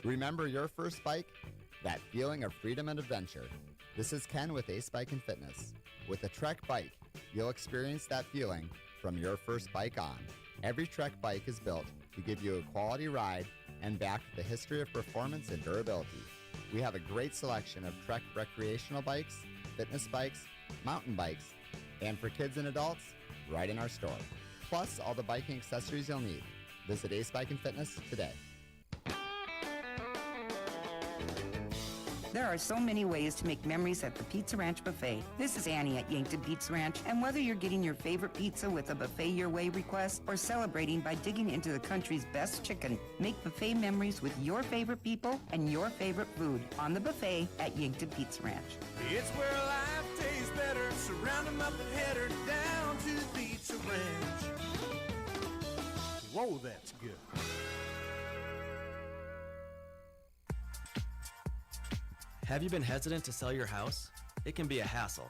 Remember your first bike? That feeling of freedom and adventure. This is Ken with Ace Bike and Fitness. With a Trek bike, you'll experience that feeling from your first bike on. Every Trek bike is built to give you a quality ride and backed with a history of performance and durability. We have a great selection of Trek recreational bikes, fitness bikes, mountain bikes, and for kids and adults, right in our store. Plus all the biking accessories you'll need. Visit Ace Bike and Fitness today. There are so many ways to make memories at the Pizza Ranch Buffet. This is Annie at Yankton Pizza Ranch, and whether you're getting your favorite pizza with a buffet your way request or celebrating by digging into the country's best chicken, make buffet memories with your favorite people and your favorite food on the buffet at Yankton Pizza Ranch. It's where life tastes better. Surround 'em up and head her down to the Pizza Ranch. Whoa, that's good. Have you been hesitant to sell your house? It can be a hassle.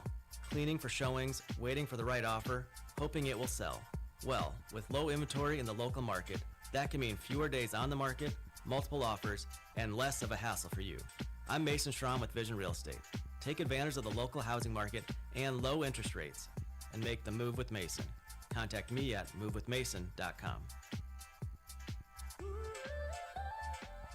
Cleaning for showings, waiting for the right offer, hoping it will sell. Well, with low inventory in the local market, that can mean fewer days on the market, multiple offers, and less of a hassle for you. I'm Mason Schramm with Vision Real Estate. Take advantage of the local housing market and low interest rates and make the move with Mason. Contact me at movewithmason.com.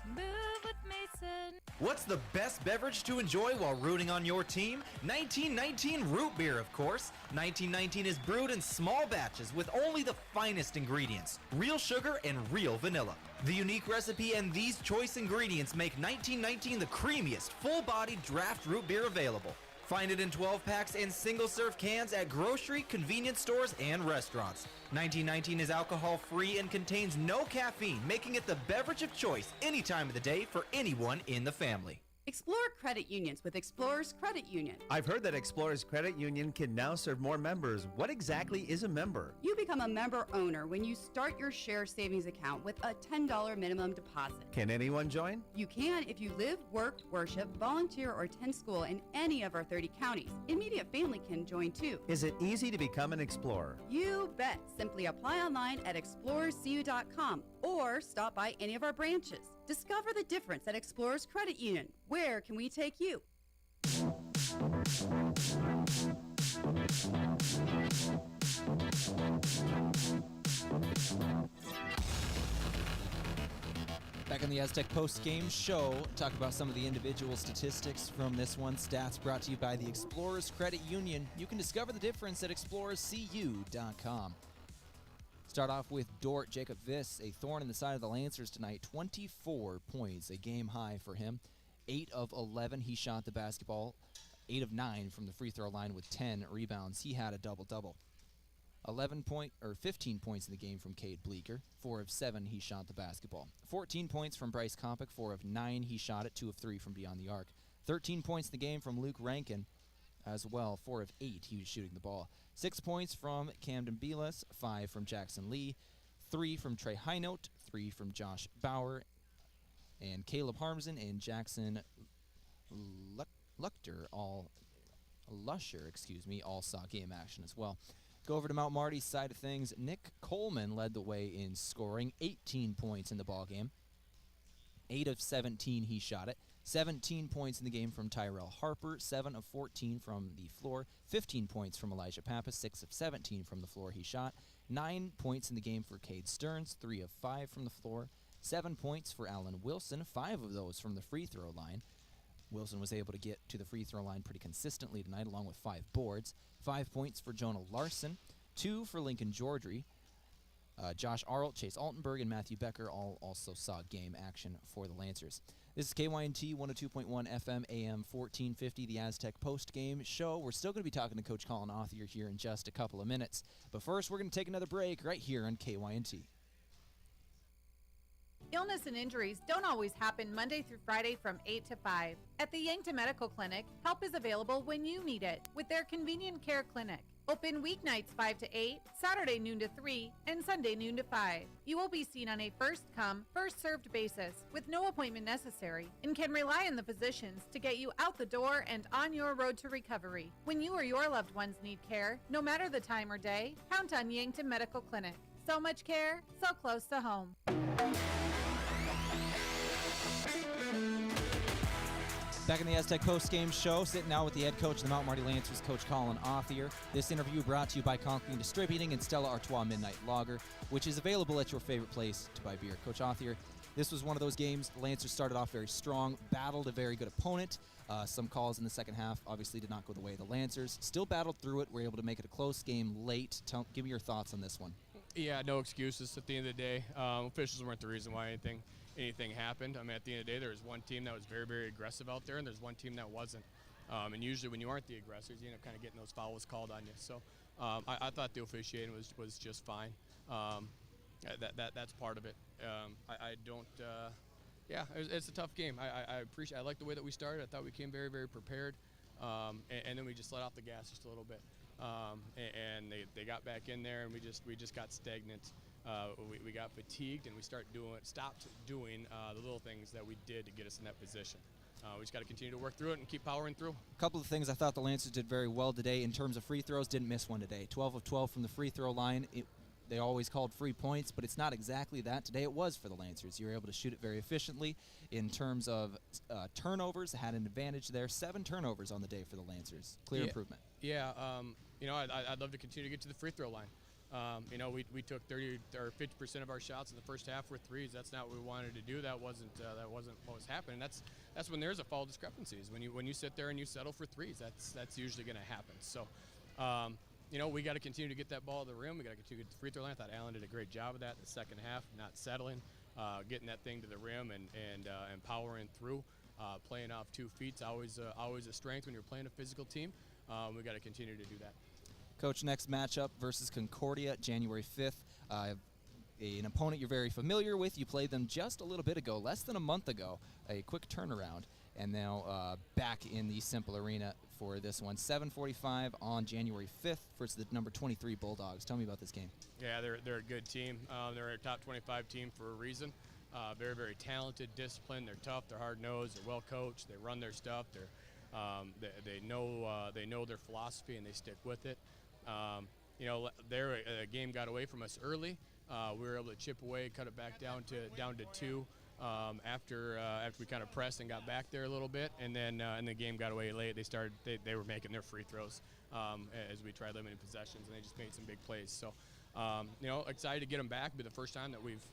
Move with Mason. What's the best beverage to enjoy while rooting on your team? 1919 root beer, of course. 1919 is brewed in small batches with only the finest ingredients, real sugar and real vanilla. The unique recipe and these choice ingredients make 1919 the creamiest, full-bodied draft root beer available. Find it in 12 packs and single-serve cans at grocery, convenience stores, and restaurants. 1919 is alcohol-free and contains no caffeine, making it the beverage of choice any time of the day for anyone in the family. Explore credit unions with Explorers Credit Union. I've heard that Explorers Credit Union can now serve more members. What exactly is a member? You become a member owner when you start your share savings account with a $10 minimum deposit. Can anyone join? You can if you live, work, worship, volunteer, or attend school in any of our 30 counties. Immediate family can join too. Is it easy to become an Explorer? You bet. Simply apply online at explorerscu.com or stop by any of our branches. Discover the difference at Explorers Credit Union. Where can we take you? Back on the Aztec post-game show, talk about some of the individual statistics from this one. Stats brought to you by the Explorers Credit Union. You can discover the difference at explorerscu.com. Start off with Dordt. Jacob Viss, a thorn in the side of the Lancers tonight. 24 points, a game high for him. 8 of 11 he shot the basketball. 8 of 9 from the free throw line with 10 rebounds. He had a double-double. 15 points in the game from Cade Bleeker. 4 of 7 he shot the basketball. 14 points from Bryce Kompick. 4 of 9 he shot it. 2 of 3 from beyond the arc. 13 points in the game from Luke Rankin as well. 4 of 8 he was shooting the ball. 6 points from Camden Beales, 5 from Jackson Lee, 3 from Trey Highnote, 3 from Josh Bauer, and Caleb Harmsen and Jackson Lusher, all saw game action as well. Go over to Mount Marty's side of things. Nick Coleman led the way in scoring, 18 points in the ballgame. 8 of 17 he shot it. 17 points in the game from Tyrell Harper, 7 of 14 from the floor, 15 points from Elijah Pappas, 6 of 17 from the floor he shot, 9 points in the game for Cade Stearns, 3 of 5 from the floor, 7 points for Allen Wilson, 5 of those from the free throw line. Wilson was able to get to the free throw line pretty consistently tonight, along with 5 boards. 5 points for Jonah Larson, 2 for Lincoln Georgery. Josh Arlt, Chase Altenberg, and Matthew Becker all also saw game action for the Lancers. This is KYNT 102.1 FM AM 1450, the Aztec post-game show. We're still going to be talking to Coach Colin Authier here in just a couple of minutes. But first, we're going to take another break right here on KYNT. Illness and injuries don't always happen Monday through Friday from 8 to 5. At the Yankton Medical Clinic, help is available when you need it with their convenient care clinic. Open weeknights 5 to 8, Saturday noon to 3, and Sunday noon to 5. You will be seen on a first-come, first-served basis with no appointment necessary and can rely on the physicians to get you out the door and on your road to recovery. When you or your loved ones need care, no matter the time or day, count on Yankton Medical Clinic. So much care, so close to home. Back in the Aztec post-game show, sitting now with the head coach of the Mount Marty Lancers, Coach Colin Othier. This interview brought to you by Conklin Distributing and Stella Artois Midnight Lager, which is available at your favorite place to buy beer. Coach Othier, this was one of those games. The Lancers started off very strong, battled a very good opponent. Some calls in the second half obviously did not go the way of the Lancers. Still battled through it. Were able to make it a close game late. Give me your thoughts on this one. Yeah, no excuses at the end of the day. Officials weren't the reason why anything happened. I mean, at the end of the day, there was one team that was very, very aggressive out there, and there's one team that wasn't. And usually when you aren't the aggressors, you end up kind of getting those fouls called on you. So I thought the officiating was just fine. That's part of it. I don't. Yeah, it's a tough game. I like the way that we started. I thought we came very, very prepared, and then we just let off the gas just a little bit. And they got back in there, and we just got stagnant. We got fatigued, and we stopped doing the little things that we did to get us in that position. We just got to continue to work through it and keep powering through. A couple of things I thought the Lancers did very well today in terms of free throws. Didn't miss one today. 12 of 12 from the free throw line. They always called free points, but it's not exactly that. Today it was for the Lancers. You were able to shoot it very efficiently. In terms of turnovers, had an advantage there. 7 turnovers on the day for the Lancers. Clear improvement. Yeah, I'd love to continue to get to the free throw line. We took 30 or 50% of our shots in the first half were threes. That's not what we wanted to do. That wasn't what was happening. That's when there's a foul discrepancies. When you sit there and you settle for threes, that's usually going to happen. So, we got to continue to get that ball to the rim. We got to continue to get the free throw line. I thought Allen did a great job of that in the second half, not settling, getting that thing to the rim and powering through. Playing off 2 feet's always a strength when you're playing a physical team. We got to continue to do that. Coach, next matchup versus Concordia, January 5th. An opponent you're very familiar with. You played them just a little bit ago, less than a month ago. A quick turnaround, and now back in the Simple Arena for this one. 7:45 on January 5th versus the number 23 Bulldogs. Tell me about this game. Yeah, they're a good team. They're a top 25 team for a reason. Very, very talented, disciplined. They're tough. They're hard-nosed. They're well coached. They run their stuff. They know their philosophy and they stick with it. Their game got away from us early. We were able to chip away, cut it back down to 2 after we kind of pressed and got back there a little bit, and the game got away late. They were making their free throws as we tried limiting possessions, and they just made some big plays. So, excited to get them back. It'll be the first time that we've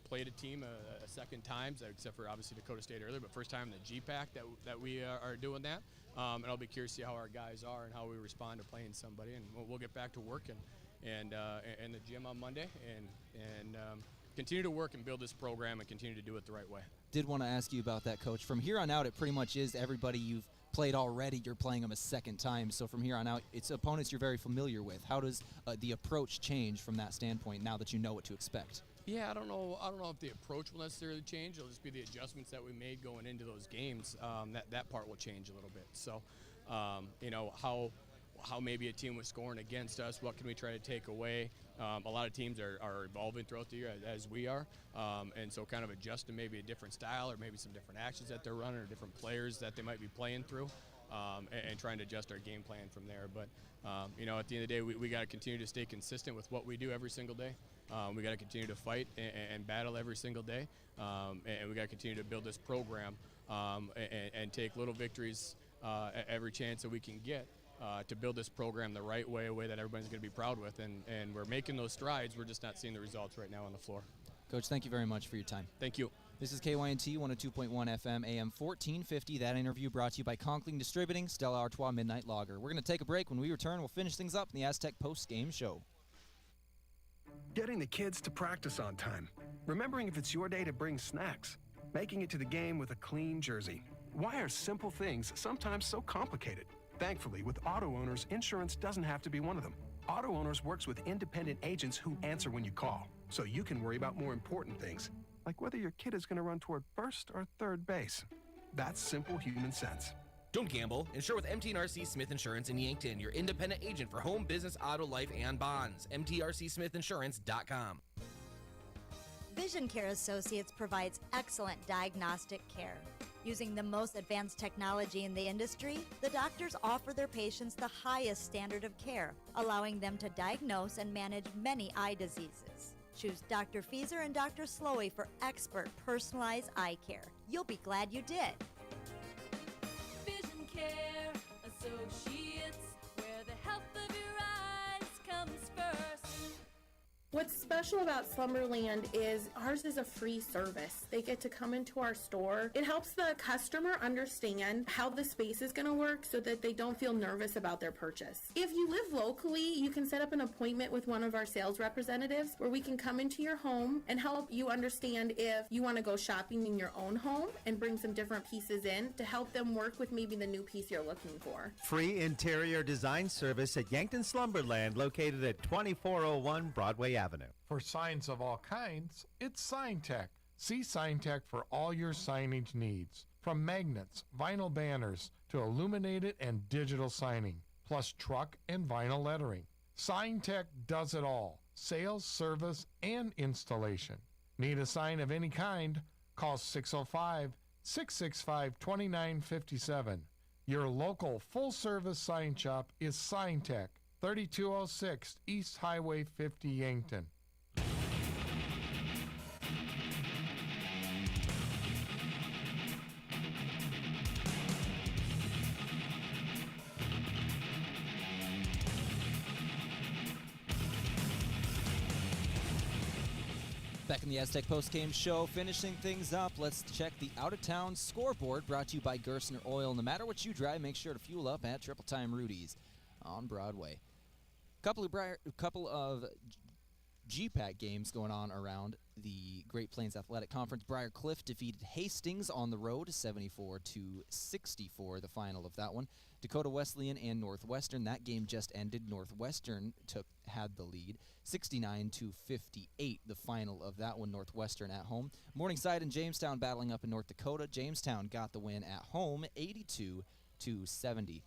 played a team a second time, except for obviously Dakota State earlier, but first time in the GPAC that we are doing that. And I'll be curious to see how our guys are and how we respond to playing somebody. And we'll get back to work and the gym on Monday and continue to work and build this program and continue to do it the right way. Did want to ask you about that, Coach. From here on out, it pretty much is everybody you've played already. You're playing them a second time. So from here on out, it's opponents you're very familiar with. How does the approach change from that standpoint now that you know what to expect? Yeah, I don't know if the approach will necessarily change. It'll just be the adjustments that we made going into those games. That part will change a little bit. So, how maybe a team was scoring against us, what can we try to take away? A lot of teams are evolving throughout the year as we are, and so kind of adjust to maybe a different style or maybe some different actions that they're running or different players that they might be playing through, and trying to adjust our game plan from there. But, at the end of the day, we got to continue to stay consistent with what we do every single day. We got to continue to fight and battle every single day, and we got to continue to build this program and take little victories every chance that we can get to build this program the right way, a way that everybody's going to be proud with. And we're making those strides. We're just not seeing the results right now on the floor. Coach, thank you very much for your time. Thank you. This is KYNT 102.1 FM, AM 1450. That interview brought to you by Conklin Distributing, Stella Artois Midnight Lager. We're going to take a break. When we return, we'll finish things up in the Aztec post-game show. Getting the kids to practice on time. Remembering if it's your day to bring snacks. Making it to the game with a clean jersey. Why are simple things sometimes so complicated? Thankfully, with Auto Owners, insurance doesn't have to be one of them. Auto Owners works with independent agents who answer when you call, so you can worry about more important things, like whether your kid is going to run toward first or third base. That's simple human sense. Don't gamble. Insure with MTRC Smith Insurance in Yankton, your independent agent for home, business, auto, life, and bonds. MTRCSmithInsurance.com. Vision Care Associates provides excellent diagnostic care. Using the most advanced technology in the industry, the doctors offer their patients the highest standard of care, allowing them to diagnose and manage many eye diseases. Choose Dr. Fieser and Dr. Slowey for expert personalized eye care. You'll be glad you did. Vision Care Associates, where the health of your eyes comes first. What's special about Slumberland is ours is a free service. They get to come into our store. It helps the customer understand how the space is going to work so that they don't feel nervous about their purchase. If you live locally, you can set up an appointment with one of our sales representatives where we can come into your home and help you understand if you want to go shopping in your own home and bring some different pieces in to help them work with maybe the new piece you're looking for. Free interior design service at Yankton Slumberland, located at 2401 Broadway Avenue. For signs of all kinds, it's SignTech. See SignTech for all your signage needs. From magnets, vinyl banners, to illuminated and digital signing, plus truck and vinyl lettering. SignTech does it all. Sales, service, and installation. Need a sign of any kind? Call 605-665-2957. Your local full-service sign shop is SignTech, 3206 East Highway 50, Yankton. Back in the Aztec Postgame Show, finishing things up, let's check the out-of-town scoreboard, brought to you by Gerstner Oil. No matter what you drive, make sure to fuel up at Triple Time Rudy's on Broadway. Couple of GPAC games going on around the Great Plains Athletic Conference. Briarcliff defeated Hastings on the road, 74-64, the final of that one. Dakota Wesleyan and Northwestern, that game just ended. Northwestern had the lead, 69-58, the final of that one, Northwestern at home. Morningside and Jamestown battling up in North Dakota. Jamestown got the win at home, 82-70.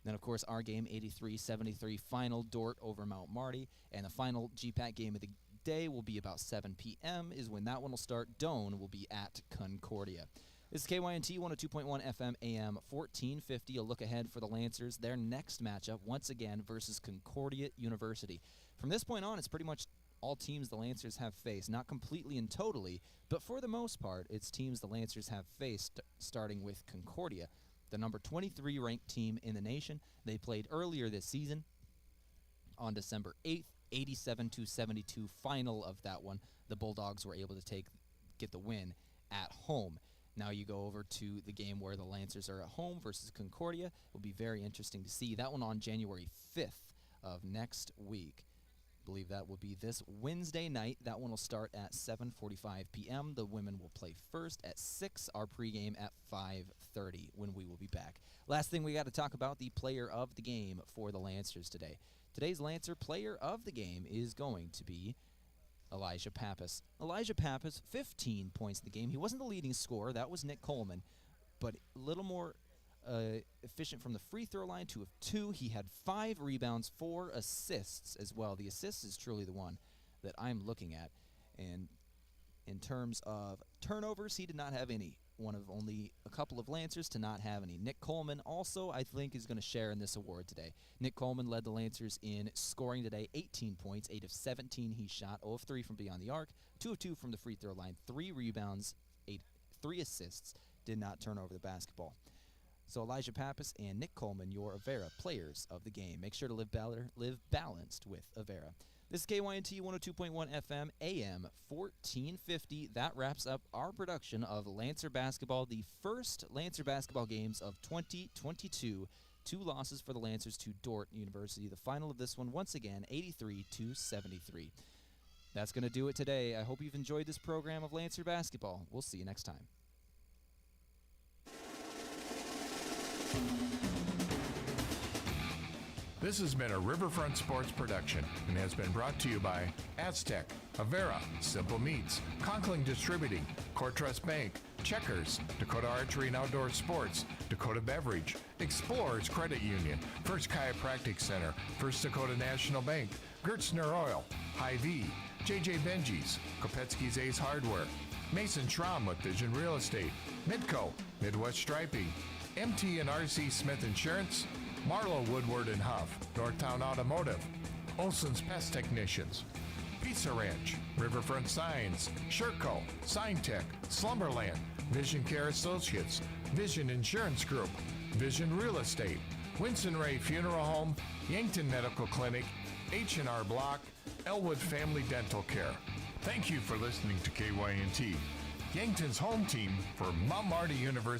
Then, of course, our game, 83-73, final, Dordt over Mount Marty. And the final GPAC game of the day will be about 7 p.m. is when that one will start. Doane will be at Concordia. This is KYNT 102.1 FM AM 1450. A look ahead for the Lancers. Their next matchup, once again, versus Concordia University. From this point on, it's pretty much all teams the Lancers have faced. Not completely and totally, but for the most part, it's teams the Lancers have faced, starting with Concordia, the number 23 ranked team in the nation. They played earlier this season on December 8th, 87-72 final of that one. The Bulldogs were able to get the win at home. Now you go over to the game where the Lancers are at home versus Concordia. It will be very interesting to see that one on January 5th of next week. I believe that will be this Wednesday night. That one will start at 7:45 p.m. The women will play first at 6. Our pregame at 5:30 when we will be back. Last thing we got to talk about, the player of the game for the Lancers today. Today's Lancer player of the game is going to be Elijah Pappas. Elijah Pappas, 15 points in the game. He wasn't the leading scorer. That was Nick Coleman, but a little more efficient from the free throw line, 2 of 2. He had 5 rebounds, 4 assists as well. The assists is truly the one that I'm looking at. And in terms of turnovers, he did not have any. One of only a couple of Lancers to not have any. Nick Coleman also, I think, is going to share in this award today. Nick Coleman led the Lancers in scoring today, 18 points, 8 of 17 he shot, 0 of 3 from beyond the arc, 2 of 2 from the free throw line, 3 rebounds, 3 assists, did not turn over the basketball. So Elijah Pappas and Nick Coleman, your Avera players of the game. Make sure to live balanced with Avera. This is KYNT 102.1 FM AM 1450. That wraps up our production of Lancer basketball, the first Lancer basketball games of 2022. 2 losses for the Lancers to Dordt University. The final of this one, once again, 83-73. That's going to do it today. I hope you've enjoyed this program of Lancer basketball. We'll see you next time. This has been a Riverfront Sports production and has been brought to you by Aztec, Avera, Simple Meats, Conkling Distributing, Core Trust Bank, Checkers, Dakota Archery and Outdoor Sports, Dakota Beverage, Explorers Credit Union, First Chiropractic Center, First Dakota National Bank, Gertzner Oil, Hy-Vee, JJ Benji's, Kopetsky's Ace Hardware, Mason Schramm with Vision Real Estate, Midco, Midwest Striping, MT and RC Smith Insurance, Marlowe Woodward and Huff, Northtown Automotive, Olson's Pest Technicians, Pizza Ranch, Riverfront Signs, Sherco, Signtech, Slumberland, Vision Care Associates, Vision Insurance Group, Vision Real Estate, Winston Ray Funeral Home, Yankton Medical Clinic, H&R Block, Elwood Family Dental Care. Thank you for listening to KYNT, Yankton's home team for Mount Marty University.